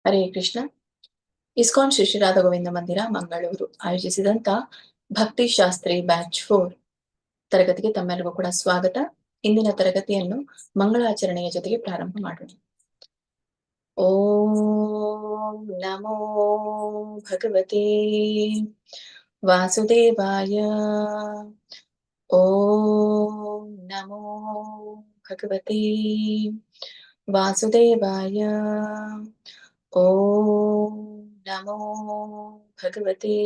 Hare Krishna. ISKCON Shri Shri Radha Govinda ಮಂದಿರ ಮಂಗಳೂರು ಆಯೋಜಿಸಿದಂತ ಭಕ್ತಿ Shastri batch 4 ತರಗತಿಗೆ ತಮ್ಮೆಲ್ಲರಿಗೂ ಕೂಡ ಸ್ವಾಗತ. ಇಂದಿನ ತರಗತಿಯನ್ನು ಮಂಗಳಾಚರಣೆಯ ಜೊತೆಗೆ ಪ್ರಾರಂಭ ಮಾಡೋಣ. ಓಂ ನಮೋ ಭಗವತೆ ವಾಸುದೇವಾಯ. ಓಂ ನಮೋ ಭಗವತೆ ವಾಸುದೇವಾಯ. ಓಂ ನಮೋ ಭಗವತೆ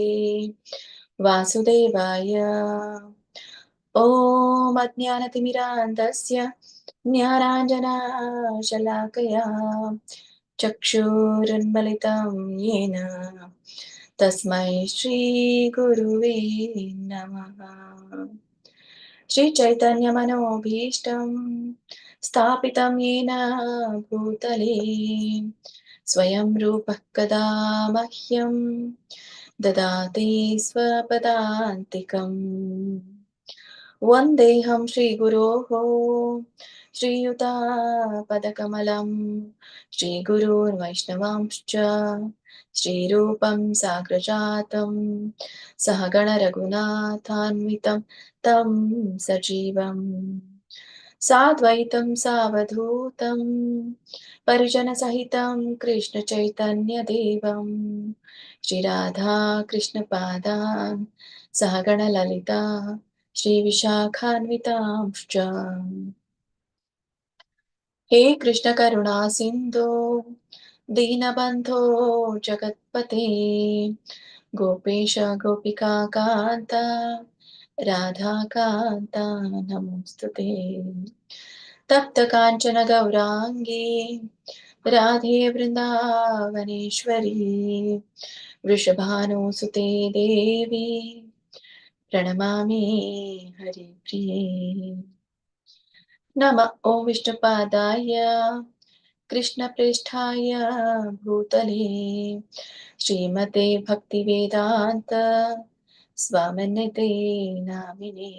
ವಾಸುದೇವಾಯ. ಓಂ ಅಜ್ಞಾನತಿಮಿರಾಂಧಸ್ಯ ಜ್ಞಾನಾಂಜನಶಲಾಕಯಾ ಚಕ್ಷುರುನ್ಮಿಲಿತಂ ಯೇನ ತಸ್ಮೈ ಶ್ರೀ ಗುರುವೇ ನಮಃ. ಶ್ರೀ ಚೈತನ್ಯ ಮನೋಭೀಷ್ಟಂ ಸ್ಥಾಪಿತಂ ಯೇನ ಭೂತಲೇ ಸ್ವಯಂ ರೂಪಃ ಕದಾ ಮಹ್ಯಂ ದದಾತಿ ಸ್ವಪದಾಂತಿಕಂ. ವಂದೇಹಂ ಶ್ರೀ ಗುರೋಃ ಶ್ರೀಯುತಾಪದಕಮಲಂ ಶ್ರೀ ಗುರುರ್ವೈಷ್ಣವಾಂಶ್ಚ ಶ್ರೀರೂಪಂ ಸಾಗ್ರಜಾತಂ ಸಹಗಣ ರಘುನಾಥಾನ್ವಿತಂ ತಂ ಸಜೀವಂ ಸಾದ್ವೈತಂ ಸಾವಧೂತಂ ಪರಿಜನ ಸಹಿತಂ ಕೃಷ್ಣ ಚೈತನ್ಯ ದೇವಂ ಶ್ರೀ ರಾಧಾ ಕೃಷ್ಣ ಪಾದಾನ್ ಸಹಗಣ ಲಲಿತಾ ಶ್ರೀ ವಿಶಾಖಾನ್ವಿತಾಂಶ್ಚ. ಹೇ ಕೃಷ್ಣ ಕರುಣಾ ಸಿಂಧೋ ದೀನಬಂಧೋ ಜಗತ್ಪತೆ ಗೋಪೇಶ ಗೋಪಿಕಾ ಕಾಂತ ರಾಧಾ ಕಾಂತ ನಮೋಸ್ತುತೆ. ತಪ್ತ ಕಾಂಚನ ಗೌರಾಂಗಿ ರಾಧೆ ವೃಂದಾವನೇಶ್ವರಿ ವೃಷಭಾನುಸುತೆ ದೇವಿ ಪ್ರಣಮಾಮಿ ಹರಿಪ್ರಿಯೇ. ನಮಃ ಓಂ ವಿಷ್ಣುಪಾದಾಯ ಕೃಷ್ಣಪ್ರೇಷ್ಠಾಯ ಭೂತಲೇ ಶ್ರೀಮತೆ ಭಕ್ತಿವೇದಾಂತ ಸ್ವಾಮಿನ್ಯತೆ ನಾಮಿನೇ.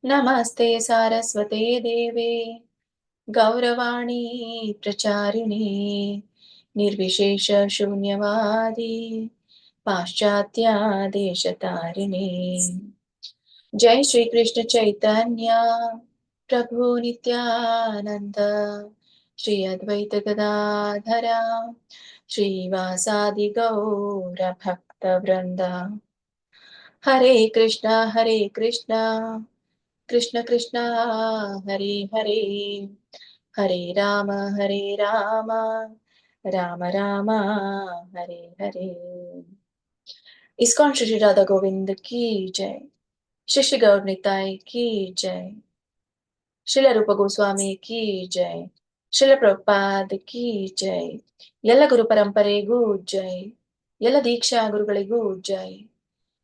ನಮಸ್ತೆ ಸಾರಸ್ವತೆ ದೇವೆ ಗೌರವಾಣಿ ಪ್ರಚಾರಿಣಿ ನಿರ್ವಿಶೇಷ ಶೂನ್ಯವಾದಿ ಪಾಶ್ಚಾತ್ಯ ದೇಶತಾರಿಣಿ. ಜೈ ಶ್ರೀ ಕೃಷ್ಣ ಚೈತನ್ಯ ಪ್ರಭು ನಿತ್ಯಾನಂದ ಶ್ರೀ ಅದ್ವೈತ ಗದಾಧರ ಶ್ರೀವಾಸಾದಿ ಗೌರ ಭಕ್ತ ವೃಂದ. ಹರೇ ಕೃಷ್ಣ ಕೃಷ್ಣ ಕೃಷ್ಣ ಹರೇ ಹರೇ ಹರೇ ರಾಮ ರಾಮ ರಾಮ ಹರೇ ಹರೇ. ಇಸ್ಕಾನ್ ಶ್ರೀ ಶ್ರೀ ರಾಧಾ ಗೋವಿಂದ ಕಿ ಜೈ. ಶ್ರೀ ಶ್ರೀ ಗೌರ್ ನಿತಾಯ್ ಕಿ ಜೈ. ಶ್ರೀಲ ರೂಪ ಗೋಸ್ವಾಮಿ ಕಿ ಜೈ. ಶ್ರೀಲ ಪ್ರಭುಪಾದ್ ಕಿ ಜೈ. ಎಲ್ಲ ಗುರು ಪರಂಪರೆಗೂ ಜೈ. ಎಲ್ಲ ದೀಕ್ಷಾ ಗುರುಗಳಿಗೂ ಜೈ.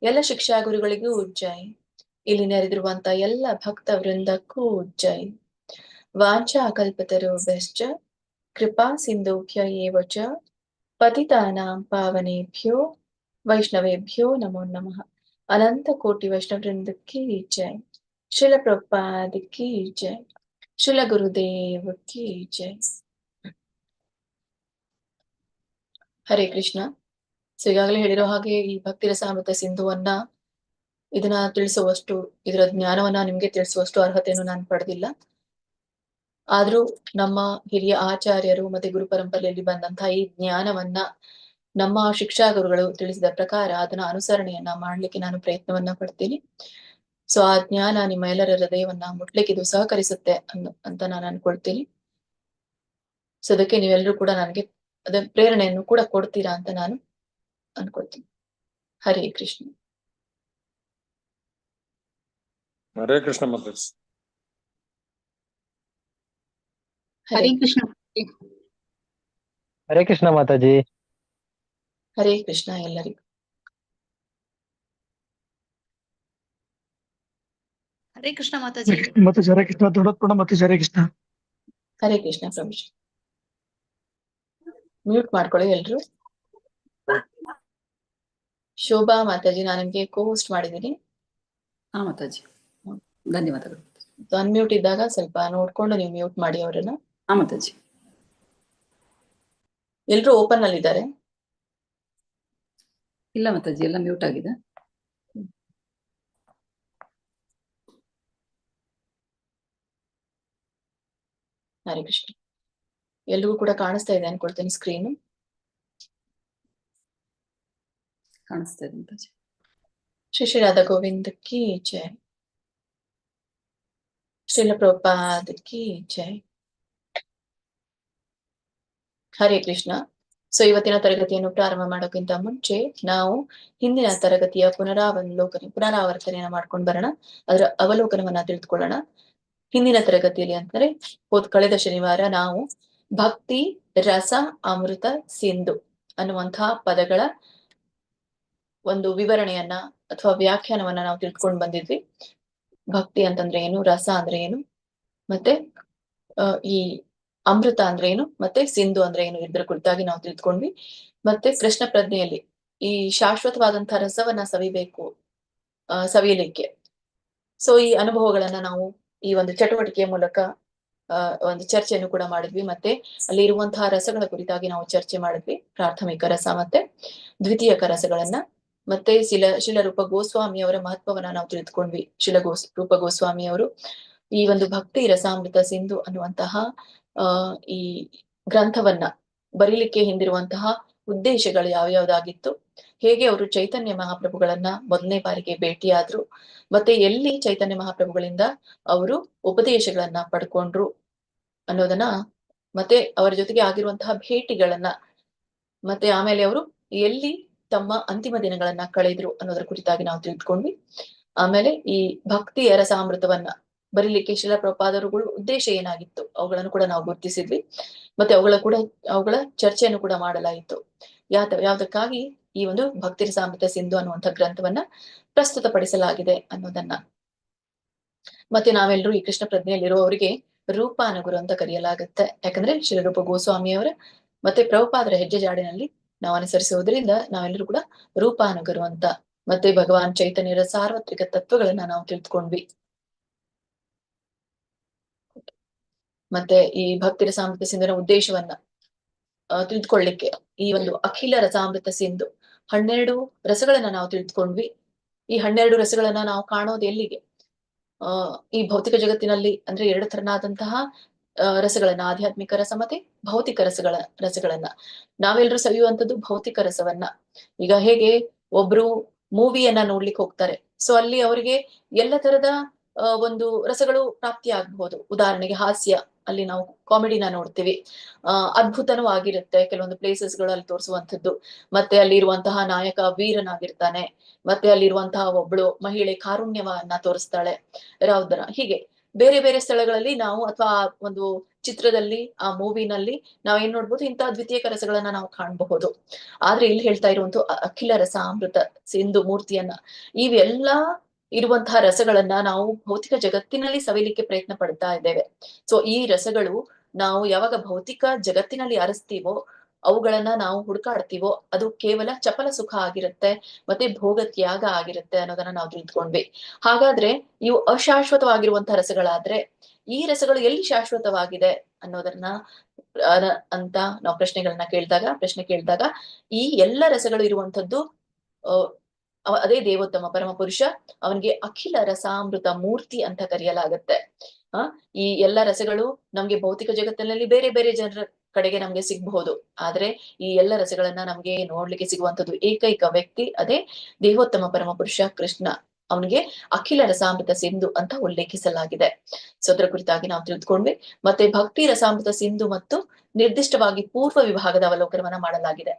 ಎಲ್ಲ ಶಿಕ್ಷಾ ಗುರುಗಳಿಗೂ ಜೈ. ಇಲ್ಲಿ ನೆರೆದಿರುವಂತ ಎಲ್ಲ ಭಕ್ತ ವೃಂದಕ್ಕೂ ಜೈ. ವಾಂಛಾ ಕಲ್ಪತರುಭ್ಯಶ್ಚ ಕೃಪಾ ಸಿಂಧುಭ್ಯ ಏವ ಚ ಪತಿತಾನಾಂ ಪಾವನೇಭ್ಯೋ ವೈಷ್ಣವೇಭ್ಯೋ ನಮೋ ನಮಃ. ಅನಂತ ಕೋಟಿ ವೈಷ್ಣವ ವೃಂದಕ್ಕೆ ಜೈ. ಶ್ರೀಲ ಪ್ರಭುಪಾದ್ ಕಿ ಜೈ. ಶ್ರೀಲ ಗುರುದೇವ್ ಕಿ ಜೈ. ಹರೇ ಕೃಷ್ಣ. ಸೊ ಈಗಾಗಲೇ ಹೇಳಿರೋ ಹಾಗೆ ಈ ಭಕ್ತಿ ರಸಾಮೃತ ಸಿಂಧುವನ್ನ ಇದನ್ನ ತಿಳಿಸುವಷ್ಟು, ಇದರ ಜ್ಞಾನವನ್ನ ನಿಮ್ಗೆ ತಿಳಿಸುವಷ್ಟು ಅರ್ಹತೆಯನ್ನು ನಾನು ಪಡೆದಿಲ್ಲ. ಆದ್ರೂ ನಮ್ಮ ಹಿರಿಯ ಆಚಾರ್ಯರು ಮತ್ತೆ ಗುರು ಪರಂಪರೆಯಲ್ಲಿ ಬಂದಂತಹ ಈ ಜ್ಞಾನವನ್ನ ನಮ್ಮ ಶಿಕ್ಷಾ ಗುರುಗಳು ತಿಳಿಸಿದ ಪ್ರಕಾರ ಅದನ್ನ ಅನುಸರಣೆಯನ್ನ ಮಾಡ್ಲಿಕ್ಕೆ ನಾನು ಪ್ರಯತ್ನವನ್ನ ಪಡ್ತೀನಿ. ಸೊ ಆ ಜ್ಞಾನ ನಿಮ್ಮ ಎಲ್ಲರ ಹೃದಯವನ್ನ ಮುಟ್ಲಿಕ್ಕೆ ಇದು ಸಹಕರಿಸುತ್ತೆ ಅಂತ ನಾನು ಅನ್ಕೊಳ್ತೀನಿ. ಸೊ ಅದಕ್ಕೆ ನೀವೆಲ್ಲರೂ ಕೂಡ ನನಗೆ ಅದ ಪ್ರೇರಣೆಯನ್ನು ಕೂಡ ಕೊಡ್ತೀರಾ ಅಂತ ನಾನು ಅನ್ಕೊಳ್ತೀನಿ. ಹರೇ ಕೃಷ್ಣ. ಹರೇ ಕೃಷ್ಣ ಮಾತಾಜಿ. ಹರೇ ಕೃಷ್ಣ. ಹರೇ ಕೃಷ್ಣ ಮಾತಾಜಿ. ಹರೇ ಕೃಷ್ಣ ಎಲ್ಲರಿಗೂ. ಹರೇ ಕೃಷ್ಣ ಮಾತಾಜಿ. ಮಾತಾಜಿ ಹರೇ ಕೃಷ್ಣ. ದೊಡ್ಡ ಮಾತಾಜಿ ಹರೇ ಕೃಷ್ಣ. ಹರೇ ಕೃಷ್ಣ ಪ್ರಭುಜಿ. ಮ್ಯೂಟ್ ಮಾಡ್ಕೊಳ್ಳಿ ಎಲ್ರು. ಶೋಭಾ ಮಾತಾಜಿ, ನಾನು ನಿಮ್ಗೆ ಹೋಸ್ಟ್ ಮಾಡಿದ್ದೀನಿ. ಹಾ ಮಾತಾಜಿ, ಧನ್ಯವಾದಗಳು. ಅನ್ಮ್ಯೂಟ್ ಇದ್ದಾಗ ಸ್ವಲ್ಪ ನೋಡ್ಕೊಂಡು ನೀವು ಮ್ಯೂಟ್ ಮಾಡಿ ಅವರನ್ನ. ಹಾ ಮಾತಾಜಿ. ಎಲ್ರು ಓಪನ್ ಅಲ್ಲಿ ಇದ್ದಾರೆ? ಇಲ್ಲ ಮಾತಾಜಿ, ಎಲ್ಲ ಮ್ಯೂಟ್ ಆಗಿದೆ. ಹರೇ ಕೃಷ್ಣ. ಎಲ್ರಿಗೂ ಕೂಡ ಕಾಣಿಸ್ತಾ ಇದೆ ಅನ್ಕೊಳ್ತೇನೆ ಸ್ಕ್ರೀನ್. ಕಾಣಿಸ್ತಾ ಇದೆ ಮಾತಾಜಿ. ಶ್ರೀ ಶ್ರೀ ರಾಧಾ ಗೋವಿಂದ ಕಿ ಜೈ. ಶ್ರೀಲ ಪ್ರಭುಪಾದ ಕಿ ಜೈ. ಹರೇ ಕೃಷ್ಣ. ಸೊ ಇವತ್ತಿನ ತರಗತಿಯನ್ನು ಪ್ರಾರಂಭ ಮಾಡೋಕ್ಕಿಂತ ಮುಂಚೆ ನಾವು ಹಿಂದಿನ ತರಗತಿಯ ಪುನರಾವರ್ತನೆಯನ್ನ ಮಾಡ್ಕೊಂಡು ಬರೋಣ. ಅದರ ಅವಲೋಕನವನ್ನ ತಿಳಿದುಕೊಳ್ಳೋಣ. ಹಿಂದಿನ ತರಗತಿಯಲ್ಲಿ ಅಂತಂದ್ರೆ ಕಳೆದ ಶನಿವಾರ ನಾವು ಭಕ್ತಿ ರಸ ಅಮೃತ ಸಿಂಧು ಅನ್ನುವಂತಹ ಪದಗಳ ಒಂದು ವಿವರಣೆಯನ್ನ ಅಥವಾ ವ್ಯಾಖ್ಯಾನವನ್ನ ನಾವು ತಿಳ್ಕೊಂಡು ಬಂದಿದ್ವಿ. ಭಕ್ತಿ ಅಂತಂದ್ರೆ ಏನು, ರಸ ಅಂದ್ರೆ ಏನು, ಮತ್ತೆ ಈ ಅಮೃತ ಅಂದ್ರೆ ಏನು, ಮತ್ತೆ ಸಿಂಧು ಅಂದ್ರೆ ಏನು, ಇದ್ರ ಕುರಿತಾಗಿ ನಾವು ತಿಳ್ಕೊಂಡ್ವಿ. ಮತ್ತೆ ಕೃಷ್ಣ ಪ್ರಜ್ಞೆಯಲ್ಲಿ ಈ ಶಾಶ್ವತವಾದಂತಹ ರಸವನ್ನ ಸವಿಯಲಿಕ್ಕೆ ಸೊ ಈ ಅನುಭವಗಳನ್ನ ನಾವು ಈ ಒಂದು ಚಟುವಟಿಕೆಯ ಮೂಲಕ ಒಂದು ಚರ್ಚೆಯನ್ನು ಕೂಡ ಮಾಡಿದ್ವಿ. ಮತ್ತೆ ಅಲ್ಲಿ ಇರುವಂತಹ ರಸಗಳ ಕುರಿತಾಗಿ ನಾವು ಚರ್ಚೆ ಮಾಡಿದ್ವಿ. ಪ್ರಾಥಮಿಕ ರಸ ಮತ್ತೆ ದ್ವಿತೀಯಕ ರಸಗಳನ್ನ. ಮತ್ತೆ ಶಿಲರೂಪ ಗೋಸ್ವಾಮಿ ಅವರ ಮಹತ್ವವನ್ನ ನಾವು ತಿಳಿದುಕೊಂಡ್ವಿ. ರೂಪ ಗೋಸ್ವಾಮಿ ಅವರು ಈ ಒಂದು ಭಕ್ತಿ ರಸಾಮೃತ ಸಿಂಧು ಅನ್ನುವಂತಹ ಈ ಗ್ರಂಥವನ್ನ ಬರೀಲಿಕ್ಕೆ ಹಿಂದಿರುವಂತಹ ಉದ್ದೇಶಗಳು ಯಾವ್ಯಾವ್ದಾಗಿತ್ತು, ಹೇಗೆ ಅವರು ಚೈತನ್ಯ ಮಹಾಪ್ರಭುಗಳನ್ನ ಮೊದಲನೇ ಬಾರಿಗೆ ಭೇಟಿಯಾದ್ರು, ಮತ್ತೆ ಎಲ್ಲಿ ಚೈತನ್ಯ ಮಹಾಪ್ರಭುಗಳಿಂದ ಅವರು ಉಪದೇಶಗಳನ್ನ ಪಡ್ಕೊಂಡ್ರು ಅನ್ನೋದನ್ನ, ಮತ್ತೆ ಅವರ ಜೊತೆಗೆ ಆಗಿರುವಂತಹ ಭೇಟಿಗಳನ್ನ, ಮತ್ತೆ ಆಮೇಲೆ ಅವರು ಎಲ್ಲಿ ತಮ್ಮ ಅಂತಿಮ ದಿನಗಳನ್ನ ಕಳೆದ್ರು ಅನ್ನೋದ್ರ ಕುರಿತಾಗಿ ನಾವು ತಿಳಿದುಕೊಂಡ್ವಿ. ಆಮೇಲೆ ಈ ಭಕ್ತಿಯ ರಸಾಮೃತವನ್ನ ಬರೀಲಿಕ್ಕೆ ಶಿಲ ಪ್ರಭುಪಾದರುಗಳು ಉದ್ದೇಶ ಏನಾಗಿತ್ತು ಅವುಗಳನ್ನು ಕೂಡ ನಾವು ಗುರುತಿಸಿದ್ವಿ. ಮತ್ತೆ ಅವುಗಳ ಚರ್ಚೆಯನ್ನು ಕೂಡ ಮಾಡಲಾಯಿತು. ಯಾವ್ದಕ್ಕಾಗಿ ಈ ಒಂದು ಭಕ್ತಿ ರಸಾಮೃತ ಸಿಂಧು ಅನ್ನುವಂಥ ಗ್ರಂಥವನ್ನ ಪ್ರಸ್ತುತಪಡಿಸಲಾಗಿದೆ ಅನ್ನೋದನ್ನ. ಮತ್ತೆ ನಾವೆಲ್ಲರೂ ಈ ಕೃಷ್ಣ ಪ್ರಜ್ಞೆಯಲ್ಲಿರುವವರಿಗೆ ರೂಪಾನುಗುರು ಅಂತ ಕರೆಯಲಾಗುತ್ತೆ. ಯಾಕಂದ್ರೆ ಶಿಲರೂಪ ಗೋಸ್ವಾಮಿಯವರ ಮತ್ತೆ ಪ್ರಭುಪಾದರ ಹೆಜ್ಜೆ ಜಾಡಿನಲ್ಲಿ ನಾವು ಅನುಸರಿಸುವುದರಿಂದ ನಾವೆಲ್ಲರೂ ಕೂಡ ರೂಪಾನುಗರು ಅಂತ. ಮತ್ತೆ ಭಗವಾನ್ ಚೈತನ್ಯರ ಸಾರ್ವತ್ರಿಕ ತತ್ವಗಳನ್ನ ನಾವು ತಿಳಿದುಕೊಂಡ್ವಿ. ಮತ್ತೆ ಈ ಭಕ್ತಿ ರಸಾಮೃತ ಸಿಂಧುನ ಉದ್ದೇಶವನ್ನ ತಿಳಿದುಕೊಳ್ಳಿಕ್ಕೆ ಈ ಒಂದು ಅಖಿಲ ರಸಾಮೃತ ಸಿಂಧು 12 ರಸಗಳನ್ನ ನಾವು ತಿಳಿದುಕೊಂಡ್ವಿ. ಈ 12 ರಸಗಳನ್ನ ನಾವು ಕಾಣೋದು ಎಲ್ಲಿಗೆ? ಈ ಭೌತಿಕ ಜಗತ್ತಿನಲ್ಲಿ ಅಂದ್ರೆ 2 ತರನಾದಂತಹ ರಸಗಳನ್ನ, ಆಧ್ಯಾತ್ಮಿಕ ರಸ ಮತ್ತೆ ಭೌತಿಕ ರಸಗಳನ್ನ ನಾವೆಲ್ಲರೂ ಸವಿಯುವಂಥದ್ದು ಭೌತಿಕ ರಸವನ್ನ. ಈಗ ಹೇಗೆ ಒಬ್ರು ಮೂವಿಯನ್ನ ನೋಡ್ಲಿಕ್ಕೆ ಹೋಗ್ತಾರೆ, ಸೊ ಅಲ್ಲಿ ಅವರಿಗೆ ಎಲ್ಲ ತರದ ಒಂದು ರಸಗಳು ಪ್ರಾಪ್ತಿ ಆಗ್ಬಹುದು. ಉದಾಹರಣೆಗೆ ಹಾಸ್ಯ, ಅಲ್ಲಿ ನಾವು ಕಾಮಿಡಿನ ನೋಡ್ತೀವಿ. ಅದ್ಭುತನೂ ಆಗಿರುತ್ತೆ ಕೆಲವೊಂದು ಪ್ಲೇಸಸ್ಗಳು ಅಲ್ಲಿ ತೋರಿಸುವಂಥದ್ದು. ಮತ್ತೆ ಅಲ್ಲಿ ಇರುವಂತಹ ನಾಯಕ ವೀರನಾಗಿರ್ತಾನೆ, ಮತ್ತೆ ಅಲ್ಲಿರುವಂತಹ ಒಬ್ಳು ಮಹಿಳೆ ಕಾರುಣ್ಯವನ್ನ ತೋರಿಸ್ತಾಳೆ, ರೌದ್ರ. ಹೀಗೆ ಬೇರೆ ಬೇರೆ ಸ್ಥಳಗಳಲ್ಲಿ ನಾವು ಅಥವಾ ಒಂದು ಚಿತ್ರದಲ್ಲಿ, ಆ ಮೂವಿನಲ್ಲಿ ನಾವ್ ಏನ್ ನೋಡ್ಬೋದು, ಇಂತಹ ದ್ವಿತೀಯಕ ರಸಗಳನ್ನ ನಾವು ಕಾಣಬಹುದು. ಆದ್ರೆ ಇಲ್ಲಿ ಹೇಳ್ತಾ ಇರುವಂತ ಅಖಿಲ ರಸ ಅಮೃತ ಸಿಂಧು ಮೂರ್ತಿಯನ್ನ, ಇವೆಲ್ಲಾ ಇರುವಂತಹ ರಸಗಳನ್ನ ನಾವು ಭೌತಿಕ ಜಗತ್ತಿನಲ್ಲಿ ಸವಿಲಿಕ್ಕೆ ಪ್ರಯತ್ನ ಪಡ್ತಾ ಇದ್ದೇವೆ. ಸೊ ಈ ರಸಗಳು ನಾವು ಯಾವಾಗ ಭೌತಿಕ ಜಗತ್ತಿನಲ್ಲಿ ಅರಸ್ತೀವೋ, ಅವುಗಳನ್ನ ನಾವು ಹುಡುಕಾಡ್ತೀವೋ, ಅದು ಕೇವಲ ಚಪಲ ಸುಖ ಆಗಿರುತ್ತೆ, ಮತ್ತೆ ಭೋಗ ತ್ಯಾಗ ಆಗಿರುತ್ತೆ ಅನ್ನೋದನ್ನ ನಾವು ತಿಳಿದುಕೊಂಡ್ವಿ. ಹಾಗಾದ್ರೆ ಇವು ಅಶಾಶ್ವತವಾಗಿರುವಂತಹ ರಸಗಳಾದ್ರೆ ಈ ರಸಗಳು ಎಲ್ಲಿ ಶಾಶ್ವತವಾಗಿದೆ ಅನ್ನೋದನ್ನ ಅಂತ ನಾವು ಪ್ರಶ್ನೆ ಕೇಳಿದಾಗ ಈ ಎಲ್ಲ ರಸಗಳು ಇರುವಂತದ್ದು ಅದೇ ದೇವೋತ್ತಮ ಪರಮ ಪುರುಷ, ಅವನಿಗೆ ಅಖಿಲ ರಸಾಮೃತ ಮೂರ್ತಿ ಅಂತ ಕರೆಯಲಾಗತ್ತೆ. ಈ ಎಲ್ಲ ರಸಗಳು ನಮ್ಗೆ ಭೌತಿಕ ಜಗತ್ತಿನಲ್ಲಿ ಬೇರೆ ಬೇರೆ ಜನರ ಕಡೆಗೆ ನಮ್ಗೆ ಸಿಗಬಹುದು. ಆದ್ರೆ ಈ ಎಲ್ಲ ರಸಗಳನ್ನ ನಮ್ಗೆ ನೋಡ್ಲಿಕ್ಕೆ ಸಿಗುವಂತದ್ದು ಏಕೈಕ ವ್ಯಕ್ತಿ, ಅದೇ ದೇವೋತ್ತಮ ಪರಮ ಪುರುಷ ಕೃಷ್ಣ. ಅವನಿಗೆ ಅಖಿಲ ರಸಾಮೃತ ಸಿಂಧು ಅಂತ ಉಲ್ಲೇಖಿಸಲಾಗಿದೆ. ಸೊ ಅದರ ಕುರಿತಾಗಿ ನಾವು ತಿಳಿದುಕೊಂಡ್ವಿ. ಮತ್ತೆ ಭಕ್ತಿ ರಸಾಮೃತ ಸಿಂಧು ಮತ್ತು ನಿರ್ದಿಷ್ಟವಾಗಿ ಪೂರ್ವ ವಿಭಾಗದ ಅವಲೋಕನವನ್ನ ಮಾಡಲಾಗಿದೆ.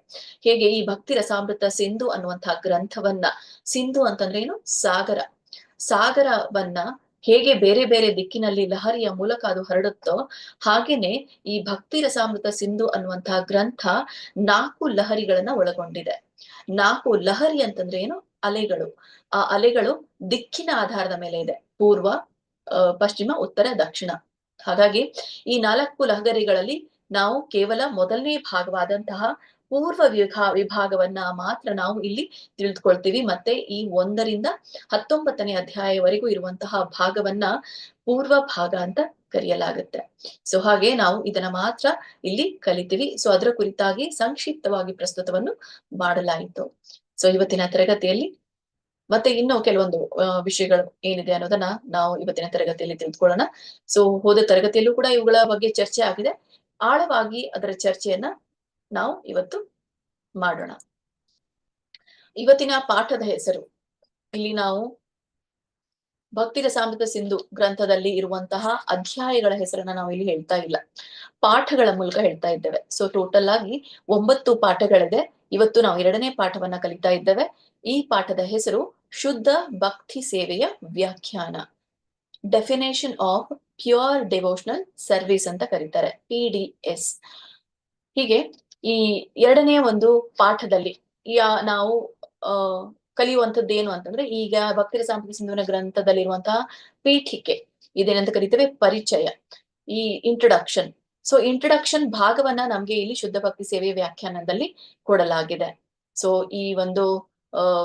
ಹೇಗೆ ಈ ಭಕ್ತಿ ರಸಾಮೃತ ಸಿಂಧು ಅನ್ನುವಂತಹ ಗ್ರಂಥವನ್ನ, ಸಿಂಧು ಅಂತಂದ್ರೆ ಏನು? ಸಾಗರವನ್ನ ಹೇಗೆ ಬೇರೆ ಬೇರೆ ದಿಕ್ಕಿನಲ್ಲಿ ಲಹರಿಯ ಮೂಲಕ ಅದು ಹರಡುತ್ತೋ, ಹಾಗೇನೆ ಈ ಭಕ್ತಿ ರಸಾಮೃತ ಸಿಂಧು ಅನ್ನುವಂತಹ ಗ್ರಂಥ 4 ಲಹರಿಗಳನ್ನ ಒಳಗೊಂಡಿದೆ. 4 ಲಹರಿ ಅಂತಂದ್ರೆ ಏನು? ಅಲೆಗಳು. ಆ ಅಲೆಗಳು ದಿಕ್ಕಿನ ಆಧಾರದ ಮೇಲೆ ಇದೆ, ಪೂರ್ವ, ಪಶ್ಚಿಮ, ಉತ್ತರ, ದಕ್ಷಿಣ. ಹಾಗಾಗಿ ಈ 4 ಲಹರಿಗಳಲ್ಲಿ ನಾವು ಕೇವಲ ಮೊದಲನೇ ಭಾಗವಾದಂತಹ ಪೂರ್ವ ವಿಭಾಗವನ್ನ ಮಾತ್ರ ನಾವು ಇಲ್ಲಿ ತಿಳಿದುಕೊಳ್ತೀವಿ. ಮತ್ತೆ ಈ 1ರಿಂದ 19ನೇ ಅಧ್ಯಾಯವರೆಗೂ ಇರುವಂತಹ ಭಾಗವನ್ನ ಪೂರ್ವ ಭಾಗ ಅಂತ ಕರೆಯಲಾಗುತ್ತೆ. ಸೊ ಹಾಗೆ ನಾವು ಇದನ್ನ ಮಾತ್ರ ಇಲ್ಲಿ ಕಲಿತೀವಿ. ಸೊ ಅದರ ಕುರಿತಾಗಿ ಸಂಕ್ಷಿಪ್ತವಾಗಿ ಪ್ರಸ್ತುತವನ್ನು ಮಾಡಲಾಯಿತು. ಸೊ ಇವತ್ತಿನ ತರಗತಿಯಲ್ಲಿ ಮತ್ತೆ ಇನ್ನೂ ಕೆಲವೊಂದು ವಿಷಯಗಳು ಏನಿದೆ ಅನ್ನೋದನ್ನ ನಾವು ಇವತ್ತಿನ ತರಗತಿಯಲ್ಲಿ ತಿಳಿದುಕೊಳ್ಳೋಣ. ಸೊ ಹೋದ ತರಗತಿಯಲ್ಲೂ ಕೂಡ ಇವುಗಳ ಬಗ್ಗೆ ಚರ್ಚೆ ಆಗಿದೆ. ಆಳವಾಗಿ ಅದರ ಚರ್ಚೆಯನ್ನ ನಾವು ಇವತ್ತು ಮಾಡೋಣ. ಇವತ್ತಿನ ಪಾಠದ ಹೆಸರು, ಇಲ್ಲಿ ನಾವು ಭಕ್ತಿ ರಸಾಮೃತ ಸಿಂಧು ಗ್ರಂಥದಲ್ಲಿ ಇರುವಂತಹ ಅಧ್ಯಾಯಗಳ ಹೆಸರನ್ನ ನಾವು ಇಲ್ಲಿ ಹೇಳ್ತಾ ಇಲ್ಲ, ಪಾಠಗಳ ಮೂಲಕ ಹೇಳ್ತಾ ಇದ್ದೇವೆ. ಸೊ ಟೋಟಲ್ ಆಗಿ 9 ಪಾಠಗಳಿದೆ. ಇವತ್ತು ನಾವು 2ನೇ ಪಾಠವನ್ನ ಕಲಿತಾ ಇದ್ದೇವೆ. ಈ ಪಾಠದ ಹೆಸರು ಶುದ್ಧ ಭಕ್ತಿ ಸೇವೆಯ ವ್ಯಾಖ್ಯಾನ, definition of pure devotional service ಅಂತ ಕರೀತಾರೆ, PDS. ಹೀಗೆ ಈ 2ನೇ ಒಂದು ಪಾಠದಲ್ಲಿ ನಾವು ಕಲಿಯುವಂಥದ್ದು ಏನು ಅಂತಂದ್ರೆ, ಈಗ ಭಕ್ತಿ ರಸಾಮೃತ ಸಿಂಧುವಿನ ಗ್ರಂಥದಲ್ಲಿರುವಂತಹ ಪೀಠಿಕೆ, ಇದೇನಂತ ಕರಿತೇವೆ ಪರಿಚಯ, ಈ ಇಂಟ್ರೊಡಕ್ಷನ್. ಸೊ ಇಂಟ್ರೊಡಕ್ಷನ್ ಭಾಗವನ್ನ ನಮ್ಗೆ ಇಲ್ಲಿ ಶುದ್ಧ ಭಕ್ತಿ ಸೇವೆಯ ವ್ಯಾಖ್ಯಾನದಲ್ಲಿ ಕೊಡಲಾಗಿದೆ. ಸೊ ಈ ಒಂದು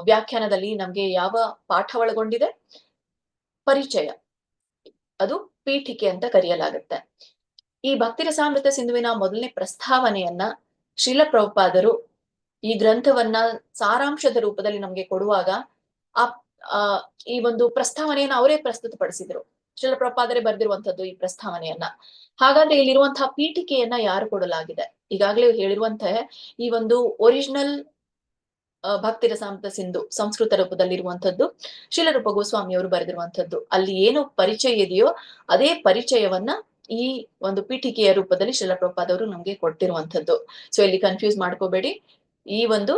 ವ್ಯಾಖ್ಯಾನದಲ್ಲಿ ನಮ್ಗೆ ಯಾವ ಪಾಠ ಒಳಗೊಂಡಿದೆ? ಪರಿಚಯ, ಅದು ಪೀಠಿಕೆ ಅಂತ ಕರೆಯಲಾಗುತ್ತೆ. ಈ ಭಕ್ತಿ ರಸಾಮೃತ ಸಿಂಧುವಿನ ಮೊದಲನೇ ಪ್ರಸ್ತಾವನೆಯನ್ನ ಶ್ರೀಲ ಪ್ರಭುಪಾದರು ಈ ಗ್ರಂಥವನ್ನ ಸಾರಾಂಶದ ರೂಪದಲ್ಲಿ ನಮ್ಗೆ ಕೊಡುವಾಗ ಈ ಒಂದು ಪ್ರಸ್ತಾವನೆಯನ್ನ ಅವರೇ ಪ್ರಸ್ತುತಪಡಿಸಿದ್ರು. ಶ್ರೀಲ ಪ್ರಭುಪಾದರೇ ಬರೆದಿರುವಂತದ್ದು ಈ ಪ್ರಸ್ತಾವನೆಯನ್ನ. ಹಾಗಾದ್ರೆ ಇಲ್ಲಿರುವಂತಹ ಪೀಠಿಕೆಯನ್ನ ಯಾರು ಕೊಡಲಾಗಿದೆ? ಈಗಾಗಲೇ ಹೇಳಿರುವಂತಹ ಈ ಒಂದು ಒರಿಜಿನಲ್ ಭಕ್ತಿ ರಸಾಮೃತ ಸಿಂಧು ಸಂಸ್ಕೃತ ರೂಪದಲ್ಲಿರುವಂತದ್ದು ಶ್ರೀಲ ರೂಪ ಗೋಸ್ವಾಮಿ ಅವರು ಬರೆದಿರುವಂತದ್ದು. ಅಲ್ಲಿ ಏನು ಪರಿಚಯ ಇದೆಯೋ ಅದೇ ಪರಿಚಯವನ್ನ ಈ ಒಂದು ಪೀಠಿಕೆಯ ರೂಪದಲ್ಲಿ ಶ್ರೀಲ ಪ್ರಭುಪಾದವರು ನಮ್ಗೆ ಕೊಟ್ಟಿರುವಂತದ್ದು. ಸೊ ಇಲ್ಲಿ ಕನ್ಫ್ಯೂಸ್ ಮಾಡ್ಕೋಬೇಡಿ. ಈ ಒಂದು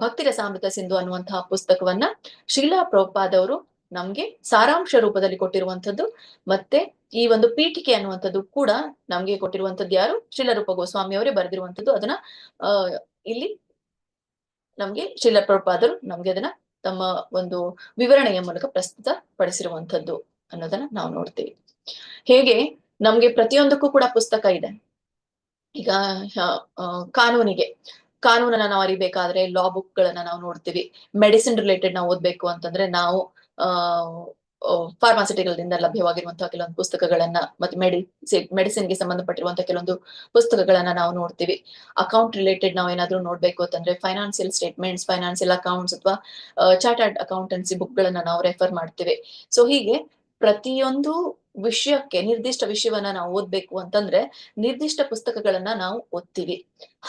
ಭಕ್ತಿ ರಸಾಮೃತ ಸಿಂಧು ಅನ್ನುವಂತಹ ಪುಸ್ತಕವನ್ನ ಶ್ರೀಲ ಪ್ರಭುಪಾದವರು ನಮ್ಗೆ ಸಾರಾಂಶ ರೂಪದಲ್ಲಿ ಕೊಟ್ಟಿರುವಂತದ್ದು. ಮತ್ತೆ ಈ ಒಂದು ಪೀಠಿಕೆ ಅನ್ನುವಂಥದ್ದು ಕೂಡ ನಮ್ಗೆ ಕೊಟ್ಟಿರುವಂತದ್ದು ಯಾರು? ಶ್ರೀಲ ರೂಪ ಗೋಸ್ವಾಮಿ ಅವರೇ ಬರೆದಿರುವಂತದ್ದು. ಅದನ್ನ ಇಲ್ಲಿ ನಮ್ಗೆ ಶ್ರೀಲ ಪ್ರಭುಪಾದರು ನಮ್ಗೆ ಅದನ್ನ ತಮ್ಮ ಒಂದು ವಿವರಣೆಯ ಮೂಲಕ ಪ್ರಸ್ತುತ ಪಡಿಸಿರುವಂತದ್ದು ಅನ್ನೋದನ್ನ ನಾವು ನೋಡ್ತೀವಿ. ಹೇಗೆ ನಮ್ಗೆ ಪ್ರತಿಯೊಂದಕ್ಕೂ ಕೂಡ ಪುಸ್ತಕ ಇದೆ. ಈಗ ಕಾನೂನನ್ನ ನಾವು ಅರಿಬೇಕಾದ್ರೆ ಲಾ ಬುಕ್ ಗಳನ್ನ ನಾವು ನೋಡ್ತೀವಿ. ಮೆಡಿಸಿನ್ ರಿಲೇಟೆಡ್ ನಾವು ಓದ್ಬೇಕು ಅಂತಂದ್ರೆ ನಾವು ಫಾರ್ಮಾಸಿಟಿಕಲ್ ದಿಂದ ಲಭ್ಯವಾಗಿರುವಂತಹ ಕೆಲವೊಂದು ಪುಸ್ತಕಗಳನ್ನ, ಮತ್ತೆ ಮೆಡಿಸಿನ್ಗೆ ಸಂಬಂಧಪಟ್ಟಿರುವಂತಹ ಕೆಲವೊಂದು ಪುಸ್ತಕಗಳನ್ನ ನಾವು ನೋಡ್ತೀವಿ. ಅಕೌಂಟ್ ರಿಲೇಟೆಡ್ ನಾವು ಏನಾದ್ರೂ ನೋಡ್ಬೇಕು ಅಂತಂದ್ರೆ ಫೈನಾನ್ಸಿಯಲ್ ಸ್ಟೇಟ್ಮೆಂಟ್ಸ್, ಫೈನಾನ್ಸಿಯಲ್ ಅಕೌಂಟ್ಸ್ ಅಥವಾ ಚಾರ್ಟರ್ಡ್ ಅಕೌಂಟೆನ್ಸಿ ಬುಕ್ ಗಳನ್ನ ನಾವು ರೆಫರ್ ಮಾಡ್ತೀವಿ. ಸೊ ಹೀಗೆ ಪ್ರತಿಯೊಂದು ವಿಷಯಕ್ಕೆ ನಿರ್ದಿಷ್ಟ ವಿಷಯವನ್ನ ನಾವು ಓದ್ಬೇಕು ಅಂತಂದ್ರೆ ನಿರ್ದಿಷ್ಟ ಪುಸ್ತಕಗಳನ್ನ ನಾವು ಓದ್ತೀವಿ.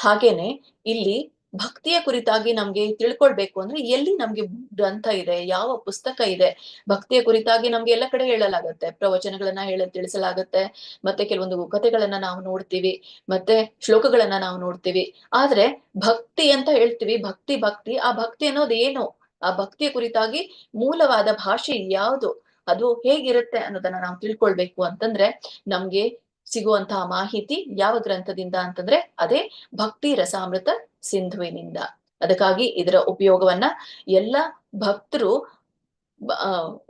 ಹಾಗೇನೆ ಇಲ್ಲಿ ಭಕ್ತಿಯ ಕುರಿತಾಗಿ ನಮ್ಗೆ ತಿಳ್ಕೊಳ್ಬೇಕು ಅಂದ್ರೆ ಎಲ್ಲಿ ನಮ್ಗೆ ಗ್ರಂಥ ಇದೆ, ಯಾವ ಪುಸ್ತಕ ಇದೆ, ಭಕ್ತಿಯ ಕುರಿತಾಗಿ ನಮ್ಗೆ ಎಲ್ಲ ಕಡೆ ಹೇಳಲಾಗತ್ತೆ, ಪ್ರವಚನಗಳನ್ನ ತಿಳಿಸಲಾಗತ್ತೆ, ಮತ್ತೆ ಕೆಲವೊಂದು ಕಥೆಗಳನ್ನ ನಾವು ನೋಡ್ತೀವಿ, ಮತ್ತೆ ಶ್ಲೋಕಗಳನ್ನ ನಾವು ನೋಡ್ತೀವಿ. ಆದ್ರೆ ಭಕ್ತಿ ಅಂತ ಹೇಳ್ತೀವಿ, ಭಕ್ತಿ ಆ ಭಕ್ತಿ ಅನ್ನೋದು ಏನು, ಆ ಭಕ್ತಿಯ ಕುರಿತಾಗಿ ಮೂಲವಾದ ಭಾಷೆ ಯಾವುದು, ಅದು ಹೇಗಿರುತ್ತೆ ಅನ್ನೋದನ್ನ ನಾವು ತಿಳ್ಕೊಳ್ಬೇಕು ಅಂತಂದ್ರೆ ನಮ್ಗೆ ಸಿಗುವಂತಹ ಮಾಹಿತಿ ಯಾವ ಗ್ರಂಥದಿಂದ ಅಂತಂದ್ರೆ ಅದೇ ಭಕ್ತಿ ರಸಾಮೃತ ಸಿಂಧುವಿನಿಂದ. ಅದಕ್ಕಾಗಿ ಇದರ ಉಪಯೋಗವನ್ನ ಎಲ್ಲ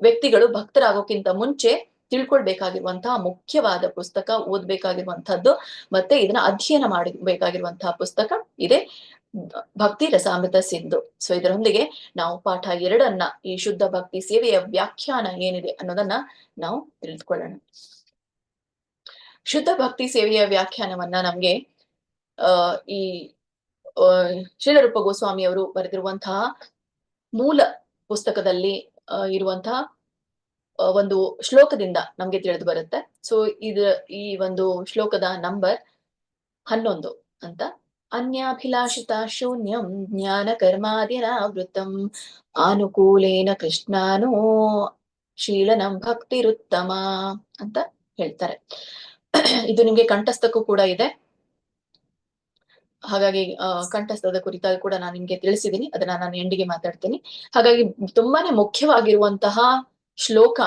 ವ್ಯಕ್ತಿಗಳು ಭಕ್ತರಾಗೋಕ್ಕಿಂತ ಮುಂಚೆ ತಿಳ್ಕೊಳ್ಬೇಕಾಗಿರುವಂತಹ ಮುಖ್ಯವಾದ ಪುಸ್ತಕ, ಓದ್ಬೇಕಾಗಿರುವಂತಹದ್ದು, ಮತ್ತೆ ಇದನ್ನ ಅಧ್ಯಯನ ಮಾಡಬೇಕಾಗಿರುವಂತಹ ಪುಸ್ತಕ ಇದೆ ಭಕ್ತಿ ರಸಾಮೃತ ಸಿಂಧು. ಸೊ ಇದರೊಂದಿಗೆ ನಾವು ಪಾಠ 2 ಈ ಶುದ್ಧ ಭಕ್ತಿ ಸೇವೆಯ ವ್ಯಾಖ್ಯಾನ ಏನಿದೆ ಅನ್ನೋದನ್ನ ನಾವು ತಿಳಿದುಕೊಳ್ಳೋಣ. ಶುದ್ಧ ಭಕ್ತಿ ಸೇವೆಯ ವ್ಯಾಖ್ಯಾನವನ್ನ ನಮ್ಗೆ ಈ ಶ್ರೀಲ ರೂಪ ಗೋಸ್ವಾಮಿ ಅವರು ಬರೆದಿರುವಂತಹ ಮೂಲ ಪುಸ್ತಕದಲ್ಲಿ ಇರುವಂತಹ ಒಂದು ಶ್ಲೋಕದಿಂದ ನಮ್ಗೆ ತಿಳಿದು ಬರುತ್ತೆ. ಸೊ ಈ ಒಂದು ಶ್ಲೋಕದ ನಂಬರ್ 11 ಅಂತ. ಅನ್ಯಾಭಿಲಾಷಿತ ಶೂನ್ಯಂ ಜ್ಞಾನ ಕರ್ಮಾದಿನಾವೃತಂ ಆನುಕೂಲೇನ ಕೃಷ್ಣಾನೋ ಶೀಲನಂ ಭಕ್ತಿರುತ್ತಮ ಅಂತ ಹೇಳ್ತಾರೆ. ಇದು ನಿಮ್ಗೆ ಕಂಠಸ್ಥಕ್ಕೂ ಕೂಡ ಇದೆ. ಹಾಗಾಗಿ ಕಂಠಸ್ಥದ ಕುರಿತಾಗಿ ಕೂಡ ನಾನು ನಿಮ್ಗೆ ತಿಳಿಸಿದ್ದೀನಿ, ಅದನ್ನ ನಾನು ಎಂಡಿಗೆ ಮಾತಾಡ್ತೀನಿ. ಹಾಗಾಗಿ ತುಂಬಾನೇ ಮುಖ್ಯವಾಗಿರುವಂತಹ ಶ್ಲೋಕ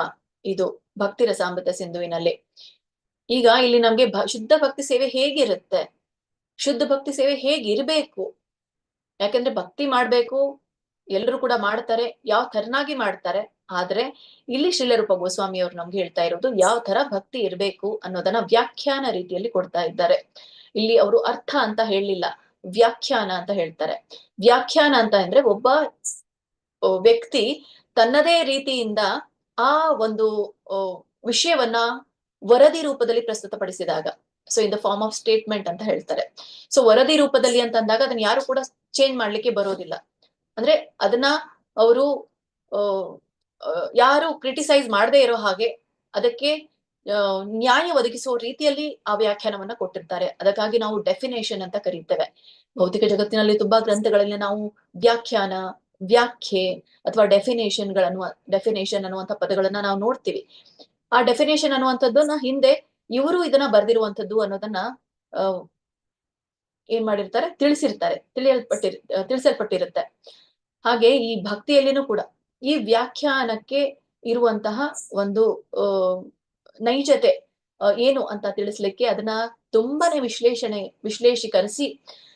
ಇದು ಭಕ್ತಿ ರಸಾಮೃತ ಸಿಂಧುವಿನಲ್ಲಿ. ಈಗ ಇಲ್ಲಿ ನಮ್ಗೆ ಶುದ್ಧ ಭಕ್ತಿ ಸೇವೆ ಹೇಗಿರುತ್ತೆ, ಶುದ್ಧ ಭಕ್ತಿ ಸೇವೆ ಹೇಗಿರ್ಬೇಕು, ಯಾಕಂದ್ರೆ ಭಕ್ತಿ ಮಾಡ್ಬೇಕು, ಎಲ್ಲರೂ ಕೂಡ ಮಾಡ್ತಾರೆ, ಯಾವ ತರನಾಗಿ ಮಾಡ್ತಾರೆ. ಆದ್ರೆ ಇಲ್ಲಿ ಶ್ರೀಲ ರೂಪ ಗೋಸ್ವಾಮಿ ಅವರು ನಮ್ಗೆ ಹೇಳ್ತಾ ಇರೋದು ಯಾವ ತರ ಭಕ್ತಿ ಇರ್ಬೇಕು ಅನ್ನೋದನ್ನ ವ್ಯಾಖ್ಯಾನ ರೀತಿಯಲ್ಲಿ ಕೊಡ್ತಾ ಇದ್ದಾರೆ. ಇಲ್ಲಿ ಅವರು ಅರ್ಥ ಅಂತ ಹೇಳಲಿಲ್ಲ, ವ್ಯಾಖ್ಯಾನ ಅಂತ ಹೇಳ್ತಾರೆ. ವ್ಯಾಖ್ಯಾನ ಅಂತ ಅಂದ್ರೆ ಒಬ್ಬ ವ್ಯಕ್ತಿ ತನ್ನದೇ ರೀತಿಯಿಂದ ಆ ಒಂದು ವಿಷಯವನ್ನ ವರದಿ ರೂಪದಲ್ಲಿ ಪ್ರಸ್ತುತಪಡಿಸಿದಾಗ, so in the form of statement ಅಂತ ಹೇಳ್ತಾರೆ. ಸೊ ವರದಿ ರೂಪದಲ್ಲಿ ಅಂತ ಅಂದಾಗ ಅದನ್ನ ಯಾರು ಕೂಡ ಚೇಂಜ್ ಮಾಡ್ಲಿಕ್ಕೆ ಬರೋದಿಲ್ಲ. ಅಂದ್ರೆ ಅದನ್ನ ಅವರು ಯಾರು ಕ್ರಿಟಿಸೈಸ್ ಮಾಡದೇ ಇರೋ ಹಾಗೆ ಅದಕ್ಕೆ ನ್ಯಾಯ ಒದಗಿಸುವ ರೀತಿಯಲ್ಲಿ ಆ ವ್ಯಾಖ್ಯಾನವನ್ನ ಕೊಟ್ಟಿರ್ತಾರೆ. ಅದಕ್ಕಾಗಿ ನಾವು ಡೆಫಿನೇಷನ್ ಅಂತ ಕರೀತೇವೆ. ಭೌತಿಕ ಜಗತ್ತಿನಲ್ಲಿ ತುಂಬಾ ಗ್ರಂಥಗಳಲ್ಲಿ ನಾವು ವ್ಯಾಖ್ಯಾನ, ವ್ಯಾಖ್ಯೆ ಅಥವಾ ಡೆಫಿನೇಷನ್ ಅನ್ನುವಂಥ ಪದಗಳನ್ನ ನಾವು ನೋಡ್ತೀವಿ. ಆ ಡೆಫಿನೇಷನ್ ಅನ್ನುವಂಥದ್ದನ್ನ ಹಿಂದೆ ಇವರು ಇದನ್ನ ಬರ್ದಿರುವಂತದ್ದು ಅನ್ನೋದನ್ನ ಏನ್ ಮಾಡಿರ್ತಾರೆ, ತಿಳಿಸಲ್ಪಟ್ಟಿರುತ್ತೆ. ಹಾಗೆ ಈ ಭಕ್ತಿಯಲ್ಲಿನೂ ಕೂಡ ಈ ವ್ಯಾಖ್ಯಾನಕ್ಕೆ ಇರುವಂತಹ ಒಂದು ನೈಜತೆ ಏನು ಅಂತ ತಿಳಿಸ್ಲಿಕ್ಕೆ ಅದನ್ನ ತುಂಬಾನೇ ವಿಶ್ಲೇಷೀಕರಿಸಿ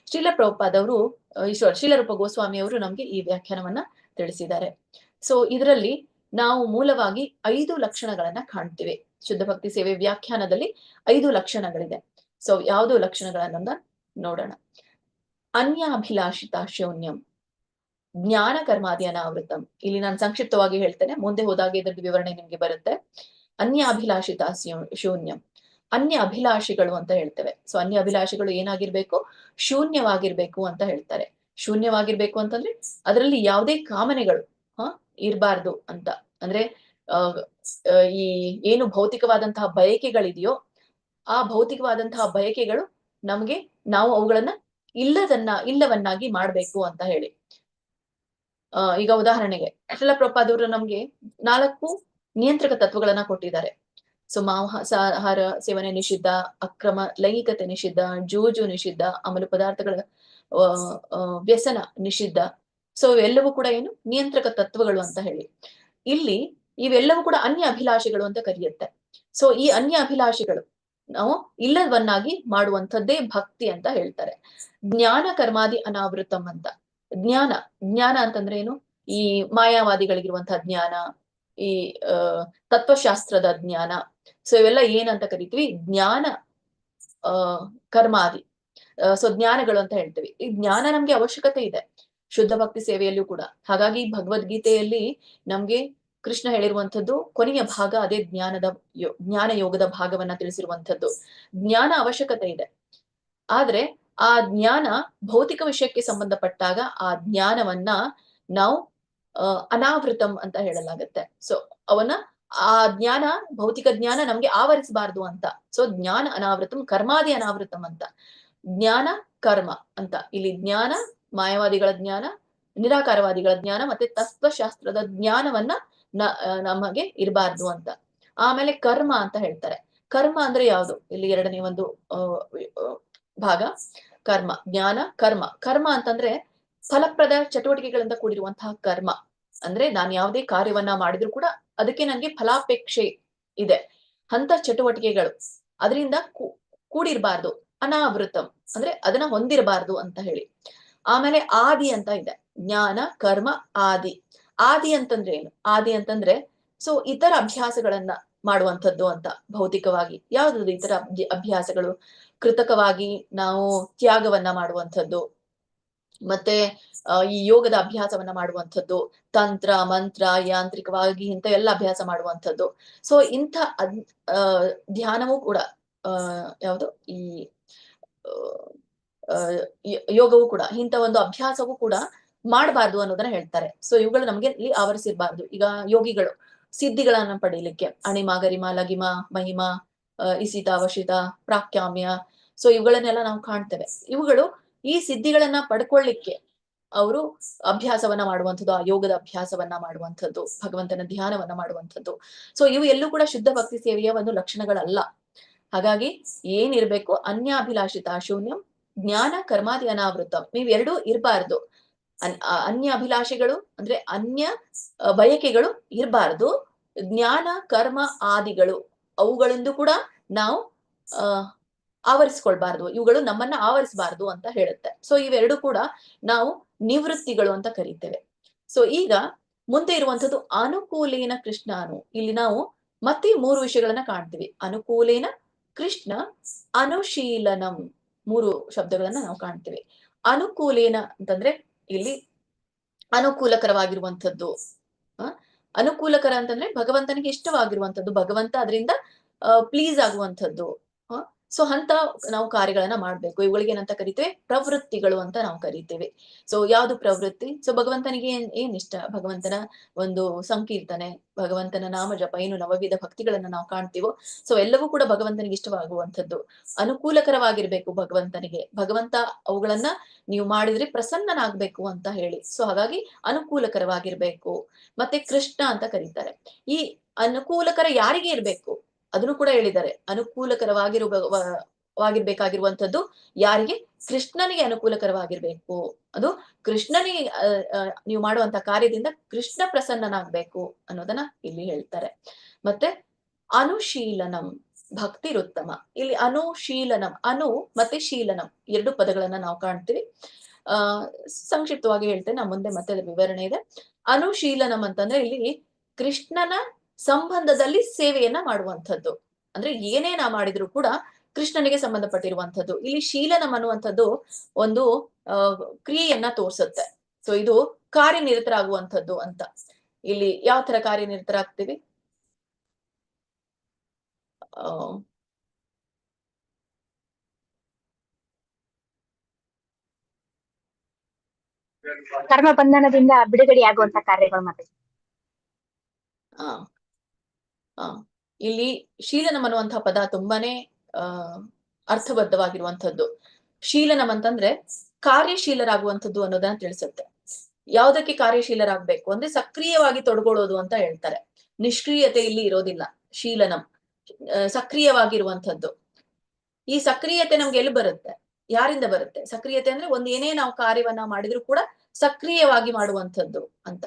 ಶ್ರೀಲ ಪ್ರಭುಪಾದವರು ಶ್ರೀಲರೂಪ ಗೋಸ್ವಾಮಿ ಅವರು ನಮ್ಗೆ ಈ ವ್ಯಾಖ್ಯಾನವನ್ನ ತಿಳಿಸಿದ್ದಾರೆ. ಸೊ ಇದರಲ್ಲಿ ನಾವು ಮೂಲವಾಗಿ 5 ಲಕ್ಷಣಗಳನ್ನ ಕಾಣ್ತೀವಿ. ಶುದ್ಧ ಭಕ್ತಿ ಸೇವೆ ವ್ಯಾಖ್ಯಾನದಲ್ಲಿ 5 ಲಕ್ಷಣಗಳಿದೆ. ಸೊ ಯಾವುದು ಲಕ್ಷಣಗಳನ್ನ ನೋಡೋಣ. ಅನ್ಯಾಭಿಲಾಷಿತ ಶೂನ್ಯಂ, ಜ್ಞಾನ ಕರ್ಮಾದಿ ಅನಾವೃತಂ. ಇಲ್ಲಿ ನಾನು ಸಂಕ್ಷಿಪ್ತವಾಗಿ ಹೇಳ್ತೇನೆ, ಮುಂದೆ ಹೋದಾಗ ಇದರ ವಿವರಣೆ ನಿಮ್ಗೆ ಬರುತ್ತೆ. ಅನ್ಯಾಭಿಲಾಷಿತ ಶೂನ್ಯಂ, ಅನ್ಯ ಅಭಿಲಾಷಿಗಳು ಅಂತ ಹೇಳ್ತೇವೆ. ಸೊ ಅನ್ಯ ಅಭಿಲಾಷಿಗಳು ಏನಾಗಿರ್ಬೇಕು, ಶೂನ್ಯವಾಗಿರ್ಬೇಕು ಅಂತ ಹೇಳ್ತಾರೆ. ಶೂನ್ಯವಾಗಿರ್ಬೇಕು ಅಂತಂದ್ರೆ ಅದರಲ್ಲಿ ಯಾವುದೇ ಕಾಮನೆಗಳು ಇರಬಾರ್ದು ಅಂತ. ಅಂದ್ರೆ ಈ ಏನು ಭೌತಿಕವಾದಂತಹ ಬಯಕೆಗಳಿದೆಯೋ ಆ ಭೌತಿಕವಾದಂತಹ ಬಯಕೆಗಳು ನಾವು ಅವುಗಳನ್ನ ಇಲ್ಲವನ್ನಾಗಿ ಮಾಡ್ಬೇಕು ಅಂತ ಹೇಳಿ. ಈಗ ಉದಾಹರಣೆಗೆ ಶ್ರೀಲ ಪ್ರಭುಪಾದವರು ನಮ್ಗೆ 4 ನಿಯಂತ್ರಕ ತತ್ವಗಳನ್ನ ಕೊಟ್ಟಿದ್ದಾರೆ. ಸೊ ಮಾಂಸಾಹಾರ ಸೇವನೆ ನಿಷಿದ್ಧ, ಅಕ್ರಮ ಲೈಂಗಿಕತೆ ನಿಷಿದ್ಧ, ಜೂಜು ನಿಷಿದ್ಧ, ಅಮಲು ಪದಾರ್ಥಗಳ ವ್ಯಸನ ನಿಷಿದ್ಧ. ಸೊ ಇವೆಲ್ಲವೂ ಕೂಡ ಏನು ನಿಯಂತ್ರಕ ತತ್ವಗಳು ಅಂತ ಹೇಳಿ. ಇಲ್ಲಿ ಇವೆಲ್ಲವೂ ಕೂಡ ಅನ್ಯ ಅಭಿಲಾಷೆಗಳು ಅಂತ ಕರೆಯುತ್ತೆ. ಸೊ ಈ ಅನ್ಯ ಅಭಿಲಾಷೆಗಳು ನಾವು ಇಲ್ಲವನ್ನಾಗಿ ಮಾಡುವಂಥದ್ದೇ ಭಕ್ತಿ ಅಂತ ಹೇಳ್ತಾರೆ. ಜ್ಞಾನ ಕರ್ಮಾದಿ ಅನಾವೃತಂ ಅಂತ. ಜ್ಞಾನ ಅಂತಂದ್ರೆ ಏನು, ಈ ಮಾಯಾವಾದಿಗಳಿಗಿರುವಂತಹ ಜ್ಞಾನ, ಈ ತತ್ವಶಾಸ್ತ್ರದ ಜ್ಞಾನ. ಸೊ ಇವೆಲ್ಲ ಏನಂತ ಕರಿತೀವಿ, ಜ್ಞಾನ ಕರ್ಮಾದಿ. ಸೊ ಜ್ಞಾನಗಳು ಅಂತ ಹೇಳ್ತೀವಿ. ಈ ಜ್ಞಾನ ನಮ್ಗೆ ಅವಶ್ಯಕತೆ ಇದೆ ಶುದ್ಧ ಭಕ್ತಿ ಸೇವೆಯಲ್ಲೂ ಕೂಡ. ಹಾಗಾಗಿ ಭಗವದ್ಗೀತೆಯಲ್ಲಿ ನಮ್ಗೆ ಕೃಷ್ಣ ಹೇಳಿರುವಂಥದ್ದು ಕೊನೆಯ ಭಾಗ ಅದೇ ಜ್ಞಾನ ಯೋಗದ ಭಾಗವನ್ನ ತಿಳಿಸಿರುವಂಥದ್ದು. ಜ್ಞಾನ ಅವಶ್ಯಕತೆ ಇದೆ. ಆದ್ರೆ ಆ ಜ್ಞಾನ ಭೌತಿಕ ವಿಷಯಕ್ಕೆ ಸಂಬಂಧಪಟ್ಟಾಗ ಆ ಜ್ಞಾನವನ್ನ ನಾವು ಅನಾವೃತಂ ಅಂತ ಹೇಳಲಾಗತ್ತೆ. ಸೊ ಆ ಜ್ಞಾನ, ಭೌತಿಕ ಜ್ಞಾನ ನಮ್ಗೆ ಆವರಿಸಬಾರ್ದು ಅಂತ. ಸೊ ಜ್ಞಾನ ಅನಾವೃತಂ, ಕರ್ಮಾದಿ ಅನಾವೃತಂ ಅಂತ. ಜ್ಞಾನ ಕರ್ಮ ಅಂತ. ಇಲ್ಲಿ ಜ್ಞಾನ, ಮಾಯಾವಾದಿಗಳ ಜ್ಞಾನ, ನಿರಾಕಾರವಾದಿಗಳ ಜ್ಞಾನ ಮತ್ತೆ ತತ್ವಶಾಸ್ತ್ರದ ಜ್ಞಾನವನ್ನ ನಮಗೆ ಇರಬಾರ್ದು ಅಂತ. ಆಮೇಲೆ ಕರ್ಮ ಅಂತ ಹೇಳ್ತಾರೆ. ಕರ್ಮ ಅಂದ್ರೆ ಯಾವುದು, ಇಲ್ಲಿ 2ನೇ ಒಂದು ಭಾಗ ಕರ್ಮ. ಜ್ಞಾನ ಕರ್ಮ ಅಂತಂದ್ರೆ ಫಲಪ್ರದ ಚಟುವಟಿಕೆಗಳಿಂದ ಕೂಡಿರುವಂತಹ ಕರ್ಮ. ಅಂದ್ರೆ ನಾನು ಯಾವುದೇ ಕಾರ್ಯವನ್ನ ಮಾಡಿದ್ರು ಕೂಡ ಅದಕ್ಕೆ ನನ್ಗೆ ಫಲಾಪೇಕ್ಷೆ ಇದೆ ಅಂತ ಚಟುವಟಿಕೆಗಳು ಅದರಿಂದ ಕೂಡಿರ್ಬಾರ್ದು. ಅನಾವೃತಂ ಅಂದ್ರೆ ಅದನ್ನ ಹೊಂದಿರಬಾರ್ದು ಅಂತ ಹೇಳಿ. ಆಮೇಲೆ ಆದಿ ಅಂತ ಇದೆ. ಜ್ಞಾನ ಕರ್ಮ ಆದಿ ಅಂತಂದ್ರೆ ಏನು, ಆದಿ ಅಂತಂದ್ರೆ ಸೊ ಇತರ ಅಭ್ಯಾಸಗಳನ್ನ ಮಾಡುವಂಥದ್ದು ಅಂತ. ಭೌತಿಕವಾಗಿ ಯಾವ್ದು ಇತರ ಅಭ್ಯಾಸಗಳು, ಕೃತಕವಾಗಿ ನಾವು ತ್ಯಾಗವನ್ನ ಮಾಡುವಂಥದ್ದು, ಮತ್ತೆ ಈ ಯೋಗದ ಅಭ್ಯಾಸವನ್ನ ಮಾಡುವಂಥದ್ದು, ತಂತ್ರ ಮಂತ್ರ ಯಾಂತ್ರಿಕವಾಗಿ ಇಂಥ ಎಲ್ಲ ಅಭ್ಯಾಸ ಮಾಡುವಂಥದ್ದು. ಸೊ ಇಂಥ ಧ್ಯಾನವೂ ಕೂಡ ಯಾವುದು ಈ ಯೋಗವೂ ಕೂಡ ಇಂಥ ಒಂದು ಅಭ್ಯಾಸವೂ ಕೂಡ ಮಾಡಬಾರ್ದು ಅನ್ನೋದನ್ನ ಹೇಳ್ತಾರೆ. ಸೊ ಇವುಗಳು ನಮ್ಗೆ ಇಲ್ಲಿ ಆವರಿಸಿರ್ಬಾರ್ದು. ಈಗ ಯೋಗಿಗಳು ಸಿದ್ಧಿಗಳನ್ನ ಪಡೀಲಿಕ್ಕೆ ಅಣಿಮ ಗರಿಮ ಲಗಿಮ ಮಹಿಮ ಇಸಿತ ವಶಿತ ಪ್ರಾಕ್ಯಾಮ್ಯ, ಸೊ ಇವುಗಳನ್ನೆಲ್ಲ ನಾವು ಕಾಣ್ತೇವೆ. ಇವುಗಳು ಈ ಸಿದ್ಧಿಗಳನ್ನ ಪಡ್ಕೊಳ್ಳಿಕ್ಕೆ ಅವರು ಅಭ್ಯಾಸವನ್ನ ಮಾಡುವಂಥದ್ದು, ಆ ಯೋಗದ ಅಭ್ಯಾಸವನ್ನ ಮಾಡುವಂಥದ್ದು, ಭಗವಂತನ ಧ್ಯಾನವನ್ನ ಮಾಡುವಂಥದ್ದು. ಸೊ ಇವು ಎಲ್ಲೂ ಕೂಡ ಶುದ್ಧ ಭಕ್ತಿ ಸೇವೆಯ ಒಂದು ಲಕ್ಷಣಗಳಲ್ಲ. ಹಾಗಾಗಿ ಏನಿರ್ಬೇಕು, ಅನ್ಯಾಭಿಲಾಷಿತ ಶೂನ್ಯಂ, ಜ್ಞಾನ ಕರ್ಮಾದಿ ಅನಾವೃತಂ. ಇವೆರಡೂ ಇರಬಾರ್ದು. ಅನ್ಯ ಅಭಿಲಾಷೆಗಳು ಅಂದ್ರೆ ಅನ್ಯ ಬಯಕೆಗಳು ಇರಬಾರ್ದು. ಜ್ಞಾನ ಕರ್ಮ ಆದಿಗಳು ಅವುಗಳಿಂದ ಕೂಡ ನಾವು ಆವರಿಸ್ಕೊಳ್ಬಾರ್ದು, ಇವುಗಳು ನಮ್ಮನ್ನ ಆವರಿಸಬಾರ್ದು ಅಂತ ಹೇಳುತ್ತೆ. ಸೊ ಇವೆರಡು ಕೂಡ ನಾವು ನಿವೃತ್ತಿಗಳು ಅಂತ ಕರಿತೇವೆ. ಸೊ ಈಗ ಮುಂದೆ ಇರುವಂತದ್ದು ಅನುಕೂಲೇನ ಕೃಷ್ಣಾನು. ಇಲ್ಲಿ ನಾವು ಮತ್ತೆ 3 ವಿಷಯಗಳನ್ನ ಕಾಣ್ತೀವಿ. ಅನುಕೂಲೇನ ಕೃಷ್ಣ, ಅನುಶೀಲನಂ, 3 ಶಬ್ದಗಳನ್ನ ನಾವು ಕಾಣ್ತೀವಿ. ಅನುಕೂಲೇನ ಅಂತಂದ್ರೆ ಇಲ್ಲಿ ಅನುಕೂಲಕರವಾಗಿರುವಂಥದ್ದು. ಅನುಕೂಲಕರ ಅಂತಂದ್ರೆ ಭಗವಂತನಿಗೆ ಇಷ್ಟವಾಗಿರುವಂಥದ್ದು, ಭಗವಂತ ಅದರಿಂದ ಪ್ಲೀಸ್ ಆಗುವಂಥದ್ದು. ಸೊ ಅಂತ ನಾವು ಕಾರ್ಯಗಳನ್ನ ಮಾಡ್ಬೇಕು. ಇವುಗಳಿಗೆ ಏನಂತ ಕರಿತೇವೆ? ಪ್ರವೃತ್ತಿಗಳು ಅಂತ ನಾವು ಕರಿತೇವೆ. ಸೊ ಯಾವ್ದು ಪ್ರವೃತ್ತಿ? ಸೊ ಭಗವಂತನಿಗೆ ಏನ್ ಇಷ್ಟ? ಭಗವಂತನ ಒಂದು ಸಂಕೀರ್ತನೆ, ಭಗವಂತನ ನಾಮ ಜಪ, ಏನು ನವವಿಧ ಭಕ್ತಿಗಳನ್ನ ನಾವು ಕಾಣ್ತೀವೋ ಸೊ ಎಲ್ಲವೂ ಕೂಡ ಭಗವಂತನಿಗೆ ಇಷ್ಟವಾಗುವಂಥದ್ದು, ಅನುಕೂಲಕರವಾಗಿರ್ಬೇಕು ಭಗವಂತನಿಗೆ. ಭಗವಂತ ಅವುಗಳನ್ನ ನೀವು ಮಾಡಿದ್ರೆ ಪ್ರಸನ್ನನಾಗ್ಬೇಕು ಅಂತ ಹೇಳಿ. ಸೊ ಹಾಗಾಗಿ ಅನುಕೂಲಕರವಾಗಿರ್ಬೇಕು. ಮತ್ತೆ ಕೃಷ್ಣ ಅಂತ ಕರೀತಾರೆ. ಈ ಅನುಕೂಲಕರ ಯಾರಿಗೆ ಇರ್ಬೇಕು ಅದನ್ನು ಕೂಡ ಹೇಳಿದ್ದಾರೆ. ಅನುಕೂಲಕರವಾಗಿರ್ಬೇಕಾಗಿರುವಂಥದ್ದು ಯಾರಿಗೆ? ಕೃಷ್ಣನಿಗೆ ಅನುಕೂಲಕರವಾಗಿರ್ಬೇಕು. ಅದು ಕೃಷ್ಣನಿಗೆ ನೀವು ಮಾಡುವಂತ ಕಾರ್ಯದಿಂದ ಕೃಷ್ಣ ಪ್ರಸನ್ನನಾಗ್ಬೇಕು ಅನ್ನೋದನ್ನ ಇಲ್ಲಿ ಹೇಳ್ತಾರೆ. ಮತ್ತೆ ಅನುಶೀಲನಂ ಭಕ್ತಿರುತ್ತಮ. ಇಲ್ಲಿ ಅನುಶೀಲನಂ, ಅನು ಮತ್ತೆ ಶೀಲನಂ ಎರಡು ಪದಗಳನ್ನ ನಾವು ಕಾಣ್ತೀವಿ. ಸಂಕ್ಷಿಪ್ತವಾಗಿ ಹೇಳ್ತೇನೆ, ನಾ ಮುಂದೆ ಮತ್ತೆ ವಿವರಣೆ ಇದೆ. ಅನುಶೀಲನಂ ಅಂತಂದ್ರೆ ಇಲ್ಲಿ ಕೃಷ್ಣನ ಸಂಬಂಧದಲ್ಲಿ ಸೇವೆಯನ್ನ ಮಾಡುವಂಥದ್ದು. ಅಂದ್ರೆ ಏನೇ ನಾ ಮಾಡಿದ್ರು ಕೂಡ ಕೃಷ್ಣನಿಗೆ ಸಂಬಂಧಪಟ್ಟಿರುವಂಥದ್ದು. ಇಲ್ಲಿ ಶೀಲನಂ ಅನ್ನುವಂಥದ್ದು ಒಂದು ಕ್ರಿಯೆಯನ್ನ ತೋರ್ಸುತ್ತೆ. ಸೊ ಇದು ಕಾರ್ಯನಿರತರಾಗುವಂಥದ್ದು ಅಂತ. ಇಲ್ಲಿ ಯಾವ ತರ ಕಾರ್ಯನಿರತರಾಗ್ತೀವಿ? ಕರ್ಮ ಬಂಧನದಿಂದ ಬಿಡುಗಡೆಯಾಗುವಂತ ಕಾರ್ಯಗಳು ಮತ್ತೆ ಇಲ್ಲಿ ಶೀಲನಂ ಅನ್ನುವಂತಹ ಪದ ತುಂಬಾನೇ ಅರ್ಥಬದ್ಧವಾಗಿರುವಂಥದ್ದು. ಶೀಲನಂ ಅಂತಂದ್ರೆ ಕಾರ್ಯಶೀಲರಾಗುವಂಥದ್ದು ಅನ್ನೋದನ್ನ ತಿಳಿಸುತ್ತೆ. ಯಾವುದಕ್ಕೆ ಕಾರ್ಯಶೀಲರಾಗ್ಬೇಕು ಅಂದ್ರೆ ಸಕ್ರಿಯವಾಗಿ ತೊಡಗೊಳ್ಳೋದು ಅಂತ ಹೇಳ್ತಾರೆ. ನಿಷ್ಕ್ರಿಯತೆ ಇಲ್ಲಿ ಇರೋದಿಲ್ಲ. ಶೀಲನಂ ಸಕ್ರಿಯವಾಗಿರುವಂಥದ್ದು. ಈ ಸಕ್ರಿಯತೆ ನಮ್ಗೆ ಎಲ್ಲಿ ಬರುತ್ತೆ? ಯಾರಿಂದ ಬರುತ್ತೆ ಸಕ್ರಿಯತೆ? ಅಂದ್ರೆ ಒಂದ್ ಏನೇ ನಾವು ಕಾರ್ಯವನ್ನ ಮಾಡಿದ್ರು ಕೂಡ ಸಕ್ರಿಯವಾಗಿ ಮಾಡುವಂಥದ್ದು ಅಂತ.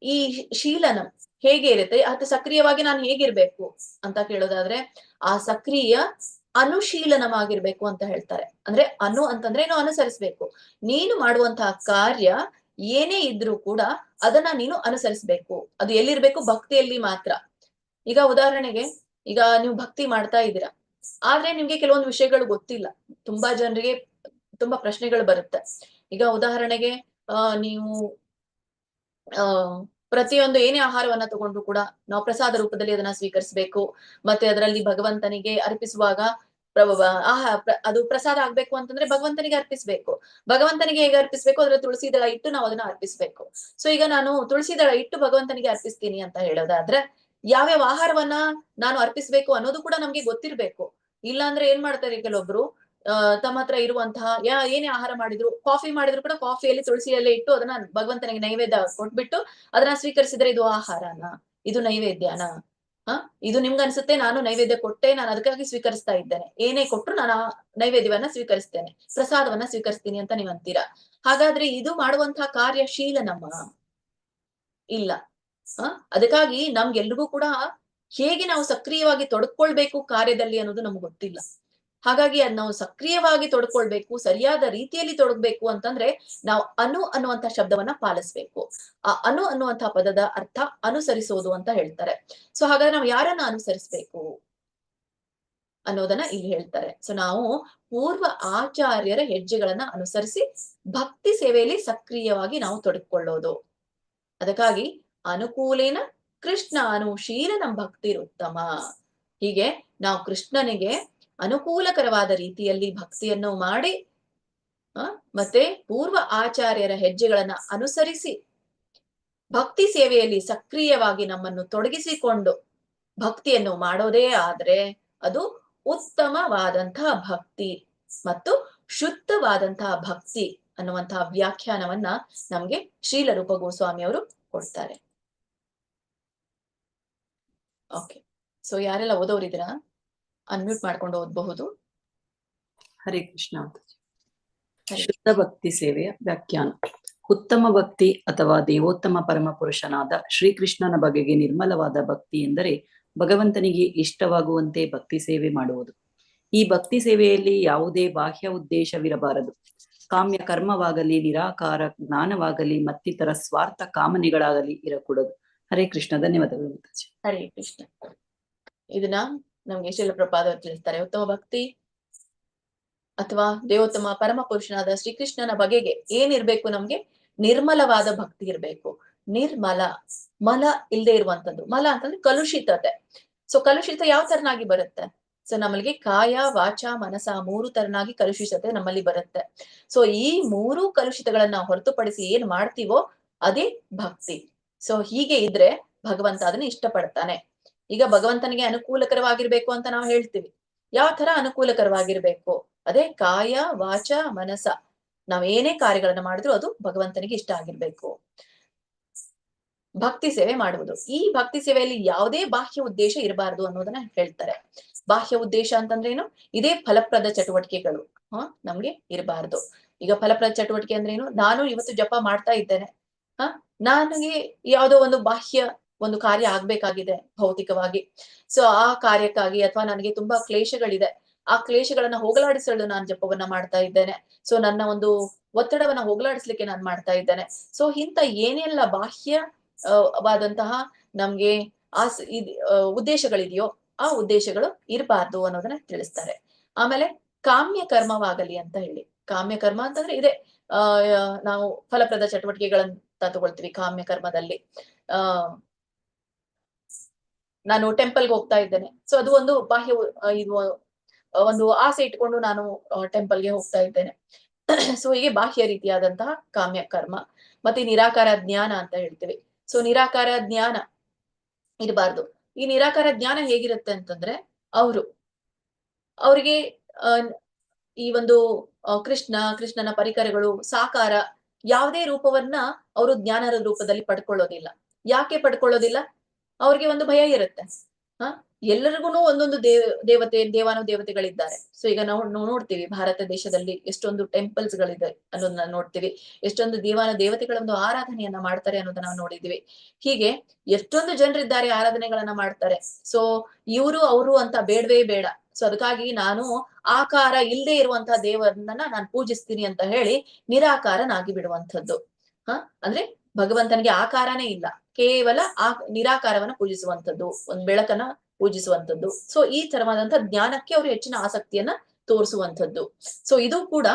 ಈ ಶೀಲನಂ ಹೇಗೆ ಇರುತ್ತೆ? ಅದು ಸಕ್ರಿಯವಾಗಿ ನಾನು ಹೇಗಿರ್ಬೇಕು ಅಂತ ಕೇಳೋದಾದ್ರೆ ಆ ಸಕ್ರಿಯ ಅನುಶೀಲನವಾಗಿರ್ಬೇಕು ಅಂತ ಹೇಳ್ತಾರೆ. ಅಂದ್ರೆ ಅಂತಂದ್ರೆ ಏನು? ಅನುಸರಿಸ್ಬೇಕು. ನೀನು ಮಾಡುವಂತಹ ಕಾರ್ಯ ಏನೇ ಇದ್ರೂ ಕೂಡ ಅದನ್ನ ನೀನು ಅನುಸರಿಸ್ಬೇಕು. ಅದು ಎಲ್ಲಿರ್ಬೇಕು? ಭಕ್ತಿಯಲ್ಲಿ ಮಾತ್ರ. ಈಗ ಉದಾಹರಣೆಗೆ, ಈಗ ನೀವು ಭಕ್ತಿ ಮಾಡ್ತಾ ಇದ್ದೀರಾ, ಆದ್ರೆ ನಿಮ್ಗೆ ಕೆಲವೊಂದು ವಿಷಯಗಳು ಗೊತ್ತಿಲ್ಲ. ತುಂಬಾ ಜನರಿಗೆ ತುಂಬಾ ಪ್ರಶ್ನೆಗಳು ಬರುತ್ತೆ. ಈಗ ಉದಾಹರಣೆಗೆ ನೀವು ಪ್ರತಿಯೊಂದು ಏನೇ ಆಹಾರವನ್ನ ತಗೊಂಡ್ರು ಕೂಡ ನಾವು ಪ್ರಸಾದ ರೂಪದಲ್ಲಿ ಅದನ್ನ ಸ್ವೀಕರಿಸಬೇಕು. ಮತ್ತೆ ಅದರಲ್ಲಿ ಭಗವಂತನಿಗೆ ಅರ್ಪಿಸುವಾಗ ಅದು ಪ್ರಸಾದ ಆಗ್ಬೇಕು ಅಂತಂದ್ರೆ ಭಗವಂತನಿಗೆ ಅರ್ಪಿಸ್ಬೇಕು. ಭಗವಂತನಿಗೆ ಹೇಗೆ ಅರ್ಪಿಸ್ಬೇಕು? ಅದ್ರ ತುಳಸಿ ದಳ ಇಟ್ಟು ನಾವು ಅದನ್ನ ಅರ್ಪಿಸ್ಬೇಕು. ಸೊ ಈಗ ನಾನು ತುಳಸಿ ದಳ ಇಟ್ಟು ಭಗವಂತನಿಗೆ ಅರ್ಪಿಸ್ತೀನಿ ಅಂತ ಹೇಳೋದಾದ್ರೆ ಯಾವ್ಯಾವ ಆಹಾರವನ್ನ ನಾನು ಅರ್ಪಿಸ್ಬೇಕು ಅನ್ನೋದು ಕೂಡ ನಮ್ಗೆ ಗೊತ್ತಿರ್ಬೇಕು. ಇಲ್ಲ ಅಂದ್ರೆ ಏನ್ ಮಾಡ್ತಾರೆ ಕೆಲವೊಬ್ರು, ತಮ್ಮ ಹತ್ರ ಇರುವಂತಹ ಏನೇ ಆಹಾರ ಮಾಡಿದ್ರು, ಕಾಫಿ ಮಾಡಿದ್ರು ಕೂಡ ಕಾಫಿಯಲ್ಲಿ ತುಳಸಿ ಎಲೆ ಇಟ್ಟು ಅದನ್ನ ಭಗವಂತನಿಗೆ ನೈವೇದ್ಯ ಕೊಟ್ಬಿಟ್ಟು ಅದನ್ನ ಸ್ವೀಕರಿಸಿದ್ರೆ ಇದು ಆಹಾರನ? ಇದು ನೈವೇದ್ಯನ? ಇದು ನಿಮ್ಗೆ ಅನ್ಸುತ್ತೆ ನಾನು ನೈವೇದ್ಯ ಕೊಟ್ಟೆ, ನಾನು ಅದಕ್ಕಾಗಿ ಸ್ವೀಕರಿಸ್ತಾ ಇದ್ದೇನೆ, ಏನೇ ಕೊಟ್ರು ನಾನು ಆ ನೈವೇದ್ಯವನ್ನ ಸ್ವೀಕರಿಸ್ತೇನೆ, ಪ್ರಸಾದವನ್ನ ಸ್ವೀಕರಿಸ್ತೀನಿ ಅಂತ ನೀವ್ ಅಂತೀರಾ. ಹಾಗಾದ್ರೆ ಇದು ಮಾಡುವಂತಹ ಕಾರ್ಯಶೀಲನಮ್ಮ? ಇಲ್ಲ. ಅದಕ್ಕಾಗಿ ನಮ್ಗೆಲ್ರಿಗೂ ಕೂಡ ಹೇಗೆ ನಾವು ಸಕ್ರಿಯವಾಗಿ ತೊಡ್ಕೊಳ್ಬೇಕು ಕಾರ್ಯದಲ್ಲಿ ಅನ್ನೋದು ನಮ್ಗೆ ಗೊತ್ತಿಲ್ಲ. ಹಾಗಾಗಿ ಅದ್ ನಾವು ಸಕ್ರಿಯವಾಗಿ ತೊಡ್ಕೊಳ್ಬೇಕು, ಸರಿಯಾದ ರೀತಿಯಲ್ಲಿ ತೊಡಗ್ಬೇಕು ಅಂತಂದ್ರೆ ನಾವು ಅನ್ನುವಂತ ಶಬ್ದವನ್ನ ಪಾಲಿಸ್ಬೇಕು. ಆ ಅನ್ನುವಂತಹ ಪದದ ಅರ್ಥ ಅನುಸರಿಸೋದು ಅಂತ ಹೇಳ್ತಾರೆ. ಸೊ ಹಾಗಾದ್ರೆ ನಾವು ಯಾರನ್ನ ಅನುಸರಿಸ್ಬೇಕು ಅನ್ನೋದನ್ನ ಇಲ್ಲಿ ಹೇಳ್ತಾರೆ. ಸೊ ನಾವು ಪೂರ್ವ ಆಚಾರ್ಯರ ಹೆಜ್ಜೆಗಳನ್ನ ಅನುಸರಿಸಿ ಭಕ್ತಿ ಸೇವೆಯಲ್ಲಿ ಸಕ್ರಿಯವಾಗಿ ನಾವು ತೊಡಗಿಕೊಳ್ಳೋದು. ಅದಕ್ಕಾಗಿ ಅನುಕೂಲೇನ ಕೃಷ್ಣ ಅನುಶೀಲನಂ ಭಕ್ತಿರುತ್ತಮ. ಹೀಗೆ ನಾವು ಕೃಷ್ಣನಿಗೆ ಅನುಕೂಲಕರವಾದ ರೀತಿಯಲ್ಲಿ ಭಕ್ತಿಯನ್ನು ಮಾಡಿ ಮತ್ತೆ ಪೂರ್ವ ಆಚಾರ್ಯರ ಹೆಜ್ಜೆಗಳನ್ನ ಅನುಸರಿಸಿ ಭಕ್ತಿ ಸೇವೆಯಲ್ಲಿ ಸಕ್ರಿಯವಾಗಿ ನಮ್ಮನ್ನು ತೊಡಗಿಸಿಕೊಂಡು ಭಕ್ತಿಯನ್ನು ಮಾಡೋದೇ ಆದ್ರೆ ಅದು ಉತ್ತಮವಾದಂತಹ ಭಕ್ತಿ ಮತ್ತು ಶುದ್ಧವಾದಂತಹ ಭಕ್ತಿ ಅನ್ನುವಂತಹ ವ್ಯಾಖ್ಯಾನವನ್ನ ನಮ್ಗೆ ಶ್ರೀಲ ರೂಪ ಗೋಸ್ವಾಮಿ ಅವರು ಕೊಡ್ತಾರೆ. ಓಕೆ, ಸೊ ಯಾರೆಲ್ಲ ಓದೋರಿದ್ದೀರಾ ಅನ್ಮ್ಯೂಟ್ ಮಾಡ್ಕೊಂಡು ಓದಬಹುದು. ಹರೇ ಕೃಷ್ಣ. ಶುದ್ಧ ಭಕ್ತಿ ಸೇವೆಯ ವ್ಯಾಖ್ಯಾನ. ಉತ್ತಮ ಭಕ್ತಿ ಅಥವಾ ದೇವೋತ್ತಮ ಪರಮ ಪುರುಷನಾದ ಶ್ರೀಕೃಷ್ಣನ ಬಗೆಗೆ ನಿರ್ಮಲವಾದ ಭಕ್ತಿ ಎಂದರೆ ಭಗವಂತನಿಗೆ ಇಷ್ಟವಾಗುವಂತೆ ಭಕ್ತಿ ಸೇವೆ ಮಾಡುವುದು. ಈ ಭಕ್ತಿ ಸೇವೆಯಲ್ಲಿ ಯಾವುದೇ ಬಾಹ್ಯ ಉದ್ದೇಶವಿರಬಾರದು. ಕಾಮ್ಯ ಕರ್ಮವಾಗಲಿ, ನಿರಾಕಾರ ಜ್ಞಾನವಾಗಲಿ, ಮತ್ತಿತರ ಸ್ವಾರ್ಥ ಕಾಮನೆಗಳಾಗಲಿ ಇರಕೂಡದು. ಹರೇ ಕೃಷ್ಣ. ಧನ್ಯವಾದಗಳು. ಹರೇ ಕೃಷ್ಣ. ಇದನ್ನ ನಮ್ಗೆ ಶ್ರೀಲ ಪ್ರಭುಪಾದರು ತಿಳಿಸ್ತಾರೆ. ಉತ್ತಮ ಭಕ್ತಿ ಅಥವಾ ದೇವೋತ್ತಮ ಪರಮ ಪುರುಷನಾದ ಶ್ರೀಕೃಷ್ಣನ ಬಗೆಗೆ ಏನಿರ್ಬೇಕು, ನಮ್ಗೆ ನಿರ್ಮಲವಾದ ಭಕ್ತಿ ಇರ್ಬೇಕು. ನಿರ್ಮಲ, ಮಲ ಇಲ್ಲದೆ ಇರುವಂತದ್ದು. ಮಲ ಅಂತಂದ್ರೆ ಕಲುಷಿತತೆ. ಸೊ ಕಲುಷಿತ ಯಾವ ತರನಾಗಿ ಬರುತ್ತೆ? ಸೊ ನಮ್ಮಲ್ಲಿಗೆ ಕಾಯ, ವಾಚ, ಮನಸ 3 ತರನಾಗಿ ಕಲುಷಿತತೆ ನಮ್ಮಲ್ಲಿ ಬರುತ್ತೆ. ಸೊ ಈ 3 ಕಲುಷಿತಗಳನ್ನ ಹೊರತುಪಡಿಸಿ ಏನ್ ಮಾಡ್ತೀವೋ ಅದೇ ಭಕ್ತಿ. ಸೊ ಹೀಗೆ ಇದ್ರೆ ಭಗವಂತ ಅದನ್ನ ಇಷ್ಟಪಡ್ತಾನೆ. ಈಗ ಭಗವಂತನಿಗೆ ಅನುಕೂಲಕರವಾಗಿರ್ಬೇಕು ಅಂತ ನಾವು ಹೇಳ್ತೀವಿ. ಯಾವ ತರ ಅನುಕೂಲಕರವಾಗಿರ್ಬೇಕು? ಅದೇ ಕಾಯ, ವಾಚ, ಮನಸ. ನಾವ್ ಏನೇ ಕಾರ್ಯಗಳನ್ನ ಮಾಡಿದ್ರು ಅದು ಭಗವಂತನಿಗೆ ಇಷ್ಟ ಆಗಿರ್ಬೇಕು. ಭಕ್ತಿ ಸೇವೆ ಮಾಡುವುದು. ಈ ಭಕ್ತಿ ಸೇವೆಯಲ್ಲಿ ಯಾವುದೇ ಬಾಹ್ಯ ಉದ್ದೇಶ ಇರಬಾರ್ದು ಅನ್ನೋದನ್ನ ಹೇಳ್ತಾರೆ. ಬಾಹ್ಯ ಉದ್ದೇಶ ಅಂತಂದ್ರೆ ಏನು? ಇದೇ ಫಲಪ್ರದ ಚಟುವಟಿಕೆಗಳು ನಮ್ಗೆ ಇರಬಾರ್ದು. ಈಗ ಫಲಪ್ರದ ಚಟುವಟಿಕೆ ಅಂದ್ರೆ ಏನು? ನಾನು ಇವತ್ತು ಜಪ ಮಾಡ್ತಾ ಇದ್ದೇನೆ, ನನಗೆ ಯಾವುದೋ ಒಂದು ಬಾಹ್ಯ ಒಂದು ಕಾರ್ಯ ಆಗ್ಬೇಕಾಗಿದೆ ಭೌತಿಕವಾಗಿ. ಸೊ ಆ ಕಾರ್ಯಕ್ಕಾಗಿ ಅಥವಾ ನನಗೆ ತುಂಬಾ ಕ್ಲೇಶಗಳಿದೆ, ಆ ಕ್ಲೇಶಗಳನ್ನ ಹೋಗಲಾಡಿಸಲು ನಾನು ಜಪವನ್ನ ಮಾಡ್ತಾ ಇದ್ದೇನೆ. ಸೊ ನನ್ನ ಒಂದು ಒತ್ತಡವನ್ನ ಹೋಗಲಾಡಿಸ್ಲಿಕ್ಕೆ ನಾನು ಮಾಡ್ತಾ ಇದ್ದೇನೆ. ಸೊ ಇಂಥ ಏನೆಲ್ಲ ಬಾಹ್ಯ ವಾದಂತಹ ನಮ್ಗೆ ಉದ್ದೇಶಗಳಿದೆಯೋ ಆ ಉದ್ದೇಶಗಳು ಇರಬಾರ್ದು ಅನ್ನೋದನ್ನ ತಿಳಿಸ್ತಾರೆ. ಆಮೇಲೆ ಕಾಮ್ಯ ಕರ್ಮವಾಗಲಿ ಅಂತ ಹೇಳಿ. ಕಾಮ್ಯ ಕರ್ಮ ಅಂತಂದ್ರೆ ಇದೆ, ನಾವು ಫಲಪ್ರದ ಚಟುವಟಿಕೆಗಳಂತ ತಗೊಳ್ತೀವಿ. ಕಾಮ್ಯ ಕರ್ಮದಲ್ಲಿ ನಾನು ಟೆಂಪಲ್ಗೆ ಹೋಗ್ತಾ ಇದ್ದೇನೆ. ಸೊ ಅದು ಒಂದು ಬಾಹ್ಯ ಇದು ಒಂದು ಆಸೆ ಇಟ್ಕೊಂಡು ನಾನು ಟೆಂಪಲ್ಗೆ ಹೋಗ್ತಾ ಇದ್ದೇನೆ. ಸೊ ಹೀಗೆ ಬಾಹ್ಯ ರೀತಿಯಾದಂತಹ ಕಾಮ್ಯ ಕರ್ಮ. ಮತ್ತೆ ನಿರಾಕಾರ ಜ್ಞಾನ ಅಂತ ಹೇಳ್ತೀವಿ. ಸೊ ನಿರಾಕಾರ ಜ್ಞಾನ ಇರಬಾರ್ದು. ಈ ನಿರಾಕಾರ ಜ್ಞಾನ ಹೇಗಿರುತ್ತೆ ಅಂತಂದ್ರೆ ಅವರಿಗೆ ಈ ಒಂದು ಕೃಷ್ಣನ ಪರಿಕರಗಳು, ಸಾಕಾರ ಯಾವುದೇ ರೂಪವನ್ನ ಅವರು ಜ್ಞಾನದ ರೂಪದಲ್ಲಿ ಪಡ್ಕೊಳ್ಳೋದಿಲ್ಲ. ಯಾಕೆ ಪಡ್ಕೊಳ್ಳೋದಿಲ್ಲ? ಅವ್ರಿಗೆ ಒಂದು ಭಯ ಇರುತ್ತೆ. ಎಲ್ಲರಿಗೂ ಒಂದೊಂದು ದೇವಾನು ದೇವತೆಗಳಿದ್ದಾರೆ. ಸೊ ಈಗ ನಾವು ನೋಡ್ತೀವಿ ಭಾರತ ದೇಶದಲ್ಲಿ ಎಷ್ಟೊಂದು ಟೆಂಪಲ್ಸ್ ಗಳಿದೆ ಅನ್ನೋದನ್ನ ನೋಡ್ತೀವಿ. ಎಷ್ಟೊಂದು ದೇವಾನು ದೇವತೆಗಳ ಒಂದು ಆರಾಧನೆಯನ್ನ ಮಾಡ್ತಾರೆ ಅನ್ನೋದನ್ನ ನಾವು ನೋಡಿದೀವಿ. ಹೀಗೆ ಎಷ್ಟೊಂದು ಜನರಿದ್ದಾರೆ, ಆರಾಧನೆಗಳನ್ನ ಮಾಡ್ತಾರೆ. ಸೊ ಇವರು ಅವರು ಅಂತ ಬೇಡವೇ ಬೇಡ. ಸೊ ಅದಕ್ಕಾಗಿ ನಾನು ಆಕಾರ ಇಲ್ಲದೆ ಇರುವಂತಹ ದೇವರನ್ನ ನಾನು ಪೂಜಿಸ್ತೀನಿ ಅಂತ ಹೇಳಿ ನಿರಾಕಾರನಾಗಿ ಬಿಡುವಂಥದ್ದು. ಅಂದ್ರೆ ಭಗವಂತನಿಗೆ ಆಕಾರನೇ ಇಲ್ಲ, ಕೇವಲ ನಿರಾಕಾರವನ್ನ ಪೂಜಿಸುವಂಥದ್ದು, ಒಂದ್ ಬೆಳಕನ್ನ ಪೂಜಿಸುವಂಥದ್ದು. ಸೊ ಈ ತರವಾದಂತಹ ಜ್ಞಾನಕ್ಕೆ ಅವರು ಹೆಚ್ಚಿನ ಆಸಕ್ತಿಯನ್ನ ತೋರಿಸುವಂಥದ್ದು. ಸೊ ಇದು ಕೂಡ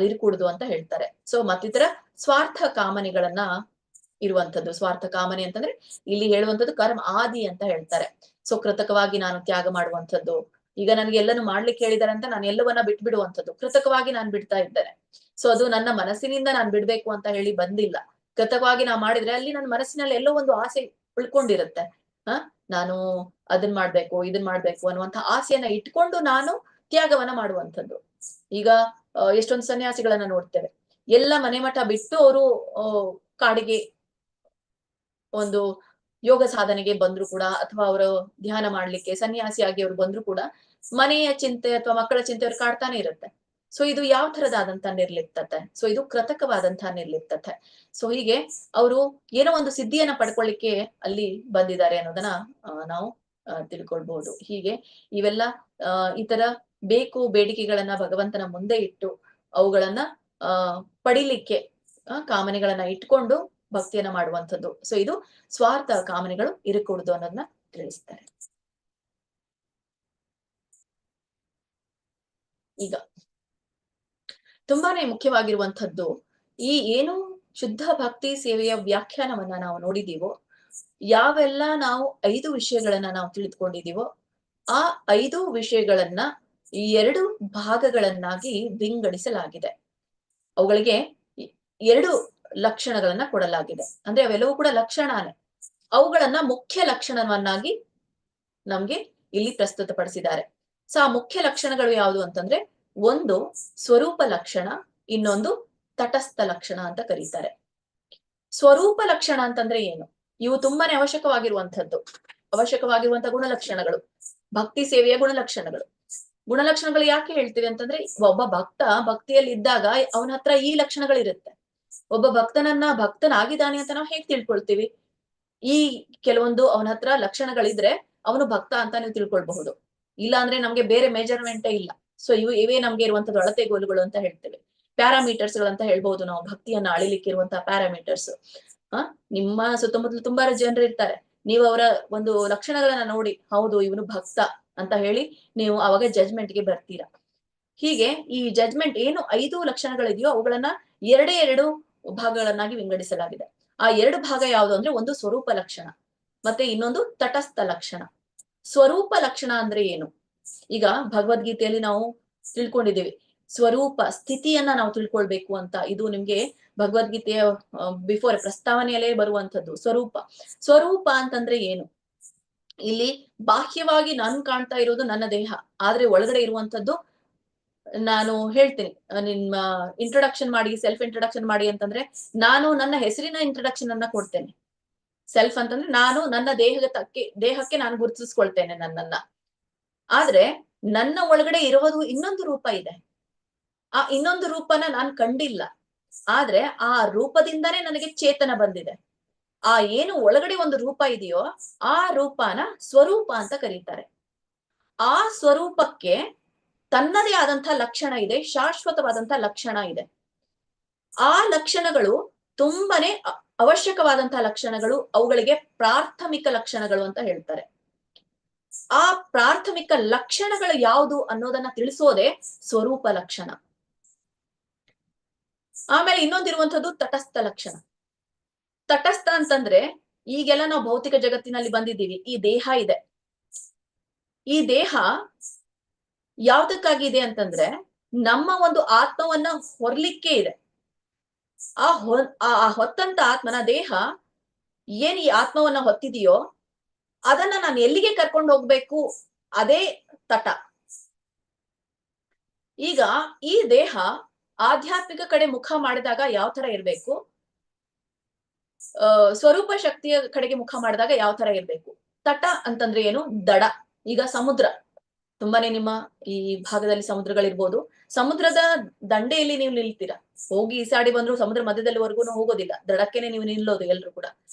ಇರಕೂಡದು ಅಂತ ಹೇಳ್ತಾರೆ. ಸೊ ಮತ್ತಿತರ ಸ್ವಾರ್ಥ ಕಾಮನೆಗಳನ್ನ ಇರುವಂಥದ್ದು. ಸ್ವಾರ್ಥ ಕಾಮನೆ ಅಂತಂದ್ರೆ ಇಲ್ಲಿ ಹೇಳುವಂಥದ್ದು ಕರ್ಮ ಆದಿ ಅಂತ ಹೇಳ್ತಾರೆ. ಸೊ ಕೃತಕವಾಗಿ ನಾನು ತ್ಯಾಗ ಮಾಡುವಂಥದ್ದು. ಈಗ ನನಗೆ ಎಲ್ಲನೂ ಮಾಡ್ಲಿಕ್ಕೆ ಹೇಳಿದಾರೆ ಅಂತ ನಾನು ಎಲ್ಲವನ್ನ ಬಿಟ್ಬಿಡುವಂಥದ್ದು. ಕೃತಕವಾಗಿ ನಾನು ಬಿಡ್ತಾ ಇದ್ದೇನೆ. ಸೊ ಅದು ನನ್ನ ಮನಸ್ಸಿನಿಂದ ನಾನು ಬಿಡ್ಬೇಕು ಅಂತ ಹೇಳಿ ಬಂದಿಲ್ಲ. ಕೃತಕವಾಗಿ ನಾವು ಮಾಡಿದ್ರೆ ಅಲ್ಲಿ ನನ್ನ ಮನಸ್ಸಿನಲ್ಲಿ ಎಲ್ಲೋ ಒಂದು ಆಸೆ ಉಳ್ಕೊಂಡಿರುತ್ತೆ. ನಾನು ಅದನ್ ಮಾಡ್ಬೇಕು, ಇದನ್ ಮಾಡ್ಬೇಕು ಅನ್ನುವಂಥ ಆಸೆಯನ್ನ ಇಟ್ಕೊಂಡು ನಾನು ತ್ಯಾಗವನ್ನ ಮಾಡುವಂಥದ್ದು. ಈಗ ಎಷ್ಟೊಂದು ಸನ್ಯಾಸಿಗಳನ್ನ ನೋಡ್ತೇವೆ. ಎಲ್ಲ ಮನೆ ಮಠ ಬಿಟ್ಟು ಅವರು ಕಾಡಿಗೆ ಒಂದು ಯೋಗ ಸಾಧನೆಗೆ ಬಂದ್ರು ಕೂಡ, ಅಥವಾ ಅವರು ಧ್ಯಾನ ಮಾಡ್ಲಿಕ್ಕೆ ಸನ್ಯಾಸಿಯಾಗಿ ಅವ್ರು ಬಂದ್ರು ಕೂಡ ಮನೆಯ ಚಿಂತೆ ಅಥವಾ ಮಕ್ಕಳ ಚಿಂತೆ ಅವ್ರು ಕಾಡ್ತಾನೆ ಇರುತ್ತೆ. ಸೊ ಇದು ಯಾವ ತರದಾದಂತಹ ನಿರ್ಲಿಪ್ತತೆ? ಸೊ ಇದು ಕೃತಕವಾದಂತಹ ನಿರ್ಲಿಪ್ತತೆ. ಸೊ ಹೀಗೆ ಅವರು ಏನೋ ಒಂದು ಸಿದ್ಧಿಯನ್ನ ಪಡ್ಕೊಳ್ಳಿಕ್ಕೆ ಅಲ್ಲಿ ಬಂದಿದ್ದಾರೆ ಅನ್ನೋದನ್ನ ನಾವು ತಿಳ್ಕೊಳ್ಬಹುದು. ಹೀಗೆ ಇವೆಲ್ಲ ಈ ತರ ಬೇಡಿಕೆಗಳನ್ನ ಭಗವಂತನ ಮುಂದೆ ಇಟ್ಟು ಅವುಗಳನ್ನ ಪಡಿಲಿಕ್ಕೆ ಕಾಮನೆಗಳನ್ನ ಇಟ್ಕೊಂಡು ಭಕ್ತಿಯನ್ನ ಮಾಡುವಂಥದ್ದು. ಸೊ ಇದು ಸ್ವಾರ್ಥ ಕಾಮನೆಗಳು ಇರಕೂಡದು ಅನ್ನೋದನ್ನ ತಿಳಿಸ್ತಾರೆ. ಈಗ ತುಂಬಾನೇ ಮುಖ್ಯವಾಗಿರುವಂಥದ್ದು ಈ ಏನು ಶುದ್ಧ ಭಕ್ತಿ ಸೇವೆಯ ವ್ಯಾಖ್ಯಾನವನ್ನ ನಾವು ನೋಡಿದೀವೋ, ಯಾವೆಲ್ಲ ನಾವು 5 ವಿಷಯಗಳನ್ನ ನಾವು ತಿಳಿದುಕೊಂಡಿದೀವೋ ಆ 5 ವಿಷಯಗಳನ್ನ 2 ಭಾಗಗಳನ್ನಾಗಿ ವಿಂಗಡಿಸಲಾಗಿದೆ. ಅವುಗಳಿಗೆ 2 ಲಕ್ಷಣಗಳನ್ನ ಕೊಡಲಾಗಿದೆ. ಅಂದ್ರೆ ಅವೆಲ್ಲವೂ ಕೂಡ ಲಕ್ಷಣನೇ. ಅವುಗಳನ್ನ ಮುಖ್ಯ ಲಕ್ಷಣವನ್ನಾಗಿ ನಮ್ಗೆ ಇಲ್ಲಿ ಪ್ರಸ್ತುತಪಡಿಸಿದ್ದಾರೆ. ಸೊ ಆ ಮುಖ್ಯ ಲಕ್ಷಣಗಳು ಯಾವುದು ಅಂತಂದ್ರೆ, ಒಂದು ಸ್ವರೂಪ ಲಕ್ಷಣ, ಇನ್ನೊಂದು ತಟಸ್ಥ ಲಕ್ಷಣ ಅಂತ ಕರೀತಾರೆ. ಸ್ವರೂಪ ಲಕ್ಷಣ ಅಂತಂದ್ರೆ ಏನು? ಇವು ತುಂಬಾನೇ ಅವಶ್ಯಕವಾಗಿರುವಂತ ಗುಣಲಕ್ಷಣಗಳು, ಭಕ್ತಿ ಸೇವೆಯ ಗುಣಲಕ್ಷಣಗಳು. ಗುಣಲಕ್ಷಣಗಳು ಯಾಕೆ ಹೇಳ್ತೀವಿ ಅಂತಂದ್ರೆ, ಒಬ್ಬ ಭಕ್ತ ಭಕ್ತಿಯಲ್ಲಿ ಇದ್ದಾಗ ಅವನ ಹತ್ರ ಈ ಲಕ್ಷಣಗಳಿರುತ್ತೆ. ಒಬ್ಬ ಭಕ್ತನಾಗಿದ್ದಾನೆ ಅಂತ ನಾವು ಹೇಗ್ ತಿಳ್ಕೊಳ್ತೀವಿ? ಈ ಕೆಲವೊಂದು ಅವನ ಹತ್ರ ಲಕ್ಷಣಗಳಿದ್ರೆ ಅವನು ಭಕ್ತ ಅಂತ ನೀವು ತಿಳ್ಕೊಳ್ಬಹುದು. ಇಲ್ಲ ಅಂದ್ರೆ ನಮ್ಗೆ ಬೇರೆ ಮೆಜರ್ಮೆಂಟೇ ಇಲ್ಲ. ಸೊ ಇವೇ ನಮ್ಗೆ ಇರುವಂತದ್ದು ಅಳತೆಗೋಲುಗಳು ಅಂತ ಹೇಳ್ತೇವೆ. ಪ್ಯಾರಾಮೀಟರ್ಸ್ ಗಳಂತ ಹೇಳ್ಬಹುದು ನಾವು, ಭಕ್ತಿಯನ್ನ ಅಳಿಲಿಕ್ಕೆ ಇರುವಂತಹ ಪ್ಯಾರಾಮೀಟರ್ಸ್. ನಿಮ್ಮ ಸುತ್ತಮುತ್ತಲು ತುಂಬಾ ಜನರು ಇರ್ತಾರೆ. ನೀವು ಅವರ ಒಂದು ಲಕ್ಷಣಗಳನ್ನ ನೋಡಿ ಹೌದು ಇವನು ಭಕ್ತ ಅಂತ ಹೇಳಿ ನೀವು ಅವಾಗ ಜಜ್ಮೆಂಟ್ಗೆ ಬರ್ತೀರಾ. ಹೀಗೆ ಈ ಜಡ್ಜ್ಮೆಂಟ್ ಏನು 5 ಲಕ್ಷಣಗಳಿದೆಯೋ ಅವುಗಳನ್ನ ಎರಡು ಭಾಗಗಳನ್ನಾಗಿ ವಿಂಗಡಿಸಲಾಗಿದೆ. ಆ 2 ಭಾಗ ಯಾವುದು ಅಂದ್ರೆ ಒಂದು ಸ್ವರೂಪ ಲಕ್ಷಣ ಮತ್ತೆ ಇನ್ನೊಂದು ತಟಸ್ಥ ಲಕ್ಷಣ. ಸ್ವರೂಪ ಲಕ್ಷಣ ಅಂದ್ರೆ ಏನು? ಈಗ ಭಗವದ್ಗೀತೆಯಲ್ಲಿ ನಾವು ತಿಳ್ಕೊಂಡಿದ್ದೀವಿ ಸ್ವರೂಪ ಸ್ಥಿತಿಯನ್ನ ನಾವು ತಿಳ್ಕೊಳ್ಬೇಕು ಅಂತ. ಇದು ನಿಮ್ಗೆ ಭಗವದ್ಗೀತೆಯ ಬಿಫೋರ್ ಪ್ರಸ್ತಾವನೆಯಲ್ಲೇ ಬರುವಂತದ್ದು. ಸ್ವರೂಪ ಅಂತಂದ್ರೆ ಏನು? ಇಲ್ಲಿ ಬಾಹ್ಯವಾಗಿ ನಾನು ಕಾಣ್ತಾ ಇರೋದು ನನ್ನ ದೇಹ, ಆದ್ರೆ ಒಳಗಡೆ ಇರುವಂತದ್ದು ನಾನು ಹೇಳ್ತೀನಿ. ನಿಮ್ಮ ಇಂಟ್ರೊಡಕ್ಷನ್ ಮಾಡಿ, ಸೆಲ್ಫ್ ಇಂಟ್ರೊಡಕ್ಷನ್ ಮಾಡಿ ಅಂತಂದ್ರೆ ನಾನು ನನ್ನ ಹೆಸರಿನ ಇಂಟ್ರೊಡಕ್ಷನ್ ಅನ್ನ ಕೊಡ್ತೇನೆ. ಸೆಲ್ಫ್ ಅಂತಂದ್ರೆ ನಾನು ನನ್ನ ದೇಹಕ್ಕೆ ನಾನು ಗುರುತಿಸ್ಕೊಳ್ತೇನೆ ನನ್ನನ್ನ. ಆದ್ರೆ ನನ್ನ ಒಳಗಡೆ ಇರೋದು ಇನ್ನೊಂದು ರೂಪ ಇದೆ. ಆ ಇನ್ನೊಂದು ರೂಪನ ನಾನು ಕಂಡಿಲ್ಲ, ಆದ್ರೆ ಆ ರೂಪದಿಂದಾನೇ ನನಗೆ ಚೇತನ ಬಂದಿದೆ. ಆ ಏನು ಒಳಗಡೆ ಒಂದು ರೂಪ ಇದೆಯೋ ಆ ರೂಪನ ಸ್ವರೂಪ ಅಂತ ಕರೀತಾರೆ. ಆ ಸ್ವರೂಪಕ್ಕೆ ತನ್ನದೇ ಆದಂತಹ ಲಕ್ಷಣ ಇದೆ, ಶಾಶ್ವತವಾದಂತಹ ಲಕ್ಷಣ ಇದೆ. ಆ ಲಕ್ಷಣಗಳು ತುಂಬಾನೇ ಅವಶ್ಯಕವಾದಂತಹ ಲಕ್ಷಣಗಳು. ಅವುಗಳಿಗೆ ಪ್ರಾಥಮಿಕ ಲಕ್ಷಣಗಳು ಅಂತ ಹೇಳ್ತಾರೆ. ಆ ಪ್ರಾಥಮಿಕ ಲಕ್ಷಣಗಳು ಯಾವುದು ಅನ್ನೋದನ್ನ ತಿಳಿಸೋದೇ ಸ್ವರೂಪ ಲಕ್ಷಣ. ಆಮೇಲೆ ಇನ್ನೊಂದಿರುವಂತದ್ದು ತಟಸ್ಥ ಲಕ್ಷಣ. ತಟಸ್ಥ ಅಂತಂದ್ರೆ ಈಗೆಲ್ಲ ನಾವು ಭೌತಿಕ ಜಗತ್ತಿನಲ್ಲಿ ಬಂದಿದ್ದೀವಿ. ಈ ದೇಹ ಇದೆ. ಈ ದೇಹ ಯಾವ್ದಕ್ಕಾಗಿದೆ ಅಂತಂದ್ರೆ ನಮ್ಮ ಒಂದು ಆತ್ಮವನ್ನ ಹೊರ್ಲಿಕ್ಕೆ ಇದೆ. ಆ ಹೊತ್ತಂತ ಆತ್ಮನ ದೇಹ ಏನ್ ಈ ಆತ್ಮವನ್ನ ಹೊತ್ತಿದೆಯೋ ಅದನ್ನ ನಾನು ಎಲ್ಲಿಗೆ ಕರ್ಕೊಂಡು ಹೋಗ್ಬೇಕು, ಅದೇ ತಟ. ಈಗ ಈ ದೇಹ ಆಧ್ಯಾತ್ಮಿಕ ಕಡೆ ಮುಖ ಮಾಡಿದಾಗ ಯಾವ ತರ ಇರ್ಬೇಕು, ಸ್ವರೂಪ ಶಕ್ತಿಯ ಕಡೆಗೆ ಮುಖ ಮಾಡಿದಾಗ ಯಾವ ತರ ಇರ್ಬೇಕು. ತಟ ಅಂತಂದ್ರೆ ಏನು? ದಡ. ಈಗ ಸಮುದ್ರ, ತುಂಬಾನೇ ನಿಮ್ಮ ಈ ಭಾಗದಲ್ಲಿ ಸಮುದ್ರಗಳಿರ್ಬೋದು. ಸಮುದ್ರದ ದಂಡೆಯಲ್ಲಿ ನೀವು ನಿಲ್ತೀರಾ, ಹೋಗಿ ಈಸಾಡಿ ಬಂದ್ರು ಸಮುದ್ರ ಮಧ್ಯದಲ್ಲಿವರೆಗೂ ಹೋಗೋದಿಲ್ಲ, ದಡಕ್ಕೆನೆ ನೀವು ನಿಲ್ಲೋದು ಎಲ್ರು ಕೂಡ.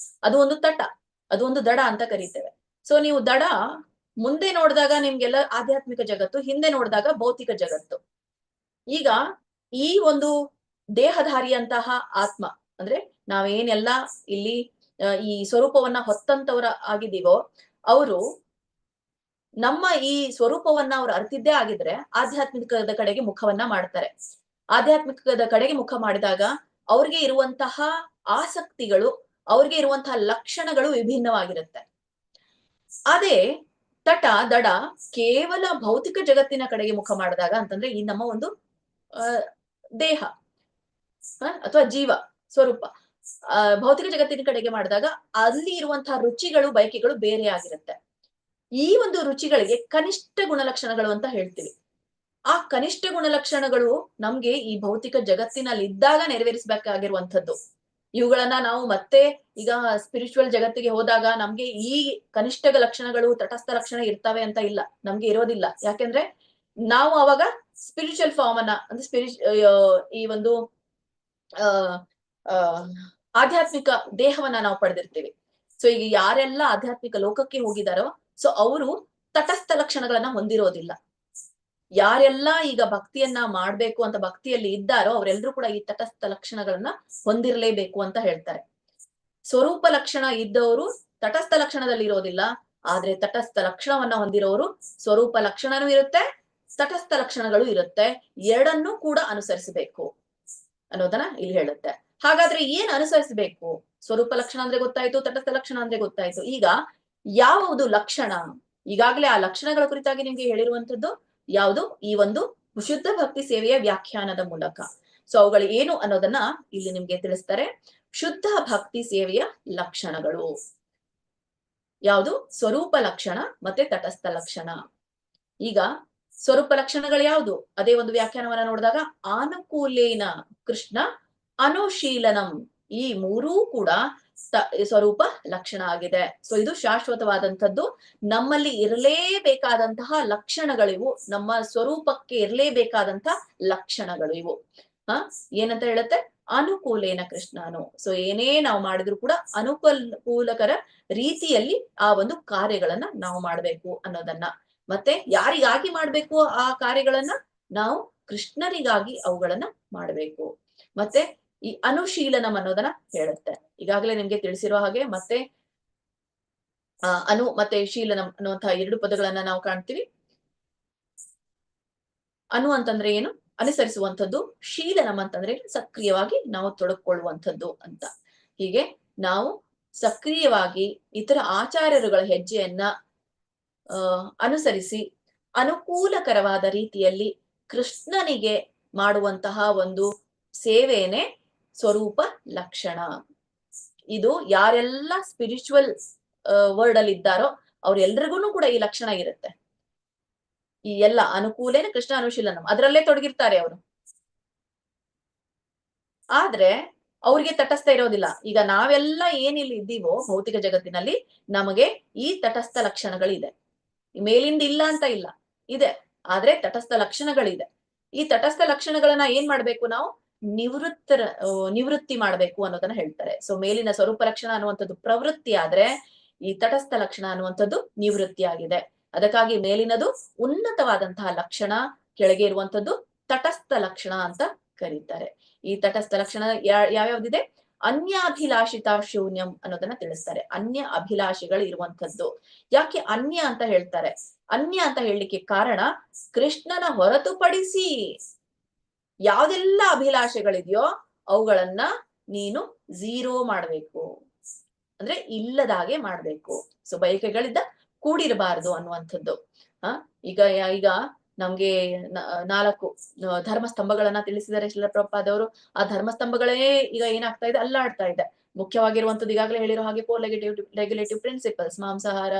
ಅದು ಒಂದು ತಟ, ಅದು ಒಂದು ದಡ ಅಂತ ಕರೀತೇವೆ. ಸೊ ನೀವು ದಡ ಮುಂದೆ ನೋಡಿದಾಗ ನಿಮ್ಗೆಲ್ಲ ಆಧ್ಯಾತ್ಮಿಕ ಜಗತ್ತು, ಹಿಂದೆ ನೋಡಿದಾಗ ಭೌತಿಕ ಜಗತ್ತು. ಈಗ ಈ ಒಂದು ದೇಹಧಾರಿಯಂತಹ ಆತ್ಮ ಅಂದ್ರೆ ನಾವೇನೆಲ್ಲ ಇಲ್ಲಿ ಈ ಸ್ವರೂಪವನ್ನ ಹೊತ್ತಂತವರ ಆಗಿದ್ದೀವೋ ಅವರು ನಮ್ಮ ಈ ಸ್ವರೂಪವನ್ನ ಅವ್ರು ಅರ್ತಿದ್ದೇ ಆಗಿದ್ರೆ ಆಧ್ಯಾತ್ಮಿಕದ ಕಡೆಗೆ ಮುಖವನ್ನ ಮಾಡ್ತಾರೆ. ಆಧ್ಯಾತ್ಮಿಕದ ಕಡೆಗೆ ಮುಖ ಮಾಡಿದಾಗ ಅವ್ರಿಗೆ ಇರುವಂತಹ ಆಸಕ್ತಿಗಳು, ಅವ್ರಿಗೆ ಇರುವಂತಹ ಲಕ್ಷಣಗಳು ವಿಭಿನ್ನವಾಗಿರುತ್ತೆ. ಅದೇ ತಟ ದಡ ಕೇವಲ ಭೌತಿಕ ಜಗತ್ತಿನ ಕಡೆಗೆ ಮುಖ ಮಾಡಿದಾಗ ಅಂತಂದ್ರೆ ಈ ನಮ್ಮ ಒಂದು ದೇಹ ಅಥವಾ ಜೀವ ಸ್ವರೂಪ ಭೌತಿಕ ಜಗತ್ತಿನ ಕಡೆಗೆ ಮಾಡಿದಾಗ ಅಲ್ಲಿ ಇರುವಂತಹ ರುಚಿಗಳು, ಬಯಕೆಗಳು ಬೇರೆ ಆಗಿರುತ್ತೆ. ಈ ಒಂದು ರುಚಿಗಳಿಗೆ ಕನಿಷ್ಠ ಗುಣಲಕ್ಷಣಗಳು ಅಂತ ಹೇಳ್ತೀವಿ. ಆ ಕನಿಷ್ಠ ಗುಣಲಕ್ಷಣಗಳು ನಮ್ಗೆ ಈ ಭೌತಿಕ ಜಗತ್ತಿನಲ್ಲಿ ಇದ್ದಾಗ ನೆರವೇರಿಸಬೇಕಾಗಿರುವಂತದ್ದು. ಇವುಗಳನ್ನ ನಾವು ಮತ್ತೆ ಈಗ ಸ್ಪಿರಿಚುವಲ್ ಜಗತ್ತಿಗೆ ಹೋದಾಗ ನಮ್ಗೆ ಈ ಕನಿಷ್ಠ ಲಕ್ಷಣಗಳು, ತಟಸ್ಥ ಲಕ್ಷಣ ಇರ್ತವೆ ಅಂತ ಇಲ್ಲ, ನಮ್ಗೆ ಇರೋದಿಲ್ಲ. ಯಾಕೆಂದ್ರೆ ನಾವು ಅವಾಗ ಸ್ಪಿರಿಚುವಲ್ ಫಾರ್ಮ್ ಅನ್ನ ಅಂದ್ರೆ ಈ ಒಂದು ಆಧ್ಯಾತ್ಮಿಕ ದೇಹವನ್ನ ನಾವು ಪಡೆದಿರ್ತೀವಿ. ಸೊ ಈಗ ಯಾರೆಲ್ಲ ಆಧ್ಯಾತ್ಮಿಕ ಲೋಕಕ್ಕೆ ಹೋಗಿದಾರೋ ಸೊ ಅವರು ತಟಸ್ಥ ಲಕ್ಷಣಗಳನ್ನ ಹೊಂದಿರೋದಿಲ್ಲ. ಯಾರೆಲ್ಲ ಈಗ ಭಕ್ತಿಯನ್ನ ಮಾಡ್ಬೇಕು ಅಂತ ಭಕ್ತಿಯಲ್ಲಿ ಇದ್ದಾರೋ ಅವರೆಲ್ಲರೂ ಕೂಡ ಈ ತಟಸ್ಥ ಲಕ್ಷಣಗಳನ್ನ ಹೊಂದಿರಲೇಬೇಕು ಅಂತ ಹೇಳ್ತಾರೆ. ಸ್ವರೂಪ ಲಕ್ಷಣ ಇದ್ದವರು ತಟಸ್ಥ ಲಕ್ಷಣದಲ್ಲಿ ಇರೋದಿಲ್ಲ, ಆದ್ರೆ ತಟಸ್ಥ ಲಕ್ಷಣವನ್ನ ಹೊಂದಿರೋರು ಸ್ವರೂಪ ಲಕ್ಷಣನೂ ಇರುತ್ತೆ, ತಟಸ್ಥ ಲಕ್ಷಣಗಳು ಇರುತ್ತೆ. ಎರಡನ್ನೂ ಕೂಡ ಅನುಸರಿಸಬೇಕು ಅನ್ನೋದನ್ನ ಇಲ್ಲಿ ಹೇಳುತ್ತೆ. ಹಾಗಾದ್ರೆ ಏನ್ ಅನುಸರಿಸಬೇಕು? ಸ್ವರೂಪ ಲಕ್ಷಣ ಅಂದ್ರೆ ಗೊತ್ತಾಯ್ತು, ತಟಸ್ಥ ಲಕ್ಷಣ ಅಂದ್ರೆ ಗೊತ್ತಾಯ್ತು. ಈಗ ಯಾವುದು ಲಕ್ಷಣ? ಈಗಾಗಲೇ ಆ ಲಕ್ಷಣಗಳ ಕುರಿತಾಗಿ ನಿಮ್ಗೆ ಹೇಳಿರುವಂತದ್ದು ಯಾವುದು? ಈ ಒಂದು ಶುದ್ಧ ಭಕ್ತಿ ಸೇವೆಯ ವ್ಯಾಖ್ಯಾನದ ಮೂಲಕ. ಸೊ ಅವುಗಳು ಏನು ಅನ್ನೋದನ್ನ ಇಲ್ಲಿ ನಿಮ್ಗೆ ತಿಳಿಸ್ತಾರೆ. ಶುದ್ಧ ಭಕ್ತಿ ಸೇವೆಯ ಲಕ್ಷಣಗಳು ಯಾವುದು? ಸ್ವರೂಪ ಲಕ್ಷಣ ಮತ್ತೆ ತಟಸ್ಥ ಲಕ್ಷಣ. ಈಗ ಸ್ವರೂಪ ಲಕ್ಷಣಗಳು ಯಾವುದು? ಅದೇ ಒಂದು ವ್ಯಾಖ್ಯಾನವನ್ನ ನೋಡಿದಾಗ ಆನುಕೂಲೇನ ಕೃಷ್ಣ ಅನುಶೀಲನಂ, ಈ ಮೂರೂ ಕೂಡ ಸ್ವರೂಪ ಲಕ್ಷಣ ಆಗಿದೆ. ಸೊ ಇದು ಶಾಶ್ವತವಾದಂಥದ್ದು, ನಮ್ಮಲ್ಲಿ ಇರಲೇಬೇಕಾದಂತಹ ಲಕ್ಷಣಗಳಿವು, ನಮ್ಮ ಸ್ವರೂಪಕ್ಕೆ ಇರಲೇಬೇಕಾದಂತಹ ಲಕ್ಷಣಗಳು ಇವು. ಏನಂತ ಹೇಳುತ್ತೆ? ಅನುಕೂಲೇನ ಕೃಷ್ಣನು. ಸೊ ಏನೇ ನಾವು ಮಾಡಿದ್ರು ಕೂಡ ಅನುಕೂಲಕರ ರೀತಿಯಲ್ಲಿ ಆ ಒಂದು ಕಾರ್ಯಗಳನ್ನ ನಾವು ಮಾಡ್ಬೇಕು ಅನ್ನೋದನ್ನ, ಮತ್ತೆ ಯಾರಿಗಾಗಿ ಮಾಡ್ಬೇಕು ಆ ಕಾರ್ಯಗಳನ್ನ? ನಾವು ಕೃಷ್ಣರಿಗಾಗಿ ಅವುಗಳನ್ನ ಮಾಡ್ಬೇಕು. ಮತ್ತೆ ಈ ಅನುಶೀಲನಂ ಅನ್ನೋದನ್ನ ಹೇಳುತ್ತೆ. ಈಗಾಗಲೇ ನಿಮ್ಗೆ ತಿಳಿಸಿರುವ ಹಾಗೆ ಮತ್ತೆ ಅನು ಮತ್ತೆ ಶೀಲನಂ ಅನ್ನುವಂತಹ ಎರಡು ಪದಗಳನ್ನ ನಾವು ಕಾಣ್ತೀವಿ. ಅನು ಅಂತಂದ್ರೆ ಏನು? ಅನುಸರಿಸುವಂಥದ್ದು. ಶೀಲನಂ ಅಂತಂದ್ರೆ ಸಕ್ರಿಯವಾಗಿ ನಾವು ತೊಡಕೊಳ್ಳುವಂಥದ್ದು ಅಂತ. ಹೀಗೆ ನಾವು ಸಕ್ರಿಯವಾಗಿ ಇತರ ಆಚಾರ್ಯರುಗಳ ಹೆಜ್ಜೆಯನ್ನ ಅನುಸರಿಸಿ ಅನುಕೂಲಕರವಾದ ರೀತಿಯಲ್ಲಿ ಕೃಷ್ಣನಿಗೆ ಮಾಡುವಂತಹ ಒಂದು ಸೇವೆನೇ ಸ್ವರೂಪ ಲಕ್ಷಣ. ಇದು ಯಾರೆಲ್ಲ ಸ್ಪಿರಿಚುವಲ್ ವರ್ಲ್ಡ್ ಅಲ್ಲಿ ಇದ್ದಾರೋ ಅವ್ರೆಲ್ರಿಗೂ ಕೂಡ ಈ ಲಕ್ಷಣ ಇರುತ್ತೆ. ಈ ಎಲ್ಲ ಅನುಕೂಲೇನ ಕೃಷ್ಣ ಅನುಶೀಲನಂ ಅದರಲ್ಲೇ ತೊಡಗಿರ್ತಾರೆ ಅವರು. ಆದ್ರೆ ಅವ್ರಿಗೆ ತಟಸ್ಥ ಇರೋದಿಲ್ಲ. ಈಗ ನಾವೆಲ್ಲ ಏನಿಲ್ಲಿ ಇದ್ದೀವೋ ಭೌತಿಕ ಜಗತ್ತಿನಲ್ಲಿ ನಮಗೆ ಈ ತಟಸ್ಥ ಲಕ್ಷಣಗಳಿದೆ. ಮೇಲಿಂದ ಇಲ್ಲ ಅಂತ ಇಲ್ಲ, ಇದೆ. ಆದ್ರೆ ತಟಸ್ಥ ಲಕ್ಷಣಗಳಿದೆ. ಈ ತಟಸ್ಥ ಲಕ್ಷಣಗಳನ್ನ ಏನ್ ಮಾಡ್ಬೇಕು ನಾವು? ನಿವೃತ್ತಿ ಮಾಡ್ಬೇಕು ಅನ್ನೋದನ್ನ ಹೇಳ್ತಾರೆ. ಸೊ ಮೇಲಿನ ಸ್ವರೂಪ ಲಕ್ಷಣ ಅನ್ನುವಂಥದ್ದು ಪ್ರವೃತ್ತಿ ಆದ್ರೆ ಈ ತಟಸ್ಥ ಲಕ್ಷಣ ಅನ್ನುವಂಥದ್ದು ನಿವೃತ್ತಿ ಆಗಿದೆ. ಅದಕ್ಕಾಗಿ ಮೇಲಿನದು ಉನ್ನತವಾದಂತಹ ಲಕ್ಷಣ, ಕೆಳಗೆ ಇರುವಂತದ್ದು ತಟಸ್ಥ ಲಕ್ಷಣ ಅಂತ ಕರೀತಾರೆ. ಈ ತಟಸ್ಥ ಲಕ್ಷಣ ಯಾವ್ಯಾವ್ದಿದೆ? ಅನ್ಯಾಭಿಲಾಷಿತ ಶೂನ್ಯಂ ಅನ್ನೋದನ್ನ ತಿಳಿಸ್ತಾರೆ. ಅನ್ಯ ಅಭಿಲಾಷಿಗಳು ಇರುವಂತದ್ದು. ಯಾಕೆ ಅನ್ಯ ಅಂತ ಹೇಳ್ತಾರೆ? ಅನ್ಯ ಅಂತ ಹೇಳಲಿಕ್ಕೆ ಕಾರಣ, ಕೃಷ್ಣನ ಹೊರತುಪಡಿಸಿ ಯಾವ್ದೆಲ್ಲ ಅಭಿಲಾಷೆಗಳಿದೆಯೋ ಅವುಗಳನ್ನ ನೀನು ಝೀರೋ ಮಾಡ್ಬೇಕು, ಅಂದ್ರೆ ಇಲ್ಲದಾಗೆ ಮಾಡ್ಬೇಕು. ಸೊ ಬಯಕೆಗಳಿಂದ ಕೂಡಿರಬಾರದು ಅನ್ನುವಂಥದ್ದು. ಈಗ ನಮ್ಗೆ 4 ಧರ್ಮಸ್ತಂಭಗಳನ್ನ ತಿಳಿಸಿದ್ದಾರೆ ಶ್ರೀಲ ಪ್ರಭುಪಾದವರು. ಆ ಧರ್ಮಸ್ತಂಭಗಳೇ ಈಗ ಏನಾಗ್ತಾ ಇದೆ? ಅಲ್ಲಾಡ್ತಾ ಇದೆ. ಮುಖ್ಯವಾಗಿರುವಂತದ್ದು ಈಗಾಗಲೇ ಹೇಳಿರೋ ಹಾಗೆ 4 ರೆಗ್ಯುಲೇಟಿವ್ ಪ್ರಿನ್ಸಿಪಲ್ಸ್: ಮಾಂಸಾಹಾರ,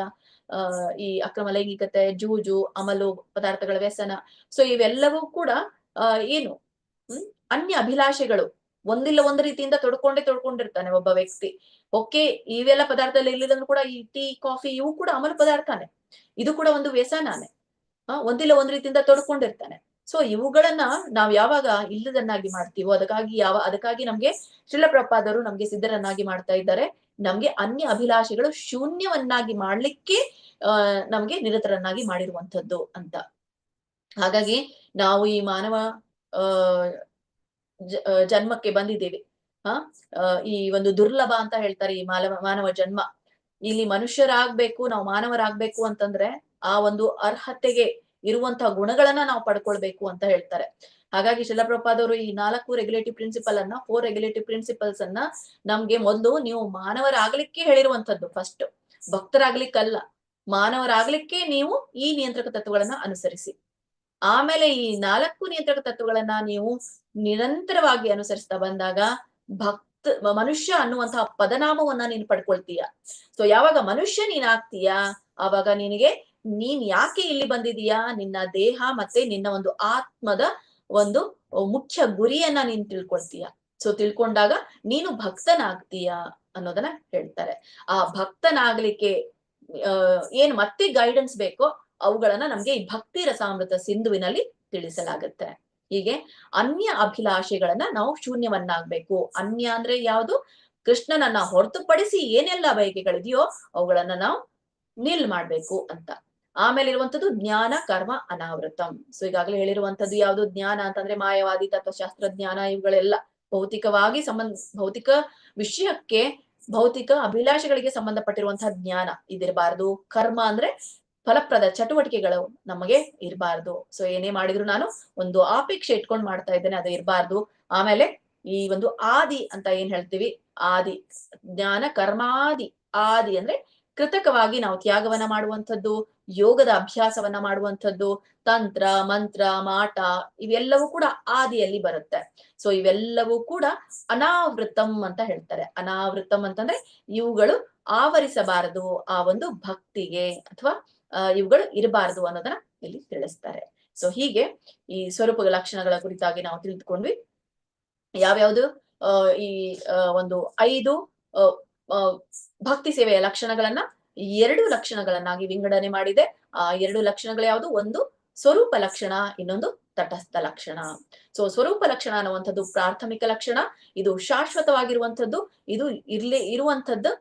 ಈ ಅಕ್ರಮ ಲೈಂಗಿಕತೆ, ಜೂಜು, ಅಮಲು, ಪದಾರ್ಥಗಳ ವ್ಯಸನ. ಸೊ ಇವೆಲ್ಲವೂ ಕೂಡ ಏನು ಅನ್ಯ ಅಭಿಲಾಷೆಗಳು. ಒಂದಿಲ್ಲ ಒಂದು ರೀತಿಯಿಂದ ತೊಡ್ಕೊಂಡಿರ್ತಾನೆ ಒಬ್ಬ ವ್ಯಕ್ತಿ. ಓಕೆ, ಇವೆಲ್ಲ ಪದಾರ್ಥದಲ್ಲಿ ಇರ್ಲಿಲ್ಲಂದ್ರೂ ಕೂಡ ಈ ಟೀ, ಕಾಫಿ ಇವು ಕೂಡ ಅಮಲು ಪದಾರ್ಥನೇ. ಇದು ಕೂಡ ಒಂದು ವ್ಯಸನಾನೆ. ಒಂದಿಲ್ಲ ಒಂದ್ ರೀತಿಯಿಂದ ತೊಡ್ಕೊಂಡಿರ್ತಾನೆ. ಸೊ ಇವುಗಳನ್ನ ನಾವ್ ಯಾವಾಗ ಇಲ್ಲದನ್ನಾಗಿ ಮಾಡ್ತೀವೋ, ಅದಕ್ಕಾಗಿ ನಮ್ಗೆ ಶ್ರೀಲ ಪ್ರಭುಪಾದರು ನಮ್ಗೆ ಸಿದ್ಧರನ್ನಾಗಿ ಮಾಡ್ತಾ ಇದ್ದಾರೆ. ನಮ್ಗೆ ಅನ್ಯ ಅಭಿಲಾಷೆಗಳು ಶೂನ್ಯವನ್ನಾಗಿ ಮಾಡ್ಲಿಕ್ಕೆ ನಮ್ಗೆ ನಿರತರನ್ನಾಗಿ ಮಾಡಿರುವಂತದ್ದು ಅಂತ. ಹಾಗಾಗಿ ನಾವು ಈ ಮಾನವ ಜನ್ಮಕ್ಕೆ ಬಂದಿದ್ದೇವೆ. ಈ ಒಂದು ದುರ್ಲಭ ಅಂತ ಹೇಳ್ತಾರೆ ಈ ಮಾನವ ಜನ್ಮ. ಇಲ್ಲಿ ಮನುಷ್ಯರಾಗ್ಬೇಕು, ನಾವು ಮಾನವರಾಗ್ಬೇಕು ಅಂತಂದ್ರೆ ಆ ಒಂದು ಅರ್ಹತೆಗೆ ಇರುವಂತಹ ಗುಣಗಳನ್ನ ನಾವು ಪಡ್ಕೊಳ್ಬೇಕು ಅಂತ ಹೇಳ್ತಾರೆ. ಹಾಗಾಗಿ ಶ್ರೀಲ ಪ್ರಭುಪಾದವರು ಈ 4 ರೆಗ್ಯುಲೇಟಿವ್ ಪ್ರಿನ್ಸಿಪಲ್ ಅನ್ನ 4 ರೆಗ್ಯುಲೇಟಿವ್ ಪ್ರಿನ್ಸಿಪಲ್ಸ್ ಅನ್ನ ನಮ್ಗೆ ಮೊದಲು ನೀವು ಮಾನವರಾಗ್ಲಿಕ್ಕೆ ಹೇಳಿರುವಂತದ್ದು. ಫಸ್ಟ್ ಭಕ್ತರಾಗ್ಲಿಕ್ಕಲ್ಲ, ಮಾನವರಾಗ್ಲಿಕ್ಕೆ ನೀವು ಈ ನಿಯಂತ್ರಕ ತತ್ವಗಳನ್ನ ಅನುಸರಿಸಿ. ಆಮೇಲೆ ಈ 4 ನಿಯಂತ್ರಕ ತತ್ವಗಳನ್ನ ನೀವು ನಿರಂತರವಾಗಿ ಅನುಸರಿಸ್ತಾ ಬಂದಾಗ ಮನುಷ್ಯ ಅನ್ನುವಂತಹ ಪದನಾಮವನ್ನ ನೀನು ಪಡ್ಕೊಳ್ತೀಯ. ಸೊ ಯಾವಾಗ ಮನುಷ್ಯ ನೀನ್ ಆಗ್ತೀಯ, ಆವಾಗ ನೀನ್ ಯಾಕೆ ಇಲ್ಲಿ ಬಂದಿದೀಯಾ, ನಿನ್ನ ದೇಹ ಮತ್ತೆ ನಿನ್ನ ಒಂದು ಆತ್ಮದ ಒಂದು ಮುಖ್ಯ ಗುರಿಯನ್ನ ನೀನ್ ತಿಳ್ಕೊಳ್ತೀಯ. ಸೊ ತಿಳ್ಕೊಂಡಾಗ ನೀನು ಭಕ್ತನಾಗ್ತೀಯ ಅನ್ನೋದನ್ನ ಹೇಳ್ತಾರೆ. ಆ ಭಕ್ತನಾಗ್ಲಿಕ್ಕೆ ಏನ್ ಮತ್ತೆ ಗೈಡೆನ್ಸ್ ಬೇಕೋ ಅವುಗಳನ್ನ ನಮ್ಗೆ ಈ ಭಕ್ತಿ ರಸಾಮೃತ ಸಿಂಧುವಿನಲ್ಲಿ ತಿಳಿಸಲಾಗುತ್ತೆ. ಹೀಗೆ ಅನ್ಯ ಅಭಿಲಾಷೆಗಳನ್ನ ನಾವು ಶೂನ್ಯವನ್ನಾಗ್ಬೇಕು. ಅನ್ಯ ಅಂದ್ರೆ ಯಾವುದು? ಕೃಷ್ಣನನ್ನ ಹೊರತುಪಡಿಸಿ ಏನೆಲ್ಲ ಬಯಕೆಗಳಿದೆಯೋ ಅವುಗಳನ್ನ ನಾವು ನಿಲ್ ಮಾಡ್ಬೇಕು ಅಂತ. ಆಮೇಲೆ ಇರುವಂತದ್ದು ಜ್ಞಾನ ಕರ್ಮ ಅನಾವೃತಂ. ಸೊ ಈಗಾಗಲೇ ಹೇಳಿರುವಂತದ್ದು ಯಾವುದು? ಜ್ಞಾನ ಅಂತಂದ್ರೆ ಮಾಯವಾದಿ ತತ್ವಶಾಸ್ತ್ರ ಜ್ಞಾನ. ಇವುಗಳೆಲ್ಲ ಭೌತಿಕ ವಿಷಯಕ್ಕೆ, ಭೌತಿಕ ಅಭಿಲಾಷೆಗಳಿಗೆ ಸಂಬಂಧಪಟ್ಟಿರುವಂತಹ ಜ್ಞಾನ ಇದಿರಬಾರದು. ಕರ್ಮ ಅಂದ್ರೆ ಫಲಪ್ರದ ಚಟುವಟಿಕೆಗಳು ನಮಗೆ ಇರಬಾರ್ದು. ಸೊ ಏನೇ ಮಾಡಿದ್ರು ನಾನು ಒಂದು ಆಪೇಕ್ಷೆ ಇಟ್ಕೊಂಡು ಮಾಡ್ತಾ ಇದ್ದೇನೆ, ಅದು ಇರಬಾರ್ದು. ಆಮೇಲೆ ಈ ಒಂದು ಆದಿ ಅಂತ ಏನ್ ಹೇಳ್ತೀವಿ, ಆದಿ ಜ್ಞಾನ ಕರ್ಮಾದಿ. ಆದಿ ಅಂದ್ರೆ ಕೃತಕವಾಗಿ ನಾವು ತ್ಯಾಗವನ್ನ ಮಾಡುವಂಥದ್ದು, ಯೋಗದ ಅಭ್ಯಾಸವನ್ನ ಮಾಡುವಂಥದ್ದು, ತಂತ್ರ ಮಂತ್ರ ಮಾಟ ಇವೆಲ್ಲವೂ ಕೂಡ ಆದಿಯಲ್ಲಿ ಬರುತ್ತೆ. ಸೊ ಇವೆಲ್ಲವೂ ಕೂಡ ಅನಾವೃತಂ ಅಂತ ಹೇಳ್ತಾರೆ. ಅನಾವೃತಂ ಅಂತಂದ್ರೆ ಇವುಗಳು ಆವರಿಸಬಾರದು ಆ ಒಂದು ಭಕ್ತಿಗೆ, ಅಥವಾ ಇವುಗಳು ಇರಬಾರದು ಅನ್ನೋದನ್ನ ಇಲ್ಲಿ ತಿಳಿಸ್ತಾರೆ. ಸೊ ಹೀಗೆ ಈ ಸ್ವರೂಪ ಲಕ್ಷಣಗಳ ಕುರಿತಾಗಿ ನಾವು ತಿಳಿದುಕೊಂಡ್ವಿ. ಯಾವ್ಯಾವ್ದು ಈ ಒಂದು 5 ಭಕ್ತಿ ಸೇವೆಯ ಲಕ್ಷಣಗಳನ್ನ 2 ಲಕ್ಷಣಗಳನ್ನಾಗಿ ವಿಂಗಡಣೆ ಮಾಡಿದೆ. ಆ 2 ಲಕ್ಷಣಗಳು ಯಾವುದು? ಒಂದು ಸ್ವರೂಪ ಲಕ್ಷಣ, ಇನ್ನೊಂದು ತಟಸ್ಥ ಲಕ್ಷಣ. ಸೊ ಸ್ವರೂಪ ಲಕ್ಷಣ ಅನ್ನುವಂಥದ್ದು ಪ್ರಾಥಮಿಕ ಲಕ್ಷಣ. ಇದು ಶಾಶ್ವತವಾಗಿರುವಂಥದ್ದು, ಇದು ಇರುವಂಥದ್ದು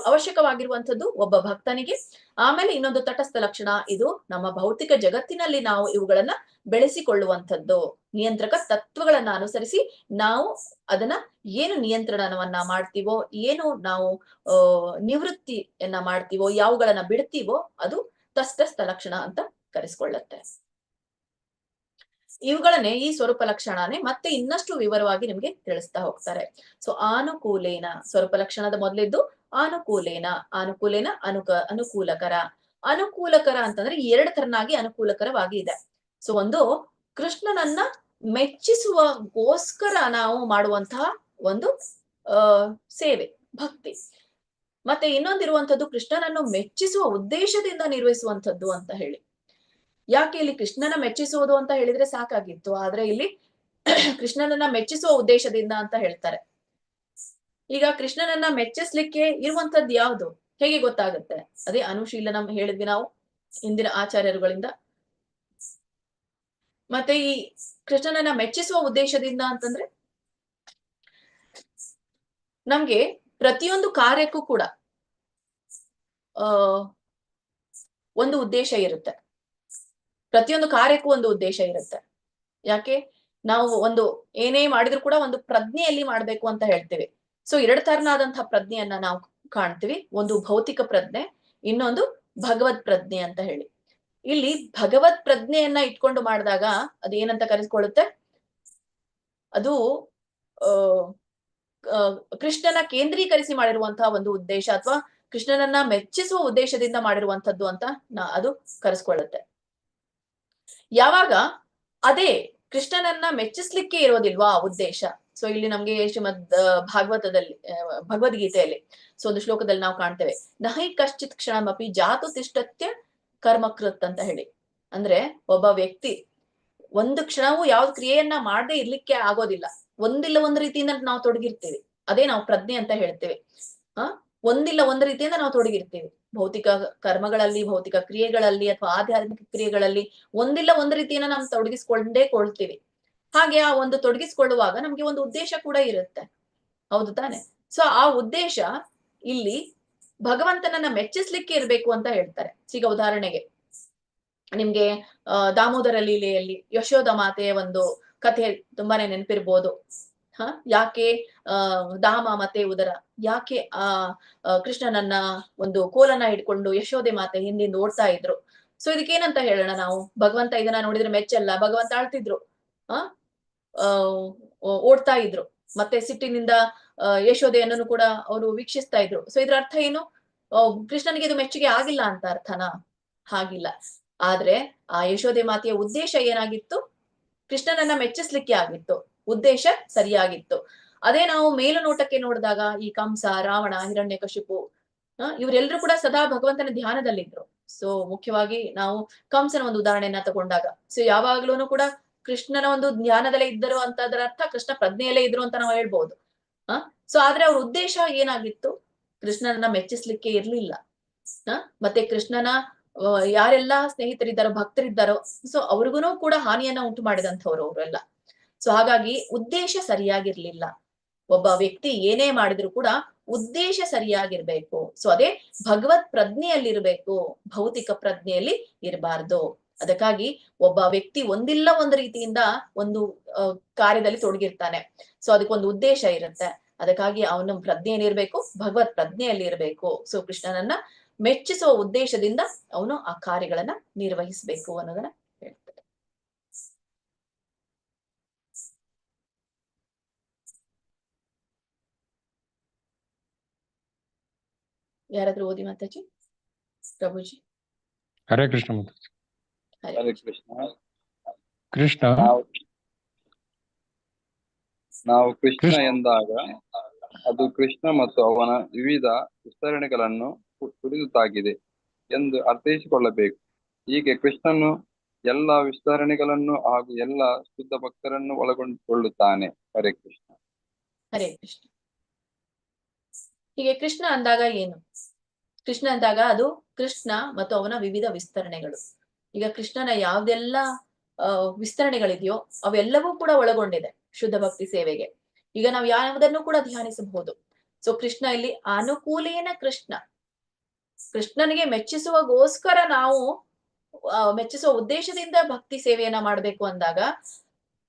ಅವಶ್ಯಕವಾಗಿರುವಂಥದ್ದು ಒಬ್ಬ ಭಕ್ತನಿಗೆ. ಆಮೇಲೆ ಇನ್ನೊಂದು ತಟಸ್ಥ ಲಕ್ಷಣ, ಇದು ನಮ್ಮ ಭೌತಿಕ ಜಗತ್ತಿನಲ್ಲಿ ನಾವು ಇವುಗಳನ್ನ ಬೆಳೆಸಿಕೊಳ್ಳುವಂಥದ್ದು. ನಿಯಂತ್ರಕ ತತ್ವಗಳನ್ನ ಅನುಸರಿಸಿ ನಾವು ಅದನ್ನ ಏನು ನಿಯಂತ್ರಣವನ್ನ ಮಾಡ್ತೀವೋ, ಏನು ನಾವು ನಿವೃತ್ತಿಯನ್ನ ಮಾಡ್ತೀವೋ, ಯಾವುಗಳನ್ನ ಬಿಡ್ತೀವೋ ಅದು ತಟಸ್ಥ ಲಕ್ಷಣ ಅಂತ ಕರೆಸ್ಕೊಳ್ಳುತ್ತೆ. ಇವುಗಳನ್ನೇ ಈ ಸ್ವರೂಪ ಲಕ್ಷಣನೇ ಮತ್ತೆ ಇನ್ನಷ್ಟು ವಿವರವಾಗಿ ನಿಮ್ಗೆ ತಿಳಿಸ್ತಾ ಹೋಗ್ತಾರೆ. ಸೊ ಅನುಕೂಲೇನ ಸ್ವರೂಪ ಲಕ್ಷಣದ ಮೊದಲಿದ್ದು ಅನುಕೂಲೇನ ಅನುಕೂಲಕರ. ಅನುಕೂಲಕರ ಅಂತಂದ್ರೆ ಎರಡು ತರನಾಗಿ ಅನುಕೂಲಕರವಾಗಿ ಇದೆ. ಸೊ ಒಂದು ಕೃಷ್ಣನನ್ನ ಮೆಚ್ಚಿಸುವಗೋಸ್ಕರ ನಾವು ಮಾಡುವಂತಹ ಒಂದು ಸೇವೆ ಭಕ್ತಿ. ಮತ್ತೆ ಇನ್ನೊಂದಿರುವಂತದ್ದು ಕೃಷ್ಣನನ್ನು ಮೆಚ್ಚಿಸುವ ಉದ್ದೇಶದಿಂದ ನಿರ್ವಹಿಸುವಂಥದ್ದು ಅಂತ ಹೇಳಿ. ಯಾಕೆ ಇಲ್ಲಿ ಕೃಷ್ಣನ ಮೆಚ್ಚಿಸುವುದು ಅಂತ ಹೇಳಿದ್ರೆ ಸಾಕಾಗಿತ್ತು, ಆದ್ರೆ ಇಲ್ಲಿ ಕೃಷ್ಣನನ್ನ ಮೆಚ್ಚಿಸುವ ಉದ್ದೇಶದಿಂದ ಅಂತ ಹೇಳ್ತಾರೆ. ಈಗ ಕೃಷ್ಣನನ್ನ ಮೆಚ್ಚಿಸ್ಲಿಕ್ಕೆ ಇರುವಂತದ್ದು ಯಾವುದು ಹೇಗೆ ಗೊತ್ತಾಗುತ್ತೆ? ಅದೇ ಅನುಶೀಲನ ಹೇಳಿದ್ವಿ ನಾವು ಹಿಂದಿನ ಆಚಾರ್ಯರುಗಳಿಂದ. ಮತ್ತೆ ಈ ಕೃಷ್ಣನನ್ನ ಮೆಚ್ಚಿಸುವ ಉದ್ದೇಶದಿಂದ ಅಂತಂದ್ರೆ ನಮ್ಗೆ ಪ್ರತಿಯೊಂದು ಕಾರ್ಯಕ್ಕೂ ಕೂಡ ಒಂದು ಉದ್ದೇಶ ಇರುತ್ತೆ. ಪ್ರತಿಯೊಂದು ಕಾರ್ಯಕ್ಕೂ ಒಂದು ಉದ್ದೇಶ ಇರುತ್ತೆ. ಯಾಕೆ ನಾವು ಒಂದು ಏನೇ ಮಾಡಿದ್ರು ಕೂಡ ಒಂದು ಪ್ರಜ್ಞೆಯಲ್ಲಿ ಮಾಡ್ಬೇಕು ಅಂತ ಹೇಳ್ತೀವಿ. ಸೊ ಎರಡು ತರನಾದಂತಹ ಪ್ರಜ್ಞೆಯನ್ನ ನಾವು ಕಾಣ್ತೀವಿ. ಒಂದು ಭೌತಿಕ ಪ್ರಜ್ಞೆ, ಇನ್ನೊಂದು ಭಗವತ್ ಪ್ರಜ್ಞೆ ಅಂತ ಹೇಳಿ. ಇಲ್ಲಿ ಭಗವತ್ ಪ್ರಜ್ಞೆಯನ್ನ ಇಟ್ಕೊಂಡು ಮಾಡಿದಾಗ ಅದೇನಂತ ಕರೆಸ್ಕೊಳ್ಳುತ್ತೆ? ಅದು ಕೃಷ್ಣನ ಕೇಂದ್ರೀಕರಿಸಿ ಮಾಡಿರುವಂತಹ ಒಂದು ಉದ್ದೇಶ ಅಥವಾ ಕೃಷ್ಣನನ್ನ ಮೆಚ್ಚಿಸುವ ಉದ್ದೇಶದಿಂದ ಮಾಡಿರುವಂತದ್ದು ಅಂತ ಅದು ಕರೆಸ್ಕೊಳ್ಳುತ್ತೆ. ಯಾವಾಗ ಅದೇ ಕೃಷ್ಣನನ್ನ ಮೆಚ್ಚಿಸ್ಲಿಕ್ಕೆ ಇರೋದಿಲ್ವಾ ಉದ್ದೇಶ? ಸೊ ಇಲ್ಲಿ ನಮ್ಗೆ ಶ್ರೀಮದ್ ಭಗವದ್ಗೀತೆಯಲ್ಲಿ ಸೊ ಒಂದು ಶ್ಲೋಕದಲ್ಲಿ ನಾವು ಕಾಣ್ತೇವೆ, ನಹೈ ಕಶ್ಚಿತ್ ಕ್ಷಣಮಪಿ ಜಾತು ತಿಷ್ಟತ್ಯ ಕರ್ಮಕೃತ್ ಅಂತ ಹೇಳಿ. ಅಂದ್ರೆ ಒಬ್ಬ ವ್ಯಕ್ತಿ ಒಂದು ಕ್ಷಣವೂ ಯಾವ್ದು ಕ್ರಿಯೆಯನ್ನ ಮಾಡದೆ ಇರ್ಲಿಕ್ಕೆ ಆಗೋದಿಲ್ಲ. ಒಂದಿಲ್ಲ ಒಂದು ರೀತಿಯಿಂದ ನಾವು ತೊಡಗಿರ್ತೀವಿ. ಅದೇ ನಾವು ಪ್ರಜ್ಞೆ ಅಂತ ಹೇಳ್ತೇವೆ. ಒಂದಿಲ್ಲ ಒಂದು ರೀತಿಯಿಂದ ನಾವು ತೊಡಗಿರ್ತೀವಿ. ಭೌತಿಕ ಕರ್ಮಗಳಲ್ಲಿ, ಭೌತಿಕ ಕ್ರಿಯೆಗಳಲ್ಲಿ ಅಥವಾ ಆಧ್ಯಾತ್ಮಿಕ ಕ್ರಿಯೆಗಳಲ್ಲಿ ಒಂದಿಲ್ಲ ಒಂದು ರೀತಿಯನ್ನ ನಾವು ತೊಡಗಿಸ್ಕೊಂಡೇ. ಹಾಗೆ ಆ ಒಂದು ತೊಡಗಿಸ್ಕೊಳ್ಳುವಾಗ ನಮ್ಗೆ ಒಂದು ಉದ್ದೇಶ ಕೂಡ ಇರುತ್ತೆ, ಹೌದು ತಾನೆ? ಸೊ ಆ ಉದ್ದೇಶ ಇಲ್ಲಿ ಭಗವಂತನನ್ನ ಮೆಚ್ಚಿಸ್ಲಿಕ್ಕೆ ಇರ್ಬೇಕು ಅಂತ ಹೇಳ್ತಾರೆ. ಈಗ ಉದಾಹರಣೆಗೆ ನಿಮ್ಗೆ ದಾಮೋದರ ಲೀಲೆಯಲ್ಲಿ ಯಶೋಧ ಮಾತೆಯ ಒಂದು ಕಥೆ ತುಂಬಾನೇ ನೆನಪಿರ್ಬೋದು. ಯಾಕೆ ದಾಮ ಮತ್ತೆ ಉದರ ಯಾಕೆ ಕೃಷ್ಣನನ್ನ ಒಂದು ಕೋಲನ್ನ ಹಿಡ್ಕೊಂಡು ಯಶೋದೆ ಮಾತೆ ಹಿಂದಿಂದ ಓಡ್ತಾ ಇದ್ರು? ಸೊ ಇದಕ್ಕೇನಂತ ಹೇಳೋಣ ನಾವು? ಭಗವಂತ ಇದನ್ನ ನೋಡಿದ್ರೆ ಮೆಚ್ಚಲ್ಲ, ಭಗವಂತ ಆಳ್ತಿದ್ರು, ಓಡ್ತಾ ಇದ್ರು, ಮತ್ತೆ ಸಿಟ್ಟಿನಿಂದ ಯಶೋದೆಯನ್ನು ಕೂಡ ಅವರು ವೀಕ್ಷಿಸ್ತಾ ಇದ್ರು. ಸೊ ಇದ್ರ ಅರ್ಥ ಏನು? ಕೃಷ್ಣನಿಗೆ ಇದು ಮೆಚ್ಚುಗೆ ಆಗಿಲ್ಲ ಅಂತ ಅರ್ಥನಾ? ಹಾಗಿಲ್ಲ. ಆದ್ರೆ ಆ ಯಶೋದೆ ಮಾತೆಯ ಉದ್ದೇಶ ಏನಾಗಿತ್ತು? ಕೃಷ್ಣನನ್ನ ಮೆಚ್ಚಿಸ್ಲಿಕ್ಕೆ ಆಗಿತ್ತು. ಉದ್ದೇಶ ಸರಿಯಾಗಿತ್ತು. ಅದೇ ನಾವು ಮೇಲು ನೋಟಕ್ಕೆ ನೋಡಿದಾಗ ಈ ಕಂಸ, ರಾವಣ, ಹಿರಣ್ಯಕಶಿಪು ಇವರೆಲ್ಲರೂ ಕೂಡ ಸದಾ ಭಗವಂತನ ಧ್ಯಾನದಲ್ಲಿದ್ರು. ಸೊ ಮುಖ್ಯವಾಗಿ ನಾವು ಕಂಸನ ಒಂದು ಉದಾಹರಣೆಯನ್ನ ತಗೊಂಡಾಗ ಸೊ ಯಾವಾಗ್ಲೂ ಕೂಡ ಕೃಷ್ಣನ ಒಂದು ಧ್ಯಾನದಲ್ಲೇ ಇದ್ದರು ಅಂತ ಅದರ ಅರ್ಥ ಕೃಷ್ಣ ಪ್ರಜ್ಞೆಯಲ್ಲೇ ಇದ್ರು ಅಂತ ನಾವು ಹೇಳ್ಬಹುದು. ಸೊ ಆದ್ರೆ ಅವ್ರ ಉದ್ದೇಶ ಏನಾಗಿತ್ತು? ಕೃಷ್ಣನನ್ನ ಮೆಚ್ಚಿಸ್ಲಿಕ್ಕೆ ಇರ್ಲಿಲ್ಲ. ಮತ್ತೆ ಕೃಷ್ಣನ ಯಾರೆಲ್ಲಾ ಸ್ನೇಹಿತರಿದ್ದಾರೋ, ಭಕ್ತರಿದ್ದಾರೋ ಸೊ ಅವ್ರಿಗೂ ಕೂಡ ಹಾನಿಯನ್ನ ಉಂಟು ಮಾಡಿದಂಥವ್ರು ಅವರೆಲ್ಲ. ಸೊ ಹಾಗಾಗಿ ಉದ್ದೇಶ ಸರಿಯಾಗಿರ್ಲಿಲ್ಲ. ಒಬ್ಬ ವ್ಯಕ್ತಿ ಏನೇ ಮಾಡಿದ್ರು ಕೂಡ ಉದ್ದೇಶ ಸರಿಯಾಗಿರ್ಬೇಕು. ಸೊ ಅದೇ ಭಗವತ್ ಪ್ರಜ್ಞೆಯಲ್ಲಿರ್ಬೇಕು, ಭೌತಿಕ ಪ್ರಜ್ಞೆಯಲ್ಲಿ ಇರಬಾರ್ದು. ಅದಕ್ಕಾಗಿ ಒಬ್ಬ ವ್ಯಕ್ತಿ ಒಂದಿಲ್ಲ ಒಂದು ರೀತಿಯಿಂದ ಒಂದು ಕಾರ್ಯದಲ್ಲಿ ತೊಡಗಿರ್ತಾನೆ. ಸೊ ಅದಕ್ಕೊಂದು ಉದ್ದೇಶ ಇರುತ್ತೆ. ಅದಕ್ಕಾಗಿ ಅವನ ಪ್ರಜ್ಞೆ ಏನಿರ್ಬೇಕು? ಭಗವತ್ ಪ್ರಜ್ಞೆಯಲ್ಲಿ ಇರಬೇಕು. ಸೊ ಕೃಷ್ಣನನ್ನ ಮೆಚ್ಚಿಸುವ ಉದ್ದೇಶದಿಂದ ಅವನು ಆ ಕಾರ್ಯಗಳನ್ನ ನಿರ್ವಹಿಸಬೇಕು ಅನ್ನೋದನ್ನ ಹೇಳ್ತಾರೆ. ಯಾರಾದ್ರೂ ಓದಿ ಮಾತಾಜಿ? ಪ್ರಭುಜಿ. ಹರೇ ಕೃಷ್ಣ ಮಾತಾಜಿ. ಹರೇ ಕೃಷ್ಣ. ಕೃಷ್ಣ ನಾವು ಕೃಷ್ಣ ಎಂದಾಗ ಅದು ಕೃಷ್ಣ ಮತ್ತು ಅವನ ವಿವಿಧ ವಿಸ್ತರಣೆಗಳನ್ನು ಕುರಿತಾಗಿದೆ ಎಂದು ಅರ್ಥೈಸಿಕೊಳ್ಳಬೇಕು. ಹೀಗೆ ಕೃಷ್ಣನು ಎಲ್ಲ ವಿಸ್ತರಣೆಗಳನ್ನು ಹಾಗೂ ಎಲ್ಲ ಶುದ್ಧ ಭಕ್ತರನ್ನು ಒಳಗೊಂಡುಕೊಳ್ಳುತ್ತಾನೆ. ಹರೇ ಕೃಷ್ಣ. ಹರೇ ಕೃಷ್ಣ. ಹೀಗೆ ಕೃಷ್ಣ ಅಂದಾಗ ಏನು? ಕೃಷ್ಣ ಅಂದಾಗ ಅದು ಕೃಷ್ಣ ಮತ್ತು ಅವನ ವಿವಿಧ ವಿಸ್ತರಣೆಗಳು. ಈಗ ಕೃಷ್ಣನ ಯಾವ್ದೆಲ್ಲ ವಿಸ್ತರಣೆಗಳಿದೆಯೋ ಅವೆಲ್ಲವೂ ಕೂಡ ಒಳಗೊಂಡಿದೆ ಶುದ್ಧ ಭಕ್ತಿ ಸೇವೆಗೆ. ಈಗ ನಾವು ಯಾವುದನ್ನು ಕೂಡ ಧ್ಯಾನಿಸಬಹುದು. ಸೊ ಕೃಷ್ಣ ಇಲ್ಲಿ ಅನುಕೂಲೇನ ಕೃಷ್ಣ, ಕೃಷ್ಣನಿಗೆ ಮೆಚ್ಚಿಸುವಗೋಸ್ಕರ ನಾವು ಮೆಚ್ಚಿಸುವ ಉದ್ದೇಶದಿಂದ ಭಕ್ತಿ ಸೇವೆಯನ್ನ ಮಾಡ್ಬೇಕು ಅಂದಾಗ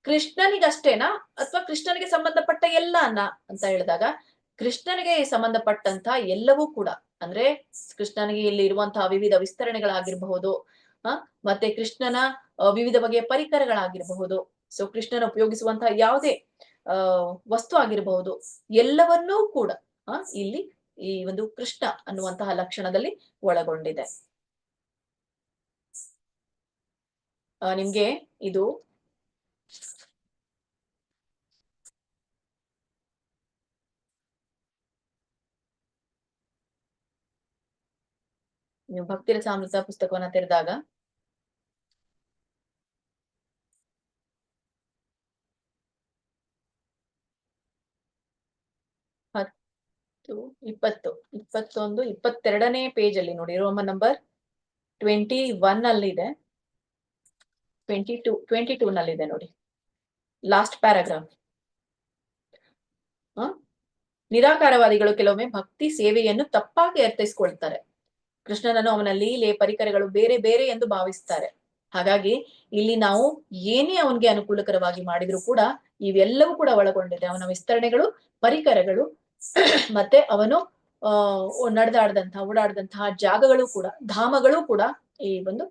ಕೃಷ್ಣನಿಗಷ್ಟೇನಾ ಅಥವಾ ಕೃಷ್ಣನಿಗೆ ಸಂಬಂಧಪಟ್ಟ ಎಲ್ಲ ಅಂತ ಹೇಳಿದಾಗ ಕೃಷ್ಣನಿಗೆ ಸಂಬಂಧಪಟ್ಟಂತ ಎಲ್ಲವೂ ಕೂಡ, ಅಂದ್ರೆ ಕೃಷ್ಣನಿಗೆ ಇಲ್ಲಿ ಇರುವಂತಹ ವಿವಿಧ ವಿಸ್ತರಣೆಗಳಾಗಿರ್ಬಹುದು, ಮತ್ತೆ ಕೃಷ್ಣನ ವಿವಿಧ ಬಗೆಯ ಪರಿಕರಗಳಾಗಿರಬಹುದು, ಸೊ ಕೃಷ್ಣನ ಉಪಯೋಗಿಸುವಂತಹ ಯಾವುದೇ ವಸ್ತು ಆಗಿರಬಹುದು, ಎಲ್ಲವನ್ನೂ ಕೂಡ ಇಲ್ಲಿ ಈ ಒಂದು ಕೃಷ್ಣ ಅನ್ನುವಂತಹ ಲಕ್ಷಣದಲ್ಲಿ ಒಳಗೊಂಡಿದೆ. ನಿಮ್ಗೆ ಇದು ನೀವು ಭಕ್ತಿರಸಾಮೃತ ಪುಸ್ತಕವನ್ನ ತೆರೆದಾಗ ಇಪ್ಪತ್ತು 21 22ನೇ ಪೇಜ್ ಅಲ್ಲಿ ನೋಡಿ, ರೋಮನ್ ನಂಬರ್ 21 ಅಲ್ಲಿದೆ, 22 ನಲ್ಲಿದೆ ನೋಡಿ, ಲಾಸ್ಟ್ ಪ್ಯಾರಾಗ್ರಾಫ್. ನಿರಾಕಾರವಾದಿಗಳು ಕೆಲವೊಮ್ಮೆ ಭಕ್ತಿ ಸೇವೆಯನ್ನು ತಪ್ಪಾಗಿ ಅರ್ಥೈಸ್ಕೊಳ್ತಾರೆ. ಕೃಷ್ಣನನ್ನು ಅವನ ಲೀಲೆ ಪರಿಕರಗಳು ಬೇರೆ ಬೇರೆ ಎಂದು ಭಾವಿಸ್ತಾರೆ. ಹಾಗಾಗಿ ಇಲ್ಲಿ ನಾವು ಏನೇ ಅವನಿಗೆ ಅನುಕೂಲಕರವಾಗಿ ಮಾಡಿದ್ರು ಕೂಡ ಇವೆಲ್ಲವೂ ಕೂಡ ಒಳಗೊಂಡಿದೆ. ಅವನ ವಿಸ್ತರಣೆಗಳು, ಪರಿಕರಗಳು, ಮತ್ತೆ ಅವನು ನಡೆದಾಡದಂತಹ ಓಡಾಡದಂತಹ ಜಾಗಗಳು ಕೂಡ, ಧಾಮಗಳು ಕೂಡ ಈ ಒಂದು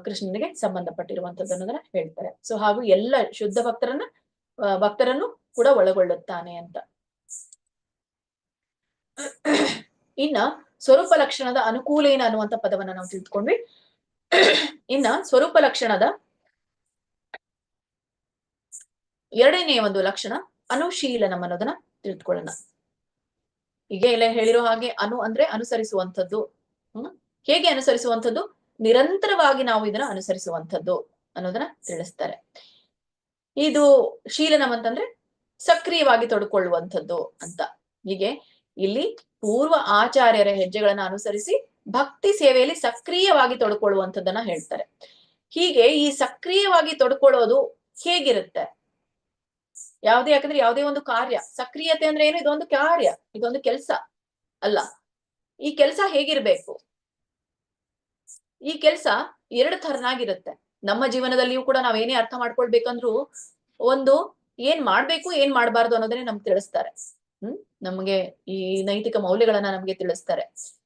ಕೃಷ್ಣನಿಗೆ ಸಂಬಂಧಪಟ್ಟಿರುವಂತದ್ದು ಅನ್ನೋದನ್ನ ಹೇಳ್ತಾರೆ. ಸೊ ಹಾಗೂ ಎಲ್ಲ ಶುದ್ಧ ಭಕ್ತರನ್ನು ಕೂಡ ಒಳಗೊಳ್ಳುತ್ತಾನೆ ಅಂತ. ಇನ್ನ ಸ್ವರೂಪ ಲಕ್ಷಣದ ಅನುಕೂಲೇನ ಅನ್ನುವಂತ ಪದವನ್ನ ನಾವು ತಿಳ್ಕೊಂಡ್ವಿ. ಇನ್ನ ಸ್ವರೂಪ ಲಕ್ಷಣದ ಎರಡನೇ ಒಂದು ಲಕ್ಷಣ ಅನುಶೀಲನಂ ಅನ್ನೋದನ್ನ ತಿಳ್ಕೊಳ್ಳೋಣ. ಈಗ ಎಲ್ಲ ಹೇಳಿರೋ ಹಾಗೆ ಅಂದ್ರೆ ಅನುಸರಿಸುವಂಥದ್ದು. ಹೇಗೆ ಅನುಸರಿಸುವಂಥದ್ದು? ನಿರಂತರವಾಗಿ ನಾವು ಇದನ್ನ ಅನುಸರಿಸುವಂಥದ್ದು ಅನ್ನೋದನ್ನ ತಿಳಿಸ್ತಾರೆ. ಇದು ಶೀಲನಂ ಅಂತಂದ್ರೆ ಸಕ್ರಿಯವಾಗಿ ತೊಡ್ಕೊಳ್ಳುವಂಥದ್ದು ಅಂತ. ಹೀಗೆ ಇಲ್ಲಿ ಪೂರ್ವ ಆಚಾರ್ಯರ ಹೆಜ್ಜೆಗಳನ್ನ ಅನುಸರಿಸಿ ಭಕ್ತಿ ಸೇವೆಯಲ್ಲಿ ಸಕ್ರಿಯವಾಗಿ ತೊಡ್ಕೊಳ್ಳುವಂಥದ್ದನ್ನ ಹೇಳ್ತಾರೆ. ಹೀಗೆ ಈ ಸಕ್ರಿಯವಾಗಿ ತೊಡ್ಕೊಳ್ಳೋದು ಹೇಗಿರುತ್ತೆ? ಯಾಕಂದ್ರೆ ಯಾವುದೇ ಒಂದು ಕಾರ್ಯ, ಸಕ್ರಿಯತೆ ಅಂದ್ರೆ ಏನು? ಇದೊಂದು ಕಾರ್ಯ, ಇದೊಂದು ಕೆಲಸ ಅಲ್ಲ. ಈ ಕೆಲಸ ಹೇಗಿರ್ಬೇಕು? ಈ ಕೆಲಸ ಎರಡು ತರನಾಗಿರುತ್ತೆ. ನಮ್ಮ ಜೀವನದಲ್ಲಿಯೂ ಕೂಡ ನಾವೇನೇ ಅರ್ಥ ಮಾಡ್ಕೊಳ್ಬೇಕಂದ್ರೂ ಒಂದು ಏನ್ ಮಾಡ್ಬೇಕು, ಏನ್ ಮಾಡ್ಬಾರ್ದು ಅನ್ನೋದನ್ನೇ ನಮ್ಗೆ ತಿಳಿಸ್ತಾರೆ. ನಮ್ಗೆ ಈ ನೈತಿಕ ಮೌಲ್ಯಗಳನ್ನ ನಮ್ಗೆ ತಿಳಿಸ್ತಾರೆ.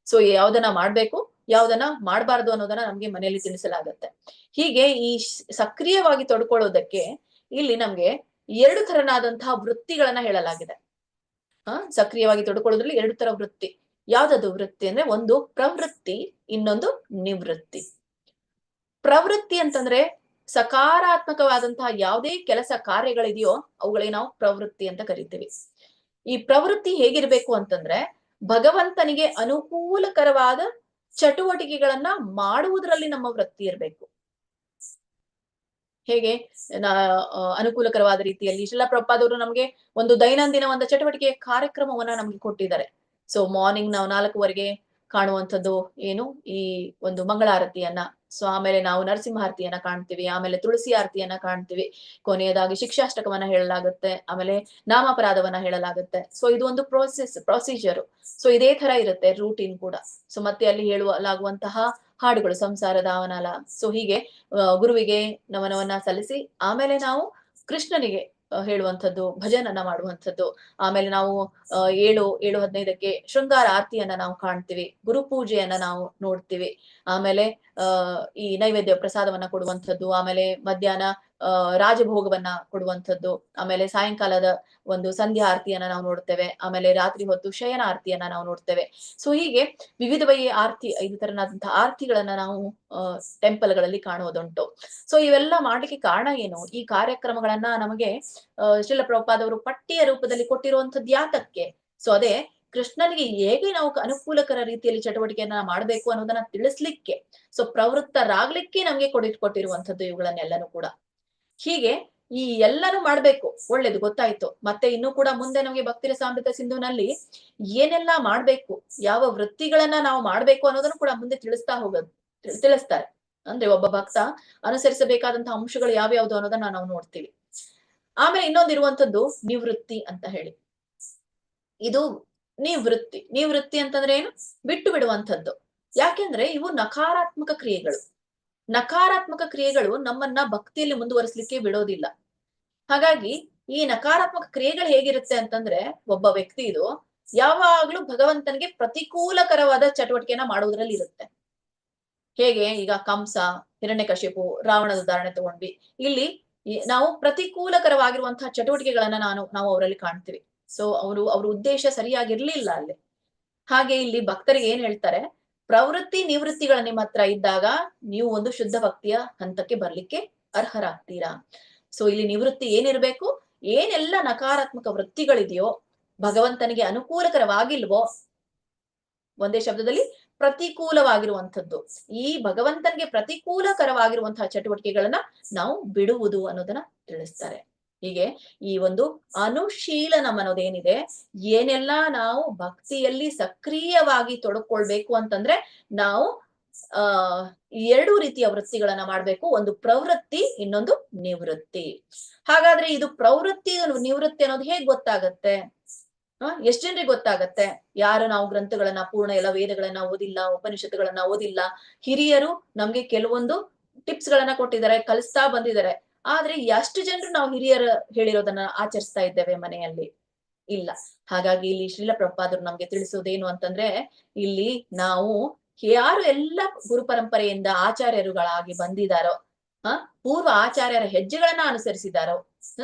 ಸೊ ಯಾವ್ದನ್ನ ಮಾಡ್ಬೇಕು, ಯಾವ್ದನ್ನ ಮಾಡ್ಬಾರ್ದು ಅನ್ನೋದನ್ನ ನಮ್ಗೆ ಮನೆಯಲ್ಲಿ ತಿಳಿಸಲಾಗತ್ತೆ. ಹೀಗೆ ಈ ಸಕ್ರಿಯವಾಗಿ ತೊಡ್ಕೊಳ್ಳೋದಕ್ಕೆ ಇಲ್ಲಿ ನಮ್ಗೆ ಎರಡು ತರನಾದಂತಹ ವೃತ್ತಿಗಳನ್ನ ಹೇಳಲಾಗಿದೆ. ಸಕ್ರಿಯವಾಗಿ ತೊಡ್ಕೊಳ್ಳೋದ್ರಲ್ಲಿ ಎರಡು ತರ ವೃತ್ತಿ. ಯಾವ್ದದು ವೃತ್ತಿ ಅಂದ್ರೆ, ಒಂದು ಪ್ರವೃತ್ತಿ, ಇನ್ನೊಂದು ನಿವೃತ್ತಿ. ಪ್ರವೃತ್ತಿ ಅಂತಂದ್ರೆ ಸಕಾರಾತ್ಮಕವಾದಂತಹ ಯಾವುದೇ ಕೆಲಸ ಕಾರ್ಯಗಳಿದೆಯೋ ಅವುಗಳಿಗೆ ನಾವು ಪ್ರವೃತ್ತಿ ಅಂತ ಕರಿತೀವಿ. ಈ ಪ್ರವೃತ್ತಿ ಹೇಗಿರ್ಬೇಕು ಅಂತಂದ್ರೆ, ಭಗವಂತನಿಗೆ ಅನುಕೂಲಕರವಾದ ಚಟುವಟಿಕೆಗಳನ್ನ ಮಾಡುವುದರಲ್ಲಿ ನಮ್ಮ ವೃತ್ತಿ ಇರ್ಬೇಕು. ಹೇಗೆ ಅನುಕೂಲಕರವಾದ ರೀತಿಯಲ್ಲಿ ಶ್ರೀಲ ಪ್ರಭುಪಾದವರು ನಮ್ಗೆ ಒಂದು ದೈನಂದಿನ ಒಂದು ಚಟುವಟಿಕೆ ಕಾರ್ಯಕ್ರಮವನ್ನ ನಮ್ಗೆ ಕೊಟ್ಟಿದ್ದಾರೆ. ಸೊ ಮಾರ್ನಿಂಗ್ ನಾವು 4:00 ಕಾಣುವಂಥದ್ದು ಏನು? ಈ ಒಂದು ಮಂಗಳಾರತಿಯನ್ನ. ಸೊ ಆಮೇಲೆ ನಾವು ನರಸಿಂಹಾರತಿಯನ್ನ ಕಾಣ್ತೀವಿ, ಆಮೇಲೆ ತುಳಸಿ ಆರತಿಯನ್ನ ಕಾಣ್ತೀವಿ, ಕೊನೆಯದಾಗಿ ಶಿಕ್ಷಾಷ್ಟಕವನ್ನ ಹೇಳಲಾಗುತ್ತೆ, ಆಮೇಲೆ ನಾಮಾಪರಾಧವನ್ನ ಹೇಳಲಾಗುತ್ತೆ. ಸೊ ಇದು ಒಂದು ಪ್ರೊಸೀಜರು. ಸೊ ಇದೇ ತರ ಇರುತ್ತೆ ರೂಟೀನ್ ಕೂಡ. ಸೊ ಮತ್ತೆ ಅಲ್ಲಿ ಹೇಳಲಾಗುವಂತಹ ಹಾಡುಗಳು, ಸಂಸಾರದ ಅವನಲ. ಸೊ ಹೀಗೆ ಗುರುವಿಗೆ ನಮನವನ್ನ ಸಲ್ಲಿಸಿ ಆಮೇಲೆ ನಾವು ಕೃಷ್ಣನಿಗೆ ಹೇಳುವಂಥದ್ದು, ಭಜನನ್ನ ಮಾಡುವಂಥದ್ದು. ಆಮೇಲೆ ನಾವು 7:15 ಶೃಂಗಾರ ಆರತಿಯನ್ನ ನಾವು ಕಾಣ್ತೀವಿ, ಗುರು ಪೂಜೆಯನ್ನ ನಾವು ನೋಡ್ತೀವಿ. ಆಮೇಲೆ ಈ ನೈವೇದ್ಯ ಪ್ರಸಾದವನ್ನ ಕೊಡುವಂಥದ್ದು, ಆಮೇಲೆ ಮಧ್ಯಾಹ್ನ ರಾಜಭೋಗವನ್ನ ಕೊಡುವಂಥದ್ದು, ಆಮೇಲೆ ಸಾಯಂಕಾಲದ ಒಂದು ಸಂಧ್ಯಾ ಆರತಿಯನ್ನ ನಾವು ನೋಡ್ತೇವೆ, ಆಮೇಲೆ ರಾತ್ರಿ ಹೊತ್ತು ಶಯನ ಆರತಿಯನ್ನ ನಾವು ನೋಡ್ತೇವೆ. ಸೊ ಹೀಗೆ ವಿವಿಧ ಬಗೆಯ ಆರತಿ, 5 ತರನಾದಂತಹ ಆರತಿಗಳನ್ನ ನಾವು ಟೆಂಪಲ್ಗಳಲ್ಲಿ ಕಾಣುವುದುಂಟು. ಸೊ ಇವೆಲ್ಲ ಮಾಡ್ಲಿಕ್ಕೆ ಕಾರಣ ಏನು? ಈ ಕಾರ್ಯಕ್ರಮಗಳನ್ನ ನಮಗೆ ಶ್ರೀಲ ಪ್ರಭುಪಾದವರು ಪಟ್ಟಿಯ ರೂಪದಲ್ಲಿ ಕೊಟ್ಟಿರುವಂತದ್ದು ಯಾತಕ್ಕೆ? ಸೊ ಅದೇ ಕೃಷ್ಣನಿಗೆ ಹೇಗೆ ನಾವು ಅನುಕೂಲಕರ ರೀತಿಯಲ್ಲಿ ಚಟುವಟಿಕೆಯನ್ನ ಮಾಡ್ಬೇಕು ಅನ್ನೋದನ್ನ ತಿಳಿಸ್ಲಿಕ್ಕೆ, ಸೊ ಪ್ರವೃತ್ತರಾಗ್ಲಿಕ್ಕೆ ನಮ್ಗೆ ಕೊಟ್ಟಿರುವಂತದ್ದು ಇವುಗಳನ್ನೆಲ್ಲನೂ ಕೂಡ. ಹೀಗೆ ಈ ಎಲ್ಲರೂ ಮಾಡ್ಬೇಕು, ಒಳ್ಳೇದು, ಗೊತ್ತಾಯ್ತು. ಮತ್ತೆ ಇನ್ನೂ ಕೂಡ ಮುಂದೆ ನಮಗೆ ಭಕ್ತಿರಸಾಮೃತ ಸಿಂಧುನಲ್ಲಿ ಏನೆಲ್ಲಾ ಮಾಡ್ಬೇಕು, ಯಾವ ವೃತ್ತಿಗಳನ್ನ ನಾವು ಮಾಡ್ಬೇಕು ಅನ್ನೋದನ್ನು ಕೂಡ ಮುಂದೆ ತಿಳಿಸ್ತಾರೆ. ಅಂದ್ರೆ ಒಬ್ಬ ಭಕ್ತ ಅನುಸರಿಸಬೇಕಾದಂತಹ ಅಂಶಗಳು ಯಾವ್ಯಾವ್ದು ಅನ್ನೋದನ್ನ ನಾವು ನೋಡ್ತೀವಿ. ಆಮೇಲೆ ಇನ್ನೊಂದಿರುವಂತದ್ದು ನಿವೃತ್ತಿ ಅಂತ ಹೇಳಿ. ಇದು ನಿವೃತ್ತಿ ಅಂತಂದ್ರೆ ಏನು? ಬಿಟ್ಟು ಬಿಡುವಂಥದ್ದು. ಯಾಕೆಂದ್ರೆ ಇವು ನಕಾರಾತ್ಮಕ ಕ್ರಿಯೆಗಳು. ನಕಾರಾತ್ಮಕ ಕ್ರಿಯೆಗಳು ನಮ್ಮನ್ನ ಭಕ್ತಿಯಲ್ಲಿ ಮುಂದುವರಿಸಲಿಕ್ಕೆ ಬಿಡೋದಿಲ್ಲ. ಹಾಗಾಗಿ ಈ ನಕಾರಾತ್ಮಕ ಕ್ರಿಯೆಗಳು ಹೇಗಿರುತ್ತೆ ಅಂತಂದ್ರೆ, ಒಬ್ಬ ವ್ಯಕ್ತಿ ಇದು ಯಾವಾಗ್ಲೂ ಭಗವಂತನಿಗೆ ಪ್ರತಿಕೂಲಕರವಾದ ಚಟುವಟಿಕೆಯನ್ನ ಮಾಡುವುದರಲ್ಲಿ ಇರುತ್ತೆ. ಹೇಗೆ ಈಗ ಕಂಸ, ಹಿರಣ್ಯಕಶಿಪು, ರಾವಣದ ಉದಾಹರಣೆ ತಗೊಂಡ್ವಿ. ಇಲ್ಲಿ ನಾವು ಪ್ರತಿಕೂಲಕರವಾಗಿರುವಂತಹ ಚಟುವಟಿಕೆಗಳನ್ನ ನಾವು ಅವರಲ್ಲಿ ಕಾಣ್ತೀವಿ. ಸೊ ಅವ್ರ ಉದ್ದೇಶ ಸರಿಯಾಗಿರ್ಲಿಲ್ಲ ಅಲ್ಲಿ. ಹಾಗೆ ಇಲ್ಲಿ ಭಕ್ತರಿಗೆ ಏನ್ ಹೇಳ್ತಾರೆ, ಪ್ರವೃತ್ತಿ ನಿವೃತ್ತಿಗಳ ನಿಮ್ಮ ಹತ್ರ ಇದ್ದಾಗ ನೀವು ಒಂದು ಶುದ್ಧ ಭಕ್ತಿಯ ಹಂತಕ್ಕೆ ಬರ್ಲಿಕ್ಕೆ ಅರ್ಹರಾಗ್ತೀರಾ. ಸೊ ಇಲ್ಲಿ ನಿವೃತ್ತಿ ಏನಿರ್ಬೇಕು, ಏನೆಲ್ಲ ನಕಾರಾತ್ಮಕ ವೃತ್ತಿಗಳಿದೆಯೋ, ಭಗವಂತನಿಗೆ ಅನುಕೂಲಕರವಾಗಿಲ್ವೋ, ಒಂದೇ ಶಬ್ದದಲ್ಲಿ ಪ್ರತಿಕೂಲವಾಗಿರುವಂಥದ್ದು, ಈ ಭಗವಂತನಿಗೆ ಪ್ರತಿಕೂಲಕರವಾಗಿರುವಂತಹ ಚಟುವಟಿಕೆಗಳನ್ನ ನಾವು ಬಿಡುವುದು ಅನ್ನೋದನ್ನ ತಿಳಿಸ್ತಾರೆ. ಹೀಗೆ ಈ ಒಂದು ಅನುಶೀಲನಂ ಅನ್ನೋದೇನಿದೆ, ಏನೆಲ್ಲ ನಾವು ಭಕ್ತಿಯಲ್ಲಿ ಸಕ್ರಿಯವಾಗಿ ತೊಡಕೊಳ್ಬೇಕು ಅಂತಂದ್ರೆ ನಾವು ಎರಡು ರೀತಿಯ ವೃತ್ತಿಗಳನ್ನ ಮಾಡ್ಬೇಕು. ಒಂದು ಪ್ರವೃತ್ತಿ, ಇನ್ನೊಂದು ನಿವೃತ್ತಿ. ಹಾಗಾದ್ರೆ ಇದು ಪ್ರವೃತ್ತಿ ನಿವೃತ್ತಿ ಅನ್ನೋದು ಹೇಗ್ ಗೊತ್ತಾಗತ್ತೆ? ಎಷ್ಟ್ ಜನರಿಗೆ ಗೊತ್ತಾಗತ್ತೆ? ಯಾರು ನಾವು ಗ್ರಂಥಗಳನ್ನ ಪೂರ್ಣ ಎಲ್ಲ ವೇದಗಳನ್ನ ಓದಿಲ್ಲ, ಉಪನಿಷತ್ತುಗಳನ್ನ ಓದಿಲ್ಲ, ಹಿರಿಯರು ನಮ್ಗೆ ಕೆಲವೊಂದು ಟಿಪ್ಸ್ ಗಳನ್ನ ಕೊಟ್ಟಿದ್ದಾರೆ, ಕಲಿಸ್ತಾ ಬಂದಿದ್ದಾರೆ. ಆದ್ರೆ ಎಷ್ಟು ಜನರು ನಾವು ಹಿರಿಯರು ಹೇಳಿರೋದನ್ನ ಆಚರಿಸ್ತಾ ಇದ್ದೇವೆ ಮನೆಯಲ್ಲಿ? ಇಲ್ಲ. ಹಾಗಾಗಿ ಇಲ್ಲಿ ಶ್ರೀಲ ಪ್ರಭುಪಾದರು ನಮ್ಗೆ ತಿಳಿಸೋದೇನು ಅಂತಂದ್ರೆ, ಇಲ್ಲಿ ನಾವು ಯಾರು ಎಲ್ಲ ಗುರು ಪರಂಪರೆಯಿಂದ ಆಚಾರ್ಯರುಗಳಾಗಿ ಬಂದಿದಾರೋ, ಪೂರ್ವ ಆಚಾರ್ಯರ ಹೆಜ್ಜೆಗಳನ್ನ ಅನುಸರಿಸಿದಾರೋ,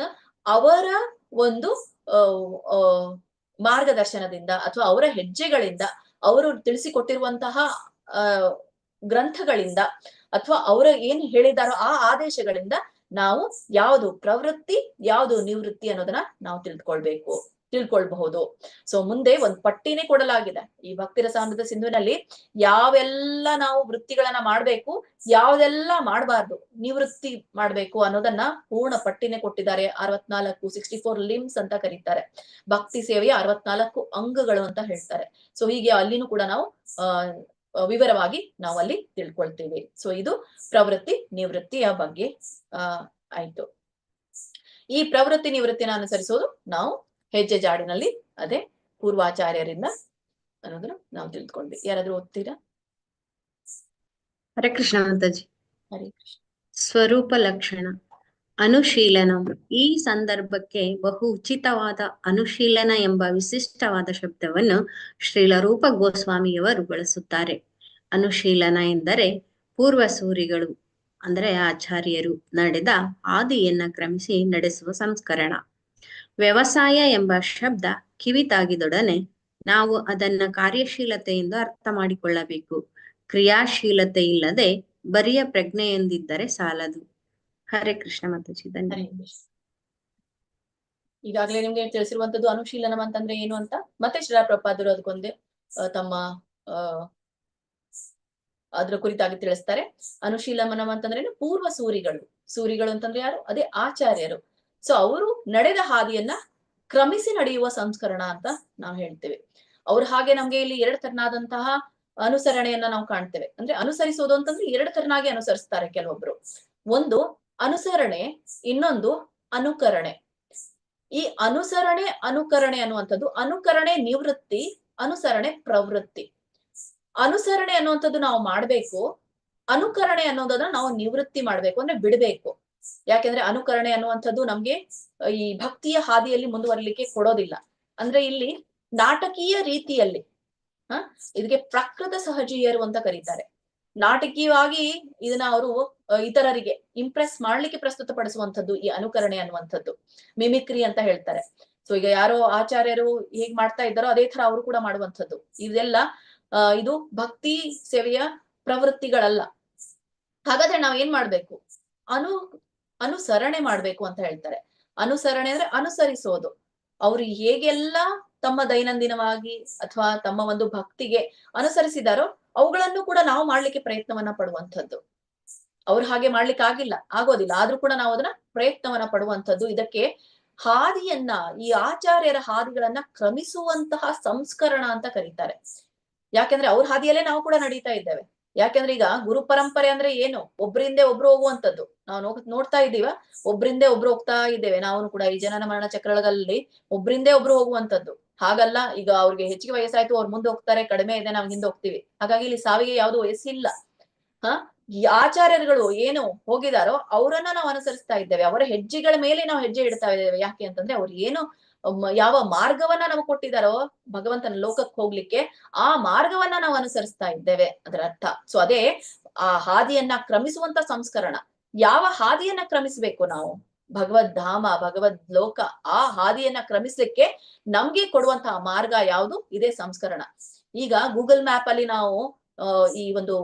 ಅವರ ಒಂದು ಮಾರ್ಗದರ್ಶನದಿಂದ ಅಥವಾ ಅವರ ಹೆಜ್ಜೆಗಳಿಂದ, ಅವರು ತಿಳಿಸಿಕೊಟ್ಟಿರುವಂತಹ ಗ್ರಂಥಗಳಿಂದ ಅಥವಾ ಅವರು ಏನ್ ಹೇಳಿದಾರೋ ಆ ಆದೇಶಗಳಿಂದ ನಾವು ಯಾವುದು ಪ್ರವೃತ್ತಿ, ಯಾವುದು ನಿವೃತ್ತಿ ಅನ್ನೋದನ್ನ ನಾವು ತಿಳ್ಕೊಳ್ಬಹುದು. ಸೊ ಮುಂದೆ ಒಂದ್ ಪಟ್ಟಿನೇ ಕೊಡಲಾಗಿದೆ ಈ ಭಕ್ತಿ ರಸಾಮೃತ ಸಿಂಧುವಿನಲ್ಲಿ, ಯಾವೆಲ್ಲ ನಾವು ವೃತ್ತಿಗಳನ್ನ ಮಾಡ್ಬೇಕು, ಯಾವ್ದೆಲ್ಲ ಮಾಡಬಾರ್ದು, ನಿವೃತ್ತಿ ಮಾಡ್ಬೇಕು ಅನ್ನೋದನ್ನ ಪೂರ್ಣ ಪಟ್ಟಿನೇ ಕೊಟ್ಟಿದ್ದಾರೆ. 64 ಲಿಮ್ಸ್ ಅಂತ ಕರೀತಾರೆ. ಭಕ್ತಿ ಸೇವೆಯ 64 ಅಂಗಗಳು ಅಂತ ಹೇಳ್ತಾರೆ. ಸೊ ಹೀಗೆ ಅಲ್ಲಿನೂ ಕೂಡ ನಾವು ವಿವರವಾಗಿ ನಾವು ಅಲ್ಲಿ ತಿಳ್ಕೊಳ್ತೀವಿ. ಸೊ ಇದು ಪ್ರವೃತ್ತಿ ನಿವೃತ್ತಿಯ ಬಗ್ಗೆ ಆಯ್ತು. ಈ ಪ್ರವೃತ್ತಿ ನಿವೃತ್ತಿನ ಅನುಸರಿಸೋದು ನಾವು ಹೆಜ್ಜೆ ಜಾಡಿನಲ್ಲಿ, ಅದೇ ಪೂರ್ವಾಚಾರ್ಯರಿಂದ ಅನ್ನೋದನ್ನ ನಾವು ತಿಳ್ಕೊಂಡ್ವಿ. ಯಾರಾದ್ರೂ ಓದ್ತೀರಾ? ಹರೇ ಕೃಷ್ಣ ಮಾತಾಜಿ. ಹರೇ ಕೃಷ್ಣ. ಸ್ವರೂಪ ಲಕ್ಷಣ ಅನುಶೀಲನಂ. ಈ ಸಂದರ್ಭಕ್ಕೆ ಬಹು ಉಚಿತವಾದ ಅನುಶೀಲನ ಎಂಬ ವಿಶಿಷ್ಟವಾದ ಶಬ್ದವನ್ನು ಶ್ರೀಲ ರೂಪ ಗೋಸ್ವಾಮಿಯವರು ಬಳಸುತ್ತಾರೆ. ಅನುಶೀಲನ ಎಂದರೆ ಪೂರ್ವಸೂರಿಗಳು ಅಂದರೆ ಆಚಾರ್ಯರು ನಡೆದ ಆದಿಯನ್ನ ಕ್ರಮಿಸಿ ನಡೆಸುವ ಸಂಸ್ಕರಣ. ವ್ಯವಸಾಯ ಎಂಬ ಶಬ್ದ ಕಿವಿತಾಗಿದೊಡನೆ ನಾವು ಅದನ್ನ ಕಾರ್ಯಶೀಲತೆ ಎಂದು ಅರ್ಥ ಮಾಡಿಕೊಳ್ಳಬೇಕು. ಕ್ರಿಯಾಶೀಲತೆ ಇಲ್ಲದೆ ಬರಿಯ ಪ್ರಜ್ಞೆಯೊಂದಿದ್ದರೆ ಸಾಲದು. ಹರೇ ಕೃಷ್ಣ ಮಾತಾಜಿ. ಧನ್ಯವಾದ. ಈಗಾಗಲೇ ನಿಮ್ಗೆ ತಿಳಿಸಿರುವಂತದ್ದು ಅನುಶೀಲನಂ ಅಂತಂದ್ರೆ ಏನು ಅಂತ. ಮತ್ತೆ ಶ್ರೀಲ ಪ್ರಭುಪಾದರು ಅದಕ್ಕೊಂದೇ ತಮ್ಮ ಅದ್ರ ಕುರಿತಾಗಿ ತಿಳಿಸ್ತಾರೆ. ಅನುಶೀಲನಂ ಅಂತಂದ್ರೆ ಪೂರ್ವ ಸೂರಿಗಳು ಅಂತಂದ್ರೆ ಯಾರು? ಅದೇ ಆಚಾರ್ಯರು. ಸೊ ಅವರು ನಡೆದ ಹಾದಿಯನ್ನ ಕ್ರಮಿಸಿ ನಡೆಯುವ ಸಂಸ್ಕರಣ ಅಂತ ನಾವು ಹೇಳ್ತೇವೆ. ಅವ್ರು ಹಾಗೆ ನಮ್ಗೆ ಇಲ್ಲಿ 2 ತರನಾದಂತಹ ಅನುಸರಣೆಯನ್ನ ನಾವು ಕಾಣ್ತೇವೆ. ಅಂದ್ರೆ ಅನುಸರಿಸೋದು ಅಂತಂದ್ರೆ 2 ತರನಾಗಿ ಅನುಸರಿಸ್ತಾರೆ ಕೆಲವೊಬ್ರು. ಒಂದು ಅನುಸರಣೆ, ಇನ್ನೊಂದು ಅನುಕರಣೆ. ಈ ಅನುಕರಣೆ ಅನ್ನುವಂಥದ್ದು, ಅನುಕರಣೆ ನಿವೃತ್ತಿ, ಅನುಸರಣೆ ಪ್ರವೃತ್ತಿ. ಅನುಸರಣೆ ಅನ್ನುವಂಥದ್ದು ನಾವು ಮಾಡ್ಬೇಕು, ಅನುಕರಣೆ ಅನ್ನೋದನ್ನ ನಾವು ನಿವೃತ್ತಿ ಮಾಡ್ಬೇಕು, ಅಂದ್ರೆ ಬಿಡ್ಬೇಕು. ಯಾಕೆಂದ್ರೆ ಅನುಕರಣೆ ಅನ್ನುವಂಥದ್ದು ನಮ್ಗೆ ಈ ಭಕ್ತಿಯ ಹಾದಿಯಲ್ಲಿ ಮುಂದುವರಿಲಿಕ್ಕೆ ಕೊಡೋದಿಲ್ಲ. ಅಂದ್ರೆ ಇಲ್ಲಿ ನಾಟಕೀಯ ರೀತಿಯಲ್ಲಿ ಇದಕ್ಕೆ ಪ್ರಕೃತ ಸಹಜೀಯರು ಅಂತ ಕರೀತಾರೆ. ನಾಟಕೀಯವಾಗಿ ಇದನ್ನ ಅವರು ಇತರರಿಗೆ ಇಂಪ್ರೆಸ್ ಮಾಡ್ಲಿಕ್ಕೆ ಪ್ರಸ್ತುತಪಡಿಸುವಂಥದ್ದು ಈ ಅನುಕರಣೆ ಅನ್ನುವಂಥದ್ದು. ಮಿಮಿಕ್ರಿ ಅಂತ ಹೇಳ್ತಾರೆ. ಸೊ ಈಗ ಯಾರೋ ಆಚಾರ್ಯರು ಹೇಗ್ ಮಾಡ್ತಾ ಇದ್ದಾರೋ ಅದೇ ತರ ಅವರು ಕೂಡ ಮಾಡುವಂಥದ್ದು. ಇದೆಲ್ಲ ಇದು ಭಕ್ತಿ ಸೇವೆಯ ಪ್ರವೃತ್ತಿಗಳಲ್ಲ. ಹಾಗಾದ್ರೆ ನಾವ್ ಏನ್ ಮಾಡ್ಬೇಕು? ಅನುಸರಣೆ ಮಾಡ್ಬೇಕು ಅಂತ ಹೇಳ್ತಾರೆ. ಅನುಸರಣೆ ಅಂದ್ರೆ ಅನುಸರಿಸೋದು. ಅವ್ರು ಹೇಗೆಲ್ಲ ತಮ್ಮ ದೈನಂದಿನವಾಗಿ ಅಥವಾ ತಮ್ಮ ಒಂದು ಭಕ್ತಿಗೆ ಅನುಸರಿಸಿದಾರೋ ಅವುಗಳನ್ನು ಕೂಡ ನಾವು ಮಾಡ್ಲಿಕ್ಕೆ ಪ್ರಯತ್ನವನ್ನ ಪಡುವಂಥದ್ದು. ಅವ್ರು ಹಾಗೆ ಮಾಡ್ಲಿಕ್ಕೆ ಆಗೋದಿಲ್ಲ, ಆದ್ರೂ ಕೂಡ ನಾವು ಅದನ್ನ ಪ್ರಯತ್ನವನ್ನ ಪಡುವಂಥದ್ದು. ಇದಕ್ಕೆ ಹಾದಿಯನ್ನ, ಈ ಆಚಾರ್ಯರ ಹಾದಿಗಳನ್ನ ಕ್ರಮಿಸುವಂತಹ ಸಂಸ್ಕರಣ ಅಂತ ಕರೀತಾರೆ. ಯಾಕೆಂದ್ರೆ ಅವ್ರ ಹಾದಿಯಲ್ಲೇ ನಾವು ಕೂಡ ನಡೀತಾ ಇದ್ದೇವೆ. ಯಾಕೆಂದ್ರೆ ಈಗ ಗುರು ಪರಂಪರೆ ಅಂದ್ರೆ ಏನು? ಒಬ್ರಿಂದೆ ಒಬ್ರು ಹೋಗುವಂಥದ್ದು. ನಾವು ನೋಡ್ತಾ ಇದ್ದೀವ, ಒಬ್ರಿಂದೆ ಒಬ್ರು ಹೋಗ್ತಾ ಇದ್ದೇವೆ. ನಾವು ಕೂಡ ಈ ಜನನ ಮರಣ ಚಕ್ರಗಳಲ್ಲಿ ಒಬ್ರಿಂದೆ ಒಬ್ರು ಹೋಗುವಂಥದ್ದು. ಹಾಗಲ್ಲ, ಈಗ ಅವ್ರಿಗೆ ಹೆಚ್ಚಿಗೆ ವಯಸ್ಸಾಯ್ತು, ಅವ್ರು ಮುಂದೆ ಹೋಗ್ತಾರೆ, ಕಡಿಮೆ ಇದೆ, ನಾವು ಹಿಂದೆ ಹೋಗ್ತೀವಿ. ಹಾಗಾಗಿ ಇಲ್ಲಿ ಸಾವಿಗೆ ಯಾವ್ದು ವಯಸ್ಸಿಲ್ಲ. ಆಚಾರ್ಯರುಗಳು ಏನು ಹೋಗಿದಾರೋ ಅವರನ್ನ ನಾವು ಅನುಸರಿಸ್ತಾ ಇದ್ದೇವೆ. ಅವರ ಹೆಜ್ಜೆಗಳ ಮೇಲೆ ನಾವು ಹೆಜ್ಜೆ ಇಡ್ತಾ ಇದ್ದೇವೆ. ಯಾಕೆ ಅಂತಂದ್ರೆ ಅವ್ರು ಏನು ಯಾವ ಮಾರ್ಗವನ್ನ ನಮಗೆ ಕೊಟ್ಟಿದಾರೋ ಭಗವಂತನ ಲೋಕಕ್ಕೆ ಹೋಗ್ಲಿಕ್ಕೆ, ಆ ಮಾರ್ಗವನ್ನ ನಾವು ಅನುಸರಿಸ್ತಾ ಇದ್ದೇವೆ, ಅದರ ಅರ್ಥ. ಸೊ ಅದೇ ಆ ಹಾದಿಯನ್ನ ಕ್ರಮಿಸುವಂತ ಸಂಸ್ಕರಣ. ಯಾವ ಹಾದಿಯನ್ನ ಕ್ರಮಿಸ್ಬೇಕು ನಾವು? ಭಗವದ್ ಧಾಮ, ಭಗವದ್ ಲೋಕ, ಆ ಹಾದಿಯನ್ನ ಕ್ರಮಿಸ್ಲಿಕ್ಕೆ ನಮ್ಗೆ ಕೊಡುವಂತಹ ಮಾರ್ಗ ಯಾವುದು? ಇದೇ ಸಂಸ್ಕರಣ. ಈಗ ಗೂಗಲ್ ಮ್ಯಾಪ್ ಅಲ್ಲಿ ನಾವು ಈ ಒಂದು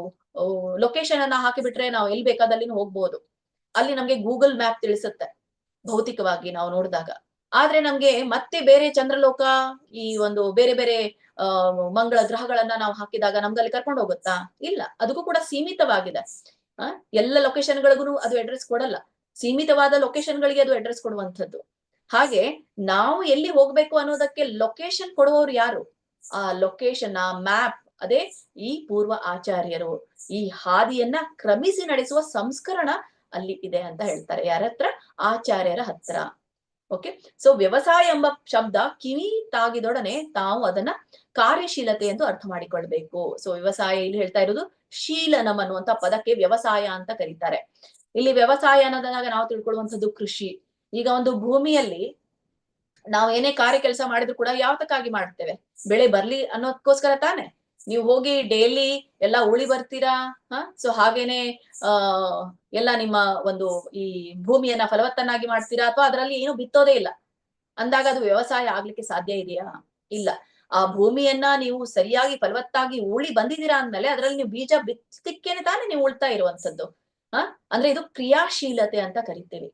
ಲೊಕೇಶನ್ ಅನ್ನ ಹಾಕಿಬಿಟ್ರೆ ನಾವು ಎಲ್ಲಿ ಬೇಕಾದಲ್ಲಿ ಹೋಗ್ಬೋದು. ಅಲ್ಲಿ ನಮ್ಗೆ ಗೂಗಲ್ ಮ್ಯಾಪ್ ತಿಳಿಸುತ್ತೆ ಭೌತಿಕವಾಗಿ ನಾವು ನೋಡಿದಾಗ. ಆದ್ರೆ ನಮ್ಗೆ ಮತ್ತೆ ಬೇರೆ ಚಂದ್ರಲೋಕ, ಈ ಒಂದು ಬೇರೆ ಬೇರೆ ಮಂಗಳ ಗ್ರಹಗಳನ್ನ ನಾವು ಹಾಕಿದಾಗ ನಮ್ಗೆ ಅಲ್ಲಿ ಕರ್ಕೊಂಡು ಹೋಗುತ್ತಾ? ಇಲ್ಲ, ಅದಕ್ಕೂ ಕೂಡ ಸೀಮಿತವಾಗಿದೆ. ಎಲ್ಲ ಲೊಕೇಶನ್ಗಳಿಗೂ ಅದು ಅಡ್ರೆಸ್ ಕೊಡಲ್ಲ, ಸೀಮಿತವಾದ ಲೊಕೇಶನ್ ಗಳಿಗೆ ಅದು ಅಡ್ರೆಸ್ ಕೊಡುವಂಥದ್ದು. ಹಾಗೆ ನಾವು ಎಲ್ಲಿ ಹೋಗ್ಬೇಕು ಅನ್ನೋದಕ್ಕೆ ಲೊಕೇಶನ್ ಕೊಡುವವರು ಯಾರು? ಆ ಲೊಕೇಶನ್, ಆ ಮ್ಯಾಪ್ ಅದೇ ಈ ಪೂರ್ವ ಆಚಾರ್ಯರು. ಈ ಹಾದಿಯನ್ನ ಕ್ರಮಿಸಿ ನಡೆಸುವ ಸಂಸ್ಕರಣ ಅಲ್ಲಿ ಇದೆ ಅಂತ ಹೇಳ್ತಾರೆ. ಯಾರ ಹತ್ರ? ಆಚಾರ್ಯರ ಹತ್ರ. ಓಕೆ, ಸೊ ವ್ಯವಸಾಯ ಎಂಬ ಶಬ್ದ ಕಿವಿ ತಾಗಿದೊಡನೆ ತಾವು ಅದನ್ನ ಕಾರ್ಯಶೀಲತೆ ಎಂದು ಅರ್ಥ ಮಾಡಿಕೊಳ್ಬೇಕು. ಸೊ ವ್ಯವಸಾಯ ಇಲ್ಲಿ ಹೇಳ್ತಾ ಇರೋದು ಶೀಲನಂ ಅನ್ನುವಂತ ಪದಕ್ಕೆ ವ್ಯವಸಾಯ ಅಂತ ಕರೀತಾರೆ. ಇಲ್ಲಿ ವ್ಯವಸಾಯ ಅನ್ನೋದಾಗ ನಾವು ತಿಳ್ಕೊಳ್ಳುವಂಥದ್ದು ಕೃಷಿ. ಈಗ ಒಂದು ಭೂಮಿಯಲ್ಲಿ ನಾವು ಏನೇ ಕಾರ್ಯ ಕೆಲಸ ಮಾಡಿದ್ರು ಕೂಡ ಯಾವತಕ್ಕಾಗಿ ಮಾಡ್ತೇವೆ? ಬೆಳೆ ಬರ್ಲಿ ಅನ್ನೋದಕ್ಕೋಸ್ಕರ ತಾನೆ. ನೀವು ಹೋಗಿ ಡೈಲಿ ಎಲ್ಲ ಉಳಿ ಬರ್ತೀರಾ. ಸೊ ಹಾಗೇನೆ ಎಲ್ಲ ನಿಮ್ಮ ಒಂದು ಈ ಭೂಮಿಯನ್ನ ಫಲವತ್ತನ್ನಾಗಿ ಮಾಡ್ತೀರಾ, ಅಥವಾ ಅದರಲ್ಲಿ ಏನು ಬಿತ್ತೋದೇ ಇಲ್ಲ ಅಂದಾಗ ಅದು ವ್ಯವಸಾಯ ಆಗ್ಲಿಕ್ಕೆ ಸಾಧ್ಯ ಇದೆಯಾ? ಇಲ್ಲ. ಆ ಭೂಮಿಯನ್ನ ನೀವು ಸರಿಯಾಗಿ ಫಲವತ್ತಾಗಿ ಉಳಿ ಬಂದಿದ್ದೀರಾ ಅಂದ್ಮೇಲೆ ಅದರಲ್ಲಿ ನೀವು ಬೀಜ ಬಿತ್ತಲಿಕ್ಕೇನೆ ತಾನೇ ನೀವು ಉಳ್ತಾ ಇರುವಂತದ್ದು. ಅಂದ್ರೆ ಇದು ಕ್ರಿಯಾಶೀಲತೆ ಅಂತ ಕರಿತೀವಿ.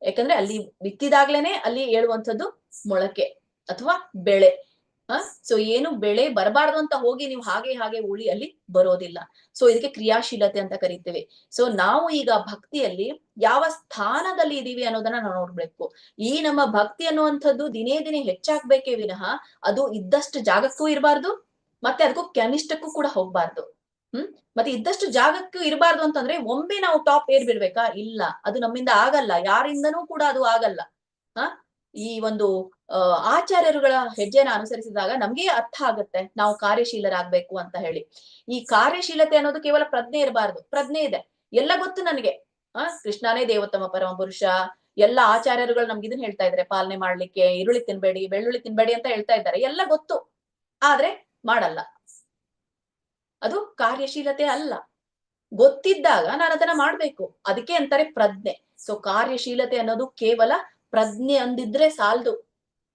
ಯಾಕಂದ್ರೆ ಅಲ್ಲಿ ಬಿತ್ತಿದಾಗ್ಲೇನೆ ಅಲ್ಲಿ ಏಳುವಂಥದ್ದು ಮೊಳಕೆ ಅಥವಾ ಬೆಳೆ. ಸೊ ಏನು ಬೆಳೆ ಬರಬಾರ್ದು ಅಂತ ಹೋಗಿ ನೀವು ಹಾಗೆ ಉಳಿ ಅಲ್ಲಿ ಬರೋದಿಲ್ಲ. ಸೊ ಇದಕ್ಕೆ ಕ್ರಿಯಾಶೀಲತೆ ಅಂತ ಕರಿತೀವಿ. ಸೊ ನಾವು ಈಗ ಭಕ್ತಿಯಲ್ಲಿ ಯಾವ ಸ್ಥಾನದಲ್ಲಿ ಇದೀವಿ ಅನ್ನೋದನ್ನ ನಾವು ನೋಡ್ಬೇಕು. ಈ ನಮ್ಮ ಭಕ್ತಿ ಅನ್ನುವಂಥದ್ದು ದಿನೇ ದಿನೇ ಹೆಚ್ಚಾಗ್ಬೇಕೇ ವಿನಃ ಅದು ಇದ್ದಷ್ಟು ಜಾಗಕ್ಕೂ ಇರಬಾರ್ದು, ಮತ್ತೆ ಅದಕ್ಕೂ ಕನಿಷ್ಠಕ್ಕೂ ಕೂಡ ಹೋಗ್ಬಾರ್ದು. ಮತ್ತೆ ಇದ್ದಷ್ಟು ಜಾಗಕ್ಕೂ ಇರಬಾರ್ದು ಅಂತಂದ್ರೆ ಒಮ್ಮೆ ನಾವು ಟಾಪ್ ಏರ್ ಬಿಡ್ಬೇಕಾ? ಇಲ್ಲ, ಅದು ನಮ್ಮಿಂದ ಆಗಲ್ಲ, ಯಾರಿಂದನೂ ಕೂಡ ಅದು ಆಗಲ್ಲ. ಈ ಒಂದು ಆಚಾರ್ಯರುಗಳ ಹೆಜ್ಜೆನ ಅನುಸರಿಸಿದಾಗ ನಮ್ಗೆ ಅರ್ಥ ಆಗುತ್ತೆ ನಾವು ಕಾರ್ಯಶೀಲರಾಗ್ಬೇಕು ಅಂತ ಹೇಳಿ. ಈ ಕಾರ್ಯಶೀಲತೆ ಅನ್ನೋದು ಕೇವಲ ಪ್ರಜ್ಞೆ ಇರಬಾರ್ದು. ಪ್ರಜ್ಞೆ ಇದೆ, ಎಲ್ಲ ಗೊತ್ತು ನನಗೆ. ಕೃಷ್ಣನೇ ದೇವೋತ್ತಮ ಪರಮ ಪುರುಷ, ಎಲ್ಲ ಆಚಾರ್ಯರುಗಳು ನಮ್ಗೆ ಇದನ್ನ ಹೇಳ್ತಾ ಇದಾರೆ, ಪಾಲನೆ ಮಾಡ್ಲಿಕ್ಕೆ ಈರುಳ್ಳಿ ತಿನ್ಬೇಡಿ, ಬೆಳ್ಳುಳ್ಳಿ ತಿನ್ಬೇಡಿ ಅಂತ ಹೇಳ್ತಾ ಇದ್ದಾರೆ. ಎಲ್ಲ ಗೊತ್ತು, ಆದ್ರೆ ಮಾಡಲ್ಲ. ಅದು ಕಾರ್ಯಶೀಲತೆ ಅಲ್ಲ. ಗೊತ್ತಿದ್ದಾಗ ನಾನು ಅದನ್ನ ಮಾಡ್ಬೇಕು, ಅದಕ್ಕೆ ಅಂತಾರೆ ಪ್ರಜ್ಞೆ. ಸೊ ಕಾರ್ಯಶೀಲತೆ ಅನ್ನೋದು ಕೇವಲ ಪ್ರಜ್ಞೆ ಅಂದಿದ್ರೆ ಸಾಲದು,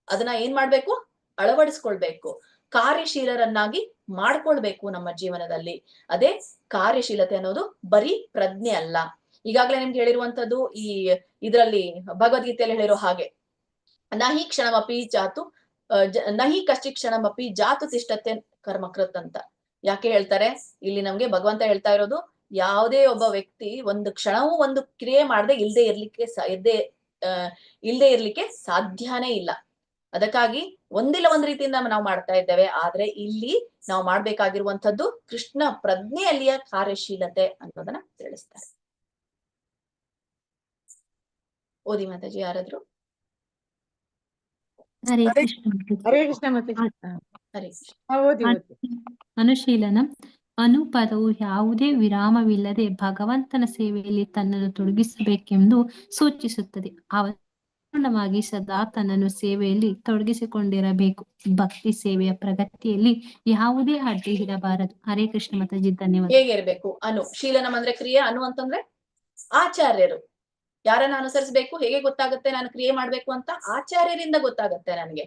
ಅದನ್ನ ಏನ್ ಮಾಡ್ಬೇಕು? ಅಳವಡಿಸ್ಕೊಳ್ಬೇಕು, ಕಾರ್ಯಶೀಲರನ್ನಾಗಿ ಮಾಡ್ಕೊಳ್ಬೇಕು ನಮ್ಮ ಜೀವನದಲ್ಲಿ. ಅದೇ ಕಾರ್ಯಶೀಲತೆ ಅನ್ನೋದು ಬರೀ ಪ್ರಜ್ಞೆ ಅಲ್ಲ. ಈಗಾಗ್ಲೇ ನಿಮ್ಗೆ ಹೇಳಿರುವಂತದ್ದು ಈ ಇದರಲ್ಲಿ ಭಗವದ್ಗೀತೆಯಲ್ಲಿ ಹೇಳಿರೋ ಹಾಗೆ ನಹಿ ಕ್ಷಣಮಪಿ ಜಾತು ನಹಿ ಕಶ್ಚಿ ಕ್ಷಣಮಪಿ ಜಾತು ತಿಷ್ಠತೆ ಕರ್ಮಕೃತ್ ಅಂತ. ಯಾಕೆ ಹೇಳ್ತಾರೆ? ಇಲ್ಲಿ ನಮ್ಗೆ ಭಗವಂತ ಹೇಳ್ತಾ ಇರೋದು, ಯಾವುದೇ ಒಬ್ಬ ವ್ಯಕ್ತಿ ಒಂದು ಕ್ಷಣವೂ ಒಂದು ಕ್ರಿಯೆ ಮಾಡದೆ ಇಲ್ದೇ ಇರ್ಲಿಕ್ಕೆ ಸಾಧ್ಯನೇ ಇಲ್ಲ. ಅದಕ್ಕಾಗಿ ಒಂದಿಲ್ಲ ಒಂದ್ ರೀತಿಯಿಂದ ನಾವು ಮಾಡ್ತಾ ಇದ್ದೇವೆ. ಆದ್ರೆ ಇಲ್ಲಿ ನಾವು ಮಾಡ್ಬೇಕಾಗಿರುವಂತದ್ದು ಕೃಷ್ಣ ಪ್ರಜ್ಞೆಯಲ್ಲಿಯ ಕಾರ್ಯಶೀಲತೆ ಅನ್ನೋದನ್ನ ತಿಳಿಸ್ತಾರೆ. ಓದಿ ಮಾತಾಜಿ ಯಾರಾದ್ರು. ಹರೇ ಕೃಷ್ಣ. ಹರೇ ಕೃಷ್ಣ ಮಾತಾಜಿ. ಹರೇ ಕೃಷ್ಣ. ಅನುಶೀಲನಂ ಅನುಪದವು ಯಾವುದೇ ವಿರಾಮವಿಲ್ಲದೆ ಭಗವಂತನ ಸೇವೆಯಲ್ಲಿ ತನ್ನನ್ನು ತೊಡಗಿಸಬೇಕೆಂದು ಸೂಚಿಸುತ್ತದೆ. ಅವಧಾನವಾಗಿ ಸದಾ ತನ್ನನ್ನು ಸೇವೆಯಲ್ಲಿ ತೊಡಗಿಸಿಕೊಂಡಿರಬೇಕು. ಭಕ್ತಿ ಸೇವೆಯ ಪ್ರಗತಿಯಲ್ಲಿ ಯಾವುದೇ ಅಡ್ಡಿ ಇರಬಾರದು. ಹರೇ ಕೃಷ್ಣ ಮಾತಾಜಿ, ಧನ್ಯವಾದ. ಹೇಗಿರ್ಬೇಕು? ಶೀಲನಂ ಅಂದ್ರೆ ಕ್ರಿಯೆ, ಅಂತಂದ್ರೆ ಆಚಾರ್ಯರು. ಯಾರನ್ನ ಅನುಸರಿಸಬೇಕು? ಹೇಗೆ ಗೊತ್ತಾಗುತ್ತೆ ನಾನು ಕ್ರಿಯೆ ಮಾಡ್ಬೇಕು ಅಂತ? ಆಚಾರ್ಯರಿಂದ ಗೊತ್ತಾಗತ್ತೆ ನನಗೆ.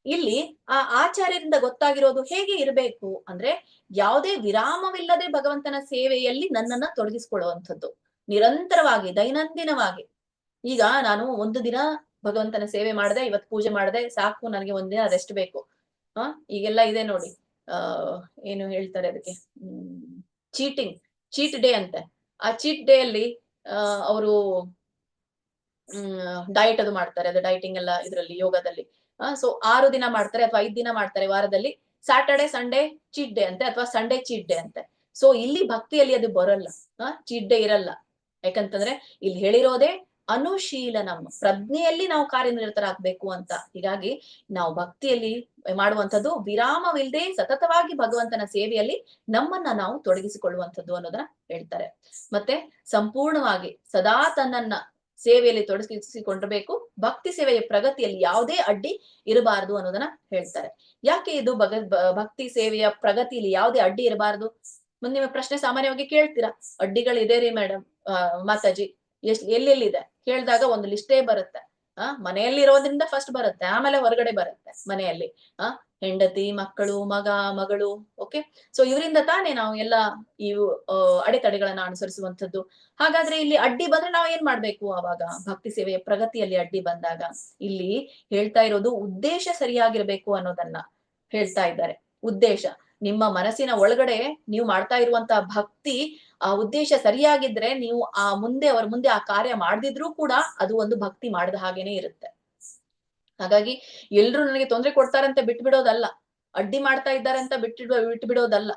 ಇಲ್ಲಿ ಆ ಆಚಾರ್ಯರಿಂದ ಗೊತ್ತಾಗಿರೋದು ಹೇಗೆ ಇರಬೇಕು ಅಂದ್ರೆ ಯಾವುದೇ ವಿರಾಮವಿಲ್ಲದೆ ಭಗವಂತನ ಸೇವೆಯಲ್ಲಿ ನನ್ನನ್ನ ತೊಡಗಿಸ್ಕೊಳ್ಳುವಂಥದ್ದು, ನಿರಂತರವಾಗಿ ದೈನಂದಿನವಾಗಿ. ಈಗ ನಾನು ಒಂದು ದಿನ ಭಗವಂತನ ಸೇವೆ ಮಾಡಿದೆ, ಇವತ್ತು ಪೂಜೆ ಮಾಡಿದೆ, ಸಾಕು, ನನಗೆ ಒಂದಿನ ರೆಸ್ಟ್ ಬೇಕು. ಈಗೆಲ್ಲ ಇದೆ ನೋಡಿ, ಏನು ಹೇಳ್ತಾರೆ ಅದಕ್ಕೆ, ಚೀಟ್ ಡೇ ಅಂತೆ. ಆ ಚೀಟ್ ಡೇ ಅಲ್ಲಿ ಅವರು ಡಯಟ್ ಅದು ಮಾಡ್ತಾರೆ. ಅದು ಡೈಟಿಂಗ್ ಎಲ್ಲ ಇದ್ರಲ್ಲಿ ಯೋಗದಲ್ಲಿ. ಸೊ 6 ದಿನ ಮಾಡ್ತಾರೆ ಅಥವಾ 5 ದಿನ ಮಾಡ್ತಾರೆ ವಾರದಲ್ಲಿ. ಸ್ಯಾಟರ್ಡೆ ಸಂಡೇ ಚೀಟ್ ಡೇ ಅಂತೆ, ಅಥವಾ ಸಂಡೇ ಚೀಟ್ ಡೇ ಅಂತೆ. ಸೊ ಇಲ್ಲಿ ಭಕ್ತಿಯಲ್ಲಿ ಅದು ಬರಲ್ಲ, ಚೀಟ್ ಡೇ ಇರಲ್ಲ. ಯಾಕಂತಂದ್ರೆ ಇಲ್ಲಿ ಹೇಳಿರೋದೇ ಅನುಶೀಲನಂ, ಪ್ರಜ್ಞೆಯಲ್ಲಿ ನಾವು ಕಾರ್ಯನಿರತರಾಗ್ಬೇಕು ಅಂತ. ಹೀಗಾಗಿ ನಾವು ಭಕ್ತಿಯಲ್ಲಿ ಮಾಡುವಂಥದ್ದು ವಿರಾಮವಿಲ್ಲದೆ ಸತತವಾಗಿ ಭಗವಂತನ ಸೇವೆಯಲ್ಲಿ ನಮ್ಮನ್ನ ನಾವು ತೊಡಗಿಸಿಕೊಳ್ಳುವಂಥದ್ದು ಅನ್ನೋದನ್ನ ಹೇಳ್ತಾರೆ. ಮತ್ತೆ ಸಂಪೂರ್ಣವಾಗಿ ಸದಾ ತನ್ನನ್ನ ಸೇವೆಯಲ್ಲಿ ತೊಡಗಿಸಿಕೊಂಡಿರಬೇಕು. ಭಕ್ತಿ ಸೇವೆಯ ಪ್ರಗತಿಯಲ್ಲಿ ಯಾವುದೇ ಅಡ್ಡಿ ಇರಬಾರದು ಅನ್ನೋದನ್ನ ಹೇಳ್ತಾರೆ. ಯಾಕೆ ಇದು ಭಕ್ತಿ ಸೇವೆಯ ಪ್ರಗತಿಯಲ್ಲಿ ಯಾವುದೇ ಅಡ್ಡಿ ಇರಬಾರದು? ನಿಮ್ಮ ಪ್ರಶ್ನೆ ಸಾಮಾನ್ಯವಾಗಿ ಕೇಳ್ತೀರಾ, ಅಡ್ಡಿಗಳಿದೆ ರೀ ಮೇಡಮ್, ಮಾತಾಜಿ ಎಲ್ಲೆಲ್ಲಿದೆ ಕೇಳಿದಾಗ ಒಂದು ಲಿಸ್ಟೇ ಬರುತ್ತೆ. ಮನೆಯಲ್ಲಿ ಇರೋದ್ರಿಂದ ಫಸ್ಟ್ ಬರುತ್ತೆ, ಆಮೇಲೆ ಹೊರಗಡೆ ಬರುತ್ತೆ. ಮನೆಯಲ್ಲಿ ಹೆಂಡತಿ, ಮಕ್ಕಳು, ಮಗ, ಮಗಳು, ಓಕೆ. ಸೊ ಇವರಿಂದ ತಾನೇ ನಾವು ಎಲ್ಲ ಇವು ಅಡೆತಡೆಗಳನ್ನ ಅನುಸರಿಸುವಂಥದ್ದು. ಹಾಗಾದ್ರೆ ಇಲ್ಲಿ ಅಡ್ಡಿ ಬಂದ್ರೆ ನಾವು ಏನ್ ಮಾಡ್ಬೇಕು? ಆವಾಗ ಭಕ್ತಿ ಸೇವೆಯ ಪ್ರಗತಿಯಲ್ಲಿ ಅಡ್ಡಿ ಬಂದಾಗ ಇಲ್ಲಿ ಹೇಳ್ತಾ ಇರೋದು ಉದ್ದೇಶ ಸರಿಯಾಗಿರ್ಬೇಕು ಅನ್ನೋದನ್ನ ಹೇಳ್ತಾ ಇದ್ದಾರೆ. ಉದ್ದೇಶ, ನಿಮ್ಮ ಮನಸ್ಸಿನ ಒಳಗಡೆ ನೀವು ಮಾಡ್ತಾ ಇರುವಂತಹ ಭಕ್ತಿ, ಆ ಉದ್ದೇಶ ಸರಿಯಾಗಿದ್ರೆ ನೀವು ಅವರ ಮುಂದೆ ಆ ಕಾರ್ಯ ಮಾಡದಿದ್ರೂ ಕೂಡ ಅದು ಒಂದು ಭಕ್ತಿ ಮಾಡಿದ ಹಾಗೇನೆ ಇರುತ್ತೆ. ಹಾಗಾಗಿ ಎಲ್ರು ನನಗೆ ತೊಂದರೆ ಕೊಡ್ತಾರಂತ ಬಿಟ್ಬಿಡೋದಲ್ಲ, ಅಡ್ಡಿ ಮಾಡ್ತಾ ಇದ್ದಾರೆ ಅಂತ ಬಿಟ್ಬಿಡೋದಲ್ಲ.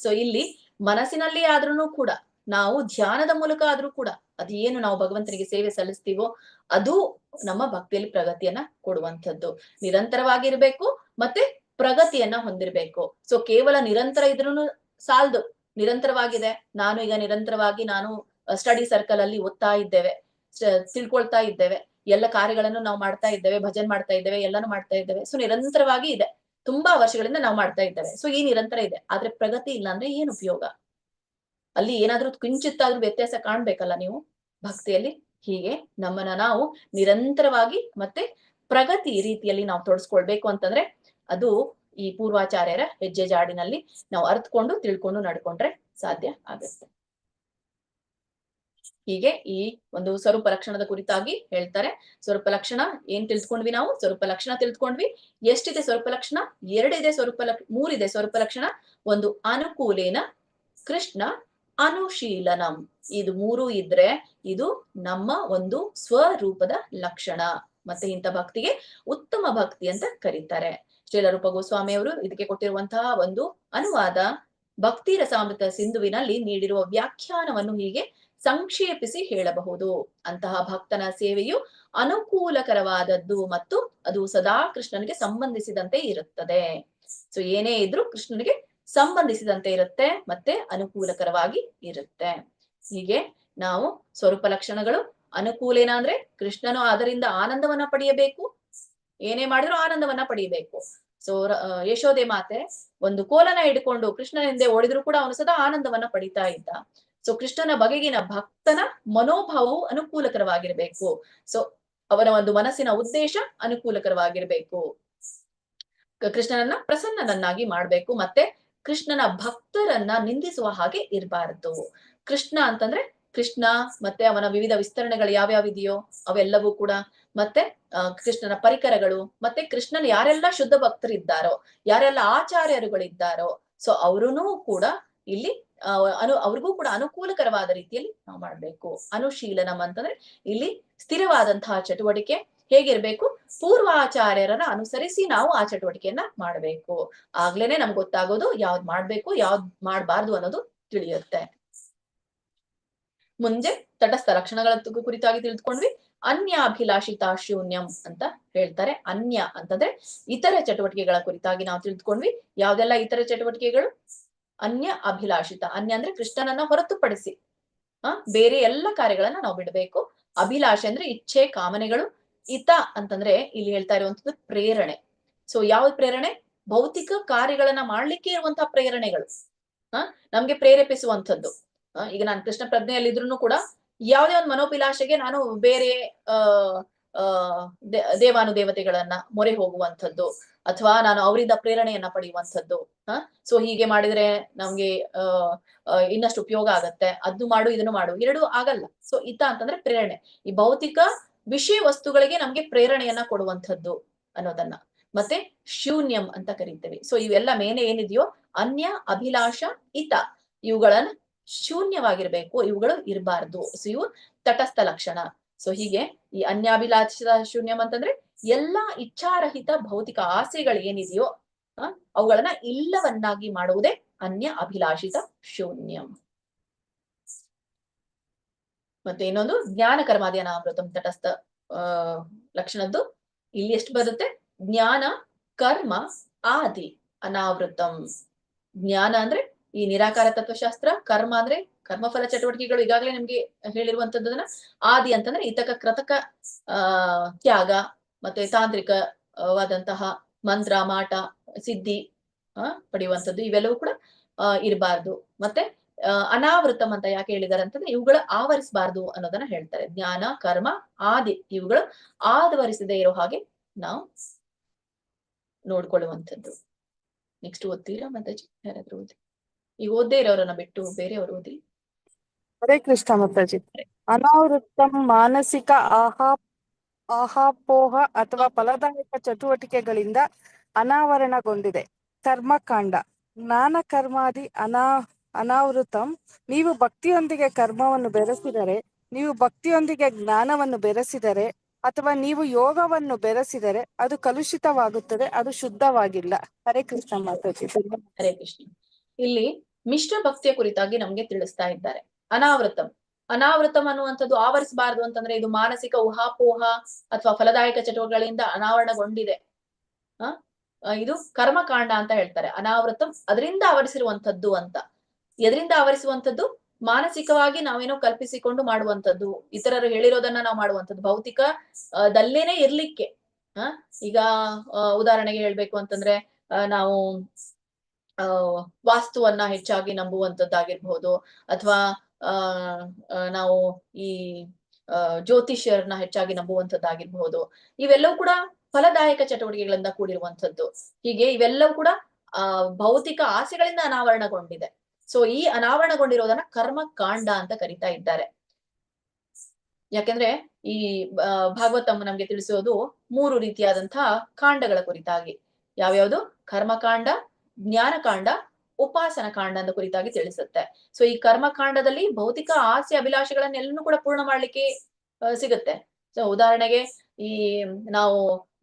ಸೊ ಇಲ್ಲಿ ಮನಸ್ಸಿನಲ್ಲಿ ಆದ್ರೂ ಕೂಡ ನಾವು ಧ್ಯಾನದ ಮೂಲಕ ಆದ್ರೂ ಕೂಡ ಅದೇನು ನಾವು ಭಗವಂತನಿಗೆ ಸೇವೆ ಸಲ್ಲಿಸ್ತೀವೋ ಅದು ನಮ್ಮ ಭಕ್ತಿಯಲ್ಲಿ ಪ್ರಗತಿಯನ್ನ ಕೊಡುವಂಥದ್ದು. ನಿರಂತರವಾಗಿರ್ಬೇಕು ಮತ್ತೆ ಪ್ರಗತಿಯನ್ನ ಹೊಂದಿರ್ಬೇಕು. ಸೊ ಕೇವಲ ನಿರಂತರ ಇದ್ರೂ ಸಾಲದು. ನಿರಂತರವಾಗಿದೆ, ನಾನು ಈಗ ನಿರಂತರವಾಗಿ ನಾನು ಸ್ಟಡಿ ಸರ್ಕಲ್ ಅಲ್ಲಿ ಓದ್ತಾ ಇದ್ದೇವೆ, ತಿಳ್ಕೊಳ್ತಾ ಇದ್ದೇವೆ, ಎಲ್ಲ ಕಾರ್ಯಗಳನ್ನು ನಾವು ಮಾಡ್ತಾ ಇದ್ದೇವೆ, ಭಜನ್ ಮಾಡ್ತಾ ಇದ್ದೇವೆ, ಎಲ್ಲಾನು ಮಾಡ್ತಾ ಇದ್ದೇವೆ. ಸೊ ನಿರಂತರವಾಗಿ ಇದೆ, ತುಂಬಾ ವರ್ಷಗಳಿಂದ ನಾವು ಮಾಡ್ತಾ ಇದ್ದೇವೆ. ಸೊ ಈ ನಿರಂತರ ಇದೆ, ಆದ್ರೆ ಪ್ರಗತಿ ಇಲ್ಲ ಅಂದ್ರೆ ಏನ್ ಉಪಯೋಗ? ಅಲ್ಲಿ ಏನಾದ್ರೂ ಕಿಂಚಿತ್ತಾದ್ರೂ ವ್ಯತ್ಯಾಸ ಕಾಣ್ಬೇಕಲ್ಲ ನೀವು ಭಕ್ತಿಯಲ್ಲಿ. ಹೀಗೆ ನಮ್ಮನ್ನ ನಾವು ನಿರಂತರವಾಗಿ ಮತ್ತೆ ಪ್ರಗತಿ ರೀತಿಯಲ್ಲಿ ನಾವು ತೊಡಸ್ಕೊಳ್ಬೇಕು ಅಂತಂದ್ರೆ ಅದು ಈ ಪೂರ್ವಾಚಾರ್ಯರ ಹೆಜ್ಜೆ ಜಾಡಿನಲ್ಲಿ ನಾವು ಅರ್ಥಕೊಂಡು ತಿಳ್ಕೊಂಡು ನಡ್ಕೊಂಡ್ರೆ ಸಾಧ್ಯ ಆಗುತ್ತೆ. ಹೀಗೆ ಈ ಒಂದು ಸ್ವರೂಪ ಲಕ್ಷಣದ ಕುರಿತಾಗಿ ಹೇಳ್ತಾರೆ. ಸ್ವರೂಪ ಲಕ್ಷಣ ಏನ್ ತಿಳ್ಕೊಂಡ್ವಿ ನಾವು? ಸ್ವರೂಪ ಲಕ್ಷಣ ತಿಳ್ಕೊಂಡ್ವಿ. ಎಷ್ಟಿದೆ ಸ್ವರೂಪ ಲಕ್ಷಣ? 2 ಇದೆ. 3 ಇದೆ ಸ್ವರೂಪ ಲಕ್ಷಣ. ಒಂದು ಅನುಕೂಲೇನ ಕೃಷ್ಣ ಅನುಶೀಲನಂ. ಇದು 3 ಇದ್ರೆ ಇದು ನಮ್ಮ ಒಂದು ಸ್ವರೂಪದ ಲಕ್ಷಣ. ಮತ್ತೆ ಇಂಥ ಭಕ್ತಿಗೆ ಉತ್ತಮ ಭಕ್ತಿ ಅಂತ ಕರೀತಾರೆ. ಶ್ರೀಲ ರೂಪ ಗೋಸ್ವಾಮಿ ಅವರು ಇದಕ್ಕೆ ಕೊಟ್ಟಿರುವಂತಹ ಒಂದು ಅನುವಾದ ಭಕ್ತಿ ರಸಾಮೃತ ಸಿಂಧುವಿನಲ್ಲಿ ನೀಡಿರುವ ವ್ಯಾಖ್ಯಾನವನ್ನು ಹೀಗೆ ಸಂಕ್ಷೇಪಿಸಿ ಹೇಳಬಹುದು. ಅಂತಹ ಭಕ್ತನ ಸೇವೆಯು ಅನುಕೂಲಕರವಾದದ್ದು ಮತ್ತು ಅದು ಸದಾ ಕೃಷ್ಣನಿಗೆ ಸಂಬಂಧಿಸಿದಂತೆ ಇರುತ್ತದೆ. ಸೊ ಏನೇ ಇದ್ರೂ ಕೃಷ್ಣನಿಗೆ ಸಂಬಂಧಿಸಿದಂತೆ ಇರುತ್ತೆ ಮತ್ತೆ ಅನುಕೂಲಕರವಾಗಿ ಇರುತ್ತೆ. ಹೀಗೆ ನಾವು ಸ್ವರೂಪ ಲಕ್ಷಣಗಳು ಅನುಕೂಲೇನ ಅಂದ್ರೆ ಕೃಷ್ಣನು ಅದರಿಂದ ಆನಂದವನ್ನ ಪಡೆಯಬೇಕು, ಏನೇ ಮಾಡಿದ್ರು ಆನಂದವನ್ನ ಪಡೆಯಬೇಕು. ಸೊ ಯಶೋದೆ ಮಾತೆ ಒಂದು ಕೋಲನ ಹಿಡ್ಕೊಂಡು ಕೃಷ್ಣನ ಹಿಂದೆ ಓಡಿದ್ರು ಕೂಡ ಅವನು ಸದಾ ಆನಂದವನ್ನ ಪಡಿತಾ ಇದ್ದ. ಸೊ ಕೃಷ್ಣನ ಬಗೆಗಿನ ಭಕ್ತನ ಮನೋಭಾವವು ಅನುಕೂಲಕರವಾಗಿರ್ಬೇಕು. ಸೊ ಅವನ ಒಂದು ಮನಸ್ಸಿನ ಉದ್ದೇಶ ಅನುಕೂಲಕರವಾಗಿರ್ಬೇಕು. ಕೃಷ್ಣನನ್ನ ಪ್ರಸನ್ನನನ್ನಾಗಿ ಮಾಡ್ಬೇಕು ಮತ್ತೆ ಕೃಷ್ಣನ ಭಕ್ತರನ್ನ ನಿಂದಿಸುವ ಹಾಗೆ ಇರಬಾರದು. ಕೃಷ್ಣ ಅಂತಂದ್ರೆ ಕೃಷ್ಣ ಮತ್ತೆ ಅವನ ವಿವಿಧ ವಿಸ್ತರಣೆಗಳು ಯಾವ್ಯಾವಿದೆಯೋ ಅವೆಲ್ಲವೂ ಕೂಡ, ಮತ್ತೆ ಕೃಷ್ಣನ ಪರಿಕರಗಳು, ಮತ್ತೆ ಕೃಷ್ಣನ ಯಾರೆಲ್ಲ ಶುದ್ಧ ಭಕ್ತರಿದ್ದಾರೋ, ಯಾರೆಲ್ಲ ಆಚಾರ್ಯರುಗಳಿದ್ದಾರೋ, ಸೊ ಅವರೂ ಕೂಡ ಇಲ್ಲಿ ಅವ್ರಿಗೂ ಕೂಡ ಅನುಕೂಲಕರವಾದ ರೀತಿಯಲ್ಲಿ ನಾವು ಮಾಡ್ಬೇಕು. ಅನುಶೀಲನಂ ಅಂತಂದ್ರೆ ಇಲ್ಲಿ ಸ್ಥಿರವಾದಂತಹ ಚಟುವಟಿಕೆ ಹೇಗಿರ್ಬೇಕು? ಪೂರ್ವಾಚಾರ್ಯರನ್ನ ಅನುಸರಿಸಿ ನಾವು ಆ ಚಟುವಟಿಕೆಯನ್ನ ಮಾಡ್ಬೇಕು. ಆಗ್ಲೇನೆ ನಮ್ಗೆ ಗೊತ್ತಾಗೋದು ಯಾವ್ದ್ ಮಾಡ್ಬೇಕು ಯಾವ್ದ್ ಮಾಡ್ಬಾರ್ದು ಅನ್ನೋದು ತಿಳಿಯುತ್ತೆ. ಮುಂದೆ ತಟಸ್ಥ ಲಕ್ಷಣಗಳ ಕುರಿತಾಗಿ ತಿಳಿದುಕೊಂಡ್ವಿ. ಅನ್ಯಾಭಿಲಾಷಿತಾ ಶೂನ್ಯಂ ಅಂತ ಹೇಳ್ತಾರೆ. ಅನ್ಯ ಅಂತಂದ್ರೆ ಇತರ ಚಟುವಟಿಕೆಗಳ ಕುರಿತಾಗಿ ನಾವು ತಿಳಿದುಕೊಂಡ್ವಿ. ಯಾವ್ದೆಲ್ಲ ಇತರ ಚಟುವಟಿಕೆಗಳು? ಅನ್ಯ ಅಭಿಲಾಷಿತ. ಅನ್ಯ ಅಂದ್ರೆ ಕೃಷ್ಣನನ್ನ ಹೊರತುಪಡಿಸಿ ಬೇರೆ ಎಲ್ಲ ಕಾರ್ಯಗಳನ್ನ ನಾವು ಬಿಡಬೇಕು. ಅಭಿಲಾಷೆ ಅಂದ್ರೆ ಇಚ್ಛೆ, ಕಾಮನೆಗಳು. ಹಿತ ಅಂತಂದ್ರೆ ಇಲ್ಲಿ ಹೇಳ್ತಾ ಇರುವಂತದ್ದು ಪ್ರೇರಣೆ. ಸೊ ಯಾವ ಪ್ರೇರಣೆ? ಭೌತಿಕ ಕಾರ್ಯಗಳನ್ನ ಮಾಡ್ಲಿಕ್ಕೆ ಇರುವಂತಹ ಪ್ರೇರಣೆಗಳು ನಮ್ಗೆ ಪ್ರೇರೇಪಿಸುವಂಥದ್ದು. ಈಗ ನಾನು ಕೃಷ್ಣ ಪ್ರಜ್ಞೆಯಲ್ಲಿ ಇದ್ರೂ ಕೂಡ ಯಾವುದೇ ಒಂದು ಮನೋಭಿಲಾಷೆಗೆ ನಾನು ಬೇರೆ ದೇವಾನುದೇವತೆಗಳನ್ನ ಮೊರೆ ಹೋಗುವಂಥದ್ದು ಅಥವಾ ನಾನು ಅವರಿಂದ ಪ್ರೇರಣೆಯನ್ನ ಪಡೆಯುವಂಥದ್ದು. ಸೊ ಹೀಗೆ ಮಾಡಿದ್ರೆ ನಮ್ಗೆ ಇನ್ನಷ್ಟು ಉಪಯೋಗ ಆಗತ್ತೆ, ಅದು ಮಾಡು ಇದನ್ನು ಮಾಡು, ಎರಡು ಆಗಲ್ಲ. ಸೊ ಹಿತ ಅಂತಂದ್ರೆ ಪ್ರೇರಣೆ, ಈ ಭೌತಿಕ ವಿಷಯ ವಸ್ತುಗಳಿಗೆ ನಮ್ಗೆ ಪ್ರೇರಣೆಯನ್ನ ಕೊಡುವಂಥದ್ದು ಅನ್ನೋದನ್ನ. ಮತ್ತೆ ಶೂನ್ಯಂ ಅಂತ ಕರೀತೇವೆ. ಸೊ ಇವೆಲ್ಲ ಮೇಲೆ ಏನಿದೆಯೋ ಅನ್ಯ, ಅಭಿಲಾಷ, ಹಿತ, ಇವುಗಳನ್ನ ಶೂನ್ಯವಾಗಿರ್ಬೇಕು, ಇವುಗಳು ಇರಬಾರ್ದು. ಸೊ ಇವು ತಟಸ್ಥ ಲಕ್ಷಣ. ಸೊ ಹೀಗೆ ಈ ಅನ್ಯಾಭಿಲಾಷ ಶೂನ್ಯಂ ಅಂತಂದ್ರೆ ಎಲ್ಲಾ ಇಚ್ಛಾರಹಿತ ಭೌತಿಕ ಆಸೆಗಳು ಏನಿದೆಯೋ ಅವುಗಳನ್ನ ಇಲ್ಲವನ್ನಾಗಿ ಮಾಡುವುದೇ ಅನ್ಯ ಅಭಿಲಾಷಿತ ಶೂನ್ಯಂ. ಮತ್ತೆ ಇನ್ನೊಂದು ಜ್ಞಾನ ಕರ್ಮಾದ್ಯನಾಮೃತಂ ತಟಸ್ಥ ಲಕ್ಷಣದ್ದು. ಇಲ್ಲಿ ಎಷ್ಟು ಬರುತ್ತೆ? ಜ್ಞಾನ, ಕರ್ಮ, ಆದಿ, ಅನಾವೃತಂ. ಜ್ಞಾನ ಅಂದ್ರೆ ಈ ನಿರಾಕಾರ ತತ್ವಶಾಸ್ತ್ರ, ಕರ್ಮ ಅಂದ್ರೆ ಕರ್ಮಫಲ ಚಟುವಟಿಕೆಗಳು ಈಗಾಗಲೇ ನಿಮ್ಗೆ ಹೇಳಿರುವಂತದ್ದನ್ನ, ಆದಿ ಅಂತಂದ್ರೆ ಇತಕ ಕೃತಕ ತ್ಯಾಗ ಮತ್ತೆ ತಾಂತ್ರಿಕವಾದಂತಹ ಮಂತ್ರ, ಮಾಟ, ಸಿದ್ಧಿ ಪಡೆಯುವಂಥದ್ದು. ಇವೆಲ್ಲವೂ ಕೂಡ ಇರಬಾರ್ದು. ಮತ್ತೆ ಅನಾವೃತಂ ಅಂತ ಯಾಕೆ ಹೇಳಿದಾರೆ ಅಂತಂದ್ರೆ ಇವುಗಳ ಆವರಿಸಬಾರ್ದು ಅನ್ನೋದನ್ನ ಹೇಳ್ತಾರೆ. ಜ್ಞಾನ, ಕರ್ಮ, ಆದಿ ಇವುಗಳು ಆವರಿಸದೇ ಇರೋ ಹಾಗೆ ನಾವು ನೋಡ್ಕೊಳ್ಳುವಂಥದ್ದು. ನೆಕ್ಸ್ಟ್ ಓದ್ತೀರಾ ಮಾತಾಜಿ? ಯಾರಾದ್ರೂ ಓದಿ. ಈಗ ಓದ್ದೇ ಇರೋರನ್ನ ಬಿಟ್ಟು ಬೇರೆಯವರು ಓದಿ. ಹರೇ ಕೃಷ್ಣ ಮಾತಾಜಿ. ಅನಾವೃತ್ತಂ ಮಾನಸಿಕ ಆಹಾಪೋಹ ಅಥವಾ ಫಲದಾಯಕ ಚಟುವಟಿಕೆಗಳಿಂದ ಅನಾವರಣಗೊಂಡಿದೆ. ಕರ್ಮಕಾಂಡ. ಜ್ಞಾನ ಕರ್ಮಾದಿ ಅನಾವೃತಂ. ನೀವು ಭಕ್ತಿಯೊಂದಿಗೆ ಕರ್ಮವನ್ನು ಬೆರೆಸಿದರೆ, ನೀವು ಭಕ್ತಿಯೊಂದಿಗೆ ಜ್ಞಾನವನ್ನು ಬೆರೆಸಿದರೆ ಅಥವಾ ನೀವು ಯೋಗವನ್ನು ಬೆರೆಸಿದರೆ ಅದು ಕಲುಷಿತವಾಗುತ್ತದೆ, ಅದು ಶುದ್ಧವಾಗಿಲ್ಲ. ಹರೇ ಕೃಷ್ಣ ಮಾತಾಜಿ. ಹರೇ ಕೃಷ್ಣ. ಇಲ್ಲಿ ಮಿಶ್ರ ಭಕ್ತಿಯ ಕುರಿತಾಗಿ ನಮ್ಗೆ ತಿಳಿಸ್ತಾ ಇದ್ದಾರೆ. ಅನಾವೃತಂ ಅನ್ನುವಂಥದ್ದು ಆವರಿಸಬಾರದು ಅಂತಂದ್ರೆ ಇದು ಮಾನಸಿಕ ಊಹಾಪೋಹ ಅಥವಾ ಫಲದಾಯಕ ಚಟುವಟಿಕೆಗಳಿಂದ ಅನಾವರಣಗೊಂಡಿದೆ. ಇದು ಕರ್ಮಕಾಂಡ ಅಂತ ಹೇಳ್ತಾರೆ. ಅನಾವೃತಂ ಅದರಿಂದ ಆವರಿಸಿರುವಂತದ್ದು ಅಂತ. ಎದರಿಂದ ಆವರಿಸುವಂಥದ್ದು? ಮಾನಸಿಕವಾಗಿ ನಾವೇನೋ ಕಲ್ಪಿಸಿಕೊಂಡು ಮಾಡುವಂಥದ್ದು, ಇತರರು ಹೇಳಿರೋದನ್ನ ನಾವು ಮಾಡುವಂಥದ್ದು, ಭೌತಿಕ ದಲ್ಲೇನೆ ಇರ್ಲಿಕ್ಕೆ. ಈಗ ಉದಾಹರಣೆಗೆ ಹೇಳ್ಬೇಕು ಅಂತಂದ್ರೆ ನಾವು ವಾಸ್ತುವನ್ನ ಹೆಚ್ಚಾಗಿ ನಂಬುವಂಥದ್ದಾಗಿರ್ಬಹುದು, ಅಥವಾ ನಾವು ಈ ಜ್ಯೋತಿಷ್ಯರನ್ನ ಹೆಚ್ಚಾಗಿ ನಂಬುವಂಥದ್ದಾಗಿರ್ಬಹುದು. ಇವೆಲ್ಲವೂ ಕೂಡ ಫಲದಾಯಕ ಚಟುವಟಿಕೆಗಳಿಂದ ಕೂಡಿರುವಂಥದ್ದು. ಹೀಗೆ ಇವೆಲ್ಲವೂ ಕೂಡ ಭೌತಿಕ ಆಸೆಗಳಿಂದ ಅನಾವರಣಗೊಂಡಿದೆ. ಸೊ ಈ ಅನಾವರಣಗೊಂಡಿರೋದನ್ನ ಕರ್ಮಕಾಂಡ ಅಂತ ಕರಿತಾ ಇದ್ದಾರೆ. ಯಾಕೆಂದ್ರೆ ಈ ಭಾಗವತಂ ನಮ್ಗೆ ತಿಳಿಸೋದು 3 ರೀತಿಯಾದಂತಹ ಕಾಂಡಗಳ ಕುರಿತಾಗಿ. ಯಾವ್ಯಾವ್ದು? ಕರ್ಮಕಾಂಡ, ಜ್ಞಾನಕಾಂಡ, ಉಪಾಸನ ಕಾಂಡ ಅಂತ ಕುರಿತಾಗಿ ತಿಳಿಸುತ್ತೆ. ಸೊ ಈ ಕರ್ಮಕಾಂಡದಲ್ಲಿ ಭೌತಿಕ ಆಸೆ ಅಭಿಲಾಷೆಗಳನ್ನೆಲ್ಲನೂ ಕೂಡ ಪೂರ್ಣ ಮಾಡ್ಲಿಕ್ಕೆ ಸಿಗುತ್ತೆ. ಸೊ ಉದಾಹರಣೆಗೆ ಈ ನಾವು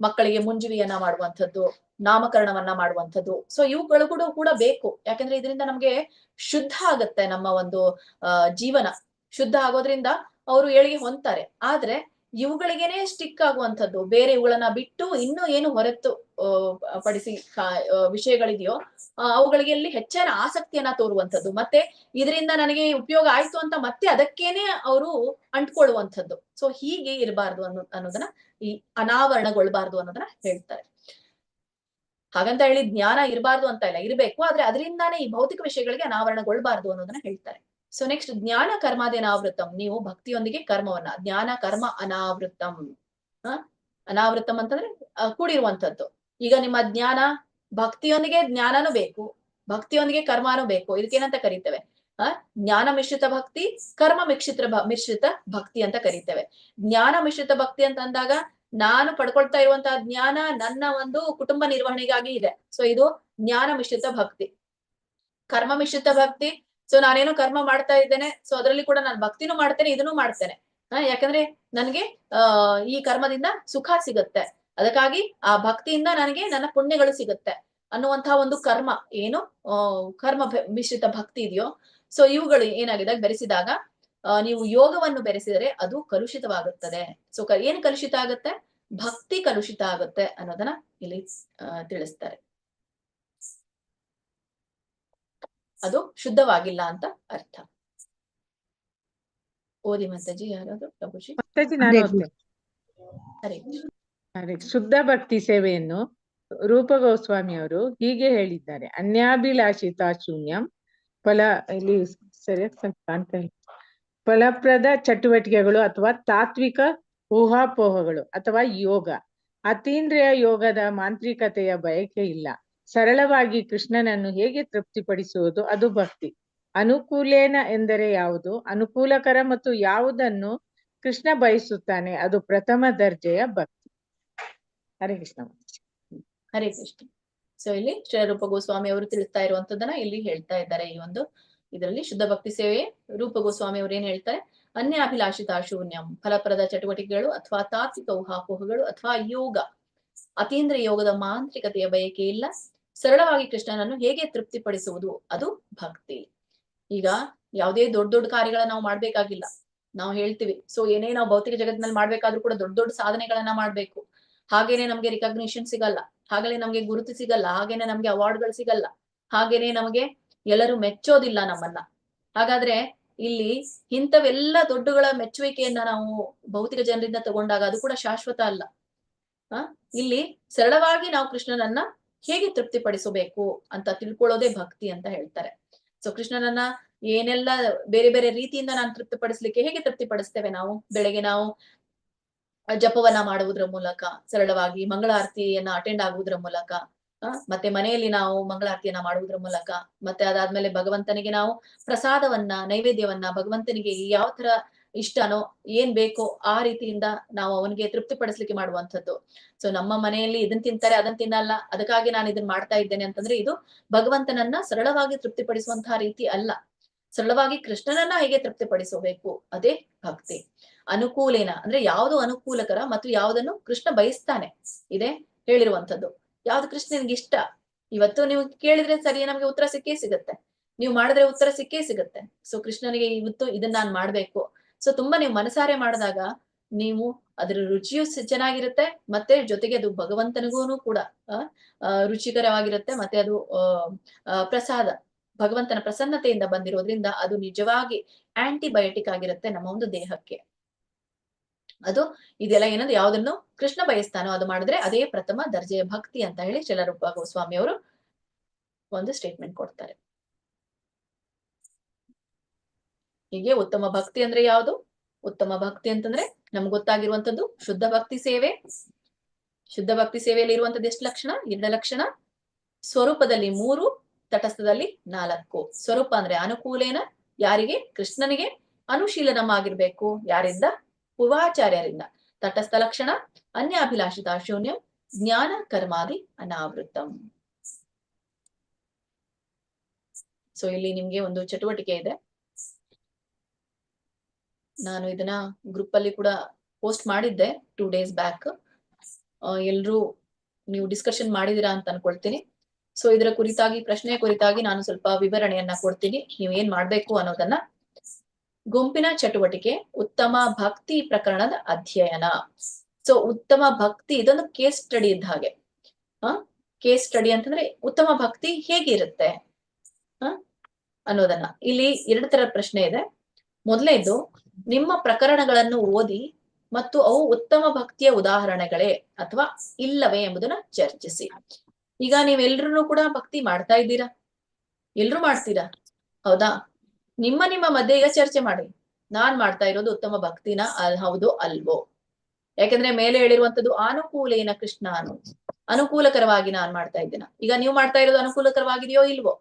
ಮಕ್ಕಳಿಗೆ ಮುಂಜಿವಿಯನ್ನ ಮಾಡುವಂಥದ್ದು, ನಾಮಕರಣವನ್ನ ಮಾಡುವಂಥದ್ದು. ಸೊ ಇವುಗಳು ಕೂಡ ಬೇಕು. ಯಾಕಂದ್ರೆ ಇದರಿಂದ ನಮ್ಗೆ ಶುದ್ಧ ಆಗತ್ತೆ, ನಮ್ಮ ಒಂದು ಜೀವನ ಶುದ್ಧ ಆಗೋದ್ರಿಂದ ಅವರು ಏಳಿಗೆ ಹೊಂದ್ತಾರೆ. ಆದ್ರೆ ಇವುಗಳಿಗೇನೆ ಸ್ಟಿಕ್ ಆಗುವಂಥದ್ದು, ಬೇರೆ ಇವುಗಳನ್ನ ಬಿಟ್ಟು ಇನ್ನು ಏನು ಹೊರತು ಪಡಿಸಿ ವಿಷಯಗಳಿದೆಯೋ ಅವುಗಳಿಗೆ ಅಲ್ಲಿ ಹೆಚ್ಚಿನ ಆಸಕ್ತಿಯನ್ನ ತೋರುವಂಥದ್ದು, ಮತ್ತೆ ಇದರಿಂದ ನನಗೆ ಉಪಯೋಗ ಆಯ್ತು ಅಂತ ಮತ್ತೆ ಅದಕ್ಕೇನೆ ಅವರು ಅಂಟ್ಕೊಳ್ಳುವಂಥದ್ದು. ಸೊ ಹೀಗೆ ಇರಬಾರ್ದು ಅನ್ನೋದನ್ನ, ಈ ಅನಾವರಣಗೊಳ್ಬಾರ್ದು ಅನ್ನೋದನ್ನ ಹೇಳ್ತಾರೆ. ಹಾಗಂತ ಹೇಳಿ ಜ್ಞಾನ ಇರಬಾರ್ದು ಅಂತ ಇಲ್ಲ, ಇರಬೇಕು. ಆದ್ರೆ ಅದರಿಂದಾನೇ ಈ ಭೌತಿಕ ವಿಷಯಗಳಿಗೆ ಅನಾವರಣಗೊಳ್ಬಾರ್ದು ಅನ್ನೋದನ್ನ ಹೇಳ್ತಾರೆ. ಸೊ ನೆಕ್ಸ್ಟ್ ಜ್ಞಾನ ಕರ್ಮಾದಿ ಅನಾವೃತಂ. ನೀವು ಭಕ್ತಿಯೊಂದಿಗೆ ಕರ್ಮವನ್ನ, ಜ್ಞಾನ ಕರ್ಮ ಅನಾವೃತಂ. ಅನಾವೃತಂ ಅಂತಂದ್ರೆ ಕೂಡಿರುವಂತದ್ದು. ಈಗ ನಿಮ್ಮ ಜ್ಞಾನ, ಭಕ್ತಿಯೊಂದಿಗೆ ಜ್ಞಾನನೂ ಬೇಕು, ಭಕ್ತಿಯೊಂದಿಗೆ ಕರ್ಮನೂ ಬೇಕು. ಇದಕ್ಕೇನಂತ ಕರಿತೇವೆ? ಜ್ಞಾನ ಮಿಶ್ರಿತ ಭಕ್ತಿ, ಕರ್ಮ ಮಿಶ್ರಿತ ಭಕ್ತಿ ಅಂತ ಕರಿತೇವೆ. ಜ್ಞಾನ ಮಿಶ್ರಿತ ಭಕ್ತಿ ಅಂತ ಅಂದಾಗ ನಾನು ಪಡ್ಕೊಳ್ತಾ ಇರುವಂತಹ ಜ್ಞಾನ ನನ್ನ ಒಂದು ಕುಟುಂಬ ನಿರ್ವಹಣೆಗಾಗಿ ಇದೆ. ಸೊ ಇದು ಜ್ಞಾನ ಮಿಶ್ರಿತ ಭಕ್ತಿ. ಕರ್ಮ ಮಿಶ್ರಿತ ಭಕ್ತಿ, ಸೊ ನಾನೇನೋ ಕರ್ಮ ಮಾಡ್ತಾ ಇದ್ದೇನೆ, ಸೊ ಅದರಲ್ಲಿ ಕೂಡ ನಾನು ಭಕ್ತಿನೂ ಮಾಡ್ತೇನೆ, ಇದನ್ನು ಮಾಡ್ತೇನೆ. ಯಾಕಂದ್ರೆ ನನಗೆ ಈ ಕರ್ಮದಿಂದ ಸುಖ ಸಿಗುತ್ತೆ, ಅದಕ್ಕಾಗಿ ಆ ಭಕ್ತಿಯಿಂದ ನನಗೆ ನನ್ನ ಪುಣ್ಯಗಳು ಸಿಗುತ್ತೆ ಅನ್ನುವಂತಹ ಒಂದು ಕರ್ಮ ಏನು ಕರ್ಮ ಮಿಶ್ರಿತ ಭಕ್ತಿ ಇದೆಯೋ, ಸೊ ಇವುಗಳು ಏನಾಗಿದೆ ಬೆರೆಸಿದಾಗ ನೀವು ಯೋಗವನ್ನು ಬೆರೆಸಿದರೆ ಅದು ಕಲುಷಿತವಾಗುತ್ತದೆ. ಸೊ ಏನು ಕಲುಷಿತ ಆಗುತ್ತೆ? ಭಕ್ತಿ ಕಲುಷಿತ ಆಗುತ್ತೆ ಅನ್ನೋದನ್ನ ಇಲ್ಲಿ ತಿಳಿಸ್ತಾರೆ. ಅದು ಶುದ್ಧವಾಗಿಲ್ಲ ಅಂತ ಅರ್ಥ. ಓದಿ ಮಾತಾಜಿ. ಯಾರಾದ್ರು? ಪ್ರಭುಜಿ. ಶುದ್ಧ ಭಕ್ತಿ ಸೇವೆಯನ್ನು ರೂಪ ಗೋಸ್ವಾಮಿ ಅವರು ಹೀಗೆ ಹೇಳಿದ್ದಾರೆ. ಅನ್ಯಾಭಿಲಾಷಿತ ಶೂನ್ಯಂ ಫಲ, ಇಲ್ಲಿ ಸರಿಯಾಗಿ ಕಾಣ್ತಾ ಇಲ್ಲ, ಫಲಪ್ರದ ಚಟುವಟಿಕೆಗಳು ಅಥವಾ ತಾತ್ವಿಕ ಊಹಾಪೋಹಗಳು ಅಥವಾ ಯೋಗ, ಅತೀಂದ್ರಿಯ ಯೋಗದ ಮಾಂತ್ರಿಕತೆಯ ಬಯಕೆ ಇಲ್ಲ. ಸರಳವಾಗಿ ಕೃಷ್ಣನನ್ನು ಹೇಗೆ ತೃಪ್ತಿಪಡಿಸುವುದು? ಅದು ಭಕ್ತಿ. ಅನುಕೂಲೇನ ಎಂದರೆ ಯಾವುದು? ಅನುಕೂಲಕರ ಮತ್ತು ಯಾವುದನ್ನು ಕೃಷ್ಣ ಬಯಸುತ್ತಾನೆ ಅದು ಪ್ರಥಮ ದರ್ಜೆಯ ಭಕ್ತಿ. ಹರೇ ಕೃಷ್ಣ. ಹರೇ ಕೃಷ್ಣ. ಸೊ ಇಲ್ಲಿ ಶ್ರೀ ರೂಪ ಗೋಸ್ವಾಮಿ ಅವರು ತಿಳಿಸ್ತಾ ಇರುವಂತದ್ದನ್ನ ಇಲ್ಲಿ ಹೇಳ್ತಾ ಇದ್ದಾರೆ. ಈ ಒಂದು ಇದರಲ್ಲಿ ಶುದ್ಧ ಭಕ್ತಿ ಸೇವೆ ರೂಪ ಗೋಸ್ವಾಮಿ ಅವರು ಏನ್ ಹೇಳ್ತಾರೆ? ಅನ್ಯಾಭಿಲಾಷಿತ ಶೂನ್ಯಂ, ಫಲಪ್ರದ ಚಟುವಟಿಕೆಗಳು ಅಥವಾ ತಾತ್ವಿಕ ಊಹಾಪೋಹಗಳು ಅಥವಾ ಯೋಗ, ಅತೀಂದ್ರಿಯ ಯೋಗದ ಮಾಂತ್ರಿಕತೆಯ ಬಯಕೆ ಇಲ್ಲ. ಸರಳವಾಗಿ ಕೃಷ್ಣನನ್ನು ಹೇಗೆ ತೃಪ್ತಿಪಡಿಸುವುದು? ಅದು ಭಕ್ತಿ. ಈಗ ಯಾವುದೇ ದೊಡ್ಡ ದೊಡ್ಡ ಕಾರ್ಯಗಳನ್ನ ನಾವು ಮಾಡ್ಬೇಕಾಗಿಲ್ಲ. ನಾವು ಹೇಳ್ತೀವಿ, ಸೊ ಏನೇ ನಾವು ಭೌತಿಕ ಜಗತ್ತಿನಲ್ಲಿ ಮಾಡ್ಬೇಕಾದ್ರೂ ಕೂಡ ದೊಡ್ಡ ದೊಡ್ಡ ಸಾಧನೆಗಳನ್ನ ಮಾಡ್ಬೇಕು. ಹಾಗೇನೆ ನಮ್ಗೆ ರಿಕಗ್ನಿಷನ್ ಸಿಗಲ್ಲ, ಹಾಗೇನೆ ನಮ್ಗೆ ಗುರುತು ಸಿಗಲ್ಲ, ಹಾಗೇನೆ ನಮ್ಗೆ ಅವಾರ್ಡ್ಗಳು ಸಿಗಲ್ಲ, ಹಾಗೇನೆ ನಮಗೆ ಎಲ್ಲರೂ ಮೆಚ್ಚೋದಿಲ್ಲ ನಮ್ಮನ್ನ. ಹಾಗಾದ್ರೆ ಇಲ್ಲಿ ಇಂಥವೆಲ್ಲ ದೊಡ್ಡಗಳ ಮೆಚ್ಚುವಿಕೆಯನ್ನ ನಾವು ಭೌತಿಕ ಜನರಿಂದ ತಗೊಂಡಾಗ ಅದು ಕೂಡ ಶಾಶ್ವತ ಅಲ್ಲ. ಇಲ್ಲಿ ಸರಳವಾಗಿ ನಾವು ಕೃಷ್ಣನನ್ನ ಹೇಗೆ ತೃಪ್ತಿಪಡಿಸಬೇಕು ಅಂತ ತಿಳ್ಕೊಳ್ಳೋದೇ ಭಕ್ತಿ ಅಂತ ಹೇಳ್ತಾರೆ. ಸೊ ಕೃಷ್ಣನನ್ನ ಏನೆಲ್ಲ ಬೇರೆ ಬೇರೆ ರೀತಿಯಿಂದ ನಾನು ತೃಪ್ತಿಪಡಿಸ್ಲಿಕ್ಕೆ ಹೇಗೆ ತೃಪ್ತಿಪಡಿಸ್ತೇವೆ ನಾವು? ಬೆಳಗ್ಗೆ ನಾವು ಜಪವನ್ನ ಮಾಡುವುದರ ಮೂಲಕ, ಸರಳವಾಗಿ ಮಂಗಳಾರತಿಯನ್ನ ಅಟೆಂಡ್ ಆಗುವುದರ ಮೂಲಕ, ಮತ್ತೆ ಮನೆಯಲ್ಲಿ ನಾವು ಮಂಗಳಾರತಿಯನ್ನ ಮಾಡುವುದರ ಮೂಲಕ, ಮತ್ತೆ ಅದಾದ್ಮೇಲೆ ಭಗವಂತನಿಗೆ ನಾವು ಪ್ರಸಾದವನ್ನ, ನೈವೇದ್ಯವನ್ನ ಭಗವಂತನಿಗೆ ಯಾವ ತರ ಇಷ್ಟನೋ, ಏನ್ ಬೇಕೋ ಆ ರೀತಿಯಿಂದ ನಾವು ಅವನಿಗೆ ತೃಪ್ತಿಪಡಿಸ್ಲಿಕ್ಕೆ ಮಾಡುವಂಥದ್ದು. ಸೊ ನಮ್ಮ ಮನೆಯಲ್ಲಿ ಇದನ್ ತಿಂತಾರೆ ಅದನ್ನ ತಿನ್ನಲ್ಲ, ಅದಕ್ಕಾಗಿ ನಾನು ಇದನ್ನ ಮಾಡ್ತಾ ಇದ್ದೇನೆ ಅಂತಂದ್ರೆ ಇದು ಭಗವಂತನನ್ನ ಸರಳವಾಗಿ ತೃಪ್ತಿಪಡಿಸುವಂತಹ ರೀತಿ ಅಲ್ಲ. ಸರಳವಾಗಿ ಕೃಷ್ಣನನ್ನ ಹೇಗೆ ತೃಪ್ತಿಪಡಿಸಬೇಕು, ಅದೇ ಭಕ್ತಿ. ಅನುಕೂಲೇನ ಅಂದ್ರೆ ಯಾವುದು ಅನುಕೂಲಕರ ಮತ್ತು ಯಾವುದನ್ನು ಕೃಷ್ಣ ಬಯಸ್ತಾನೆ ಇದೆ ಹೇಳಿರುವಂಥದ್ದು. ಯಾವ್ದು ಕೃಷ್ಣನಿಗೆ ಇಷ್ಟ, ಇವತ್ತು ನೀವು ಕೇಳಿದ್ರೆ ಸರಿ ನಮ್ಗೆ ಉತ್ತರ ಸಿಕ್ಕೇ ಸಿಗುತ್ತೆ, ನೀವು ಮಾಡಿದ್ರೆ ಉತ್ತರ ಸಿಕ್ಕೇ ಸಿಗುತ್ತೆ. ಸೊ ಕೃಷ್ಣನಿಗೆ ಇವತ್ತು ಇದನ್ನ ನಾನ್ ಮಾಡ್ಬೇಕು. ಸೊ ತುಂಬಾ ನೀವು ಮನಸಾರೆ ಮಾಡಿದಾಗ ನೀವು ಅದ್ರ ರುಚಿಯೂ ಚೆನ್ನಾಗಿರುತ್ತೆ, ಮತ್ತೆ ಜೊತೆಗೆ ಅದು ಭಗವಂತನಿಗೂ ಕೂಡ ರುಚಿಕರವಾಗಿರುತ್ತೆ. ಮತ್ತೆ ಅದು ಪ್ರಸಾದ, ಭಗವಂತನ ಪ್ರಸನ್ನತೆಯಿಂದ ಬಂದಿರೋದ್ರಿಂದ ಅದು ನಿಜವಾಗಿ ಆಂಟಿಬಯೋಟಿಕ್ ಆಗಿರುತ್ತೆ ನಮ್ಮ ಒಂದು ದೇಹಕ್ಕೆ. ಅದು ಇದೆಲ್ಲ ಏನಂದ್ರೆ ಯಾವ್ದನ್ನು ಕೃಷ್ಣ ಬಯಸ್ತಾನೋ ಅದು ಮಾಡಿದ್ರೆ ಅದೇ ಪ್ರಥಮ ದರ್ಜೆಯ ಭಕ್ತಿ ಅಂತ ಹೇಳಿ ಶಿಲಾರೂಪ ಗೋಸ್ವಾಮಿ ಅವರು ಒಂದು ಸ್ಟೇಟ್ಮೆಂಟ್ ಕೊಡ್ತಾರೆ. ಹೀಗೆ ಉತ್ತಮ ಭಕ್ತಿ ಅಂದ್ರೆ ಯಾವುದು? ಉತ್ತಮ ಭಕ್ತಿ ಅಂತಂದ್ರೆ ನಮ್ಗೆ ಗೊತ್ತಾಗಿರುವಂತದ್ದು ಶುದ್ಧ ಭಕ್ತಿ ಸೇವೆ. ಶುದ್ಧ ಭಕ್ತಿ ಸೇವೆಯಲ್ಲಿ ಇರುವಂತದ್ದು ಎಷ್ಟು ಲಕ್ಷಣ? 2 ಲಕ್ಷಣ. ಸ್ವರೂಪದಲ್ಲಿ 3, ತಟಸ್ಥದಲ್ಲಿ 4. ಸ್ವರೂಪ ಅಂದ್ರೆ ಅನುಕೂಲೇನ, ಯಾರಿಗೆ? ಕೃಷ್ಣನಿಗೆ. ಅನುಶೀಲನವಾಗಿರ್ಬೇಕು, ಯಾರಿಂದ? ಪೂರ್ವಾಚಾರ್ಯರಿಂದ. ತಟಸ್ಥ ಲಕ್ಷಣ ಅನ್ಯಾಭಿಲಾಷಿತ ಶೂನ್ಯಂ ಜ್ಞಾನ ಕರ್ಮಾದಿ ಅನಾವೃತಂ. ಸೊ ಇಲ್ಲಿ ನಿಮ್ಗೆ ಒಂದು ಚಟುವಟಿಕೆ ಇದೆ, ನಾನು ಇದನ್ನ ಗ್ರೂಪ್ ಅಲ್ಲಿ ಕೂಡ ಪೋಸ್ಟ್ ಮಾಡಿದ್ದೆ 2 days ಬ್ಯಾಕ್. ಎಲ್ರು ನೀವು ಡಿಸ್ಕಷನ್ ಮಾಡಿದಿರಾ ಅಂತ ಅನ್ಕೊಳ್ತೀನಿ. ಸೊ ಇದರ ಕುರಿತಾಗಿ, ಪ್ರಶ್ನೆಯ ಕುರಿತಾಗಿ ನಾನು ಸ್ವಲ್ಪ ವಿವರಣೆಯನ್ನ ಕೊಡ್ತೀನಿ, ನೀವು ಏನ್ ಮಾಡ್ಬೇಕು ಅನ್ನೋದನ್ನ. ಗುಂಪಿನ ಚಟುವಟಿಕೆ ಉತ್ತಮ ಭಕ್ತಿ ಪ್ರಕರಣದ ಅಧ್ಯಯನ. ಸೊ ಉತ್ತಮ ಭಕ್ತಿ ಇದೊಂದು ಕೇಸ್ ಸ್ಟಡಿ ಇದ್ದ ಹಾಗೆ. ಕೇಸ್ ಸ್ಟಡಿ ಅಂತಂದ್ರೆ ಉತ್ತಮ ಭಕ್ತಿ ಹೇಗಿರುತ್ತೆ ಅನ್ನೋದನ್ನ. ಇಲ್ಲಿ 2 ತರ ಪ್ರಶ್ನೆ ಇದೆ. ಮೊದಲನೇದು, ನಿಮ್ಮ ಪ್ರಕರಣಗಳನ್ನು ಓದಿ ಮತ್ತು ಅವು ಉತ್ತಮ ಭಕ್ತಿಯ ಉದಾಹರಣೆಗಳೇ ಅಥವಾ ಇಲ್ಲವೇ ಎಂಬುದನ್ನ ಚರ್ಚಿಸಿ. ಈಗ ನೀವೆಲ್ರೂ ಕೂಡ ಭಕ್ತಿ ಮಾಡ್ತಾ ಇದ್ದೀರಾ, ಎಲ್ರು ಮಾಡ್ತೀರಾ, ಹೌದಾ? ನಿಮ್ಮ ಮಧ್ಯೆ ಈಗ ಚರ್ಚೆ ಮಾಡಿ, ನಾನ್ ಮಾಡ್ತಾ ಇರೋದು ಉತ್ತಮ ಭಕ್ತಿನ ಹೌದು ಅಲ್ವೋ? ಯಾಕಂದ್ರೆ ಮೇಲೆ ಹೇಳಿರುವಂತದ್ದು ಅನುಕೂಲೇನ ಕೃಷ್ಣ ಅನುಕೂಲಕರವಾಗಿ ನಾನ್ ಮಾಡ್ತಾ ಇದ್ದೀನ. ಈಗ ನೀವು ಮಾಡ್ತಾ ಇರೋದು ಅನುಕೂಲಕರವಾಗಿದೆಯೋ ಇಲ್ವೋ?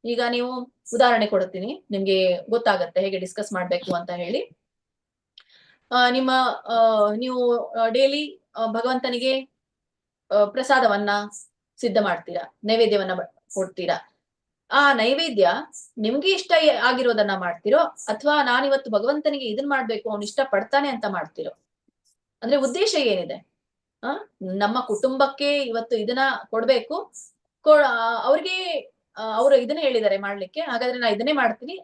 ಈಗ ನೀವು ಉದಾಹರಣೆ ಕೊಡ್ತೀನಿ, ನಿಮ್ಗೆ ಗೊತ್ತಾಗತ್ತೆ ಹೇಗೆ ಡಿಸ್ಕಸ್ ಮಾಡ್ಬೇಕು ಅಂತ ಹೇಳಿ. ನೀವು ಡೈಲಿ ಭಗವಂತನಿಗೆ ಪ್ರಸಾದವನ್ನ ಸಿದ್ಧ ಮಾಡ್ತೀರಾ, ನೈವೇದ್ಯವನ್ನ ಕೊಡ್ತೀರಾ. ಆ ನೈವೇದ್ಯ ನಿಮ್ಗೆ ಇಷ್ಟ ಆಗಿರೋದನ್ನ ಮಾಡ್ತಿರೋ, ಅಥವಾ ನಾನಿವತ್ತು ಭಗವಂತನಿಗೆ ಇದನ್ ಮಾಡ್ಬೇಕು ಅವ್ನು ಇಷ್ಟ ಪಡ್ತಾನೆ ಅಂತ ಮಾಡ್ತಿರೋ? ಅಂದ್ರೆ ಉದ್ದೇಶ ಏನಿದೆ? ನಮ್ಮ ಕುಟುಂಬಕ್ಕೆ ಇವತ್ತು ಇದನ್ನ ಕೊಡ್ಬೇಕು, ಅವ್ರಿಗೆ ಅವರು ಇದನ್ನ ಹೇಳಿದ್ದಾರೆ ಮಾಡ್ಲಿಕ್ಕೆ, ಹಾಗಾದ್ರೆ ನಾ ಇದನ್ನೇ ಮಾಡ್ತೀನಿ,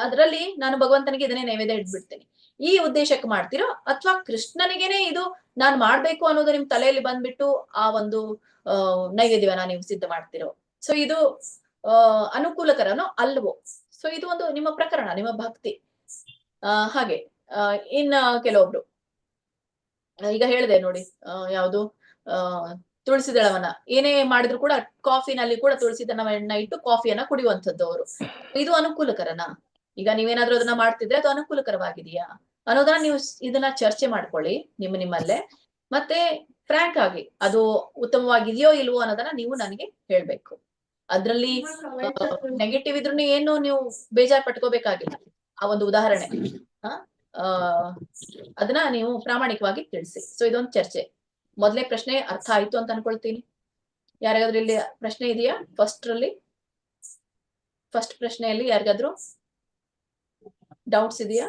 ಅದ್ರಲ್ಲಿ ನಾನು ಭಗವಂತನಿಗೆ ಇದನ್ನೇ ನೈವೇದ್ಯ ಇಟ್ಬಿಡ್ತೀನಿ, ಈ ಉದ್ದೇಶಕ್ಕೆ ಮಾಡ್ತಿರೋ? ಅಥವಾ ಕೃಷ್ಣನಿಗೆನೆ ಇದು ನಾನ್ ಮಾಡ್ಬೇಕು ಅನ್ನೋದು ನಿಮ್ ತಲೆಯಲ್ಲಿ ಬಂದ್ಬಿಟ್ಟು ಆ ಒಂದು ನೈವೇದ್ಯವನ್ನ ನೀವು ಸಿದ್ಧ ಮಾಡ್ತಿರೋ? ಸೊ ಇದು ಅನುಕೂಲಕರನೋ ಅಲ್ವೋ? ಸೊ ಇದು ಒಂದು ನಿಮ್ಮ ಪ್ರಕರಣ, ನಿಮ್ಮ ಭಕ್ತಿ. ಹಾಗೆ ಇನ್ನ ಕೆಲವೊಬ್ರು ಈಗ ಹೇಳಿದೆ ನೋಡಿ, ಯಾವುದು ತುಳಸಿ ದಳವನ್ನ ಏನೇ ಮಾಡಿದ್ರು ಕೂಡ ಕಾಫಿನಲ್ಲಿ ಕೂಡ ತುಳಸಿ ದಳವನ್ನ ಇಟ್ಟು ಕಾಫಿಯನ್ನ ಕುಡಿಯುವಂಥದ್ದು ಅವರು. ಇದು ಅನುಕೂಲಕರನಾ? ಈಗ ನೀವೇನಾದ್ರೂ ಅದನ್ನ ಮಾಡ್ತಿದ್ರೆ ಅದು ಅನುಕೂಲಕರವಾಗಿದೆಯಾ ಅನ್ನೋದನ್ನ ನೀವು ಇದನ್ನ ಚರ್ಚೆ ಮಾಡ್ಕೊಳ್ಳಿ ನಿಮ್ಮಲ್ಲೇ. ಮತ್ತೆ ಫ್ರಾಂಕ್ ಆಗಿ ಅದು ಉತ್ತಮವಾಗಿದೆಯೋ ಇಲ್ವೋ ಅನ್ನೋದನ್ನ ನೀವು ನನಗೆ ಹೇಳ್ಬೇಕು. ಅದ್ರಲ್ಲಿ ನೆಗೆಟಿವ್ ಇದ್ರೂ ಏನು ನೀವು ಬೇಜಾರ್ ಪಟ್ಕೋಬೇಕಾಗಿಲ್ಲ. ಆ ಒಂದು ಉದಾಹರಣೆ ಅದನ್ನ ನೀವು ಪ್ರಾಮಾಣಿಕವಾಗಿ ತಿಳಿಸಿ. ಸೊ ಇದೊಂದು ಚರ್ಚೆ. ಮೊದಲೇ ಪ್ರಶ್ನೆ ಅರ್ಥ ಆಯ್ತು ಅಂತ ಅನ್ಕೊಳ್ತೀನಿ. ಯಾರಿಗಾದ್ರೂ ಇಲ್ಲಿ ಪ್ರಶ್ನೆ ಇದೆಯಾ? ಫಸ್ಟ್ ಪ್ರಶ್ನೆಯಲ್ಲಿ ಯಾರಿಗಾದ್ರೂ ಡೌಟ್ಸ್ ಇದೆಯಾ?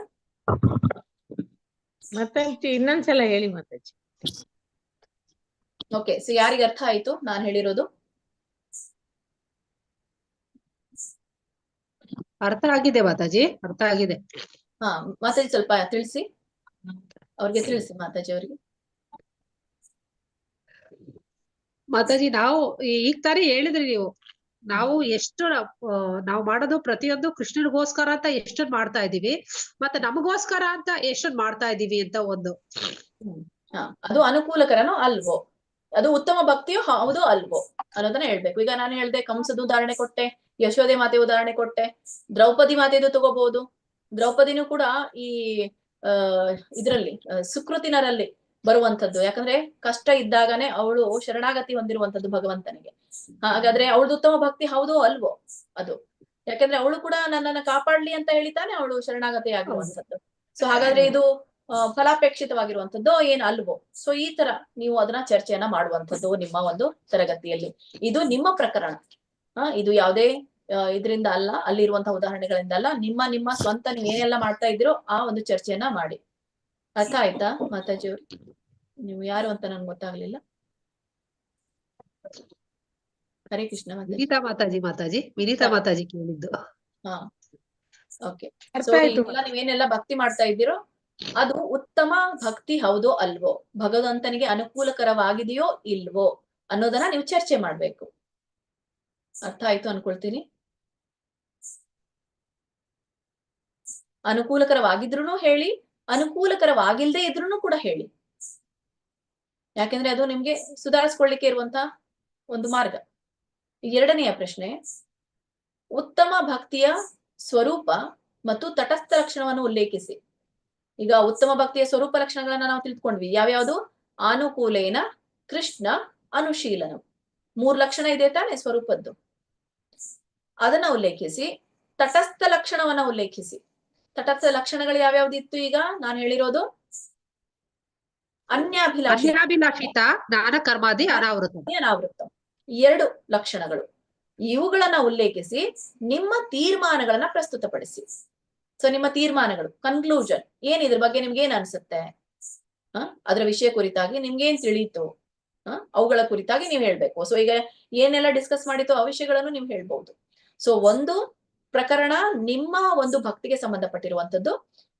ಮತ್ತೆ ಇನ್ನೊಂದ್ಸಲ ಹೇಳಿ ಮಾತಾಜಿ. ಓಕೆ, ಸೊ ಯಾರಿಗೆ ಅರ್ಥ ಆಯ್ತು ನಾನ್ ಹೇಳಿರೋದು? ಅರ್ಥ ಆಗಿದೆ ಮಾತಾಜಿ, ಅರ್ಥ ಆಗಿದೆ. ಮಾತಾಜಿ ಸ್ವಲ್ಪ ತಿಳಿಸಿ, ಅವ್ರಿಗೆ ತಿಳಿಸಿ ಮಾತಾಜಿ ಅವ್ರಿಗೆ. ಮಾತಾಜಿ, ನಾವು ಈಗ ತಾನೇ ಹೇಳಿದ್ರಿ ನೀವು, ನಾವು ಎಷ್ಟು ನಾವು ಮಾಡೋದು ಪ್ರತಿಯೊಂದು ಕೃಷ್ಣನಿಗೋಸ್ಕರ ಅಂತ ಎಷ್ಟೊಂದು ಮಾಡ್ತಾ ಇದೀವಿ, ಮತ್ತೆ ನಮಗೋಸ್ಕರ ಅಂತ ಎಷ್ಟೊಂದು ಮಾಡ್ತಾ ಇದೀವಿ ಅಂತ ಒಂದು. ಅದು ಅನುಕೂಲಕರನೋ ಅಲ್ವೋ, ಅದು ಉತ್ತಮ ಭಕ್ತಿಯೋ ಹೌದು ಅಲ್ವೋ ಅನ್ನೋದನ್ನ ಹೇಳ್ಬೇಕು. ಈಗ ನಾನು ಹೇಳ್ದೆ, ಕಂಸದ ಉದಾಹರಣೆ ಕೊಟ್ಟೆ, ಯಶೋದೆ ಮಾತೆ ಉದಾಹರಣೆ ಕೊಟ್ಟೆ, ದ್ರೌಪದಿ ಮಾತೆದು ತಗೋಬಹುದು. ದ್ರೌಪದಿನೂ ಕೂಡ ಈ ಇದ್ರಲ್ಲಿ ಸುಕೃತಿನರಲ್ಲಿ ಬರುವಂತದ್ದು. ಯಾಕಂದ್ರೆ ಕಷ್ಟ ಇದ್ದಾಗನೇ ಅವಳು ಶರಣಾಗತಿ ಹೊಂದಿರುವಂತದ್ದು ಭಗವಂತನಿಗೆ. ಹಾಗಾದ್ರೆ ಅವಳದು ಉತ್ತಮ ಭಕ್ತಿ ಹೌದೋ ಅಲ್ವೋ ಅದು? ಯಾಕಂದ್ರೆ ಅವಳು ಕೂಡ ನನ್ನನ್ನ ಕಾಪಾಡ್ಲಿ ಅಂತ ಹೇಳಿತಾನೆ ಅವಳು ಶರಣಾಗತಿ ಆಗಿರುವಂತದ್ದು. ಸೊ ಹಾಗಾದ್ರೆ ಇದು ಫಲಾಪೇಕ್ಷಿತವಾಗಿರುವಂತದ್ದು ಏನ್ ಅಲ್ವೋ? ಸೊ ಈ ತರ ನೀವು ಅದನ್ನ ಚರ್ಚೆಯನ್ನ ಮಾಡುವಂತದ್ದು ನಿಮ್ಮ ಒಂದು ತರಗತಿಯಲ್ಲಿ. ಇದು ನಿಮ್ಮ ಪ್ರಕರಣ. ಇದು ಯಾವುದೇ ಇದರಿಂದ ಅಲ್ಲ, ಅಲ್ಲಿರುವಂತಹ ಉದಾಹರಣೆಗಳಿಂದ ಅಲ್ಲ, ನಿಮ್ಮ ಸ್ವಂತ ನೀವು ಏನೆಲ್ಲ ಮಾಡ್ತಾ ಇದ್ದೀರೋ ಆ ಒಂದು ಚರ್ಚೆಯನ್ನ ಮಾಡಿ. ಅರ್ಥ ಆಯ್ತಾ ಮಾತಾಜಿ ಅವ್ರು? ನೀವು ಯಾರು ಅಂತ ನನ್ಗೆ ಗೊತ್ತಾಗ್ಲಿಲ್ಲ. ಹರೇ ಕೃಷ್ಣ ವಿನೀತಾ ಮಾತಾಜಿ ವಿನೀತಾ ಮಾತಾಜಿ ಕೇಳಿದ್ದು. ಹಾ, ಓಕೆ. ಸೊ ಈಗೆಲ್ಲ ನೀವೇನೆಲ್ಲ ಭಕ್ತಿ ಮಾಡ್ತಾ ಇದ್ದೀರೋ ಅದು ಉತ್ತಮ ಭಕ್ತಿ ಹೌದೋ ಅಲ್ವೋ, ಭಗವಂತನಿಗೆ ಅನುಕೂಲಕರವಾಗಿದೆಯೋ ಇಲ್ವೋ ಅನ್ನೋದನ್ನ ನೀವು ಚರ್ಚೆ ಮಾಡ್ಬೇಕು. ಅರ್ಥ ಆಯ್ತು ಅನ್ಕೊಳ್ತೀನಿ. ಅನುಕೂಲಕರವಾಗಿದ್ರೂ ಹೇಳಿ, ಅನುಕೂಲಕರವಾಗಿಲ್ದೇ ಇದ್ರೂ ಕೂಡ ಹೇಳಿ. ಯಾಕೆಂದ್ರೆ ಅದು ನಿಮ್ಗೆ ಸುಧಾರಿಸ್ಕೊಳ್ಳಿಕ್ಕೆ ಇರುವಂತ ಒಂದು ಮಾರ್ಗ. ಎರಡನೆಯ ಪ್ರಶ್ನೆ, ಉತ್ತಮ ಭಕ್ತಿಯ ಸ್ವರೂಪ ಮತ್ತು ತಟಸ್ಥ ಲಕ್ಷಣವನ್ನು ಉಲ್ಲೇಖಿಸಿ. ಈಗ ಉತ್ತಮ ಭಕ್ತಿಯ ಸ್ವರೂಪ ಲಕ್ಷಣಗಳನ್ನ ನಾವು ತಿಳ್ಕೊಂಡ್ವಿ. ಯಾವ್ಯಾವುದು? ಅನುಕೂಲೇನ, ಕೃಷ್ಣ, ಅನುಶೀಲನ. 3 ಲಕ್ಷಣ ಇದೆ ತಾನೆ ಸ್ವರೂಪದ್ದು. ಅದನ್ನ ಉಲ್ಲೇಖಿಸಿ. ತಟಸ್ಥ ಲಕ್ಷಣವನ್ನ ಉಲ್ಲೇಖಿಸಿ. ತಟಸ್ಥ ಲಕ್ಷಣಗಳು ಯಾವ್ಯಾವ್ದಿತ್ತು? ಈಗ ನಾನು ಹೇಳಿರೋದು ಅನ್ಯಾಭಿಲಾಷಿತ, ಜ್ಞಾನ ಕರ್ಮಾದಿ, ಅನಾವೃತ. 2 ಲಕ್ಷಣಗಳು. ಇವುಗಳನ್ನ ಉಲ್ಲೇಖಿಸಿ ನಿಮ್ಮ ತೀರ್ಮಾನಗಳನ್ನ ಪ್ರಸ್ತುತಪಡಿಸಿ. ಸೊ ನಿಮ್ಮ ತೀರ್ಮಾನಗಳು, ಕನ್ಕ್ಲೂಷನ್ ಏನ್, ಇದ್ರ ಬಗ್ಗೆ ನಿಮ್ಗೆ ಏನ್ ಅನ್ಸುತ್ತೆ, ಅದರ ವಿಷಯ ಕುರಿತಾಗಿ ನಿಮ್ಗೆ ಏನ್ ತಿಳಿಯಿತು, ಅವುಗಳ ಕುರಿತಾಗಿ ನೀವು ಹೇಳ್ಬೇಕು. ಸೊ ಈಗ ಏನೆಲ್ಲ ಡಿಸ್ಕಸ್ ಮಾಡಿತ್ತು ಆ ವಿಷಯಗಳನ್ನು ನೀವು ಹೇಳ್ಬಹುದು. ಸೊ ಒಂದು ಪ್ರಕರಣ ನಿಮ್ಮ ಒಂದು ಭಕ್ತಿಗೆ ಸಂಬಂಧಪಟ್ಟಿರುವಂತದ್ದು.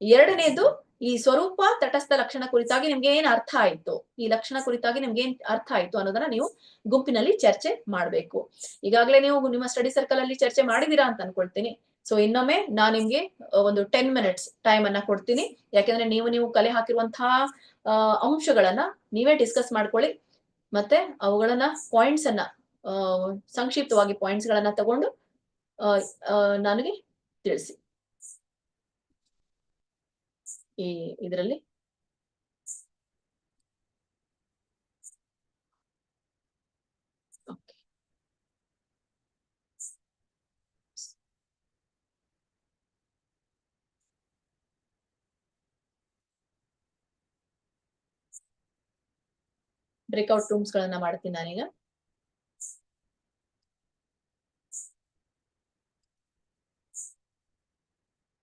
ಎರಡನೇದು ಈ ಸ್ವರೂಪ ತಟಸ್ಥ ಲಕ್ಷಣ ಕುರಿತಾಗಿ ನಿಮ್ಗೆ ಏನ್ ಅರ್ಥ ಆಯ್ತು, ಈ ಲಕ್ಷಣ ಕುರಿತಾಗಿ ನಿಮ್ಗೆ ಏನ್ ಅರ್ಥ ಆಯ್ತು ಅನ್ನೋದನ್ನ ನೀವು ಗುಂಪಿನಲ್ಲಿ ಚರ್ಚೆ ಮಾಡ್ಬೇಕು. ಈಗಾಗಲೇ ನೀವು ನಿಮ್ಮ ಸ್ಟಡಿ ಸರ್ಕಲ್ ಅಲ್ಲಿ ಚರ್ಚೆ ಮಾಡಿದೀರಾ ಅಂತ ಅನ್ಕೊಳ್ತೀನಿ. ಸೊ ಇನ್ನೊಮ್ಮೆ ನಾನ್ ನಿಮ್ಗೆ ಒಂದು 10 ಮಿನಿಟ್ಸ್ ಟೈಮ್ ಅನ್ನ ಕೊಡ್ತೀನಿ. ಯಾಕೆಂದ್ರೆ ನೀವು ಕಲೆ ಹಾಕಿರುವಂತಹ ಅಂಶಗಳನ್ನ ನೀವೇ ಡಿಸ್ಕಸ್ ಮಾಡ್ಕೊಳ್ಳಿ. ಮತ್ತೆ ಅವುಗಳನ್ನ ಪಾಯಿಂಟ್ಸ್ ಅನ್ನ ಸಂಕ್ಷಿಪ್ತವಾಗಿ ಪಾಯಿಂಟ್ಸ್ ಗಳನ್ನ ತಗೊಂಡು ನನಗೆ ತಿಳಿಸಿ. ಈ ಇದರಲ್ಲಿ ಬ್ರೇಕ್ಔಟ್ ರೂಮ್ಸ್ ಗಳನ್ನ ಮಾಡ್ತೀನಿ ನಾನೀಗ.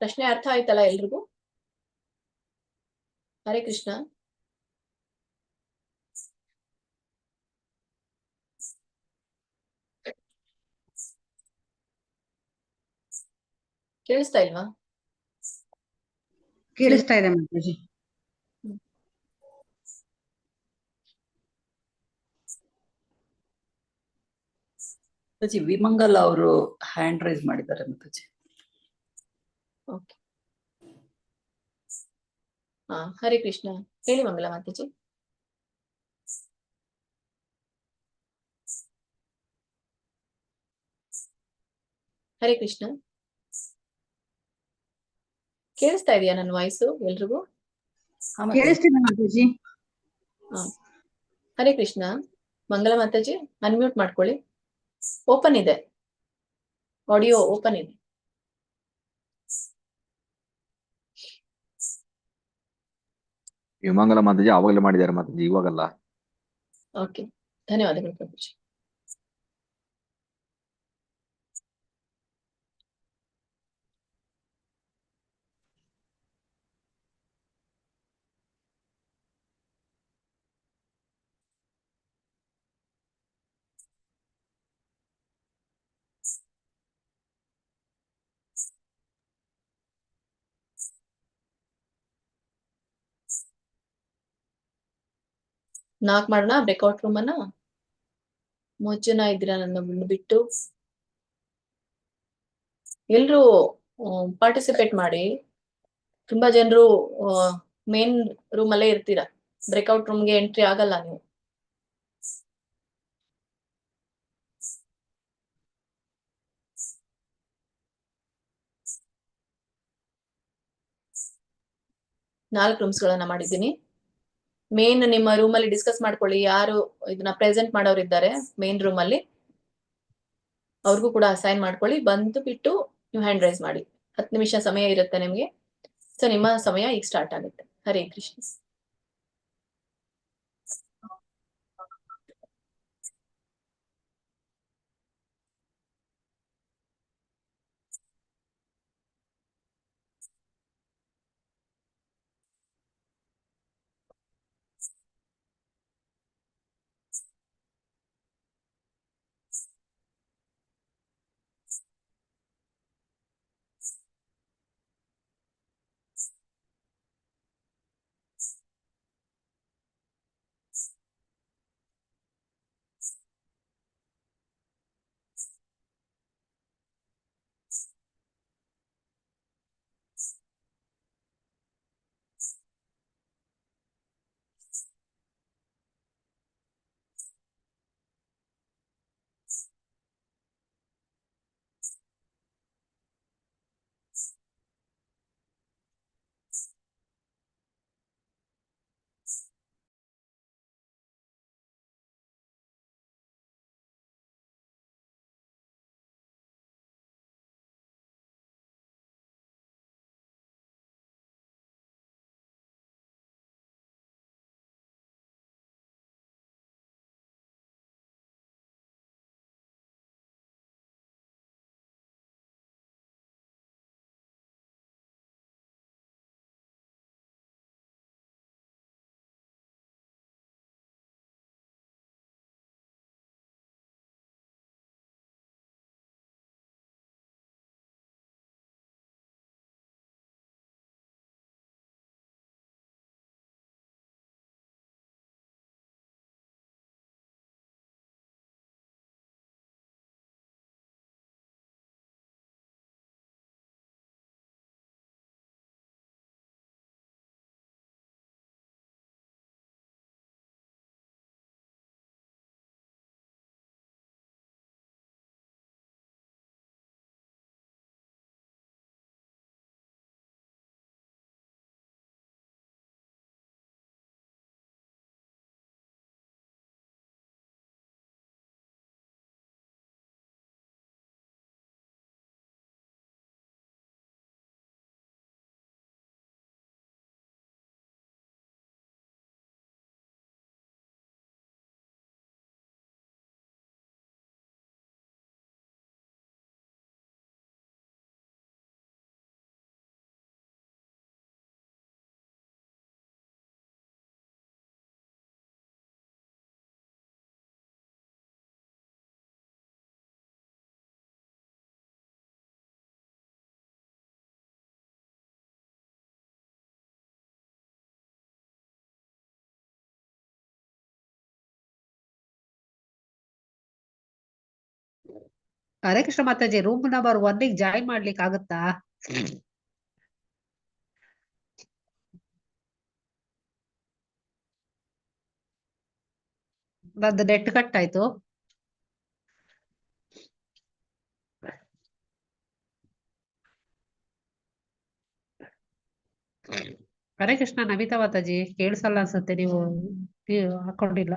ಪ್ರಶ್ನೆ ಅರ್ಥ ಆಯ್ತಲ್ಲ ಎಲ್ರಿಗೂ? ಹರೇ ಕೃಷ್ಣ. ಕೇಳಿಸ್ತಾ ಇಲ್ವಾ? ಕೇಳಿಸ್ತಾ ಇದೆ ಮಾತಾಜಿ. ವಿಮಂಗಲ್ ಅವರು ಹ್ಯಾಂಡ್ ರೈಸ್ ಮಾಡಿದ್ದಾರೆ ಮಾತಾಜಿ. ಓಕೆ. ಹರೇ ಕೃಷ್ಣ. ಹೇಳಿ ಮಂಗಲ ಮಾತಾಜಿ. ಹರೇ ಕೃಷ್ಣ. ಕೇಳಿಸ್ತಾ ಇದೆಯಾ ನನ್ನ ವಾಯ್ಸು ಎಲ್ರಿಗೂ? ಕೇಳಿಸ್ತಿದೆ ಮಾತಾಜಿ. ಹರೇ ಕೃಷ್ಣ. ಮಂಗಲ ಮಾತಾಜಿ ಅನ್ಮ್ಯೂಟ್ ಮಾಡ್ಕೊಳ್ಳಿ. ಓಪನ್ ಇದೆ, ಆಡಿಯೋ ಓಪನ್ ಇದೆ. ವಿಮಂಗಲ ಮಾತಾಜಿ ಆವಾಗಲೇ ಮಾಡಿದ್ದಾರೆ ಮಾತಾಜಿ, ಇವಾಗಲ್ಲ. ಓಕೆ, ಧನ್ಯವಾದಗಳು ಪ್ರಭುಜಿ. ನಾಕ್ ಮಾಡೋಣ ಬ್ರೇಕ್ಔಟ್ ರೂಮ್ ಅನ್ನ. 3 ಜನ ಇದ್ದೀರಾ ನನ್ನ ಬಿಟ್ಟು? ಎಲ್ರು ಪಾರ್ಟಿಸಿಪೇಟ್ ಮಾಡಿ. ತುಂಬಾ ಜನರು ಮೇನ್ ರೂಮ್ ಅಲ್ಲೇ ಇರ್ತೀರಾ, ಬ್ರೇಕ್ಔಟ್ ರೂಮ್ಗೆ ಎಂಟ್ರಿ ಆಗಲ್ಲ ನೀವು. 4 ರೂಮ್ಸ್ಗಳನ್ನ ಮಾಡಿದ್ದೀನಿ. ಮೇನ್ ನಿಮ್ಮ ರೂಮಲ್ಲಿ ಡಿಸ್ಕಸ್ ಮಾಡ್ಕೊಳ್ಳಿ, ಯಾರು ಇದನ್ನ ಪ್ರೆಸೆಂಟ್ ಮಾಡೋರಿದ್ದಾರೆ ಮೇನ್ ರೂಮಲ್ಲಿ ಅವ್ರಿಗೂ ಕೂಡ ಅಸೈನ್ ಮಾಡ್ಕೊಳ್ಳಿ. ಬಂದು ಬಿಟ್ಟು ನೀವು ಹ್ಯಾಂಡ್ ರೈಸ್ ಮಾಡಿ. 10 ನಿಮಿಷ ಸಮಯ ಇರುತ್ತೆ ನಿಮ್ಗೆ. ಸೊ ನಿಮ್ಮ ಸಮಯ ಈಗ ಸ್ಟಾರ್ಟ್ ಆಗುತ್ತೆ. ಹರೇ ಕೃಷ್ಣ. ಹರೇ ಕೃಷ್ಣ ಮಾತಾಜಿ, ರೂಮ್ ನಂಬರ್ 1 ಜಾಯಿನ್ ಮಾಡ್ಲಿಕ್ಕೆ ಆಗುತ್ತಾ? ನಂದು ನೆಟ್ ಕಟ್ ಆಯ್ತು. ಹರೇ ಕೃಷ್ಣ ನಮಿತಾ ಮಾತಾಜಿ, ಕೇಳಿಸಲ್ಲ ಅನ್ಸುತ್ತೆ, ನೀವು ಹಾಕೊಂಡಿಲ್ಲ.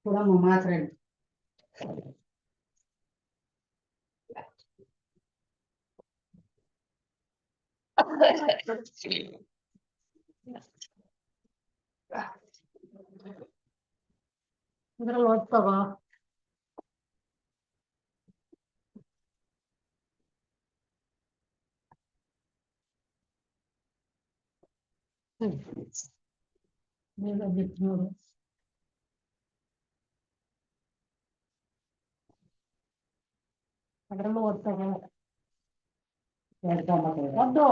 చూడమ్మ మాత్రం ಇದ್ರಲ್ಲಿ ಓದ್ತಾವ ನೋಡು ಅದ್ರಲ್ಲೂ ಓದ್ತಾವ ಒಂದು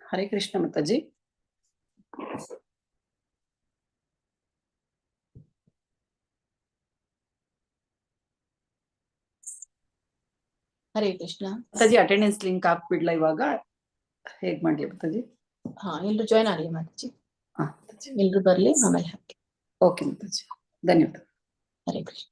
ಹರೇ ಕೃಷ್ಣ ಮಾತಾಜಿ. ಹರೇ ಕೃಷ್ಣ ಮಾತಾಜಿ, ಅಟೆಂಡೆನ್ಸ್ ಲಿಂಕ್ ಹಾಕ್ಬಿಡ್ಲಾ ಇವಾಗ? ಹೇಗ್ ಮಾಡ್ಲಿ ಮಾತಾಜಿ? ಹಾ, ಎಲ್ರು ಜಾಯ್ನ್ ಆಗಲಿ ಮಾತಾಜಿ. ಹಾ, ಎಲ್ರು ಬರ್ಲಿ, ಆಮೇಲೆ ಹಾಕಿ. ಓಕೆ ಮಾತಾಜಿ, ಧನ್ಯವಾದ. ಹರೇ ಕೃಷ್ಣ.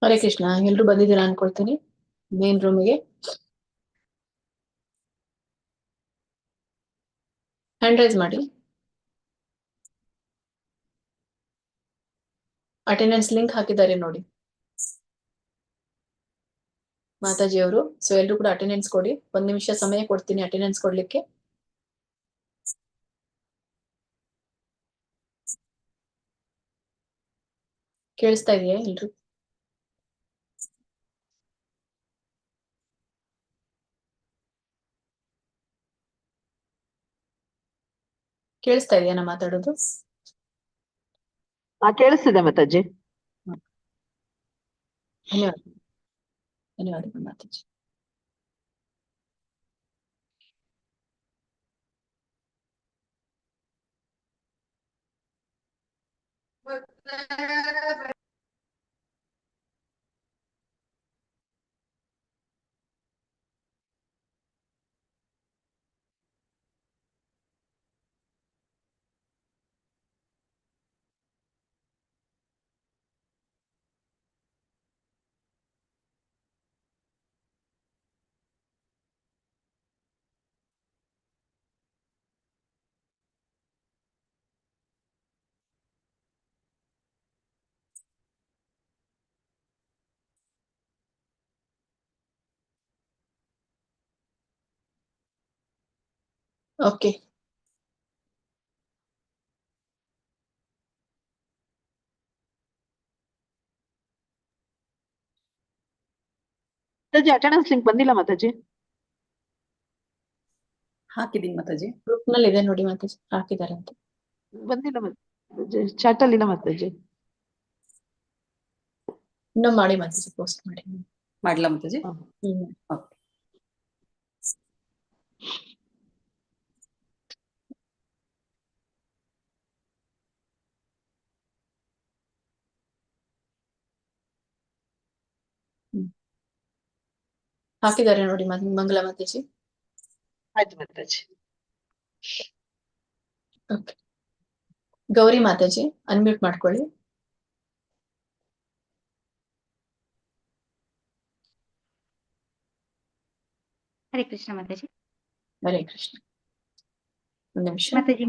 ಹರೇ ಕೃಷ್ಣ, ಎಲ್ರು ಬಂದಿದ್ದೀರಾ ಅನ್ಕೊಳ್ತೀನಿ ಮೇನ್ ರೂಮಿಗೆ. ಹ್ಯಾಂಡ್ ರೈಸ್ ಮಾಡಿ. ಅಟೆಂಡೆನ್ಸ್ ಲಿಂಕ್ ಹಾಕಿದ್ದಾರೆ ನೋಡಿ ಮಾತಾಜಿ ಅವರು. ಸೊ ಎಲ್ರು ಕೂಡ ಅಟೆಂಡೆನ್ಸ್ ಕೊಡಿ. 1 ನಿಮಿಷ ಸಮಯ ಕೊಡ್ತೀನಿ ಅಟೆಂಡೆನ್ಸ್ ಕೊಡ್ಲಿಕ್ಕೆ. ಕೇಳಿಸ್ತಾ ಇದೆಯಾ ಎಲ್ರು? ಕೇಳಿಸ್ತಾ ಇದೆಯಾ ನಾ ಮಾತಾಡೋದು? ಕೇಳಿಸ್ತಿದೆ ಮಾತಾಜಿ. ಧನ್ಯವಾದ, ಧನ್ಯವಾದಗಳು Mataji. Okay, Mataji attendance link ಬಂದಿಲ್ಲ ಮಾತಾಜಿ. ಹಾಕಿದೀನಿ ಮಾತಾಜಿ. ಗ್ರೂಪ್ ನಲ್ಲಿ ಇದೆ ನೋಡಿ ಮಾತಾಜಿ, ಹಾಕಿದ್ದಾರೆ ಅಂತ. ಬಂದಿಲ್ಲ ಮಾತಾಜಿ, ಚಾಟ್ ಅಲ್ಲಿ ಇಲ್ಲ ಮಾತಾಜಿ. ಇನ್ನೂ ಮಾಡಿ ಮಾತಾಜಿ, ಪೋಸ್ಟ್ ಮಾಡಿ. ಮಾಡ್ಲಾ ಮಾತಾಜಿ? ಓಕೆ. ಹಾಕಿದ್ದಾರೆ ನೋಡಿ ಮಂಗಲ ಮಾತಾಜಿ. ಆಯ್ತು ಮಾತಾಜಿ. ಓಕೆ, ಗೌರಿ ಮಾತಾಜಿ ಅನ್ಮ್ಯೂಟ್ ಮಾಡ್ಕೊಳ್ಳಿ. ಹರೇ ಕೃಷ್ಣ ಮಾತಾಜಿ. ಹರೇ ಕೃಷ್ಣ. ಒಂದು ನಿಮಿಷ ಮಾತಾಜಿ,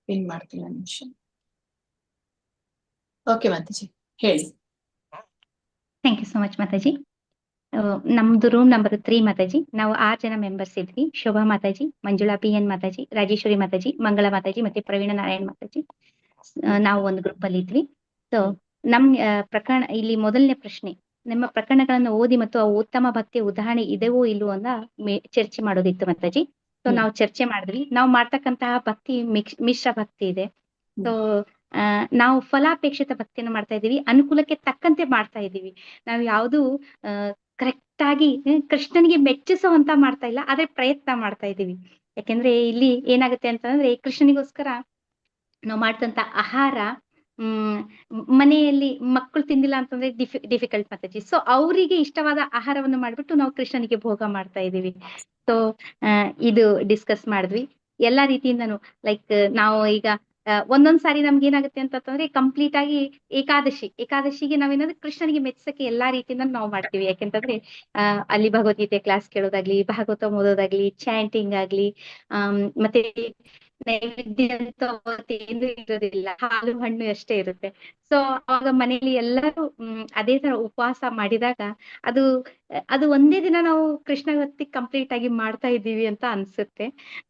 ಪಿನ್ ಮಾಡ್ತೀನಿ ಒಂದು ನಿಮಿಷ. ಓಕೆ ಮಾತಾಜಿ, ಹೇಳಿ. Thank you so much Mataji. ನಮ್ದು ರೂಮ್ ನಂಬರ್ 3 ಮಾತಾಜಿ. ನಾವು 6 ಜನ ಮೆಂಬರ್ಸ್ ಇದ್ವಿ. ಶೋಭಾ ಮಾತಾಜಿ, ಮಂಜುಳಾ PN ಮಾತಾಜಿ, ರಾಜೇಶ್ವರಿ ಮಾತಾಜಿ, ಮಂಗಳ ಮಾತಾಜಿ ಮತ್ತೆ ಪ್ರವೀಣ ನಾರಾಯಣ್ ಮಾತಾಜಿ. ನಾವು ಒಂದು ಗ್ರೂಪ್ ಅಲ್ಲಿ ಇದ್ವಿ. ಸೊ ನಮ್ ಪ್ರಕರಣ ಇಲ್ಲಿ ಮೊದಲನೇ ಪ್ರಶ್ನೆ, ನಿಮ್ಮ ಪ್ರಕರಣಗಳನ್ನು ಓದಿ ಮತ್ತು ಅವು ಉತ್ತಮ ಭಕ್ತಿಯ ಉದಾಹರಣೆ ಇದೆವೋ ಇಲ್ವೋ ಅಂತ ಚರ್ಚೆ ಮಾಡೋದಿತ್ತು ಮಾತಾಜಿ. ಸೊ ನಾವು ಚರ್ಚೆ ಮಾಡಿದ್ವಿ. ನಾವು ಮಾಡ್ತಕ್ಕಂತಹ ಭಕ್ತಿ ಮಿಶ್ರ ಭಕ್ತಿ ಇದೆ. ಸೊ ನಾವು ಫಲಾಪೇಕ್ಷಿತ ಭಕ್ತಿಯನ್ನು ಮಾಡ್ತಾ ಇದೀವಿ, ಅನುಕೂಲಕ್ಕೆ ತಕ್ಕಂತೆ ಮಾಡ್ತಾ ಇದೀವಿ. ನಾವು ಯಾವುದು ಕರೆಕ್ಟ್ ಆಗಿ ಕೃಷ್ಣನಿಗೆ ಮೆಚ್ಚಿಸುವಂತ ಮಾಡ್ತಾ ಇಲ್ಲ, ಆದ್ರೆ ಪ್ರಯತ್ನ ಮಾಡ್ತಾ ಇದೀವಿ. ಯಾಕೆಂದ್ರೆ ಇಲ್ಲಿ ಏನಾಗುತ್ತೆ ಅಂತಂದ್ರೆ ಕೃಷ್ಣನಿಗೋಸ್ಕರ ನಾವು ಮಾಡ್ತಂತ ಆಹಾರ ಮನೆಯಲ್ಲಿ ಮಕ್ಕಳು ತಿಂದಿಲ್ಲ ಅಂತಂದ್ರೆ ಡಿಫಿಕಲ್ಟ್ ಮಾತಾಜಿ. ಸೊ ಅವರಿಗೆ ಇಷ್ಟವಾದ ಆಹಾರವನ್ನು ಮಾಡ್ಬಿಟ್ಟು ನಾವು ಕೃಷ್ಣನಿಗೆ ಭೋಗ ಮಾಡ್ತಾ ಇದೀವಿ. ಸೊ ಇದು ಡಿಸ್ಕಸ್ ಮಾಡಿದ್ವಿ ಎಲ್ಲಾ ರೀತಿಯಿಂದನು. ಲೈಕ್ ನಾವು ಈಗ ಒಂದೊಂದ್ ಸಾರಿ ನಮ್ಗೆ ಏನಾಗುತ್ತೆ ಅಂತಂದ್ರೆ ಕಂಪ್ಲೀಟ್ ಆಗಿ ಏಕಾದಶಿಗೆ ನಾವೇನಾದ್ರೆ ಕೃಷ್ಣನಿಗೆ ಮೆಚ್ಚಕ್ಕೆ ಎಲ್ಲಾ ರೀತಿಯಿಂದ ನಾವು ಮಾಡ್ತೀವಿ. ಯಾಕೆಂತಂದ್ರೆ ಅಲ್ಲಿ ಭಗವದ್ಗೀತೆ ಕ್ಲಾಸ್ ಕೇಳೋದಾಗ್ಲಿ, ಭಾಗವತ ಓದೋದಾಗ್ಲಿ, ಚಾಂಟಿಂಗ್ ಆಗ್ಲಿ, ಮತ್ತೆ ನೈವೇದ್ಯ ಅಂತ ಏನು ಇರೋದಿಲ್ಲ, ಹಾಲು ಹಣ್ಣು ಅಷ್ಟೇ ಇರುತ್ತೆ. ಸೊ ಅವಾಗ ಮನೆಯಲ್ಲಿ ಎಲ್ಲರೂ ಅದೇ ತರ ಉಪವಾಸ ಮಾಡಿದಾಗ ಅದು ಒಂದೇ ದಿನ ನಾವು ಕೃಷ್ಣ ಹೊತ್ತಿಗೆ ಕಂಪ್ಲೀಟ್ ಆಗಿ ಮಾಡ್ತಾ ಇದ್ದೀವಿ ಅಂತ ಅನ್ಸುತ್ತೆ.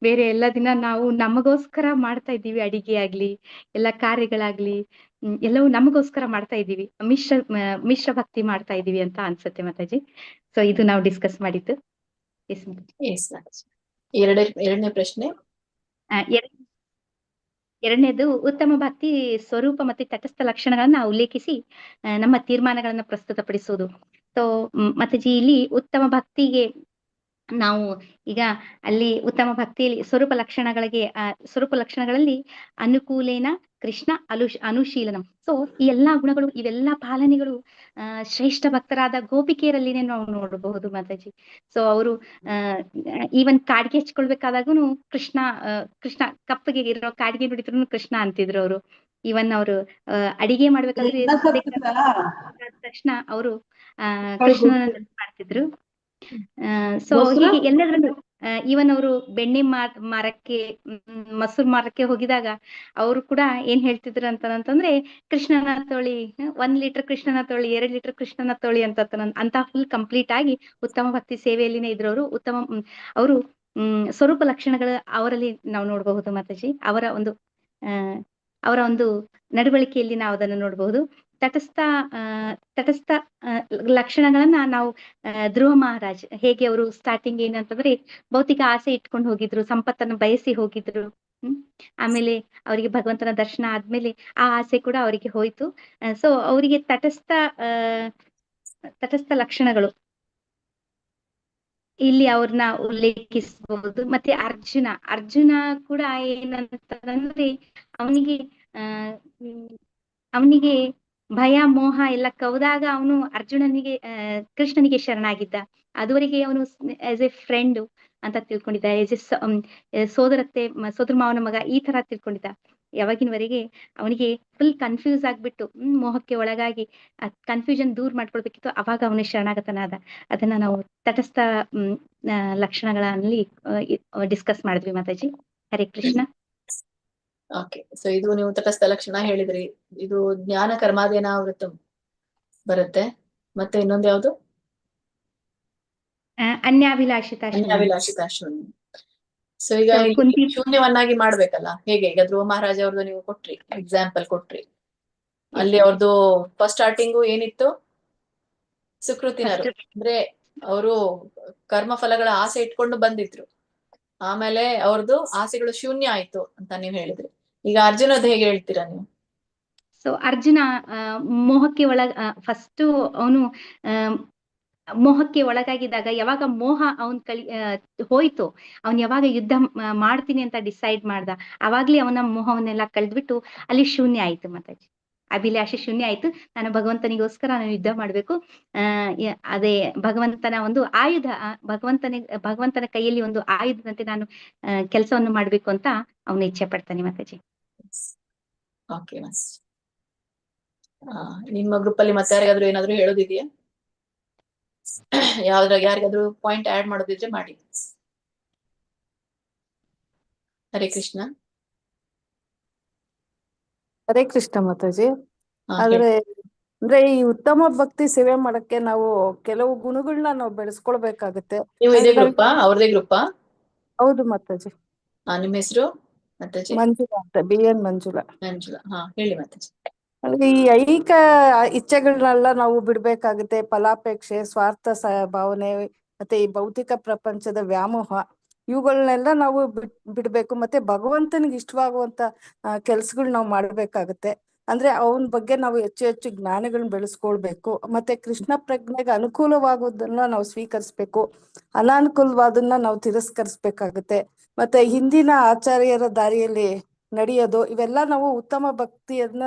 ಬೇರೆ ಎಲ್ಲ ದಿನ ನಾವು ನಮಗೋಸ್ಕರ ಮಾಡ್ತಾ ಇದ್ದೀವಿ, ಅಡಿಗೆ ಆಗ್ಲಿ ಎಲ್ಲ ಕಾರ್ಯಗಳಾಗ್ಲಿ ಎಲ್ಲವೂ ನಮಗೋಸ್ಕರ ಮಾಡ್ತಾ ಇದ್ದೀವಿ, ಮಿಶ್ರ ಭಕ್ತಿ ಮಾಡ್ತಾ ಇದೀವಿ ಅಂತ ಅನ್ಸುತ್ತೆ ಮಾತಾಜಿ. ಸೊ ಇದು ನಾವು ಡಿಸ್ಕಸ್ ಮಾಡಿದ್ದು. ಎರಡನೇ ಪ್ರಶ್ನೆ. ಎರಡನೇದು ಉತ್ತಮ ಭಕ್ತಿ ಸ್ವರೂಪ ಮತ್ತೆ ತಟಸ್ಥ ಲಕ್ಷಣಗಳನ್ನ ಉಲ್ಲೇಖಿಸಿ ನಮ್ಮ ತೀರ್ಮಾನಗಳನ್ನ ಪ್ರಸ್ತುತಪಡಿಸುವುದು. ಸೊ ಮಾತಾಜಿ ಇಲ್ಲಿ ಉತ್ತಮ ಭಕ್ತಿಗೆ ನಾವು ಈಗ ಅಲ್ಲಿ ಉತ್ತಮ ಭಕ್ತಿಯಲ್ಲಿ ಸ್ವರೂಪ ಲಕ್ಷಣಗಳಲ್ಲಿ ಅನುಕೂಲೇನ ಕೃಷ್ಣ ಅನುಶೀಲನಂ. ಸೊ ಈ ಎಲ್ಲಾ ಗುಣಗಳು, ಇವೆಲ್ಲಾ ಪಾಲನೆಗಳು ಶ್ರೇಷ್ಠ ಭಕ್ತರಾದ ಗೋಪಿಕೆಯರಲ್ಲಿನೇ ನಾವು ನೋಡಬಹುದು ಮಾತಾಜಿ. ಸೊ ಅವರು ಈವನ್ ಕಾಡಿಗೆ ಹಚ್ಕೊಳ್ಬೇಕಾದಾಗೂ ಕೃಷ್ಣ ಕಪ್ಪಗೆ ಇರೋ ಕಾಡಿಗೆ ನುಡಿದ್ರು ಕೃಷ್ಣ ಅಂತಿದ್ರು ಅವರು. ಈವನ್ ಅವರು ಅಡಿಗೆ ಮಾಡ್ಬೇಕಾದ್ರೆ ತಕ್ಷಣ ಅವರು ಕೃಷ್ಣನ ಮಾಡ್ತಿದ್ರು. ಸೊ ಹೀಗೆ ಎಲ್ಲದರಲ್ಲೂ ಈವನ್ ಅವರು ಬೆಣ್ಣೆ ಮಾರಕ್ಕೆ ಮೊಸರು ಮಾರಕ್ಕೆ ಹೋಗಿದಾಗ ಅವರು ಕೂಡ ಏನ್ ಹೇಳ್ತಿದ್ರು ಅಂತಂದ್ರೆ ಕೃಷ್ಣನ ತೋಳಿ 1 ಲೀಟರ್ ಕೃಷ್ಣನ ತೋಳಿ 2 ಲೀಟರ್ ಕೃಷ್ಣನ ತೋಳಿ ಅಂತ ಫುಲ್ ಕಂಪ್ಲೀಟ್ ಆಗಿ ಉತ್ತಮ ಭಕ್ತಿ ಸೇವೆಯಲ್ಲಿನೇ ಇದ್ರು ಅವರು ಸ್ವರೂಪ ಲಕ್ಷಣಗಳು ಅವರಲ್ಲಿ ನಾವು ನೋಡಬಹುದು ಮಾತಾಜಿ. ಅವರ ಒಂದು ನಡವಳಿಕೆಯಲ್ಲಿ ನಾವು ಅದನ್ನು ನೋಡಬಹುದು. ತಟಸ್ಥ ಲಕ್ಷಣಗಳನ್ನ ನಾವು ಧ್ರುವ ಮಹಾರಾಜ್ ಹೇಗೆ ಅವರು ಸ್ಟಾರ್ಟಿಂಗ್ ಏನಂತಂದ್ರೆ ಭೌತಿಕ ಆಸೆ ಇಟ್ಕೊಂಡು ಹೋಗಿದ್ರು, ಸಂಪತ್ತನ್ನು ಬಯಸಿ ಹೋಗಿದ್ರು. ಆಮೇಲೆ ಅವರಿಗೆ ಭಗವಂತನ ದರ್ಶನ ಆದ್ಮೇಲೆ ಆ ಆಸೆ ಕೂಡ ಅವರಿಗೆ ಹೋಯ್ತು. ಸೊ ಅವರಿಗೆ ತಟಸ್ಥ ಲಕ್ಷಣಗಳು ಇಲ್ಲಿ ಅವ್ರನ್ನ ಉಲ್ಲೇಖಿಸಬಹುದು. ಮತ್ತೆ ಅರ್ಜುನ ಕೂಡ ಏನಂತಂದ್ರೆ ಅವನಿಗೆ ಭಯ ಮೋಹ ಎಲ್ಲ ಕವ್ದಾಗ ಅವನು ಕೃಷ್ಣನಿಗೆ ಶರಣಾಗಿದ್ದ. ಅದುವರೆಗೆ ಅವನು ಆಸ್ ಎ ಫ್ರೆಂಡ್ ಅಂತ ತಿಳ್ಕೊಂಡಿದ್ದ, ಸೋದರ ಮಾವನ ಮಗ ಈ ತರ ತಿಳ್ಕೊಂಡಿದ್ದ. ಯಾವಾಗಿನವರೆಗೆ ಅವನಿಗೆ ಫುಲ್ ಕನ್ಫ್ಯೂಸ್ ಆಗ್ಬಿಟ್ಟು ಮೋಹಕ್ಕೆ ಒಳಗಾಗಿ ಕನ್ಫ್ಯೂಷನ್ ದೂರ ಮಾಡ್ಕೊಳ್ಬೇಕಿತ್ತು, ಅವಾಗ ಅವನು ಶರಣಾಗತನಾದ. ಅದನ್ನ ನಾವು ತಟಸ್ಥ ಲಕ್ಷಣಗಳಲ್ಲಿ ಡಿಸ್ಕಸ್ ಮಾಡಿದ್ವಿ ಮಾತಾಜಿ. ಹರೇ ಕೃಷ್ಣ. ಓಕೆ, ಸೊ ಇದು ನೀವು ತಟಸ್ಥ ಲಕ್ಷಣ ಹೇಳಿದ್ರಿ. ಇದು ಜ್ಞಾನ ಕರ್ಮಾದೇನಾವೃತ ಬರುತ್ತೆ. ಮತ್ತೆ ಇನ್ನೊಂದು ಯಾವ್ದು? ಅನ್ಯಾಭಿಲಾಷಿತ ಶೂನ್ಯ. ಸೊ ಈಗ ಶೂನ್ಯವನ್ನಾಗಿ ಮಾಡ್ಬೇಕಲ್ಲ, ಹೇಗೆ? ಈಗ ಧ್ರುವ ಮಹಾರಾಜ ಅವ್ರದ್ದು ನೀವು ಕೊಟ್ರಿ, ಎಕ್ಸಾಂಪಲ್ ಕೊಟ್ರಿ. ಅಲ್ಲಿ ಅವ್ರದ್ದು ಫಸ್ಟ್ ಸ್ಟಾರ್ಟಿಂಗು ಏನಿತ್ತು? ಸುಕೃತಿನರು, ಅಂದ್ರೆ ಅವರು ಕರ್ಮ ಫಲಗಳ ಆಸೆ ಇಟ್ಕೊಂಡು ಬಂದಿದ್ರು. ಆಮೇಲೆ ಅವ್ರದ್ದು ಆಸೆಗಳು ಶೂನ್ಯ ಆಯ್ತು ಅಂತ ನೀವ್ ಹೇಳಿದ್ರಿ. ಈಗ ಅರ್ಜುನದ್ ಹೇಗೆ ಹೇಳ್ತೀರಾ ನೀವು? ಸೊ ಅರ್ಜುನ ಮೋಹಕ್ಕೆ ಫಸ್ಟ್ ಅವನು ಮೋಹಕ್ಕೆ ಒಳಗಾಗಿದ್ದಾಗ, ಯಾವಾಗ ಮೋಹ ಹೋಯ್ತು, ಅವನ್ ಯಾವಾಗ ಯುದ್ಧ ಮಾಡ್ತೀನಿ ಅಂತ ಡಿಸೈಡ್ ಮಾಡ್ದ, ಅವಾಗ್ಲೇ ಅವನ ಮೋಹವನ್ನೆಲ್ಲ ಕಳೆದ್ಬಿಟ್ಟು ಅಲ್ಲಿ ಶೂನ್ಯ ಆಯ್ತು ಮಾತಾಜಿ. ಅಭಿಲಾಷೆ ಶೂನ್ಯ ಆಯ್ತು. ನಾನು ಭಗವಂತನಿಗೋಸ್ಕರ ನಾನು ಯುದ್ಧ ಮಾಡ್ಬೇಕು, ಅದೇ ಭಗವಂತನ ಒಂದು ಆಯುಧ, ಭಗವಂತನ ಕೈಯಲ್ಲಿ ಒಂದು ಆಯುಧದಂತೆ ನಾನು ಕೆಲಸವನ್ನು ಮಾಡ್ಬೇಕು ಅಂತ ಅವನು ಇಚ್ಛೆ ಪಡ್ತಾನೆ ಮಾತಾಜಿ. ಓಕೆ, ನಿಮ್ಮ ಗ್ರೂಪ್ ಅಲ್ಲಿ ಮತ್ತೆ ಯಾರಿಗಾದ್ರೂ ಏನಾದ್ರು ಹೇಳೋದಿದೆಯಾ? ಯಾರಿಗಾದ್ರೂ ಪಾಯಿಂಟ್ ಆಡ್ ಮಾಡೋದಿದ್ರೆ ಮಾಡಿ. ಹರೇ ಕೃಷ್ಣ. ಹರೇ ಕೃಷ್ಣ ಮಾತಾಜಿ. ಅಂದ್ರೆ ಈ ಉತ್ತಮ ಭಕ್ತಿ ಸೇವೆ ಮಾಡಕ್ಕೆ ನಾವು ಕೆಲವು ಗುಣಗಳನ್ನ ನಾವು ಬೆಳೆಸ್ಕೊಳ್ಬೇಕಾಗತ್ತೆ. ನೀವು ಇದೇ ಗ್ರೂಪಾ? ಅವ್ರದೇ ಗ್ರೂಪಾ? ಹೌದು ಮಾತಾಜಿ. ನಿಮ್ಮ ಹೆಸರು? ಮಾತಾಜಿ ಮಂಜುಳಾ ಅಂತ, BN ಮಂಜುಳಾ. ಹೇಳಿ ಮಾತಾಜಿ. ಅಂದ್ರೆ ಈ ಐಹಿಕ ಇಚ್ಛೆಗಳನ್ನೆಲ್ಲ ನಾವು ಬಿಡ್ಬೇಕಾಗುತ್ತೆ. ಫಲಾಪೇಕ್ಷೆ, ಸ್ವಾರ್ಥ ಭಾವನೆ, ಮತ್ತೆ ಈ ಭೌತಿಕ ಪ್ರಪಂಚದ ವ್ಯಾಮೋಹ, ಇವುಗಳನ್ನೆಲ್ಲ ನಾವು ಬಿಡ್ಬೇಕು. ಮತ್ತೆ ಭಗವಂತನಿಗೆ ಇಷ್ಟವಾಗುವಂತ ಕೆಲ್ಸಗಳು ನಾವು ಮಾಡ್ಬೇಕಾಗತ್ತೆ. ಅಂದ್ರೆ ಅವನ ಬಗ್ಗೆ ನಾವು ಹೆಚ್ಚು ಜ್ಞಾನಗಳನ್ನ ಬೆಳೆಸ್ಕೊಳ್ಬೇಕು. ಮತ್ತೆ ಕೃಷ್ಣ ಪ್ರಜ್ಞೆಗೆ ಅನುಕೂಲವಾಗುವುದನ್ನ ನಾವು ಸ್ವೀಕರಿಸ್ಬೇಕು, ಅನಾನುಕೂಲವಾದನ್ನ ನಾವು ತಿರಸ್ಕರಿಸ್ಬೇಕಾಗತ್ತೆ. ಮತ್ತೆ ಹಿಂದಿನ ಆಚಾರ್ಯರ ದಾರಿಯಲ್ಲಿ ನಡೆಯೋದು ಇವೆಲ್ಲ ನಾವು ಉತ್ತಮ ಭಕ್ತಿಯನ್ನ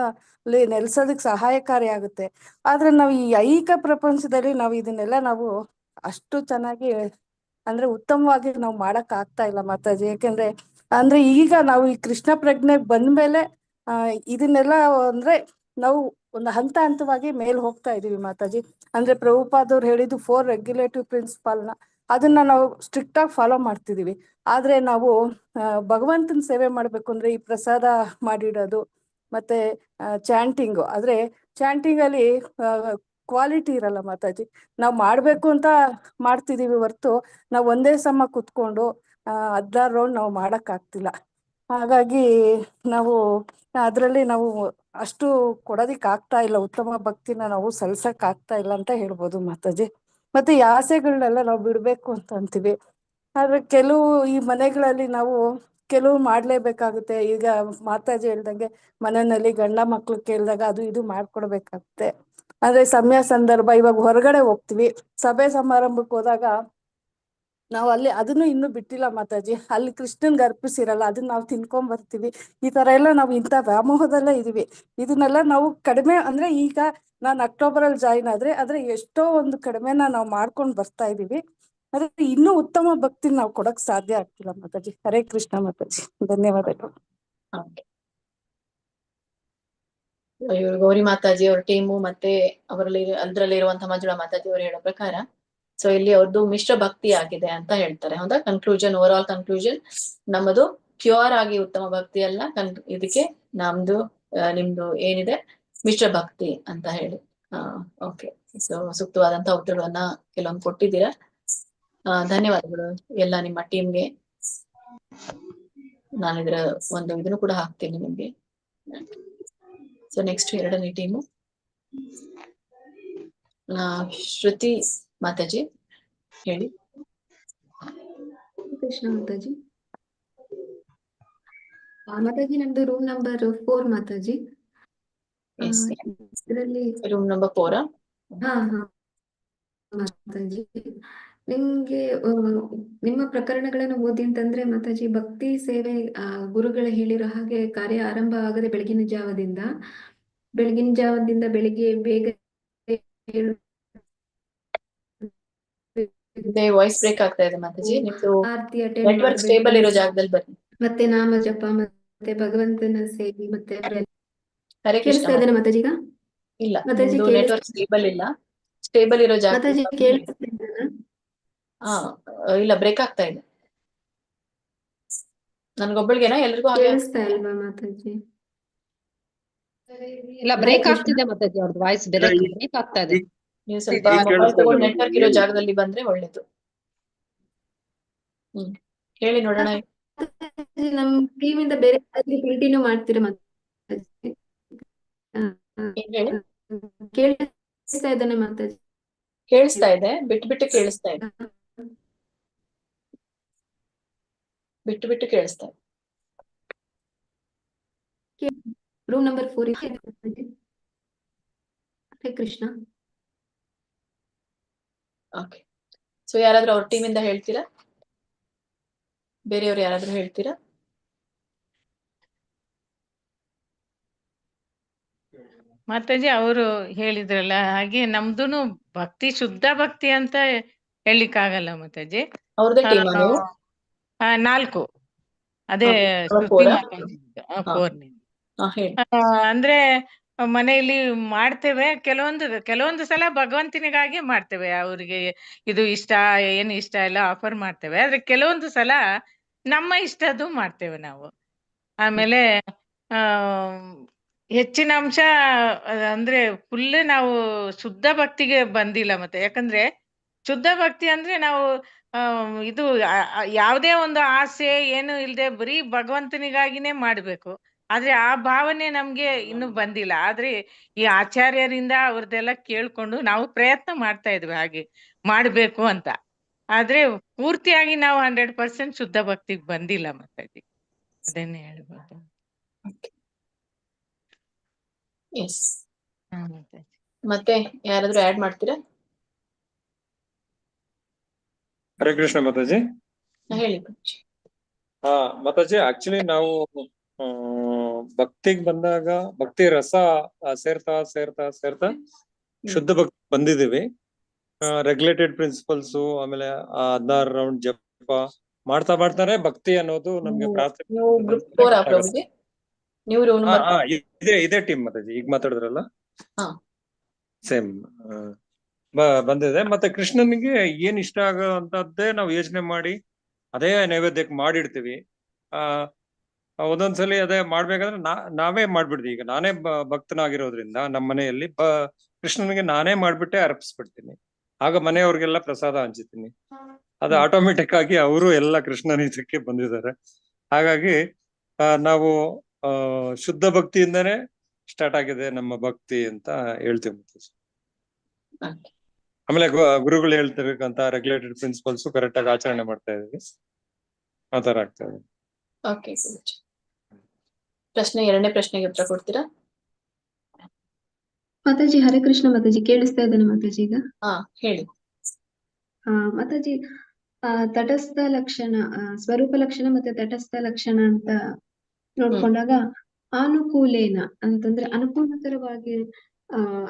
ನೆಲೆಸೋದಕ್ಕೆ ಸಹಾಯಕಾರಿ ಆಗುತ್ತೆ. ಆದ್ರೆ ನಾವು ಈ ಐಹಿಕ ಪ್ರಪಂಚದಲ್ಲಿ ನಾವು ಇದನ್ನೆಲ್ಲ ನಾವು ಅಷ್ಟು ಚೆನ್ನಾಗಿ ಅಂದ್ರೆ ಉತ್ತಮವಾಗಿ ನಾವು ಮಾಡಕ್ ಆಗ್ತಾ ಇಲ್ಲ ಮಾತಾಜಿ. ಯಾಕೆಂದ್ರೆ ಅಂದ್ರೆ ಈಗ ನಾವು ಈ ಕೃಷ್ಣ ಪ್ರಜ್ಞೆ ಬಂದ್ಮೇಲೆ ಇದನ್ನೆಲ್ಲ ಅಂದ್ರೆ ನಾವು ಒಂದು ಹಂತ ಹಂತವಾಗಿ ಮೇಲ್ ಹೋಗ್ತಾ ಇದೀವಿ ಮಾತಾಜಿ. ಅಂದ್ರೆ ಪ್ರಭುಪಾದವ್ರು ಹೇಳಿದ್ದು 4 ರೆಗ್ಯುಲೇಟಿವ್ ಪ್ರಿನ್ಸಿಪಲ್ನ ಅದನ್ನ ನಾವು ಸ್ಟ್ರಿಕ್ಟ್ ಆಗಿ ಫಾಲೋ ಮಾಡ್ತಿದೀವಿ. ಆದ್ರೆ ನಾವು ಭಗವಂತನ ಸೇವೆ ಮಾಡ್ಬೇಕು ಅಂದ್ರೆ ಈ ಪ್ರಸಾದ ಮಾಡಿಡೋದು ಮತ್ತೆ ಚಾಂಟಿಂಗು ಆದ್ರೆ ಚಾಂಟಿಂಗ್ ಅಲ್ಲಿ ಕ್ವಾಲಿಟಿ ಇರಲ್ಲ ಮಾತಾಜಿ. ನಾವು ಮಾಡ್ಬೇಕು ಅಂತ ಮಾಡ್ತಿದೀವಿ ಹೊರ್ತು ನಾವು ಒಂದೇ ಸಮ ಕುತ್ಕೊಂಡು 16 ರೌಂಡ್ ನಾವು ಮಾಡಕ್ ಆಗ್ತಿಲ್ಲ. ಹಾಗಾಗಿ ನಾವು ಅದರಲ್ಲಿ ನಾವು ಅಷ್ಟು ಕೊಡೋದಿಕ್ ಆಗ್ತಾ ಇಲ್ಲ, ಉತ್ತಮ ಭಕ್ತಿನ ನಾವು ಸಲ್ಸಕ್ ಆಗ್ತಾ ಇಲ್ಲ ಅಂತ ಹೇಳ್ಬೋದು ಮಾತಾಜಿ. ಮತ್ತೆ ಈ ಆಸೆಗಳನ್ನೆಲ್ಲ ನಾವು ಬಿಡ್ಬೇಕು ಅಂತ ಅಂತೀವಿ. ಆದ್ರೆ ಕೆಲವು ಈ ಮನೆಗಳಲ್ಲಿ ನಾವು ಕೆಲವು ಮಾಡ್ಲೇಬೇಕಾಗುತ್ತೆ. ಈಗ ಮಾತಾಜಿ ಹೇಳ್ದಂಗೆ ಮನೆಯಲ್ಲಿ ಗಂಡ ಮಕ್ಳು ಕೇಳಿದಾಗ ಅದು ಇದು ಮಾಡ್ಕೊಡ್ಬೇಕಾಗುತ್ತೆ. ಆದ್ರೆ ಸಮಯ ಸಂದರ್ಭ ಇವಾಗ ಹೊರಗಡೆ ಹೋಗ್ತೀವಿ, ಸಭೆ ಸಮಾರಂಭಕ್ಕೆ ಹೋದಾಗ ನಾವು ಅಲ್ಲಿ ಅದನ್ನು ಇನ್ನೂ ಬಿಟ್ಟಿಲ್ಲ ಮಾತಾಜಿ. ಅಲ್ಲಿ ಕೃಷ್ಣನ್ಗೆ ಅರ್ಪಿಸಿರಲ್ಲ, ಅದನ್ನ ನಾವು ತಿನ್ಕೊಂಡ್ ಬರ್ತೀವಿ. ಈ ತರ ಎಲ್ಲ ನಾವು ಇಂಥ ವ್ಯಾಮೋಹದಲ್ಲೇ ಇದೀವಿ. ಇದನ್ನೆಲ್ಲ ನಾವು ಕಡಿಮೆ ಅಂದ್ರೆ ಈಗ ನಾನು ಅಕ್ಟೋಬರಲ್ಲಿ ಜಾಯಿನ್ ಆದ್ರೆ ಎಷ್ಟೋ ಒಂದು ಕಡಿಮೆನ ನಾವು ಮಾಡ್ಕೊಂಡು ಬರ್ತಾ ಇದೀವಿ. ಆದ್ರೆ ಇನ್ನೂ ಉತ್ತಮ ಭಕ್ತಿ ನಾವು ಕೊಡಕ್ ಸಾಧ್ಯ ಆಗ್ತಿಲ್ಲ ಮಾತಾಜಿ. ಹರೇ ಕೃಷ್ಣ ಮಾತಾಜಿ, ಧನ್ಯವಾದಗಳು. ಇವರು ಗೌರಿ ಮಾತಾಜಿ ಅವ್ರ ಟೀಮು ಮತ್ತೆ ಅದ್ರಲ್ಲಿ ಇರುವಂತಹ ಮಂಜುಳಾ ಮಾತಾಜಿ ಅವರು ಹೇಳೋ ಪ್ರಕಾರ ಸೊ ಇಲ್ಲಿ ಅವ್ರದ್ದು ಮಿಶ್ರ ಭಕ್ತಿ ಆಗಿದೆ ಅಂತ ಹೇಳ್ತಾರೆ. ಹೌದಾ? ಕನ್ಕ್ಲೂಷನ್, ಓವರ್ ಆಲ್ ಕನ್ಕ್ಲೂಷನ್ ನಮ್ಮದು ಪ್ಯೂರ್ ಆಗಿ ಉತ್ತಮ ಭಕ್ತಿ ಅಲ್ಲ, ಇದಕ್ಕೆ ನಮ್ದು ನಿಮ್ದು ಏನಿದೆ ಮಿಶ್ರ ಭಕ್ತಿ ಅಂತ ಹೇಳಿ. ಓಕೆ, ಸೊ ಸೂಕ್ತವಾದಂತಹ ಉತ್ತರಗಳನ್ನ ಕೆಲವೊಂದು ಕೊಟ್ಟಿದ್ದೀರಾ. ಧನ್ಯವಾದಗಳು ಎಲ್ಲ ನಿಮ್ಮ ಟೀಮ್ಗೆ. ನಾನು ಇದರ ಒಂದು ಇದನ್ನು ಕೂಡ ಹಾಕ್ತೀನಿ ನಿಮ್ಗೆ. ಸೊ ನೆಕ್ಸ್ಟ್ 2ನೇ ಟೀಮು ಶ್ರುತಿ ಮಾತಾಜಿ ಹೇಳಿ. ಕೃಷ್ಣ ಮಾತಾಜಿ. ಮಾತಾಜಿ ನಮ್ದು ರೂಮ್ ನಂಬರ್ 4 ಮಾತಾಜಿ. ಇದರಲ್ಲಿ ರೂಮ್ ನಂಬರ್ 4. ಹಾ ಮಾತಾಜಿ, ನಿಮ್ಗೆ ನಿಮ್ಮ ಪ್ರಕರಣಗಳನ್ನು ಓದಿ ಅಂತಂದ್ರೆ ಮಾತಾಜಿ, ಭಕ್ತಿ ಸೇವೆ ಗುರುಗಳು ಹೇಳಿರೋ ಹಾಗೆ ಕಾರ್ಯ ಆರಂಭ ಆಗದೆ ಬೆಳಗಿನ ಜಾವದಿಂದ ಬೆಳಿಗ್ಗೆ ಬೇಗ ವಾಯ್ಸ್ ಬ್ರೇಕ್ ಆಗ್ತಾ ಇದೆ ಮಾತಾಜಿ, ನಿಮ್ದು ಆರತಿ ಅಟೆಂಡ್ ನೆಟ್ವರ್ಕ್ ಸ್ಟೇಬಲ್ ಇರೋ ಜಾಗದಲ್ಲಿ ಬನ್ನಿ. ಮತ್ತೆ ನಾಮ ಜಪ ಮತ್ತೆ ಭಗವಂತನ ಸೇವೆ ಮತ್ತೆ ಹರೇ ಕೃಷ್ಣ ಕೇಳಿಸ್ತಾ ಇದ್ದೇನೆ ಮಾತಾಜಿ? ಈಗ ಇಲ್ಲ, ಮಾತಾಜಿ ನಿಮ್ದು ನೆಟ್ವರ್ಕ್ ಸ್ಟೇಬಲ್ ಇಲ್ಲ. ಸ್ಟೇಬಲ್ ಇರೋ ಜಾಗ ಮಾತಾಜಿ ಕೇಳಿಸ್ತಾ ಇದ್ದೇನಾ? ಇಲ್ಲ, ಬ್ರೇಕ್ ಆಗ್ತಾ ಇದೆ. ನನ್ಗೊಬ್ಬಳಿಗೆನಾ ಎಲ್ರಿಗೂ ಹಾಗೆ ಕೇಳಿಸ್ತಾ ಇಲ್ವಾ ಮಾತಾಜಿ? ಇಲ್ಲ, ಬ್ರೇಕ್ ಆಗ್ತಿದೆ ಮಾತಾಜಿ, ಅವ್ರದ್ದು ವಾಯ್ಸ್ ಬ್ರೇಕ್ ಆಗ್ತಾ ಇದೆ. ನೀವು ಸ್ವಲ್ಪ ಮೊಬೈಲ್ ತಗೊಂಡು ನೆಟ್ವರ್ಕ್ ಇರೋ ಜಾಗದಲ್ಲಿ ಬಂದ್ರೆ ಒಳ್ಳೇದು. ಹೇಳಿ ನೋಡೋಣ. ನಮ್ ಟೀಮ್ ಇಂದ ಬೇರೆ ಕಂಟಿನ್ಯೂ ಮಾಡ್ತೀರಾ ಮಾತಾಜಿ? ಕೇಳಿಸ್ತಾ ಇದ್ದಾನೆ ಮಾತಾಜಿ? ಕೇಳಿಸ್ತಾ ಇದೆ, ಬಿಟ್ಟು ಬಿಟ್ಟು ಕೇಳಿಸ್ತಾ ಇದೆ, ಬಿಟ್ಟು ಬಿಟ್ಟು ಕೇಳಿಸ್ತಾ ಇದೆ. ರೂಮ್ ನಂಬರ್ 4 ಇದೆ ಹರೇ ಕೃಷ್ಣ. ಓಕೆ, ಸೊ ಯಾರಾದ್ರೂ ಅವ್ರ ಟೀಮ್ ಇಂದ ಹೇಳ್ತೀರಾ? ಬೇರೆಯವ್ರು ಯಾರಾದ್ರೂ ಹೇಳ್ತೀರಾ? ಮಾತಾಜಿ ಅವರು ಹೇಳಿದ್ರಲ್ಲ ಹಾಗೆ ನಮ್ದುನು ಭಕ್ತಿ ಶುದ್ಧ ಭಕ್ತಿ ಅಂತ ಹೇಳಿಕ್ಕಾಗಲ್ಲ ಮಾತಾಜಿ. ಅವ್ರದೇ ಟೀಮ್ 4 ಅದೇ ಅಂದ್ರೆ ಮನೆಯಲ್ಲಿ ಮಾಡ್ತೇವೆ. ಕೆಲವೊಂದು ಸಲ ಭಗವಂತನಿಗಾಗಿ ಮಾಡ್ತೇವೆ. ಅವ್ರಿಗೆ ಇದು ಇಷ್ಟ ಏನು ಇಷ್ಟ ಎಲ್ಲ ಆಫರ್ ಮಾಡ್ತೇವೆ. ಆದ್ರೆ ಕೆಲವೊಂದು ಸಲ ನಮ್ಮ ಇಷ್ಟದ್ದು ಮಾಡ್ತೇವೆ ನಾವು. ಆಮೇಲೆ ಹೆಚ್ಚಿನ ಅಂಶ ಅಂದ್ರೆ ಫುಲ್ ನಾವು ಶುದ್ಧ ಭಕ್ತಿಗೆ ಬಂದಿಲ್ಲ. ಮತ್ತೆ ಯಾಕಂದ್ರೆ ಶುದ್ಧ ಭಕ್ತಿ ಅಂದ್ರೆ ನಾವು ಇದು ಯಾವುದೇ ಒಂದು ಆಸೆ ಏನು ಇಲ್ಲದೆ ಬರೀ ಭಗವಂತನಿಗಾಗಿನೇ ಮಾಡ್ಬೇಕು. ಆದ್ರೆ ಆ ಭಾವನೆ ನಮ್ಗೆ ಇನ್ನು ಬಂದಿಲ್ಲ. ಆದ್ರೆ ಈ ಆಚಾರ್ಯರಿಂದ ಅವ್ರದ್ದೆಲ್ಲ ಕೇಳ್ಕೊಂಡು ನಾವು ಪ್ರಯತ್ನ ಮಾಡ್ತಾ ಇದ್ವಿ ಹಾಗೆ ಮಾಡ್ಬೇಕು ಅಂತ. ಆದ್ರೆ ಪೂರ್ತಿಯಾಗಿ ನಾವು 100% ಶುದ್ಧ ಭಕ್ತಿಗೆ ಬಂದಿಲ್ಲ ಮಾತಾಜಿ, ಅದನ್ನೇ ಹೇಳ್ಬೋದು. ಮತ್ತೆ ಯಾರಾದ್ರೂ ಆಡ್ ಮಾಡ್ತೀರಾ? ಹರೇ ಕೃಷ್ಣ ಮಾತಾಜಿ. ಹೇಳಿ. ಮಾತಾಜಿ, ಆಕ್ಚುಲಿ ನಾವು ಭಕ್ತಿಗ್ ಬಂದಾಗ ಭಕ್ತಿ ರಸ ಸೇರ್ತಾ ಸೇರ್ತಾ ಸೇರ್ತಾ ಶುದ್ಧ ಭಕ್ತಿ ಬಂದಿದೀವಿ. ರೆಗ್ಯುಲೇಟೆಡ್ ಪ್ರಿನ್ಸಿಪಲ್ಸ್ ಆಮೇಲೆ 16 ರೌಂಡ್ ಜಪ ಮಾಡ್ತಾ ಮಾಡ್ತಾನೆ ಭಕ್ತಿ ಅನ್ನೋದು ನಮ್ಗೆ ಪ್ರಾರ್ಥನೆ ನೀವು ಗ್ರೂಪ್ 4 ಪ್ರಭುಜಿ? ನೀವು row number ಇದೇ ಟೀಮ್ ಮಾತಾಜಿ ಈಗ ಮಾತಾಡಿದ್ರಲ್ಲ ಹಾ. ಸೇಮ್ ಬಂದಿದೆ. ಮತ್ತೆ ಕೃಷ್ಣನಿಗೆ ಏನ್ ಇಷ್ಟ ಆಗೋಂತದ್ದೇ ನಾವು ಯೋಚನೆ ಮಾಡಿ ಅದೇ ನೈವೇದ್ಯಕ್ಕೆ ಮಾಡಿಡ್ತೀವಿ. ಒಂದೊಂದ್ಸಲಿ ಅದೇ ಮಾಡ್ಬೇಕಾದ್ರೆ ನಾವೇ ಮಾಡ್ಬಿಡ್ತೀವಿ. ಈಗ ನಾನೇ ಭಕ್ತನಾಗಿರೋದ್ರಿಂದ ನಮ್ಮ ಮನೆಯಲ್ಲಿ ಕೃಷ್ಣನಿಗೆ ನಾನೇ ಮಾಡ್ಬಿಟ್ಟೆ ಅರ್ಪಿಸ್ಬಿಡ್ತೀನಿ. ಆಗ ಮನೆಯವ್ರಿಗೆಲ್ಲ ಪ್ರಸಾದ ಹಂಚುತ್ತೀನಿ. ಅದು ಆಟೋಮೆಟಿಕ್ ಆಗಿ ಅವರು ಎಲ್ಲ ಕೃಷ್ಣನ ಇದಕ್ಕೆ ಬಂದಿದ್ದಾರೆ. ಹಾಗಾಗಿ ನಾವು ಶುದ್ಧ ಭಕ್ತಿಯಿಂದನೇ ಸ್ಟಾರ್ಟ್ ಆಗಿದೆ ನಮ್ಮ ಭಕ್ತಿ ಅಂತ ಹೇಳ್ತೀವಿ. ಆಮೇಲೆ ಗುರುಗಳು ಹೇಳ್ತಿರ್ಬೇಕಂತ ರೆಗ್ಯುಲೇಟೆಡ್ ಪ್ರಿನ್ಸಿಪಲ್ಸ್ ಕರೆಕ್ಟ್ ಆಗಿ ಆಚರಣೆ ಮಾಡ್ತಾ ಇದೀವಿ. ಆ ತರ ಆಗ್ತಾ ಇದೆ. ಓಕೆ ಪ್ರಶ್ನೆ 2ನೇ ಪ್ರಶ್ನೆಗೆ ಉತ್ತರ ಕೊಡ್ತೀರಾ? ಮಾತಾಜಿ ಹರೇ ಕೃಷ್ಣ ಮಾತಾಜಿ, ಕೇಳಿಸ್ತಾ ಇದ್ದಾನೆ ಮಾತಾಜಿ ಈಗ? ಹಾ ಹೇಳಿ. ಮಾತಾಜಿ, ತಟಸ್ಥ ಲಕ್ಷಣ, ಸ್ವರೂಪ ಲಕ್ಷಣ ಮತ್ತೆ ತಟಸ್ಥ ಲಕ್ಷಣ ಅಂತ ನೋಡ್ಕೊಂಡಾಗ ಅನುಕೂಲೇನ ಅಂತಂದ್ರೆ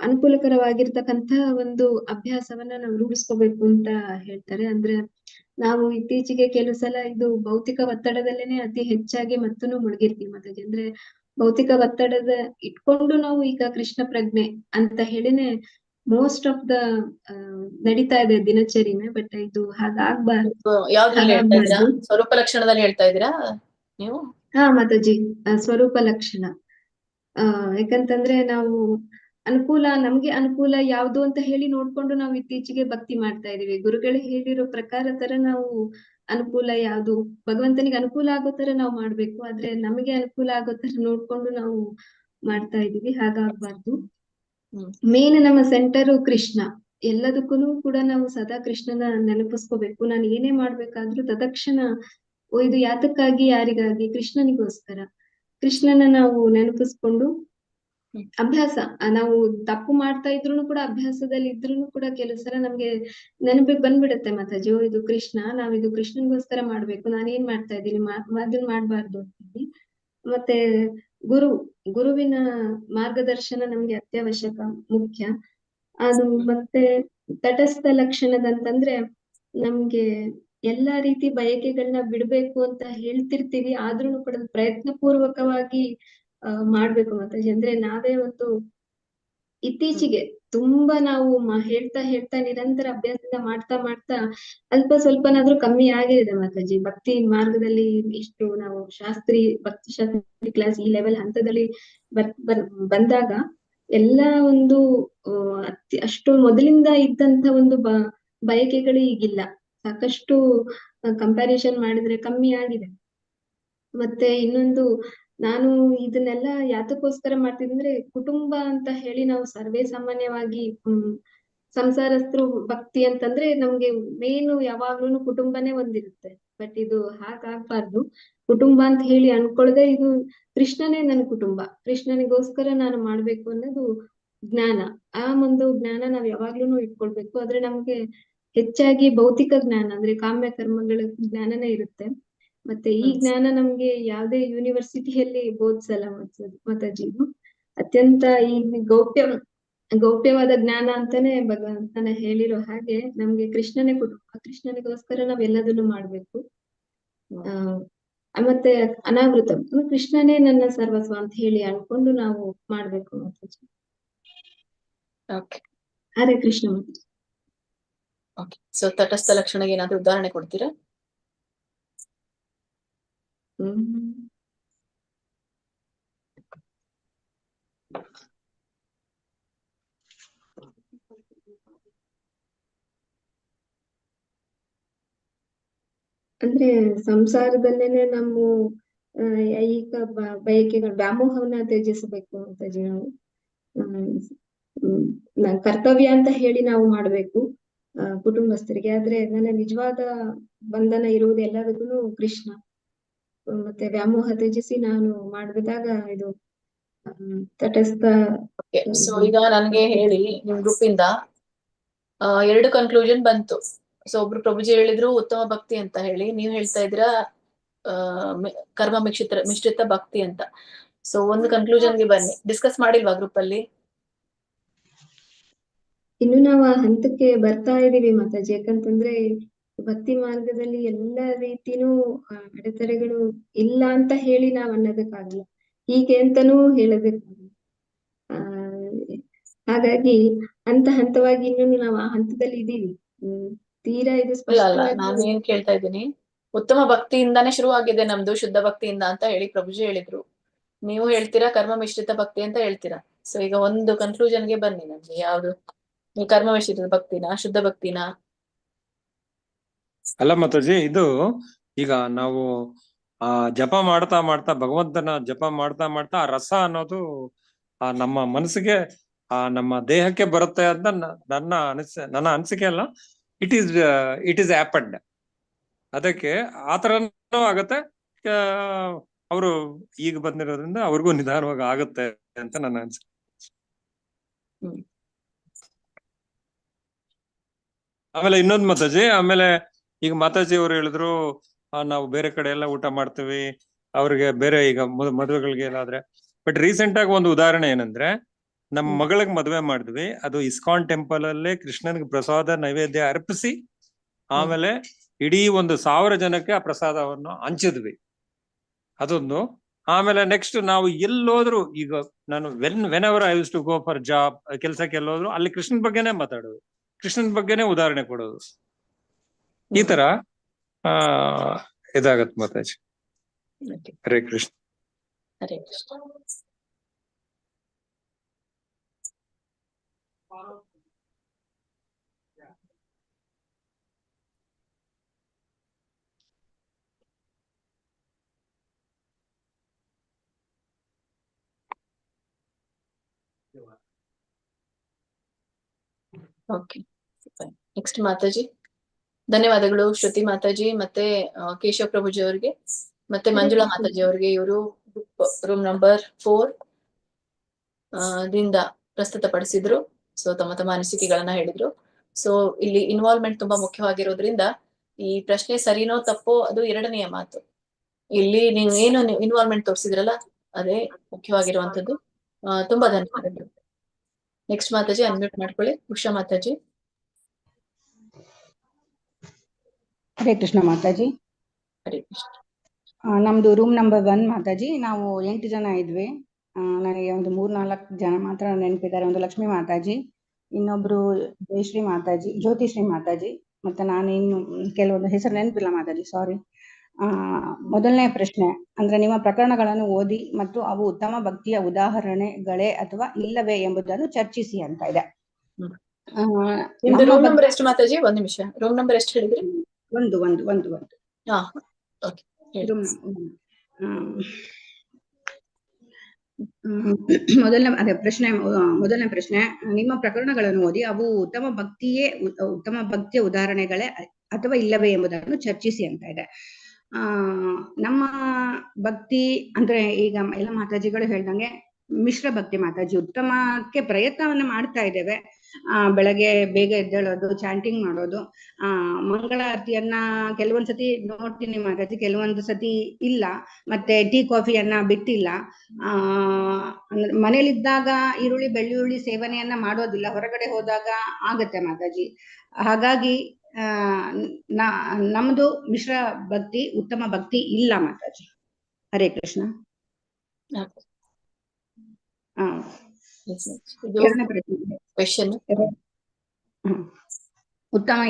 ಅನುಕೂಲಕರವಾಗಿರ್ತಕ್ಕಂಥ ಒಂದು ಅಭ್ಯಾಸವನ್ನ ನಾವು ರೂಢಿಸ್ಕೋಬೇಕು ಅಂತ ಹೇಳ್ತಾರೆ. ಅಂದ್ರೆ ನಾವು ಇತ್ತೀಚೆಗೆ ಕೆಲವು ಸಲ ಇದು ಭೌತಿಕ ಒತ್ತಡದಲ್ಲೇನೆ ಅತಿ ಹೆಚ್ಚಾಗಿ ಮತ್ತೂ ಮುಳುಗಿರ್ತೀವಿ ಮಾತಾಜಿ. ಅಂದ್ರೆ ಭೌತಿಕ ಒತ್ತಡದ ಇಟ್ಕೊಂಡು ನಾವು ಈಗ ಕೃಷ್ಣ ಪ್ರಜ್ಞೆ ಅಂತ ಹೇಳಿನೇ ಮೋಸ್ಟ್ ಆಫ್ ದ ನಡೀತಾ ಇದೆ ದಿನಚರಿನೇ. ಬಟ್ ಇದು ಹಾಗಾಗ್ಬಾರ್ದು. ಯಾವ್ದ್ರಲ್ಲಿ ಹೇಳ್ತಾ ಇದ್ದೀರಾ? ಸ್ವರೂಪ ಲಕ್ಷಣದಲ್ಲಿ ಹೇಳ್ತಾ ಇದ್ದೀರಾ ನೀವು? ಹಾ ಮಾತಾಜಿ, ಸ್ವರೂಪ ಲಕ್ಷಣ. ಯಾಕಂತಂದ್ರೆ ನಾವು ನಮ್ಗೆ ಅನುಕೂಲ ಯಾವ್ದು ಅಂತ ಹೇಳಿ ನೋಡ್ಕೊಂಡು ನಾವು ಇತ್ತೀಚೆಗೆ ಭಕ್ತಿ ಮಾಡ್ತಾ ಇದೀವಿ. ಗುರುಗಳು ಹೇಳಿರೋ ಪ್ರಕಾರ ತರ ನಾವು ಅನುಕೂಲ ಯಾವ್ದು ಭಗವಂತನಿಗೆ ಅನುಕೂಲ ಆಗೋ ತರ ನಾವು ಮಾಡ್ಬೇಕು. ಆದ್ರೆ ನಮಗೆ ಅನುಕೂಲ ಆಗೋ ತರ ನೋಡ್ಕೊಂಡು ನಾವು ಮಾಡ್ತಾ ಇದೀವಿ. ಹಾಗಾಗ್ಬಾರ್ದು. ಮೇನ್ ನಮ್ಮ ಸೆಂಟರು ಕೃಷ್ಣ. ಎಲ್ಲದಕ್ಕೂ ಕೂಡ ನಾವು ಸದಾ ಕೃಷ್ಣನ ನೆನಪಿಸ್ಕೋಬೇಕು. ನಾನು ಏನೇ ಮಾಡ್ಬೇಕಾದ್ರೂ ತದಕ್ಷಣ ಇದು ಯಾತಕ್ಕಾಗಿ, ಯಾರಿಗಾಗಿ? ಕೃಷ್ಣನಿಗೋಸ್ಕರ. ಕೃಷ್ಣನ ನಾವು ನೆನಪಿಸ್ಕೊಂಡು ಅಭ್ಯಾಸ, ನಾವು ತಪ್ಪು ಮಾಡ್ತಾ ಇದ್ರು ಕೂಡ ಅಭ್ಯಾಸದಲ್ಲಿ ಇದ್ರು ಕೂಡ ಕೆಲವು ಸಲ ನಮ್ಗೆ ನೆನಪಿಗೆ ಬಂದ್ಬಿಡುತ್ತೆ ಮಾತಾಜಿ, ಇದು ಕೃಷ್ಣ, ನಾವಿದು ಕೃಷ್ಣನ್ಗೋಸ್ಕರ ಮಾಡ್ಬೇಕು, ನಾನೇನ್ ಮಾಡ್ತಾ ಇದ್ದೀನಿ, ಅದನ್ನ ಮಾಡ್ಬಾರ್ದು ಅಂತೀವಿ. ಮತ್ತೆ ಗುರುವಿನ ಮಾರ್ಗದರ್ಶನ ನಮ್ಗೆ ಅತ್ಯವಶ್ಯಕ, ಮುಖ್ಯ. ಅದು ಮತ್ತೆ ತಟಸ್ಥ ಲಕ್ಷಣದಂತಂದ್ರೆ ನಮ್ಗೆ ಎಲ್ಲಾ ರೀತಿ ಬಯಕೆಗಳನ್ನ ಬಿಡ್ಬೇಕು ಅಂತ ಹೇಳ್ತಿರ್ತೀವಿ. ಆದ್ರೂ ಕೂಡ ಪ್ರಯತ್ನ ಪೂರ್ವಕವಾಗಿ ಮಾಡ್ಬೇಕು ಮಾತಾಜಿ. ಅಂದ್ರೆ ನಾವೇ ಒಂದು ಇತ್ತೀಚೆಗೆ ತುಂಬಾ ನಾವು ಹೇಳ್ತಾ ನಿರಂತರ ಅಭ್ಯಾಸದಿಂದ ಮಾಡ್ತಾ ಅಲ್ಪ ಸ್ವಲ್ಪನಾದ್ರೂ ಕಮ್ಮಿ ಆಗಿದೆ ಮಾತಾಜಿ. ಭಕ್ತಿ ಮಾರ್ಗದಲ್ಲಿ ಇಷ್ಟು ನಾವು ಭಕ್ತಿ ಶಾಸ್ತ್ರಿ ಕ್ಲಾಸ್ ಈ ಲೆವೆಲ್ ಹಂತದಲ್ಲಿ ಬಂದಾಗ ಎಲ್ಲಾ ಒಂದು ಅಷ್ಟು ಮೊದಲಿಂದ ಇದ್ದಂತ ಒಂದು ಬಯಕೆಗಳು ಈಗಿಲ್ಲ. ಸಾಕಷ್ಟು ಕಂಪ್ಯಾರಿಸನ್ ಮಾಡಿದ್ರೆ ಕಮ್ಮಿ ಆಗಿದೆ. ಮತ್ತೆ ಇನ್ನೊಂದು, ನಾನು ಇದನ್ನೆಲ್ಲ ಯಾತಕ್ಕೋಸ್ಕರ ಮಾಡ್ತಿದ್ರೆ, ಕುಟುಂಬ ಅಂತ ಹೇಳಿ ನಾವು ಸರ್ವೇ ಸಾಮಾನ್ಯವಾಗಿ ಸಂಸಾರಸ್ಥರು ಭಕ್ತಿ ಅಂತಂದ್ರೆ ನಮ್ಗೆ ಮೇನು ಯಾವಾಗ್ಲೂ ಕುಟುಂಬನೇ ಒಂದಿರುತ್ತೆ. ಬಟ್ ಇದು ಹಾಗಾಗ್ಬಾರ್ದು. ಕುಟುಂಬ ಅಂತ ಹೇಳಿ ಅನ್ಕೊಳ್ದೆ ಇದು ಕೃಷ್ಣನೇ ನನ್ನ ಕುಟುಂಬ, ಕೃಷ್ಣನಿಗೋಸ್ಕರ ನಾನು ಮಾಡ್ಬೇಕು ಅನ್ನೋದು ಜ್ಞಾನ. ಆ ಒಂದು ಜ್ಞಾನ ನಾವ್ ಯಾವಾಗ್ಲೂ ಇಟ್ಕೊಳ್ಬೇಕು. ಆದ್ರೆ ನಮ್ಗೆ ಹೆಚ್ಚಾಗಿ ಭೌತಿಕ ಜ್ಞಾನ ಅಂದ್ರೆ ಕಾಮ್ಯ ಕರ್ಮಗಳ ಜ್ಞಾನನೇ ಇರುತ್ತೆ. ಮತ್ತೆ ಈ ಜ್ಞಾನ ನಮ್ಗೆ ಯಾವ್ದೇ ಯೂನಿವರ್ಸಿಟಿಯಲ್ಲಿ ಬೋಧಿಸಲ್ಲ ಮಾತಾಜಿ. ಅತ್ಯಂತ ಈ ಗೌಪ್ಯವಾದ ಜ್ಞಾನ ಅಂತಾನೆ ಭಗವಂತನ ಹೇಳಿರೋ ಹಾಗೆ ನಮ್ಗೆ ಕೃಷ್ಣನೇ ಕುಟುಂಬ, ಕೃಷ್ಣನಿಗೋಸ್ಕರ ನಾವ್ ಎಲ್ಲದನ್ನು ಮಾಡ್ಬೇಕು. ಮತ್ತೆ ಅನಾವೃತ, ಕೃಷ್ಣನೇ ನನ್ನ ಸರ್ವಸ್ವ ಅಂತ ಹೇಳಿ ಅನ್ಕೊಂಡು ನಾವು ಮಾಡ್ಬೇಕು ಮಾತಾಜಿ. ಹರೇ ಕೃಷ್ಣ ಮಾತಾಜಿ. ಓಕೆ, ಸೊ ತಟಸ್ಥ ಲಕ್ಷಣಕ್ಕೆ ಏನಾದ್ರು ಉದಾಹರಣೆ ಕೊಡ್ತೀರಾ? ಅಂದ್ರೆ ಸಂಸಾರದಲ್ಲೇನೆ ನಮ್ಮ ಐಹಿಕ ಬಯಕೆಗಳು ವ್ಯಾಮೋಹವನ್ನ ತ್ಯಜಿಸಬೇಕು ಮಾತಾಜಿ. ನಾವು ಕರ್ತವ್ಯ ಅಂತ ಹೇಳಿ ನಾವು ಮಾಡ್ಬೇಕು ಕುಟುಂಬಸ್ಥರಿಗೆ. ಆದ್ರೆ ನನ್ನ ನಿಜವಾದ ಬಂಧನ ಇರುವುದು ಎಲ್ಲದಕ್ಕೂ ಕೃಷ್ಣ. ಮತ್ತೆ ವ್ಯಾಮೋಹ ತ್ಯಜಿಸಿ ನಾನು ಮಾಡಿದಾಗ ಇದು ತಟಸ್ಥ. ಸೊ ಈಗ ನನ್ಗೆ ಹೇಳಿ, ನಿಮ್ ಗ್ರೂಪ್ ಇಂದ 2 ಕನ್ಕ್ಲೂಷನ್ ಬಂತು. ಸೊ ಒಬ್ರು ಪ್ರಭುಜಿ ಹೇಳಿದ್ರು ಉತ್ತಮ ಭಕ್ತಿ ಅಂತ ಹೇಳಿ, ನೀವ್ ಹೇಳ್ತಾ ಇದ್ದೀರಾ ಕರ್ಮ ಮಿಶ್ರಿತ ಭಕ್ತಿ ಅಂತ. ಸೊ ಒಂದು ಕನ್ಕ್ಲೂಷನ್ಗೆ ಬನ್ನಿ. ಡಿಸ್ಕಸ್ ಮಾಡಿಲ್ವಾ ಗ್ರೂಪ್ ಅಲ್ಲಿ? ಇನ್ನು ನಾವು ಆ ಹಂತಕ್ಕೆ ಬರ್ತಾ ಇದೀವಿ ಮಾತಾಜಿ. ಯಾಕಂತಂದ್ರೆ ಭಕ್ತಿ ಮಾರ್ಗದಲ್ಲಿ ಎಲ್ಲ ರೀತಿನೂ ಅಡೆತಡೆಗಳು ಇಲ್ಲ ಅಂತ ಹೇಳಿ ನಾವ್ ಅನ್ನೋದಕ್ಕಾಗಲ್ಲ, ಹೀಗೆ ಅಂತಾನೂ ಹೇಳೋದಕ್ಕಾಗಲ್ಲ. ಹಾಗಾಗಿ ಹಂತವಾಗಿ ಇನ್ನೂ ನಾವು ಆ ಹಂತದಲ್ಲಿ ಇದೀವಿ. ತೀರಾ ಇದು ಅಲ್ಲ, ನಾನು ಏನ್ ಕೇಳ್ತಾ ಇದ್ದೀನಿ, ಉತ್ತಮ ಭಕ್ತಿಯಿಂದಾನೇ ಶುರುವಾಗಿದೆ ನಮ್ದು, ಶುದ್ಧ ಭಕ್ತಿಯಿಂದ ಅಂತ ಹೇಳಿ ಪ್ರಭುಜಿ ಹೇಳಿದ್ರು. ನೀವು ಹೇಳ್ತೀರಾ ಕರ್ಮ ಮಿಶ್ರಿತ ಭಕ್ತಿ ಅಂತ ಹೇಳ್ತೀರಾ. ಸೊ ಈಗ ಒಂದು ಕನ್ಕ್ಲೂಷನ್ಗೆ ಬನ್ನಿ. ನಮ್ಗೆ ಯಾವ್ದು, ನೀವು ಕರ್ಮ ಮಿಶ್ರಿತ ಭಕ್ತಿನಾ ಶುದ್ಧ ಭಕ್ತಿನಾ? ಅಲ್ಲ ಮಾತಾಜಿ, ಇದು ಈಗ ನಾವು ಜಪ ಮಾಡ್ತಾ ಭಗವಂತನ ಜಪ ಮಾಡ್ತಾ ಆ ರಸ ಅನ್ನೋದು ನಮ್ಮ ಮನಸ್ಸಿಗೆ ನಮ್ಮ ದೇಹಕ್ಕೆ ಬರುತ್ತೆ ಅಂತ ನನ್ನ ಅನಿಸಿಕೆ ಅಲ್ಲ. It is happened. ಅದಕ್ಕೆ ಆತರನೂ ಆಗತ್ತೆ. ಅವರು ಈಗ ಬಂದಿರೋದ್ರಿಂದ ಅವ್ರಿಗೂ ನಿಧಾನವಾಗಿ ಆಗುತ್ತೆ ಅಂತ ನನ್ನ ಅನಿಸಿಕೆ. ಆಮೇಲೆ ಇನ್ನೊಂದು ಮಾತಾಜಿ, ಆಮೇಲೆ ಈಗ ಮಾತಾಜಿ ಅವ್ರು ಹೇಳಿದ್ರು ನಾವು ಬೇರೆ ಕಡೆ ಎಲ್ಲ ಊಟ ಮಾಡ್ತೀವಿ, ಅವ್ರಿಗೆ ಬೇರೆ ಈಗ ಮದುವೆಗಳಿಗೆ ಏನಾದ್ರೆ. ಬಟ್ ರೀಸೆಂಟ್ ಆಗಿ ಒಂದು ಉದಾಹರಣೆ ಏನಂದ್ರೆ, ನಮ್ಮ ಮಗಳಿಗೆ ಮದುವೆ ಮಾಡಿದ್ವಿ. ಅದು ಇಸ್ಕಾನ್ ಟೆಂಪಲ್ ಅಲ್ಲೇ ಕೃಷ್ಣನ್ಗೆ ಪ್ರಸಾದ ನೈವೇದ್ಯ ಅರ್ಪಿಸಿ ಆಮೇಲೆ ಇಡೀ 1,000 ಜನಕ್ಕೆ ಆ ಪ್ರಸಾದವನ್ನು ಹಂಚಿದ್ವಿ. ಅದೊಂದು. ಆಮೇಲೆ ನೆಕ್ಸ್ಟ್ ನಾವು ಎಲ್ಲೋದ್ರು, ಈಗ ನಾನು whenever I use to go for job, ಕೆಲ್ಸಕ್ಕೆ ಎಲ್ಲೋದ್ರು ಅಲ್ಲಿ ಕೃಷ್ಣನ್ ಬಗ್ಗೆನೇ ಮಾತಾಡೋದು, ಕೃಷ್ಣನ್ ಬಗ್ಗೆನೇ ಉದಾಹರಣೆ ಕೊಡೋದು. ಈ ತರ ಇದಾಗತ್ ಮಾತಾಜಿ. ಹರೇ ಕೃಷ್ಣ. ಹರೇ ಕೃಷ್ಣ. ಓಕೆ, ನೆಕ್ಸ್ಟ್ ಮಾತಾಜಿ. ಧನ್ಯವಾದಗಳು ಶ್ರುತಿ ಮಾತಾಜಿ ಮತ್ತೆ ಕೇಶವ ಪ್ರಭುಜಿ ಅವರಿಗೆ ಮತ್ತೆ ಮಂಜುಳಾ ಮಾತಾಜಿ ಅವರಿಗೆ. ಇವರು ರೂಮ್ ನಂಬರ್ 4 ದಿಂದ ಪ್ರಸ್ತುತಪಡಿಸಿದ್ರು. ಸೊ ತಮ್ಮ ಅನಿಸಿಕೆಗಳನ್ನ ಹೇಳಿದ್ರು. ಸೊ ಇಲ್ಲಿ ಇನ್ವಾಲ್ವ್ಮೆಂಟ್ ತುಂಬಾ ಮುಖ್ಯವಾಗಿರೋದ್ರಿಂದ ಈ ಪ್ರಶ್ನೆ ಸರಿನೋ ತಪ್ಪೋ ಅದು ಎರಡನೆಯ ಮಾತು. ಇಲ್ಲಿ ನೀವು ಏನು ಇನ್ವಾಲ್ವ್ಮೆಂಟ್ ತೋರಿಸಿದ್ರಲ್ಲ ಅದೇ ಮುಖ್ಯವಾಗಿರುವಂತದ್ದು. ತುಂಬಾ ಧನ್ಯವಾದಗಳು. ನೆಕ್ಸ್ಟ್ ಮಾತಾಜಿ ಅನ್ಮ್ಯೂಟ್ ಮಾಡ್ಕೊಳ್ಳಿ. ಉಷಾ ಮಾತಾಜಿ. ಹರೇ ಕೃಷ್ಣ ಮಾತಾಜಿ. ಹರೇ ಕೃಷ್ಣ. ನಮ್ದು ರೂಮ್ ನಂಬರ್ 1 ಮಾತಾಜಿ. ನಾವು 8 ಜನ ಇದ್ವಿ. ನನಗೆ ಒಂದು 3-4 ಜನ ಮಾತ್ರ ನೆನಪಿದ್ದಾರೆ. ಒಂದು ಲಕ್ಷ್ಮೀ ಮಾತಾಜಿ, ಇನ್ನೊಬ್ರು ಜಯಶ್ರೀ ಮಾತಾಜಿ, ಜ್ಯೋತಿಶ್ರೀ ಮಾತಾಜಿ, ಮತ್ತೆ ನಾನು ಇನ್ನು ಕೆಲವೊಂದು ಹೆಸರು ನೆನಪಿಲ್ಲ ಮಾತಾಜಿ, ಸಾರಿ. ಮೊದಲನೇ ಪ್ರಶ್ನೆ ಅಂದ್ರೆ, ನಿಮ್ಮ ಪ್ರಕರಣಗಳನ್ನು ಓದಿ ಮತ್ತು ಅವು ಉತ್ತಮ ಭಕ್ತಿಯ ಉದಾಹರಣೆಗಳೇ ಅಥವಾ ಇಲ್ಲವೇ ಎಂಬುದನ್ನು ಚರ್ಚಿಸಿ ಅಂತ ಇದೆ. ರೂಮ್ ನಂಬರ್ ಎಷ್ಟು ಮಾತಾಜಿ? ಒಂದು ನಿಮಿಷ, ರೂಮ್ ನಂಬರ್ ಎಷ್ಟು ಹೇಳಿದ್ರಿ? ಒಂದು. ಮೊದಲನೇ ಪ್ರಶ್ನೆ, ನಿಮ್ಮ ಪ್ರಕರಣಗಳನ್ನು ಓದಿ ಅವು ಉತ್ತಮ ಭಕ್ತಿಯ ಉದಾಹರಣೆಗಳೇ ಅಥವಾ ಇಲ್ಲವೇ ಎಂಬುದನ್ನು ಚರ್ಚಿಸಿ ಅಂತ ಇದೆ. ನಮ್ಮ ಭಕ್ತಿ ಅಂದ್ರೆ ಈಗ ಎಲ್ಲ ಮಾತಾಜಿಗಳು ಹೇಳ್ದಂಗೆ ಮಿಶ್ರ ಭಕ್ತಿ ಮಾತಾಜಿ. ಉತ್ತಮಕ್ಕೆ ಪ್ರಯತ್ನವನ್ನ ಮಾಡ್ತಾ ಇದ್ದೇವೆ. ಬೆಳಗ್ಗೆ ಬೇಗ ಎದ್ದೇಳೋದು, ಚಾಂಟಿಂಗ್ ಮಾಡೋದು, ಮಂಗಳಾರತಿಯನ್ನ ಕೆಲವೊಂದ್ಸತಿ ನೋಡ್ತೀನಿ ಮಾತಾಜಿ, ಕೆಲವೊಂದು ಸತಿ ಇಲ್ಲ. ಮತ್ತೆ ಟೀ ಕಾಫಿಯನ್ನ ಬಿಟ್ಟಿಲ್ಲ. ಮನೇಲಿದ್ದಾಗ ಈರುಳ್ಳಿ ಬೆಳ್ಳುಳ್ಳಿ ಸೇವನೆಯನ್ನ ಮಾಡೋದಿಲ್ಲ, ಹೊರಗಡೆ ಹೋದಾಗ ಆಗತ್ತೆ ಮಾತಾಜಿ. ಹಾಗಾಗಿ ನಮ್ದು ಮಿಶ್ರ ಭಕ್ತಿ, ಉತ್ತಮ ಭಕ್ತಿ ಇಲ್ಲ ಮಾತಾಜಿ. ಹರೇ ಕೃಷ್ಣ.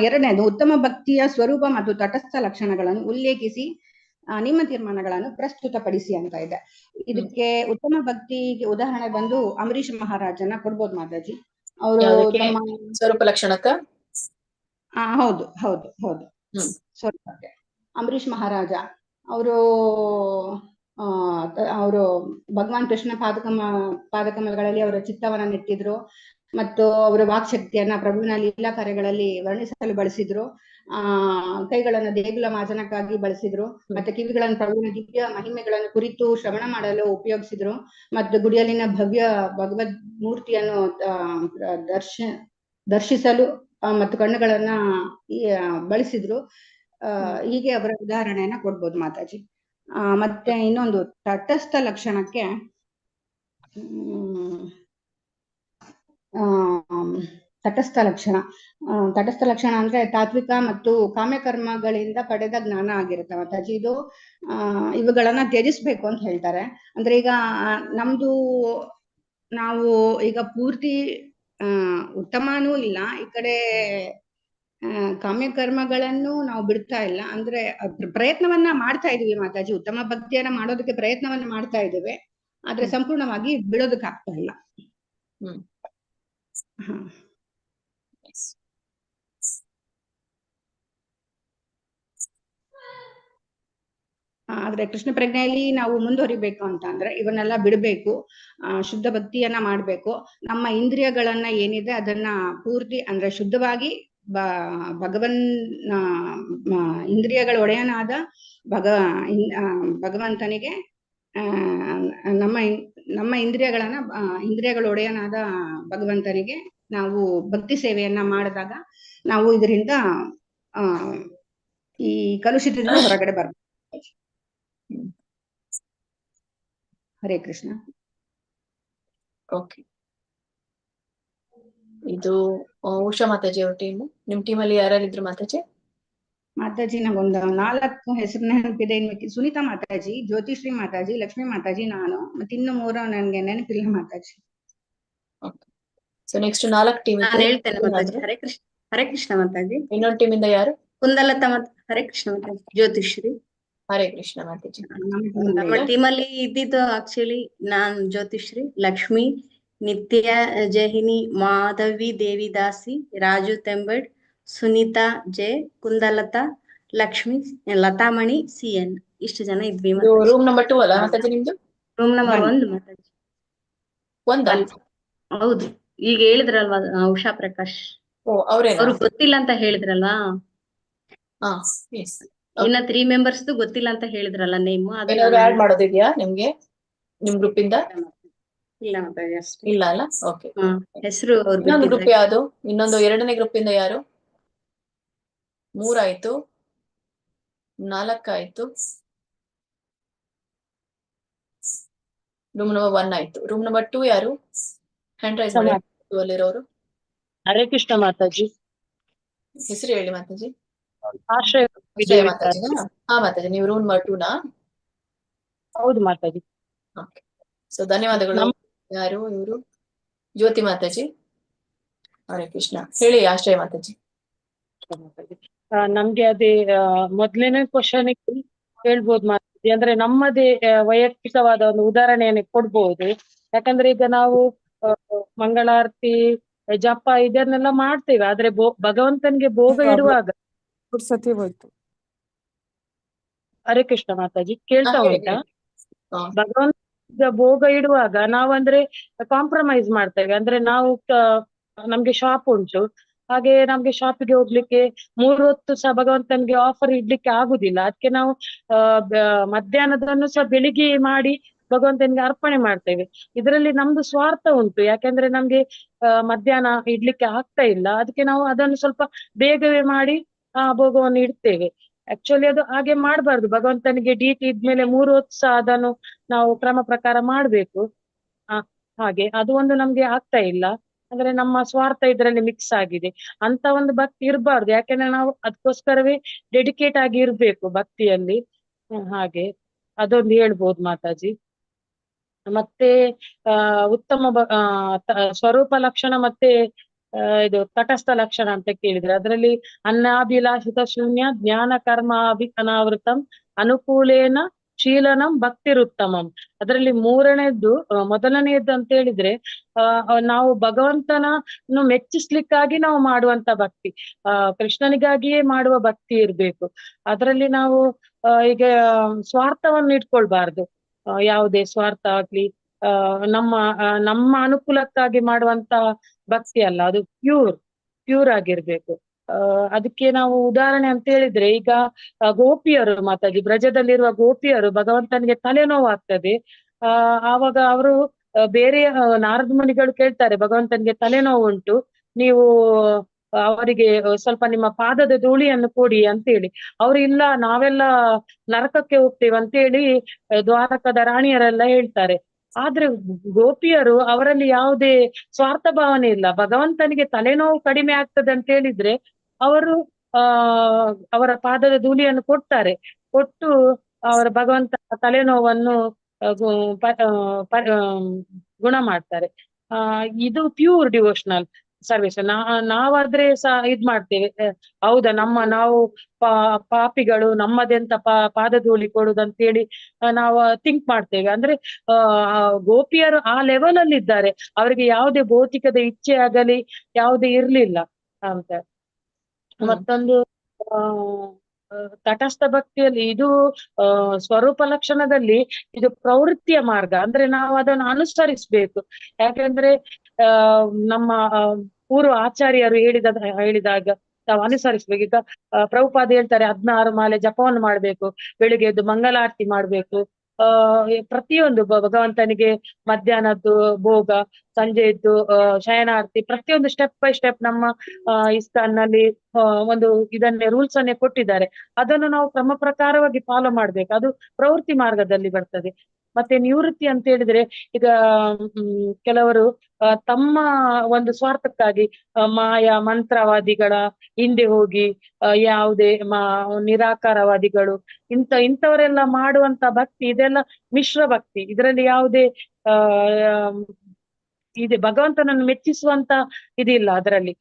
ಎರಡನೇದು, ಉತ್ತಮ ಭಕ್ತಿಯ ಸ್ವರೂಪ ಮತ್ತು ತಟಸ್ಥ ಲಕ್ಷಣಗಳನ್ನು ಉಲ್ಲೇಖಿಸಿ ನಿಮ್ಮ ತೀರ್ಮಾನಗಳನ್ನು ಪ್ರಸ್ತುತಪಡಿಸಿ ಅಂತ ಇದೆ. ಇದಕ್ಕೆ ಉತ್ತಮ ಭಕ್ತಿಗೆ ಉದಾಹರಣೆ ಬಂದು ಅಂಬರೀಷ್ ಮಹಾರಾಜನ ಕೊಡ್ಬೋದು ಮಾತಾಜಿ. ಅವರು ಸ್ವರೂಪ ಲಕ್ಷಣಕ್ಕ ಹೌದು ಸ್ವರೂಪಕ್ಕೆ ಅಂಬರೀಷ್ ಮಹಾರಾಜ ಅವರು ಭಗವಾನ್ ಕೃಷ್ಣ ಪಾದಕಮಲಗಳಲ್ಲಿ ಅವರ ಚಿತ್ತವನ್ನ ನೆಟ್ಟಿದ್ರು ಮತ್ತು ಅವರ ವಾಕ್ಶಕ್ತಿಯನ್ನ ಪ್ರಭುವಿನ ಲೀಲಾ ಕಾರ್ಯಗಳಲ್ಲಿ ವರ್ಣಿಸಲು ಬಳಸಿದ್ರು. ಕೈಗಳನ್ನು ದೇಗುಲ ಮಾಜನಕ್ಕಾಗಿ ಬಳಸಿದ್ರು. ಮತ್ತೆ ಕಿವಿಗಳನ್ನು ಪ್ರಭುವಿನ ದಿವ್ಯ ಮಹಿಮೆಗಳನ್ನು ಕುರಿತು ಶ್ರವಣ ಮಾಡಲು ಉಪಯೋಗಿಸಿದ್ರು. ಮತ್ತು ಗುಡಿಯಲ್ಲಿನ ಭವ್ಯ ಭಗವದ್ ಮೂರ್ತಿಯನ್ನು ದರ್ಶಿಸಲು ಮತ್ತು ಕಣ್ಣುಗಳನ್ನ ಬಳಸಿದ್ರು. ಹೀಗೆ ಅವರ ಉದಾಹರಣೆಯನ್ನ ಕೊಡ್ಬೋದು ಮಾತಾಜಿ. ಮತ್ತೆ ಇನ್ನೊಂದು ತಟಸ್ಥ ಲಕ್ಷಣಕ್ಕೆ ತಟಸ್ಥ ಲಕ್ಷಣ ಅಂದ್ರೆ ತಾತ್ವಿಕ ಮತ್ತು ಕಾಮ್ಯಕರ್ಮಗಳಿಂದ ಪಡೆದ ಜ್ಞಾನ ಆಗಿರುತ್ತೆ ಮಾತಾಜಿ. ಇದು ಇವುಗಳನ್ನ ತ್ಯಜಿಸ್ಬೇಕು ಅಂತ ಹೇಳ್ತಾರೆ. ಅಂದ್ರೆ ಈಗ ನಾವು ಈಗ ಪೂರ್ತಿ ಉತ್ತಮನೂ ಇಲ್ಲ, ಈ ಕಡೆ ಕಾಮ್ಯಕರ್ಮಗಳನ್ನು ನಾವು ಬಿಡ್ತಾ ಇಲ್ಲ, ಅಂದ್ರೆ ಪ್ರಯತ್ನವನ್ನ ಮಾಡ್ತಾ ಇದೀವಿ ಮಾತಾಜಿ. ಉತ್ತಮ ಭಕ್ತಿಯನ್ನ ಮಾಡೋದಕ್ಕೆ ಪ್ರಯತ್ನವನ್ನ ಮಾಡ್ತಾ ಇದ್ದೇವೆ, ಆದ್ರೆ ಸಂಪೂರ್ಣವಾಗಿ ಬಿಡೋದಕ್ಕೆ ಆಗ್ತಾ ಇಲ್ಲ. ಆದ್ರೆ ಕೃಷ್ಣ ಪ್ರಜ್ಞೆಯಲ್ಲಿ ನಾವು ಮುಂದುವರಿಬೇಕು ಅಂತ ಅಂದ್ರೆ ಇವನ್ನೆಲ್ಲ ಬಿಡಬೇಕು, ಶುದ್ಧ ಭಕ್ತಿಯನ್ನ ಮಾಡ್ಬೇಕು. ನಮ್ಮ ಇಂದ್ರಿಯಗಳನ್ನ ಏನಿದೆ ಅದನ್ನ ಪೂರ್ತಿ ಅಂದ್ರೆ ಶುದ್ಧವಾಗಿ ಭಗವನ್ ಇಂದ್ರಿಯಗಳ ಒಡೆಯನಾದ ಭಗವಂತನಿಗೆ ನಮ್ಮ ಇಂದ್ರಿಯಗಳ ಒಡೆಯನಾದ ಭಗವಂತನಿಗೆ ನಾವು ಭಕ್ತಿ ಸೇವೆಯನ್ನ ಮಾಡಿದಾಗ ನಾವು ಇದರಿಂದ ಈ ಕಲುಷಿತದಿಂದ ಹೊರಗಡೆ ಬರ್ಬೇಕು. ಹರೇ ಕೃಷ್ಣ. ಓಕೆ, ಇದು ಉಷಾ ಮಾತಾಜಿ ಅವ್ರ ಟೀಮು. ನಿಮ್ ಟೀಮಲ್ಲಿ ಯಾರ್ಯಾರಿದ್ರು ಮಾತಾಜಿ? ಮಾತಾಜಿ ನಂಗೊಂದು 4 ಹೆಸರು ನೆನಪಿದೆ. ಸುನೀತಾ ಮಾತಾಜಿ, ಜ್ಯೋತಿಶ್ರೀ ಮಾತಾಜಿ, ಲಕ್ಷ್ಮೀ ಮಾತಾಜಿ, ನಾನು ಮತ್ತೆ ಇನ್ನು 3 ನನ್ಗೆ ನೆನಪಿಲ್ಲ ಮಾತಾಜಿ. ಸೊ ನೆಕ್ಸ್ಟ್ 4 ಟೀಮ್ ಹೇಳ್ತೇನೆ ಮಾತಾಜಿ. ಹರೇ ಕೃಷ್ಣ. ಹರೇ ಕೃಷ್ಣ ಮಾತಾಜಿ. ಇನ್ನೊಂದು ಟೀಮ್ ಇಂದ ಯಾರು? ಕುಂದಲತಾ ಹರೇ ಕೃಷ್ಣ ಮಾತಾಜಿ. ಜ್ಯೋತಿಶ್ರೀ. ಹರೇ ಕೃಷ್ಣ ಮಾತಾಜಿ. ನಮ್ಮ ಟೀಮಲ್ಲಿ ಇದ್ದಿದ್ದು ಆಕ್ಚುಲಿ ನಾನ್ ಜ್ಯೋತಿಶ್ರೀ, ಲಕ್ಷ್ಮಿ, ನಿತ್ಯ ಜಹಿನಿ, ಮಾಧವಿ ದೇವಿದಾಸಿ, ರಾಜು ತೆಂಬಡ್, ಸುನೀತಾ ಜೆ, ಕುಂದಲತಾ, ಲಕ್ಷ್ಮಿ, ಲತಾಮಣಿ, CN. ಇಷ್ಟು ಜನ ಇದ್ವಿ. ರೂಮ್ ನಂಬರ್ 2 ಅಲ್ಲ ಮಾತಾಜಿ ನಿಮ್ದು? Room number 1 Mataji. 1 ಹೌದು. ಈಗ ಹೇಳಿದ್ರಲ್ವಾ ಉಷಾ ಪ್ರಕಾಶ್, ಅವ್ರು ಗೊತ್ತಿಲ್ಲ ಅಂತ ಹೇಳಿದ್ರಲ್ವಾ. ಇನ್ನ 3 ಮೆಂಬರ್ಸ್ ಗೊತ್ತಿಲ್ಲ ಅಂತ ಹೇಳಿದ್ರಲ್ಲ ನೇಮ್. ಏನಾದ್ರು ಆಡ್ ಮಾಡೋದಿದ್ಯಾ ನಿಮ್ಗೆ ನಿಮ್ ಗ್ರೂಪ್ ಇಂದ? ಇಲ್ಲ ಮಾತಾಜಿ ಅಷ್ಟೇ. ಇಲ್ಲ ಅಲ್ಲ? ಓಕೆ. ಹೆಸರು ಇನ್ನೊಂದು ಗ್ರೂಪ್ ಯಾವುದು? ಇನ್ನೊಂದು 2ನೇ ಗ್ರೂಪ್ ಇಂದ ಯಾರು? 3 ಆಯ್ತು, 4 ಆಯ್ತು, ರೂಮ್ ನಂಬರ್ 1 ಆಯ್ತು. ರೂಮ್ ನಂಬರ್ 2 ಯಾರು? ಹ್ಯಾಂಡ್ ರೈಸ್ ಮಾಡಿ. 2 ಅಲ್ಲಿರೋರು. ಹರೇ ಕೃಷ್ಣ ಮಾತಾಜಿ. ಹೆಸರು ಹೇಳಿ ಮಾತಾಜಿ. ಆಶ್ರಯ ಮಾತಾಜಿ. ಹಾ ಮಾತಾಜಿ, ನೀವು ರೂಮ್ ನಂಬರ್ 2 ನಾ? ಹೌದು ಮಾತಾಜಿ. ಓಕೆ, ಸೊ ಧನ್ಯವಾದಗಳು. ಯಾರು ಇವರು? ಜ್ಯೋತಿ ಮಾತಾಜಿ. ಹರೇ ಕೃಷ್ಣ. ಹೇಳಿ ಆಶ್ರಯ ಮಾತಾಜಿ. ನಮ್ಗೆ ಅದೇ ಮೊದ್ಲನೇ ಕ್ವಶನ್ ಹೇಳ್ಬೋದು ಮಾತಾಜಿ. ಅಂದ್ರೆ ನಮ್ಮದೇ ವೈಯಕ್ತಿಕವಾದ ಒಂದು ಉದಾಹರಣೆಯನ್ನು ಕೊಡ್ಬೋದು. ಯಾಕಂದ್ರೆ ಈಗ ನಾವು ಮಂಗಳಾರತಿ, ಜಪ ಇದನ್ನೆಲ್ಲ ಮಾಡ್ತೇವೆ, ಆದ್ರೆ ಭಗವಂತನಿಗೆ ಭೋಗ ಇಡುವಾಗ ಸತಿ ಹೋಯ್ತು. ಹರೇ ಕೃಷ್ಣ ಮಾತಾಜಿ, ಕೇಳ್ತಾ ಉಂಟಾ? ಭಗವಂತ ಭೋಗ ಇಡುವಾಗ ನಾವಂದ್ರೆ ಕಾಂಪ್ರಮೈಸ್ ಮಾಡ್ತೇವೆ. ಅಂದ್ರೆ ನಾವು ನಮ್ಗೆ ಶಾಪ್ ಉಂಟು, ಹಾಗೆ ನಮ್ಗೆ ಶಾಪಿಗೆ ಹೋಗ್ಲಿಕ್ಕೆ 3 ಹೊತ್ತು ಸಹ ಭಗವಂತನಿಗೆ ಆಫರ್ ಇಡ್ಲಿಕ್ಕೆ ಆಗುದಿಲ್ಲ. ಅದಕ್ಕೆ ನಾವು ಮಧ್ಯಾಹ್ನದನ್ನು ಸಹ ಬೆಳಿಗ್ಗೆ ಮಾಡಿ ಭಗವಂತನಿಗೆ ಅರ್ಪಣೆ ಮಾಡ್ತೇವೆ. ಇದರಲ್ಲಿ ನಮ್ದು ಸ್ವಾರ್ಥ ಉಂಟು, ಯಾಕೆಂದ್ರೆ ನಮ್ಗೆ ಮಧ್ಯಾಹ್ನ ಇಡ್ಲಿಕ್ಕೆ ಆಗ್ತಾ ಇಲ್ಲ. ಅದಕ್ಕೆ ನಾವು ಅದನ್ನು ಸ್ವಲ್ಪ ಬೇಗವೇ ಮಾಡಿ ಆ ಭೋಗವನ್ನು ಇಡ್ತೇವೆ. ಆಕ್ಚುಲಿ ಅದು ಹಾಗೆ ಮಾಡ್ಬಾರ್ದು. ಭಗವಂತನಿಗೆ ಡ್ಯೂಟಿ ಇದ್ಮೇಲೆ 3 ಹೊತ್ತು ಸಹ ಅದನ್ನು ನಾವು ಕ್ರಮ ಪ್ರಕಾರ ಮಾಡ್ಬೇಕು. ಹಾಗೆ ಅದು ಒಂದು ನಮ್ಗೆ ಆಗ್ತಾ ಇಲ್ಲ. ಅಂದ್ರೆ ನಮ್ಮ ಸ್ವಾರ್ಥ ಇದರಲ್ಲಿ ಮಿಕ್ಸ್ ಆಗಿದೆ. ಅಂತ ಒಂದು ಭಕ್ತಿ ಇರಬಾರ್ದು, ಯಾಕೆಂದ್ರೆ ನಾವು ಅದಕ್ಕೋಸ್ಕರವೇ ಡೆಡಿಕೇಟ್ ಆಗಿ ಇರ್ಬೇಕು ಭಕ್ತಿಯಲ್ಲಿ. ಹಾಗೆ ಅದೊಂದು ಹೇಳ್ಬೋದು ಮಾತಾಜಿ. ಮತ್ತೆ ಉತ್ತಮ ಸ್ವರೂಪ ಲಕ್ಷಣ ಮತ್ತೆ ಇದು ತಟಸ್ಥ ಲಕ್ಷಣ ಅಂತ ಕೇಳಿದ್ರೆ, ಅದರಲ್ಲಿ ಅನ್ನಾಭಿಲಾಷಿತ ಶೂನ್ಯ ಜ್ಞಾನ ಕರ್ಮ ಅನಾವೃತಂ ಅನುಕೂಲೇನ ಶೀಲನಂ ಭಕ್ತಿರುತ್ತಮಂ. ಅದರಲ್ಲಿ ಮೊದಲನೇದ್ದು ಅಂತ ಹೇಳಿದ್ರೆ ನಾವು ಭಗವಂತನನ್ನು ಮೆಚ್ಚಿಸ್ಲಿಕ್ಕಾಗಿ ನಾವು ಮಾಡುವಂತ ಭಕ್ತಿ, ಕೃಷ್ಣನಿಗಾಗಿಯೇ ಮಾಡುವ ಭಕ್ತಿ ಇರ್ಬೇಕು. ಅದರಲ್ಲಿ ನಾವು ಈಗ ಸ್ವಾರ್ಥವನ್ನು ಇಟ್ಕೊಳ್ಬಾರ್ದು. ಯಾವುದೇ ಸ್ವಾರ್ಥ ಆಗ್ಲಿ ನಮ್ಮ ಅನುಕೂಲಕ್ಕಾಗಿ ಮಾಡುವಂತ ಭಕ್ತಿ ಅಲ್ಲ, ಅದು ಪ್ಯೂರ್ ಆಗಿರ್ಬೇಕು. ಅದಕ್ಕೆ ನಾವು ಉದಾಹರಣೆ ಅಂತ ಹೇಳಿದ್ರೆ, ಈಗ ಗೋಪಿಯರು ಮಾತಾಜಿ, ಬ್ರಜದಲ್ಲಿರುವ ಗೋಪಿಯರು ಭಗವಂತನಿಗೆ ತಲೆನೋವಾಗ್ತದೆ. ಆವಾಗ ಅವರು ಬೇರೆ ನಾರದ ಮುನಿಗಳು ಕೇಳ್ತಾರೆ, ಭಗವಂತನಿಗೆ ತಲೆನೋವು ಉಂಟು, ನೀವು ಅವರಿಗೆ ಸ್ವಲ್ಪ ನಿಮ್ಮ ಪಾದದ ಧೂಳಿಯನ್ನು ಕೊಡಿ ಅಂತೇಳಿ. ಅವ್ರು ಇಲ್ಲ ನಾವೆಲ್ಲ ನರಕಕ್ಕೆ ಹೋಗ್ತೇವೆ ಅಂತೇಳಿ ದ್ವಾರಕದ ರಾಣಿಯರೆಲ್ಲ ಹೇಳ್ತಾರೆ. ಆದ್ರೆ ಗೋಪಿಯರು ಅವರಲ್ಲಿ ಯಾವುದೇ ಸ್ವಾರ್ಥ ಭಾವನೆ ಇಲ್ಲ. ಭಗವಂತನಿಗೆ ತಲೆನೋವು ಕಡಿಮೆ ಆಗ್ತದೆ ಅಂತ ಹೇಳಿದ್ರೆ ಅವರು ಅವರ ಪಾದದ ಧೂಳಿಯನ್ನು ಕೊಡ್ತಾರೆ. ಕೊಟ್ಟು ಅವರ ಭಗವಂತ ತಲೆನೋವನ್ನು ಗುಣ ಮಾಡ್ತಾರೆ. ಇದು ಪ್ಯೂರ್ ಡಿವೋಷನಲ್ ಸರ್ವಿಸ್. ನಾವಾದ್ರೆ ಇದ್ ಮಾಡ್ತೇವೆ, ಹೌದಾ ನಾವು ಪಾಪಿಗಳು, ನಮ್ಮದೆಂತ ಪಾದಧೂಳಿ ಕೊಡುದಂತೇಳಿ ನಾವು ಥಿಂಕ್ ಮಾಡ್ತೇವೆ. ಅಂದ್ರೆ ಗೋಪಿಯರು ಆ ಲೆವೆಲ್ ಅಲ್ಲಿ ಇದ್ದಾರೆ, ಅವರಿಗೆ ಯಾವುದೇ ಭೌತಿಕದ ಇಚ್ಛೆ ಆಗಲಿ ಯಾವುದೇ ಇರ್ಲಿಲ್ಲ ಅಂತ. ಮತ್ತೊಂದು ತಟಸ್ಥ ಭಕ್ತಿಯಲ್ಲಿ ಇದು ಸ್ವರೂಪ ಲಕ್ಷಣದಲ್ಲಿ ಇದು ಪ್ರವೃತ್ತಿಯ ಮಾರ್ಗ. ಅಂದ್ರೆ ನಾವು ಅದನ್ನು ಅನುಸರಿಸ್ಬೇಕು. ಯಾಕಂದ್ರೆ ನಮ್ಮ ಪೂರ್ವ ಆಚಾರ್ಯರು ಹೇಳಿದಾಗ ನಾವು ಅನುಸರಿಸ್ಬೇಕು. ಈಗ ಪ್ರಭುಪಾದ ಹೇಳ್ತಾರೆ 16 ಮಾಲೆ ಜಪವನ್ನು ಮಾಡ್ಬೇಕು, ಬೆಳಿಗ್ಗೆ ಎದ್ದು ಮಂಗಲಾರತಿ ಮಾಡ್ಬೇಕು, ಪ್ರತಿಯೊಂದು ಭಗವಂತನಿಗೆ ಮಧ್ಯಾಹ್ನದ್ದು ಭೋಗ, ಸಂಜೆಯದ್ದು ಶಯನಾರ್ತಿ, ಪ್ರತಿಯೊಂದು ಸ್ಟೆಪ್ ಬೈ ಸ್ಟೆಪ್ ನಮ್ಮ ಇಸ್ಕಾನ್ ನಲ್ಲಿ ಒಂದು ಇದನ್ನೇ ರೂಲ್ಸ್ ಅನ್ನೇ ಕೊಟ್ಟಿದ್ದಾರೆ. ಅದನ್ನು ನಾವು ಕ್ರಮ ಪ್ರಕಾರವಾಗಿ ಫಾಲೋ ಮಾಡ್ಬೇಕು. ಅದು ಪ್ರವೃತ್ತಿ ಮಾರ್ಗದಲ್ಲಿ ಬರ್ತದೆ. ಮತ್ತೆ ನಿವೃತ್ತಿ ಅಂತ ಹೇಳಿದ್ರೆ ಈಗ ಕೆಲವರು ತಮ್ಮ ಒಂದು ಸ್ವಾರ್ಥಕ್ಕಾಗಿ ಮಾಯಾ ಮಂತ್ರವಾದಿಗಳ ಹಿಂದೆ ಹೋಗಿ ಯಾವುದೇ ನಿರಾಕಾರವಾದಿಗಳು ಇಂಥವರೆಲ್ಲ ಮಾಡುವಂತ ಭಕ್ತಿ, ಇದೆಲ್ಲ ಮಿಶ್ರ ಭಕ್ತಿ. ಇದರಲ್ಲಿ ಯಾವುದೇ ಇದೆ ಭಗವಂತನನ್ನು ಮೆಚ್ಚಿಸುವಂತ ಇದಿಲ್ಲ ಅದರಲ್ಲಿ.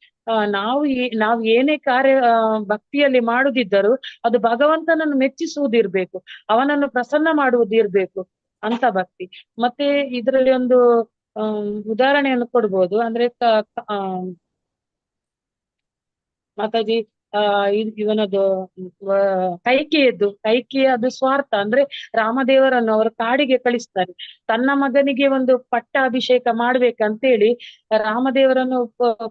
ನಾವು ಏನೇ ಕಾರ್ಯ ಭಕ್ತಿಯಲ್ಲಿ ಮಾಡುದಿದ್ದರೂ ಅದು ಭಗವಂತನನ್ನು ಮೆಚ್ಚಿಸುವುದಿರ್ಬೇಕು, ಅವನನ್ನು ಪ್ರಸನ್ನ ಮಾಡುವುದಿರ್ಬೇಕು ಅಂತ ಭಕ್ತಿ. ಮತ್ತೆ ಇದರಲ್ಲಿ ಒಂದು ಉದಾಹರಣೆಯನ್ನು ಕೊಡ್ಬೋದು. ಅಂದ್ರೆ ಮಾತಾಜಿ ಇವನದು ಕೈಕೇಯ ಅದು ಸ್ವಾರ್ಥ. ಅಂದ್ರೆ ರಾಮದೇವರನ್ನು ಅವರು ಕಾಡಿಗೆ ಕಳಿಸ್ತಾರೆ. ತನ್ನ ಮಗನಿಗೆ ಒಂದು ಪಟ್ಟಾಭಿಷೇಕ ಮಾಡ್ಬೇಕಂತೇಳಿ ರಾಮದೇವರನ್ನು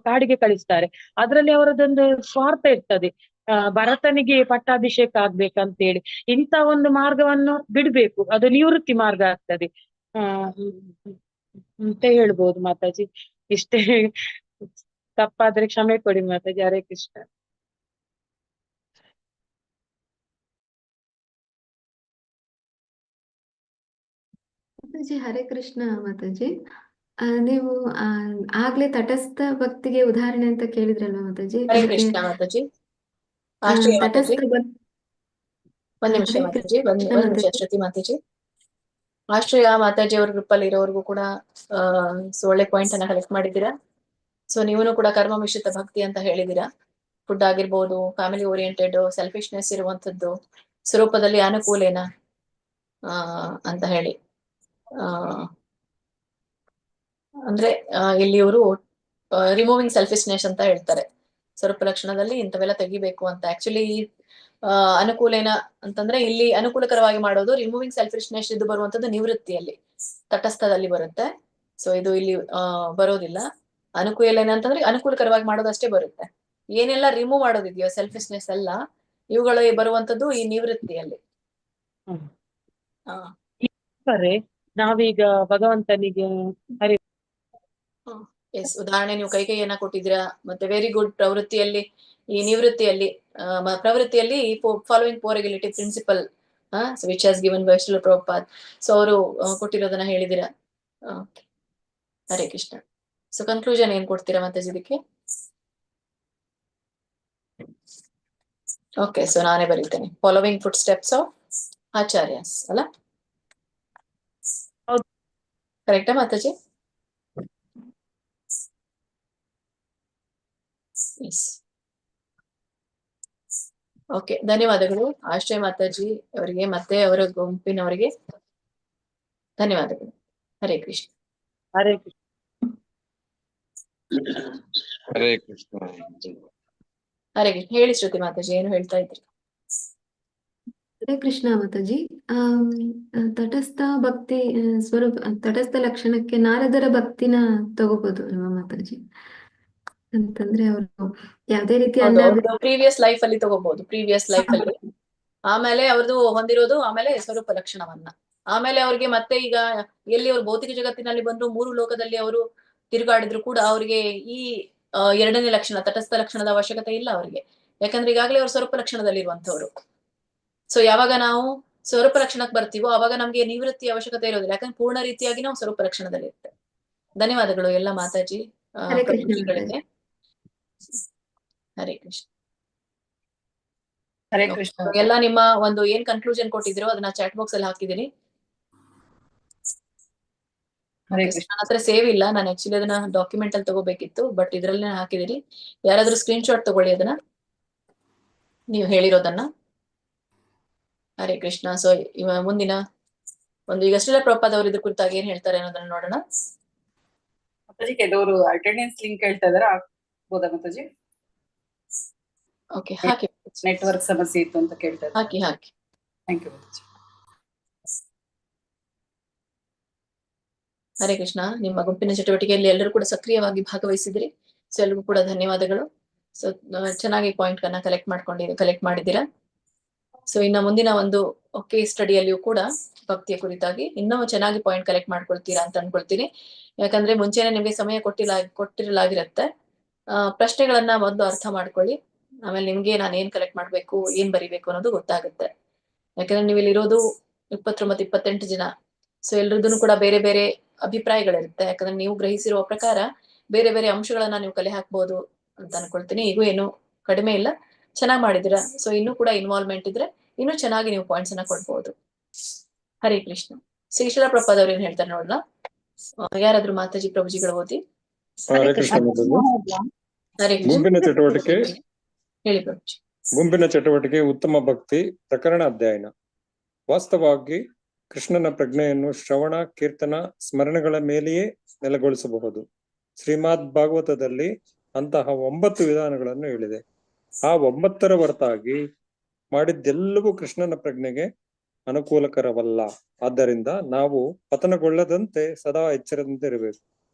ಕಾಡಿಗೆ ಕಳಿಸ್ತಾರೆ. ಅದ್ರಲ್ಲಿ ಅವರದೊಂದು ಸ್ವಾರ್ಥ ಇರ್ತದೆ, ಭರತನಿಗೆ ಪಟ್ಟಾಭಿಷೇಕ ಆಗ್ಬೇಕಂತೇಳಿ. ಇಂಥ ಒಂದು ಮಾರ್ಗವನ್ನು ಬಿಡ್ಬೇಕು, ಅದು ನಿವೃತ್ತಿ ಮಾರ್ಗ ಆಗ್ತದೆ ಅಂತ ಹೇಳ್ಬೋದು ಮಾತಾಜಿ. ಇಷ್ಟೇ, ತಪ್ಪಾದ್ರೆ ಕ್ಷಮೆ ಕೊಡಿ ಮಾತಾಜಿ. ಹರೇ ಕೃಷ್ಣ. ಮಾತಾಜಿ ಹರೇ ಕೃಷ್ಣ. ಮಾತಾಜಿ ನೀವು ಆಗ್ಲೇ ತಟಸ್ಥ ಭಕ್ತಿಗೆ ಉದಾಹರಣೆ ಅಂತ ಕೇಳಿದ್ರಲ್ವಾ ಮಾತಾಜಿ? ಹರೇ ಕೃಷ್ಣ ಮಾತಾಜಿ. ತಟಸ್ಥ ಒಂದ್ ನಿಮಿಷ ಮಾತಾಜಿ, ಒಂದ್ ನಿಮಿಷ ಶ್ರುತಿ ಮಾತಾಜಿ. ಆಶ್ರಯ ಮಾತಾಜಿ ಅವ್ರ ಗ್ರೂಪ್ ಅಲ್ಲಿ ಇರೋರ್ಗು ಕೂಡ ಒಳ್ಳೆ ಪಾಯಿಂಟ್ ಅನ್ನ ಕಲೆಕ್ಟ್ ಮಾಡಿದ್ದೀರಾ. ಸೊ ನೀವೂ ಕೂಡ ಕರ್ಮ ಮಿಶ್ರಿತ ಭಕ್ತಿ ಅಂತ ಹೇಳಿದೀರಾ. ಫುಡ್ ಆಗಿರ್ಬೋದು, ಫ್ಯಾಮಿಲಿ ಓರಿಯೆಂಟೆಡ್, ಸೆಲ್ಫಿಶ್ನೆಸ್ ಇರುವಂತದ್ದು, ಸ್ವರೂಪದಲ್ಲಿ ಅನುಕೂಲೇನ ಅಂತ ಹೇಳಿ. ಅಂದ್ರೆ ಇಲ್ಲಿ ಇವರು ರಿಮೂವಿಂಗ್ ಸೆಲ್ಫಿಶ್ನೆಸ್ ಅಂತ ಹೇಳ್ತಾರೆ. ಸ್ವರೂಪ ಲಕ್ಷಣದಲ್ಲಿ ಇಂಥವೆಲ್ಲ ತೆಗಿಬೇಕು ಅಂತ. ಆಕ್ಚುಲಿ ಅನುಕೂಲೇನ ಅಂತಂದ್ರೆ ಇಲ್ಲಿ ಅನುಕೂಲಕರವಾಗಿ ಮಾಡೋದು ರಿಮೂವಿಂಗ್ ಸೆಲ್ಫಿಶ್ನೆಸ್ ಇದು ಬರುವಂತದ್ದು ನಿವೃತ್ತಿಯಲ್ಲಿ, ತಟಸ್ಥದಲ್ಲಿ ಬರುತ್ತೆ. ಸೊ ಇದು ಇಲ್ಲಿ ಬರೋದಿಲ್ಲ. ಅನುಕೂಲೇನ ಅಂತಂದ್ರೆ ಅನುಕೂಲಕರವಾಗಿ ಮಾಡೋದಷ್ಟೇ ಬರುತ್ತೆ. ಏನೆಲ್ಲ ರಿಮೂವ್ ಮಾಡೋದಿದೆಯೋ ಸೆಲ್ಫಿಶ್ನೆಸ್ ಎಲ್ಲ ಇವುಗಳು ಬರುವಂತದ್ದು ಈ ನಿವೃತ್ತಿಯಲ್ಲಿ. ನಾವೀಗ ಭಗವಂತನಿಗೆ ಎಸ್, ಉದಾಹರಣೆ ನೀವು ಕೈಕೇಯನ್ನ ಕೊಟ್ಟಿದ್ದೀರಾ. ಮತ್ತೆ ವೆರಿ ಗುಡ್. ಪ್ರವೃತ್ತಿಯಲ್ಲಿ, ಈ ನಿವೃತ್ತಿಯಲ್ಲಿ, ಪ್ರವೃತ್ತಿಯಲ್ಲಿ ಫಾಲೋವಿಂಗ್ ಪೋರೆಗಿಲಿಟಿ principle which has given by Srila Prabhupad. So ಅವರು ಕೊಟ್ಟಿರೋದನ್ನ ಹೇಳಿದಿರಾ. ಹರೇ ಕೃಷ್ಣ. ಸೊ ಕನ್ಕ್ಲೂಷನ್ ಏನ್ ಕೊಡ್ತೀರಾ ಮಾತಾಜಿ ಇದಕ್ಕೆ? ಓಕೆ, ಸೊ ನಾನೇ ಬರೀತೇನೆ. Following footsteps of acharyas ಅಲ್ಲ, ಕರೆಕ್ಟಾ ಮಾತಾಜಿ? ಓಕೆ, ಧನ್ಯವಾದಗಳು ಆಶ್ರಯ ಮಾತಾಜಿ ಅವರಿಗೆ ಮತ್ತೆ ಅವರ ಗುಂಪಿನವರಿಗೆ ಧನ್ಯವಾದಗಳು. ಹರೇ ಕೃಷ್ಣ. ಹರೇ ಕೃಷ್ಣ. ಹರೇ ಕೃಷ್ಣ. ಹರೇ ಕೃಷ್ಣ. ಹೇಳಿ ಶ್ರುತಿ ಮಾತಾಜಿ, ಏನು ಹೇಳ್ತಾ ಇದ್ರಿ? ಹರೇ ಕೃಷ್ಣ ಮಾತಾಜಿ. ತಟಸ್ಥ ಭಕ್ತಿ ಸ್ವರೂಪ, ತಟಸ್ಥ ಲಕ್ಷಣಕ್ಕೆ ನಾರದರ ಭಕ್ತಿನ ತಗೋಬಹುದು ಅಲ್ವಾ ಮಾತಾಜಿ? ಅಂತಂದ್ರೆ ಅವರು ಯಾವುದೇ ರೀತಿ ಪ್ರೀವಿಯಸ್ ಲೈಫ್ ಅಲ್ಲಿ ತಗೋಬಹುದು, ಪ್ರೀವಿಯಸ್ ಲೈಫ್ ಅಲ್ಲಿ. ಆಮೇಲೆ ಅವ್ರದ್ದು ಹೊಂದಿರೋದು ಆಮೇಲೆ ಸ್ವರೂಪ ಲಕ್ಷಣವನ್ನ. ಆಮೇಲೆ ಅವ್ರಿಗೆ ಮತ್ತೆ ಈಗ ಎಲ್ಲಿ ಅವ್ರು ಭೌತಿಕ ಜಗತ್ತಿನಲ್ಲಿ ಬಂದ್ರು, 3 ಲೋಕದಲ್ಲಿ ಅವರು ತಿರುಗಾಡಿದ್ರು ಕೂಡ ಅವ್ರಿಗೆ ಈ ಎರಡನೇ ಲಕ್ಷಣ ತಟಸ್ಥ ಲಕ್ಷಣದ ಅವಶ್ಯಕತೆ ಇಲ್ಲ ಅವರಿಗೆ, ಯಾಕಂದ್ರೆ ಈಗಾಗಲೇ ಅವ್ರು ಸ್ವರೂಪ ಲಕ್ಷಣದಲ್ಲಿ ಇರುವಂತವ್ರು. ಸೊ ಯಾವಾಗ ನಾವು ಸ್ವರೂಪ ಲಕ್ಷಣಕ್ಕೆ ಬರ್ತೀವೋ ಅವಾಗ ನಮ್ಗೆ ನಿವೃತ್ತಿ ಅವಶ್ಯಕತೆ ಇರೋದಿಲ್ಲ, ಯಾಕಂದ್ರೆ ಪೂರ್ಣ ರೀತಿಯಾಗಿ ನಾವು ಸ್ವರೂಪ ಲಕ್ಷಣದಲ್ಲಿ ಇರ್ತೇವೆ. ಧನ್ಯವಾದಗಳು ಎಲ್ಲ ಮಾತಾಜಿ ಹರೇ ಕೃಷ್ಣ ಪ್ರಭುಜಿಗಳಿಗೆ. ಹರೇ ಕೃಷ್ಣ. ಹರೇ ಕೃಷ್ಣ. ಎಲ್ಲ ನಿಮ್ಮ ಒಂದು ಏನ್ ಕನ್ಕ್ಲೂಷನ್ ಕೊಟ್ಟಿದ್ರು ಅದನ್ನ ಚಾಟ್ ಬಾಕ್ಸ್ ಅಲ್ಲಿ ಹಾಕಿದೀನಿ. ಹರೇ ನನ್ನ ಹತ್ರ ಸೇವ್ ಇಲ್ಲ, ನಾನು ಆಕ್ಚುಲಿ ಅದನ್ನ ಡಾಕ್ಯುಮೆಂಟ್ ಅಲ್ಲಿ ತಗೋಬೇಕಿತ್ತು, ಬಟ್ ಇದ್ರಲ್ಲಿ ಹಾಕಿದೀನಿ. ಯಾರಾದ್ರೂ ಸ್ಕ್ರೀನ್ ಶಾಟ್ ತಗೊಳ್ಳಿ ಅದನ್ನ, ನೀವು ಹೇಳಿರೋದನ್ನ. ಹರೇ ಕೃಷ್ಣ. ಸೊ ಮುಂದಿನ ಒಂದು ಈಗ ಶ್ರೀಲ ಪ್ರಭುಪಾದ್ ಅವರು ಇದ್ರ ಕುರಿತಾಗಿ ಏನ್ ಹೇಳ್ತಾರೆ ಅನ್ನೋದನ್ನ ನೋಡೋಣ. ಮಾತಾಜಿ ಕೆಲವರು ಅಟೆಂಡೆನ್ಸ್ ಲಿಂಕ್ ಹೇಳ್ತಾ ಇದಾರೆ, ಆಗ್ಬೋದಾ ಮಾತಾಜಿ? ಓಕೆ, ಹಾಕಿ. ನೆಟ್ವರ್ಕ್ ಸಮಸ್ಯೆ ಇತ್ತು ಅಂತ ಕೇಳ್ತಾ ಇದ್ದಾರೆ. ಹಾಕಿ ಹಾಕಿ. ಥ್ಯಾಂಕ್ ಯು ಮಾತಾಜಿ. ಹರೇ ಕೃಷ್ಣ. ನಿಮ್ಮ ಗುಂಪಿನ ಚಟುವಟಿಕೆಯಲ್ಲಿ ಎಲ್ಲರೂ ಕೂಡ ಸಕ್ರಿಯವಾಗಿ ಭಾಗವಹಿಸಿದ್ರಿ. ಸೊ ಎಲ್ರಿಗೂ ಕೂಡ ಧನ್ಯವಾದಗಳು. ಸೊ ಚೆನ್ನಾಗಿ ಪಾಯಿಂಟ್ ಅನ್ನ ಕಲೆಕ್ಟ್ ಮಾಡಿದ್ದೀರಾ. ಸೊ ಇನ್ನ ಮುಂದಿನ ಒಂದು ಕೇಸ್ ಸ್ಟಡಿಯಲ್ಲಿಯೂ ಕೂಡ ಭಕ್ತಿಯ ಕುರಿತಾಗಿ ಇನ್ನೂ ಚೆನ್ನಾಗಿ ಪಾಯಿಂಟ್ ಕಲೆಕ್ಟ್ ಮಾಡ್ಕೊಳ್ತೀರಾ ಅಂತ ಅನ್ಕೊಳ್ತೀನಿ. ಯಾಕಂದ್ರೆ ಮುಂಚೆನೆ ನಿಮ್ಗೆ ಸಮಯ ಕೊಟ್ಟಿರಲಾಗಿರತ್ತೆ. ಪ್ರಶ್ನೆಗಳನ್ನ ಮೊದಲು ಅರ್ಥ ಮಾಡ್ಕೊಳ್ಳಿ, ಆಮೇಲೆ ನಿಮ್ಗೆ ನಾನು ಏನ್ ಕಲೆಕ್ಟ್ ಮಾಡ್ಬೇಕು, ಏನ್ ಬರಿಬೇಕು ಅನ್ನೋದು ಗೊತ್ತಾಗುತ್ತೆ. ಯಾಕಂದ್ರೆ ನೀವು ಇಲ್ಲಿರೋದು 29-28 ಜನ. ಸೊ ಎಲ್ರದ್ದು ಕೂಡ ಬೇರೆ ಬೇರೆ ಅಭಿಪ್ರಾಯಗಳಿರುತ್ತೆ. ಯಾಕಂದ್ರೆ ನೀವು ಗ್ರಹಿಸಿರುವ ಪ್ರಕಾರ ಬೇರೆ ಬೇರೆ ಅಂಶಗಳನ್ನ ನೀವು ಕಲೆ ಹಾಕ್ಬಹುದು ಅಂತ ಅನ್ಕೊಳ್ತೀನಿ. ಈಗೂ ಏನು ಕಡಿಮೆ ಇಲ್ಲ, ಚೆನ್ನಾಗಿ ಮಾಡಿದಿರಾ. ಸೊ ಇನ್ನೂ ಕೂಡ ಇನ್ವಾಲ್ವ್ಮೆಂಟ್ ಇದ್ರೆ ಇನ್ನೂ ಚೆನ್ನಾಗಿ ನೀವು ಪಾಯಿಂಟ್ಸ್ ಅನ್ನ ಕೊಡ್ಬಹುದು. ಹರೇ ಕೃಷ್ಣ. ಶ್ರೀಲ ಪ್ರಭುಪಾದ್ ಅವ್ರು ಏನ್ ಹೇಳ್ತಾರೆ ನೋಡೋಣ. ಯಾರಾದ್ರೂ ಮಾತಾಜಿ ಪ್ರಭುಜಿಗಳು ಓದಿ. ಹರೇ ಕೃಷ್ಣ. ಹರೇ ಕೃಷ್ಣ. ಗುಂಪಿನ ಚಟುವಟಿಕೆ ಹೇಳಿ ಪ್ರಭುಜಿ. ಗುಂಪಿನ ಚಟುವಟಿಕೆ ಉತ್ತಮ ಭಕ್ತಿ ಪ್ರಕರಣ ಅಧ್ಯಯನ. ವಾಸ್ತವವಾಗಿ ಕೃಷ್ಣನ ಪ್ರಜ್ಞೆಯನ್ನು ಶ್ರವಣ, ಕೀರ್ತನ, ಸ್ಮರಣೆಗಳ ಮೇಲೆಯೇ ನೆಲೆಗೊಳಿಸಬಹುದು. ಶ್ರೀಮದ್ ಭಾಗವತದಲ್ಲಿ ಅಂತಹ 9 ವಿಧಾನಗಳನ್ನು ಹೇಳಿದೆ. ಆ 9ರ ಹೊರತಾಗಿ ಮಾಡಿದ್ದೆಲ್ಲವೂ ಕೃಷ್ಣನ ಪ್ರಜ್ಞೆಗೆ ಅನುಕೂಲಕರವಲ್ಲ. ಆದ್ದರಿಂದ ನಾವು ಪತನಗೊಳ್ಳದಂತೆ ಸದಾ ಎಚ್ಚರದಿಂದ ಇರಬೇಕು.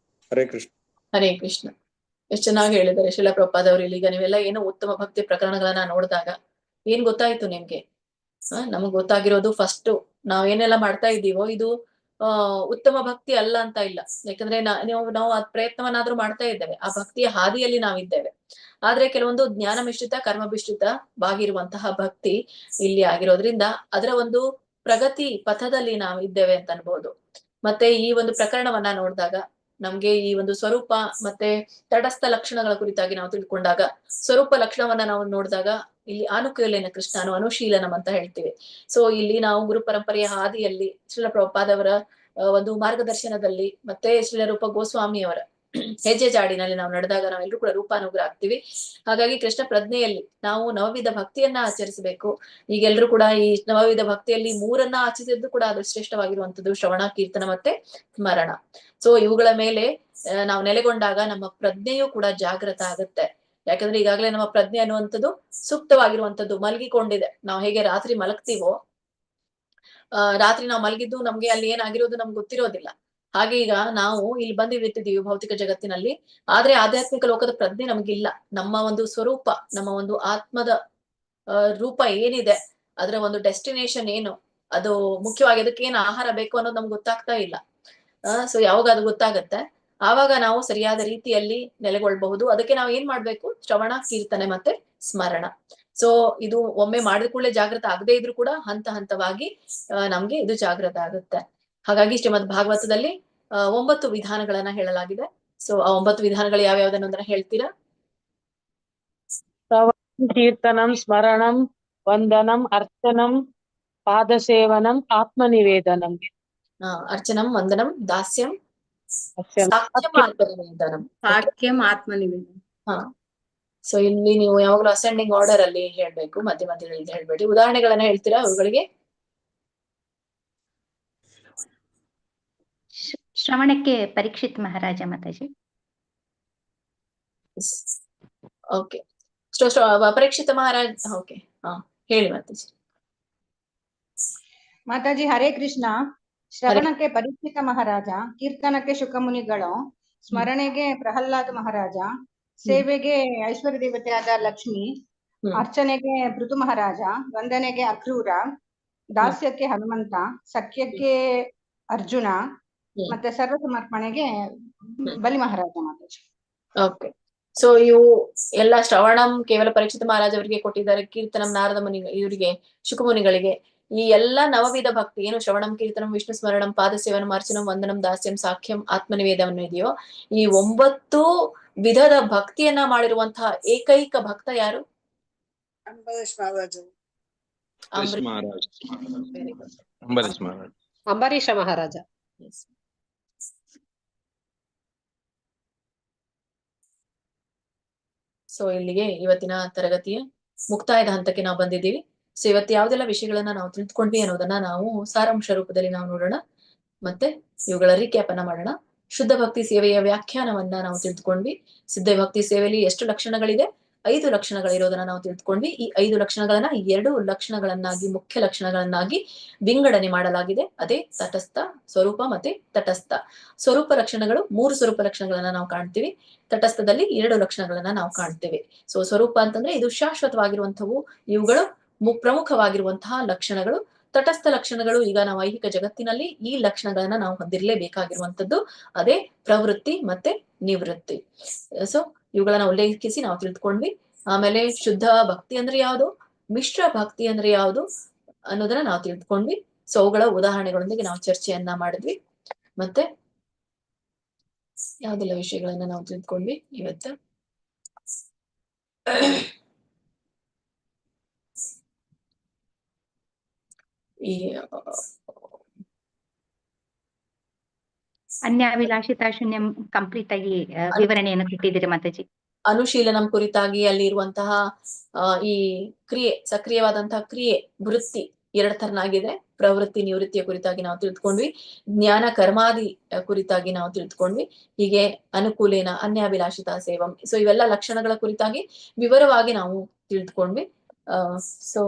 ಹರೇ ಕೃಷ್ಣ. ಹರೇ ಕೃಷ್ಣ. ಎಷ್ಟು ಚೆನ್ನಾಗಿ ಹೇಳಿದ್ದಾರೆ ಶ್ರೀಲ ಪ್ರಭುಪಾದ್ ಅವರು. ಈಗ ನೀವೆಲ್ಲ ಏನೋ ಉತ್ತಮ ಭಕ್ತಿ ಪ್ರಕರಣಗಳನ್ನ ನೋಡಿದಾಗ ಏನ್ ಗೊತ್ತಾಯ್ತು ನಿಮ್ಗೆ? ನಮಗ್ ಗೊತ್ತಾಗಿರೋದು ಫಸ್ಟ್ ನಾವೇನೆಲ್ಲ ಮಾಡ್ತಾ ಇದ್ದೀವೋ ಇದು ಉತ್ತಮ ಭಕ್ತಿ ಅಲ್ಲ ಅಂತ ಇಲ್ಲ. ಯಾಕಂದ್ರೆ ನಾವು ಅದ್ ಪ್ರಯತ್ನವನ್ನಾದ್ರೂ ಮಾಡ್ತಾ ಇದ್ದೇವೆ, ಆ ಭಕ್ತಿಯ ಹಾದಿಯಲ್ಲಿ ನಾವಿದ್ದೇವೆ. ಆದ್ರೆ ಕೆಲವೊಂದು ಜ್ಞಾನ ಮಿಶ್ರಿತ, ಕರ್ಮ ಮಿಶ್ರಿತವಾಗಿರುವಂತಹ ಭಕ್ತಿ ಇಲ್ಲಿ ಆಗಿರೋದ್ರಿಂದ ಅದರ ಒಂದು ಪ್ರಗತಿ ಪಥದಲ್ಲಿ ನಾವು ಇದ್ದೇವೆ ಅಂತ ಅನ್ಬೋದು. ಮತ್ತೆ ಈ ಒಂದು ಪ್ರಕರಣವನ್ನ ನೋಡಿದಾಗ ನಮ್ಗೆ ಈ ಒಂದು ಸ್ವರೂಪ ಮತ್ತೆ ತಟಸ್ಥ ಲಕ್ಷಣಗಳ ಕುರಿತಾಗಿ ನಾವು ತಿಳ್ಕೊಂಡಾಗ, ಸ್ವರೂಪ ಲಕ್ಷಣವನ್ನ ನಾವು ನೋಡಿದಾಗ ಇಲ್ಲಿ ಅನುಕೂಲನ ಕೃಷ್ಣನು ಅನುಶೀಲನಂ ಅಂತ ಹೇಳ್ತೀವಿ. ಸೊ ಇಲ್ಲಿ ನಾವು ಗುರು ಪರಂಪರೆಯ ಹಾದಿಯಲ್ಲಿ ಶ್ರೀಲ ಪ್ರಭುಪಾದ್ ಅವರ ಒಂದು ಮಾರ್ಗದರ್ಶನದಲ್ಲಿ ಮತ್ತೆ ಶ್ರೀಲ ರೂಪ ಗೋಸ್ವಾಮಿ ಅವರ ಹೆಜ್ಜೆ ಜಾಡಿನಲ್ಲಿ ನಾವು ನಡೆದಾಗ ನಾವೆಲ್ಲರೂ ಕೂಡ ರೂಪಾನುಗ್ರಹ ಆಗ್ತೀವಿ. ಹಾಗಾಗಿ ಕೃಷ್ಣ ಪ್ರಜ್ಞೆಯಲ್ಲಿ ನಾವು ನವವಿಧ ಭಕ್ತಿಯನ್ನ ಆಚರಿಸಬೇಕು. ಈಗೆಲ್ಲರೂ ಕೂಡ ಈ ನವವಿಧ ಭಕ್ತಿಯಲ್ಲಿ 3 ಆಚರಿಸಿದ್ದು ಕೂಡ ಅದು ಶ್ರೇಷ್ಠವಾಗಿರುವಂತದ್ದು ಶ್ರವಣ, ಕೀರ್ತನ ಮತ್ತೆ ಸ್ಮರಣ. ಸೊ ಇವುಗಳ ಮೇಲೆ ನಾವು ನೆಲೆಗೊಂಡಾಗ ನಮ್ಮ ಪ್ರಜ್ಞೆಯೂ ಕೂಡ ಜಾಗೃತ ಆಗುತ್ತೆ. ಯಾಕಂದ್ರೆ ಈಗಾಗಲೇ ನಮ್ಮ ಪ್ರಜ್ಞೆ ಅನ್ನುವಂಥದ್ದು ಸೂಕ್ತವಾಗಿರುವಂತದ್ದು ಮಲಗಿಕೊಂಡಿದೆ. ನಾವು ಹೇಗೆ ರಾತ್ರಿ ಮಲಗ್ತೀವೋ, ರಾತ್ರಿ ನಾವು ಮಲಗಿದ್ದು ನಮ್ಗೆ ಅಲ್ಲಿ ಏನಾಗಿರೋದು ನಮ್ಗೆ ಗೊತ್ತಿರೋದಿಲ್ಲ. ಹಾಗೆ ಈಗ ನಾವು ಇಲ್ಲಿ ಬಂದಿರ್ತಿದೀವಿ ಭೌತಿಕ ಜಗತ್ತಿನಲ್ಲಿ, ಆದ್ರೆ ಆಧ್ಯಾತ್ಮಿಕ ಲೋಕದ ಪ್ರಜ್ಞೆ ನಮಗಿಲ್ಲ. ನಮ್ಮ ಒಂದು ಸ್ವರೂಪ, ನಮ್ಮ ಒಂದು ಆತ್ಮದ ರೂಪ ಏನಿದೆ, ಅದರ ಒಂದು ಡೆಸ್ಟಿನೇಷನ್ ಏನು, ಅದು ಮುಖ್ಯವಾಗಿ ಅದಕ್ಕೆ ಏನು ಆಹಾರ ಬೇಕು ಅನ್ನೋದು ನಮ್ಗೆ ಗೊತ್ತಾಗ್ತಾ ಇಲ್ಲ. ಸೊ ಯಾವಾಗ ಅದು ಗೊತ್ತಾಗತ್ತೆ ಆವಾಗ ನಾವು ಸರಿಯಾದ ರೀತಿಯಲ್ಲಿ ನೆಲೆಗೊಳ್ಬಹುದು. ಅದಕ್ಕೆ ನಾವು ಏನ್ ಮಾಡ್ಬೇಕು? ಶ್ರವಣ, ಕೀರ್ತನೆ ಮತ್ತೆ ಸ್ಮರಣ. ಸೊ ಇದು ಒಮ್ಮೆ ಮಾಡಿದ ಕೂಡಲೇ ಜಾಗೃತ ಆಗದೆ ಇದ್ರು ಕೂಡ ಹಂತ ಹಂತವಾಗಿ ನಮ್ಗೆ ಇದು ಜಾಗೃತ ಆಗುತ್ತೆ. ಹಾಗಾಗಿ ಶ್ರೀಮದ್ ಭಾಗವತದಲ್ಲಿ 9 ವಿಧಾನಗಳನ್ನ ಹೇಳಲಾಗಿದೆ. ಸೊ ಆ 9 ವಿಧಾನಗಳು ಯಾವ್ಯಾವ್ದನ್ನ ಹೇಳ್ತೀರಾ? ಕೀರ್ತನಂ, ಸ್ಮರಣಂ, ವಂದನಂ, ಅರ್ಚನಂ, ಪಾದಸೇವನಂ, ಆತ್ಮನಿವೇದನಂ. ಅರ್ಚನಂ, ವಂದನಂ, ದಾಸ್ಯಂ, ಸಾಕ್ಯಂ, ಆತ್ಮನಿವೇದನ. ಸೊ ಇಲ್ಲಿ ನೀವು ಯಾವಾಗಲೂ ಅಸೆಂಡಿಂಗ್ ಆರ್ಡರ್ ಅಲ್ಲಿ ಹೇಳ್ಬೇಕು, ಮಧ್ಯ ಮಧ್ಯದಲ್ಲಿ ಹೇಳ್ಬೇಡಿ. ಉದಾಹರಣೆಗಳನ್ನ ಹೇಳ್ತೀರಾ ಅವುಗಳಿಗೆ? ಶ್ರವಣಕ್ಕೆ ಪರೀಕ್ಷಿತ್ ಮಹಾರಾಜ ಮಾತಾಜಿ. ಓಕೆ, ಪರೀಕ್ಷಿತ ಮಹಾರಾಜ್. ಓಕೆ, ಹೇಳಿ ಮಾತಾಜಿ. ಮಾತಾಜಿ ಹರೇ ಕೃಷ್ಣ. ಶ್ರವಣಕ್ಕೆ ಪರೀಕ್ಷಿತ ಮಹಾರಾಜ, ಕೀರ್ತನಕ್ಕೆ ಶುಕಮುನಿಗಳು, ಸ್ಮರಣೆಗೆ ಪ್ರಹ್ಲಾದ ಮಹಾರಾಜ, ಸೇವೆಗೆ ಐಶ್ವರ್ಯ ದೇವತೆಯಾದ ಲಕ್ಷ್ಮಿ, ಅರ್ಚನೆಗೆ ಪೃಥು ಮಹಾರಾಜ, ವಂದನೆಗೆ ಅಕ್ರೂರ, ದಾಸ್ಯಕ್ಕೆ ಹನುಮಂತ, ಸಖ್ಯಕ್ಕೆ ಅರ್ಜುನ, ಮತ್ತೆ ಸರ್ವ ಸಮರ್ಪಣೆಗೆ ಬಲಿ ಮಹಾರಾಜ ಮಾತಾಜಿ. ಓಕೆ, ಸೊ ಇವು ಎಲ್ಲ ಶ್ರವಣಂ ಕೇವಲ ಪರೀಕ್ಷಿತ ಮಹಾರಾಜ್ ಅವರಿಗೆ ಕೊಟ್ಟಿದ್ದಾರೆ, ಕೀರ್ತನಂ ನಾರದ ಮುನಿ ಇವರಿಗೆ ಶುಕಮುನಿಗಳಿಗೆ. ಈ ಎಲ್ಲಾ ನವವಿಧ ಭಕ್ತಿ ಏನು ಶ್ರವಣಂ ಕೀರ್ತನಂ ವಿಷ್ಣು ಸ್ಮರಣಂ ಪಾದ ಸೇವನಂ ಅರ್ಚನಂ ವಂದನಂ ದಾಸ್ಯಂ ಸಾಖ್ಯಂ ಆತ್ಮನಿವೇದವನ್ನು ಇದೆಯೋ ಈ 9 ವಿಧದ ಭಕ್ತಿಯನ್ನ ಮಾಡಿರುವಂತಹ ಏಕೈಕ ಭಕ್ತ ಯಾರು? ಅಂಬರೀಷ್ ಮಹಾರಾಜ್. ಅಂಬರೀಷ ಮಹಾರಾಜ. ಸೊ ಇಲ್ಲಿಗೆ ಇವತ್ತಿನ ತರಗತಿಯ ಮುಕ್ತಾಯದ ಹಂತಕ್ಕೆ ನಾವು ಬಂದಿದ್ದೀವಿ. ಸೊ ಇವತ್ತು ಯಾವ್ದೆಲ್ಲ ವಿಷಯಗಳನ್ನ ನಾವು ತಿಳಿದುಕೊಂಡ್ವಿ ಅನ್ನೋದನ್ನ ನಾವು ಸಾರಾಂಶ ರೂಪದಲ್ಲಿ ನಾವು ನೋಡೋಣ, ಮತ್ತೆ ಇವುಗಳ ರೀಕ್ಯಾಪ್ ಅನ್ನ ಮಾಡೋಣ. ಶುದ್ಧ ಭಕ್ತಿ ಸೇವೆಯ ವ್ಯಾಖ್ಯಾನವನ್ನ ನಾವು ತಿಳಿದುಕೊಂಡ್ವಿ. ಸಿದ್ಧ ಭಕ್ತಿ ಸೇವೆಯಲ್ಲಿ ಎಷ್ಟು ಲಕ್ಷಣಗಳಿದೆ? 5 ಲಕ್ಷಣಗಳಿರೋದನ್ನ ನಾವು ತಿಳಿದುಕೊಂಡ್ವಿ. ಈ 5 ಲಕ್ಷಣಗಳನ್ನ 2 ಲಕ್ಷಣಗಳನ್ನಾಗಿ ಮುಖ್ಯ ಲಕ್ಷಣಗಳನ್ನಾಗಿ ವಿಂಗಡಣೆ ಮಾಡಲಾಗಿದೆ. ಅದೇ ತಟಸ್ಥ, ಸ್ವರೂಪ ಮತ್ತೆ ತಟಸ್ಥ. ಸ್ವರೂಪ ಲಕ್ಷಣಗಳು 3 ಸ್ವರೂಪ ಲಕ್ಷಣಗಳನ್ನ ನಾವು ಕಾಣ್ತೀವಿ. ತಟಸ್ಥದಲ್ಲಿ 2 ಲಕ್ಷಣಗಳನ್ನ ನಾವು ಕಾಣ್ತೇವೆ. ಸೊ ಸ್ವರೂಪ ಅಂತಂದ್ರೆ ಇದು ಶಾಶ್ವತವಾಗಿರುವಂತವು, ಇವುಗಳು ಪ್ರಮುಖವಾಗಿರುವಂತಹ ಲಕ್ಷಣಗಳು. ತಟಸ್ಥ ಲಕ್ಷಣಗಳು ಈಗ ನಾವು ಐಹಿಕ ಜಗತ್ತಿನಲ್ಲಿ ಈ ಲಕ್ಷಣಗಳನ್ನ ನಾವು ಹೊಂದಿರಲೇಬೇಕಾಗಿರುವಂತದ್ದು, ಅದೇ ಪ್ರವೃತ್ತಿ ಮತ್ತೆ ನಿವೃತ್ತಿ. ಸೊ ಇವುಗಳನ್ನ ಉಲ್ಲೇಖಿಸಿ ನಾವು ತಿಳಿದುಕೊಂಡ್ವಿ. ಆಮೇಲೆ ಶುದ್ಧ ಭಕ್ತಿ ಅಂದ್ರೆ ಯಾವುದು, ಮಿಶ್ರ ಭಕ್ತಿ ಅಂದ್ರೆ ಯಾವುದು ಅನ್ನೋದನ್ನ ನಾವು ತಿಳಿದುಕೊಂಡ್ವಿ. ಸೊ ಅವುಗಳ ಉದಾಹರಣೆಗಳೊಂದಿಗೆ ನಾವು ಚರ್ಚೆಯನ್ನ ಮಾಡಿದ್ವಿ. ಮತ್ತೆ ಯಾವ್ದೆಲ್ಲ ವಿಷಯಗಳನ್ನ ನಾವು ತಿಳಿದುಕೊಂಡ್ವಿ ಇವತ್ತು? ಈ ಅನ್ಯಾಭಿಲಾಷಿತ ಶೂನ್ಯಂ ಕಂಪ್ಲೀಟ್ ಆಗಿ ವಿವರಣೆಯನ್ನು ಕೊಟ್ಟಿದ್ದೀರಿ ಮಾತಾಜಿ. ಅನುಶೀಲನಂ ಕುರಿತಾಗಿ ಅಲ್ಲಿ ಇರುವಂತಹ ಈ ಕ್ರಿಯೆ, ಸಕ್ರಿಯವಾದಂತಹ ಕ್ರಿಯೆ, ವೃತ್ತಿ 2 ತರನಾಗಿದೆ. ಪ್ರವೃತ್ತಿ ನಿವೃತ್ತಿಯ ಕುರಿತಾಗಿ ನಾವು ತಿಳಿದುಕೊಂಡ್ವಿ. ಜ್ಞಾನ ಕರ್ಮಾದಿ ಕುರಿತಾಗಿ ನಾವು ತಿಳಿದುಕೊಂಡ್ವಿ. ಹೀಗೆ ಅನುಕೂಲೇನ ಅನ್ಯಾಭಿಲಾಷಿತ ಸೇವಂ. ಸೊ ಇವೆಲ್ಲ ಲಕ್ಷಣಗಳ ಕುರಿತಾಗಿ ವಿವರವಾಗಿ ನಾವು ತಿಳಿದುಕೊಂಡ್ವಿ. ಸೊ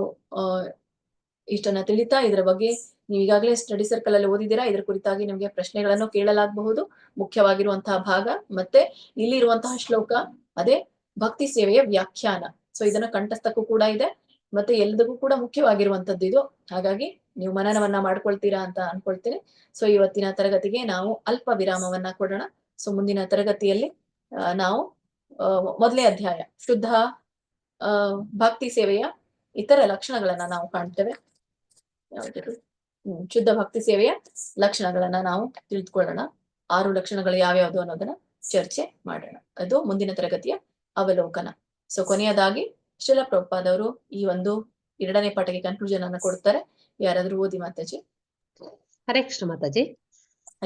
ಇಷ್ಟನ್ನ ತಿಳಿತಾ ಇದರ ಬಗ್ಗೆ ನೀವು ಈಗಾಗಲೇ ಸ್ಟಡಿ ಸರ್ಕಲ್ ಅಲ್ಲಿ ಓದಿದ್ದೀರಾ. ಇದರ ಕುರಿತಾಗಿ ನಿಮಗೆ ಪ್ರಶ್ನೆಗಳನ್ನು ಕೇಳಲಾಗಬಹುದು. ಮುಖ್ಯವಾಗಿರುವಂತಹ ಭಾಗ ಮತ್ತೆ ಇಲ್ಲಿ ಇರುವಂತಹ ಶ್ಲೋಕ, ಅದೇ ಭಕ್ತಿ ಸೇವೆಯ ವ್ಯಾಖ್ಯಾನ. ಸೊ ಇದನ್ನ ಕಂಠಸ್ಥಕ್ಕೂ ಕೂಡ ಇದೆ, ಮತ್ತೆ ಎಲ್ಲದಕ್ಕೂ ಕೂಡ ಮುಖ್ಯವಾಗಿರುವಂತದ್ದು ಇದು. ಹಾಗಾಗಿ ನೀವು ಮನನವನ್ನ ಮಾಡ್ಕೊಳ್ತೀರಾ ಅಂತ ಅನ್ಕೊಳ್ತೀನಿ. ಸೊ ಇವತ್ತಿನ ತರಗತಿಗೆ ನಾವು ಅಲ್ಪ ವಿರಾಮವನ್ನ ಕೊಡೋಣ. ಸೊ ಮುಂದಿನ ತರಗತಿಯಲ್ಲಿ ನಾವು ಮೊದಲನೇ ಅಧ್ಯಾಯ ಶುದ್ಧ ಭಕ್ತಿ ಸೇವೆಯ ಇತರ ಲಕ್ಷಣಗಳನ್ನ ನಾವು ಕಾಣ್ತೇವೆ. ಯಾವ್ದು? ಶುದ್ಧ ಭಕ್ತಿ ಸೇವೆಯ ಲಕ್ಷಣಗಳನ್ನ ನಾವು ತಿಳಿದುಕೊಳ್ಳೋಣ. 6 ಲಕ್ಷಣಗಳು ಯಾವ್ಯಾವ್ದು ಅನ್ನೋದನ್ನ ಚರ್ಚೆ ಮಾಡೋಣ. ಅದು ಮುಂದಿನ ತರಗತಿಯ ಅವಲೋಕನ. ಸೊ ಕೊನೆಯದಾಗಿ ಶ್ರೀಲ ಪ್ರಭುಪಾದವರು ಈ ಒಂದು 2ನೇ ಪಾಠಕ್ಕೆ ಕನ್ಕ್ಲೂಷನ್ ಅನ್ನ ಕೊಡ್ತಾರೆ. ಯಾರಾದ್ರೂ ಓದಿ ಮಾತಾಜಿ. ಹರೇ ಕೃಷ್ಣ ಮಾತಾಜಿ.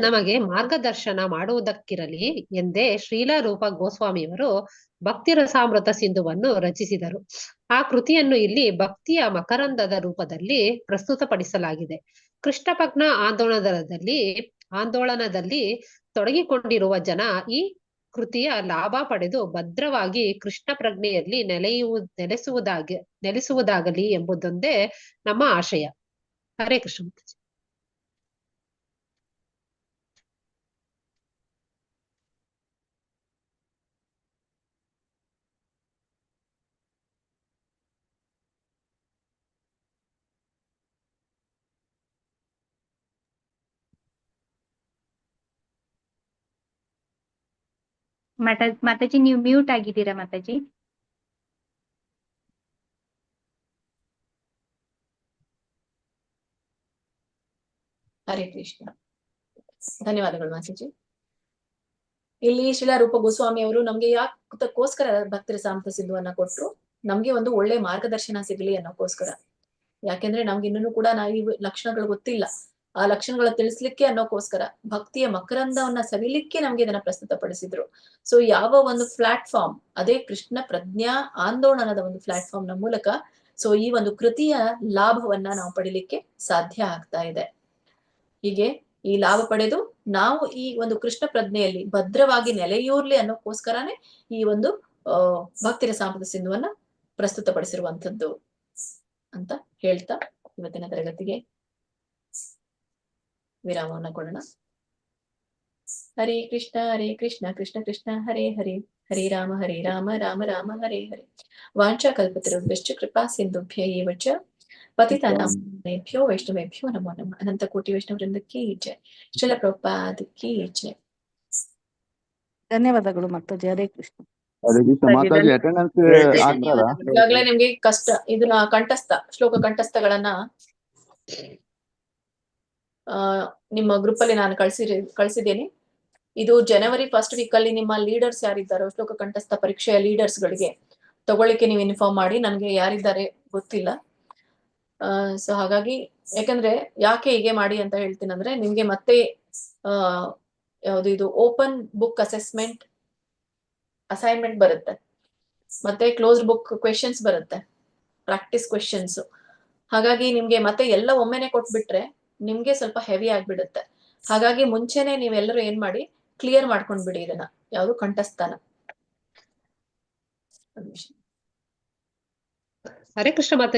ನಮಗೆ ಮಾರ್ಗದರ್ಶನ ಮಾಡುವುದಕ್ಕಿರಲಿ ಎಂದೇ ಶ್ರೀಲ ರೂಪ ಗೋಸ್ವಾಮಿಯವರು ಭಕ್ತಿ ರಸಾಮೃತ ಸಿಂಧುವನ್ನು ರಚಿಸಿದರು. ಆ ಕೃತಿಯನ್ನು ಇಲ್ಲಿ ಭಕ್ತಿಯ ಮಕರಂದದ ರೂಪದಲ್ಲಿ ಪ್ರಸ್ತುತಪಡಿಸಲಾಗಿದೆ. ಕೃಷ್ಣ ಭಗ್ನ ಆಂದೋಲನದಲ್ಲಿ ತೊಡಗಿಕೊಂಡಿರುವ ಜನ ಈ ಕೃತಿಯ ಲಾಭ ಪಡೆದು ಭದ್ರವಾಗಿ ಕೃಷ್ಣ ಪ್ರಜ್ಞೆಯಲ್ಲಿ ನೆಲೆಸುವುದಾಗಲಿ ಎಂಬುದೊಂದೇ ನಮ್ಮ ಆಶಯ. ಹರೇ ಕೃಷ್ಣ. ಮಾತಾಜಿ ನೀವು ಮ್ಯೂಟ್ ಆಗಿದ್ದೀರಾ ಮಾತಾಜಿ? ಹರೇ ಕೃಷ್ಣ. ಧನ್ಯವಾದಗಳು ಮಾತಾಜಿ. ಇಲ್ಲಿ ಶ್ರೀಲ ರೂಪ ಗೋಸ್ವಾಮಿ ಅವರು ನಮ್ಗೆ ಯಾಕೋಸ್ಕರ ಭಕ್ತಿ ರಸಾಮೃತ ಸಿಂಧುವನ್ನ ಕೊಟ್ರು? ನಮ್ಗೆ ಒಂದು ಒಳ್ಳೆ ಮಾರ್ಗದರ್ಶನ ಸಿಗ್ಲಿ ಅನ್ನೋಕೋಸ್ಕರ. ಯಾಕೆಂದ್ರೆ ನಮ್ಗೆ ಇನ್ನೂ ಕೂಡ ಈ ಲಕ್ಷಣಗಳು ಗೊತ್ತಿಲ್ಲ. ಆ ಲಕ್ಷಣಗಳ ತಿಳಿಸ್ಲಿಕ್ಕೆ ಅನ್ನೋಕೋಸ್ಕರ ಭಕ್ತಿಯ ಮಕರಂದವನ್ನ ಸವಿಲಿಕ್ಕೆ ನಮ್ಗೆ ಇದನ್ನ ಪ್ರಸ್ತುತಪಡಿಸಿದ್ರು. ಸೊ ಯಾವ ಒಂದು ಪ್ಲಾಟ್ಫಾರ್ಮ್, ಅದೇ ಕೃಷ್ಣ ಪ್ರಜ್ಞಾ ಆಂದೋಲನದ ಒಂದು ಪ್ಲಾಟ್ಫಾರ್ಮ್ ನ ಮೂಲಕ ಸೊ ಈ ಒಂದು ಕೃತಿಯ ಲಾಭವನ್ನ ನಾವು ಪಡಿಲಿಕ್ಕೆ ಸಾಧ್ಯ ಆಗ್ತಾ ಇದೆ. ಹೀಗೆ ಈ ಲಾಭ ಪಡೆದು ನಾವು ಈ ಒಂದು ಕೃಷ್ಣ ಪ್ರಜ್ಞೆಯಲ್ಲಿ ಭದ್ರವಾಗಿ ನೆಲೆಯೂರ್ಲಿ ಅನ್ನೋಕೋಸ್ಕರನೇ ಈ ಒಂದು ಭಕ್ತಿ ರಸಾಮೃತ ಸಿಂಧುವನ್ನ ಪ್ರಸ್ತುತಪಡಿಸಿರುವಂತದ್ದು ಅಂತ ಹೇಳ್ತಾ ಇವತ್ತಿನ ತರಗತಿಗೆ ವಿರಾಮವನ್ನ ಕೊಡೋಣ. ಹರೇ ಕೃಷ್ಣ ಕೃಷ್ಣ ಕೃಷ್ಣ ಹರೇ ಹರೇ, ಹರೇ ರಾಮ ರಾಮ ರಾಮ ಹರೇ ಹರೇ. ವಾಂಛಾ ಕಲ್ಪತರುಭ್ಯಶ್ಚ ಕೃಪಾ ಸಿಂಧುಭ್ಯ ಏವ ಚ ಪತಿತಾನಾಂ ವೈಷ್ಣವೇಭ್ಯೋ ನಮೋ ನಮಃ. ಅನಂತ ಕೋಟಿ ವೈಷ್ಣವ ವೃಂದ ಕೀ ಜೈ. ಶ್ರೀಲ ಪ್ರಭುಪಾದ ಕೀ ಜೈ. ಧನ್ಯವಾದಗಳು ಮಾತಾಜಿ. ಹರೇ ಕೃಷ್ಣ. ಹರೇ ಕೃಷ್ಣ ಮಾತಾಜಿ ಅಟೆಂಡೆನ್ಸ್ ಆಗ್ತದಾ? ಈಗಾಗಲೇ ನಿಮ್ಗೆ ಕಷ್ಟ ಇದನ್ನ ಶ್ಲೋಕ ಕಂಠಸ್ಥಗಳನ್ನ ನಿಮ್ಮ ಗ್ರೂಪ್ ಅಲ್ಲಿ ನಾನು ಕಳ್ಸಿದ್ದೇನೆ. ಇದು ಜನವರಿ 1st ವೀಕ್ ಅಲ್ಲಿ ನಿಮ್ಮ ಲೀಡರ್ಸ್ ಯಾರಿದ್ದಾರೋ ಶ್ಲೋಕ ಕಂಠಸ್ಥ ಪರೀಕ್ಷೆಯ ಲೀಡರ್ಸ್ ಗಳಿಗೆ ತಗೊಳ್ಳಿಕ್ಕೆ ನೀವು ಇನ್ಫಾರ್ಮ್ ಮಾಡಿ. ನನಗೆ ಯಾರಿದ್ದಾರೆ ಗೊತ್ತಿಲ್ಲ. ಸೊ ಹಾಗಾಗಿ ಯಾಕಂದ್ರೆ ಯಾಕೆ ಹೀಗೆ ಮಾಡಿ ಅಂತ ಹೇಳ್ತೀನಿ ಅಂದ್ರೆ, ನಿಮ್ಗೆ ಮತ್ತೆ ಯಾವುದು ಇದು ಓಪನ್ ಬುಕ್ ಅಸೈನ್ಮೆಂಟ್ ಬರುತ್ತೆ, ಮತ್ತೆ ಕ್ಲೋಸ್ಡ್ ಬುಕ್ ಕ್ವೆಶನ್ಸ್ ಬರುತ್ತೆ, ಪ್ರಾಕ್ಟೀಸ್ ಕ್ವೆಶನ್ಸ್. ಹಾಗಾಗಿ ನಿಮ್ಗೆ ಮತ್ತೆ ಎಲ್ಲ ಒಮ್ಮೆನೆ ಕೊಟ್ಬಿಟ್ರೆ ನಿಮ್ಗೆ ಸ್ವಲ್ಪ ಹೆವಿ ಆಗ್ಬಿಡುತ್ತೆ. ಹಾಗಾಗಿ ಮುಂಚೆನೆ ನೀವೆಲ್ಲರೂ ಏನ್ ಮಾಡಿ ಕ್ಲಿಯರ್ ಮಾಡ್ಕೊಂಡ್ಬಿಡಿ ಇದನ್ನ, ಯಾವುದು ಕಂಠಸ್ಥಾನ. ಹರೇ ಕೃಷ್ಣ ಮಾತಾಜಿ.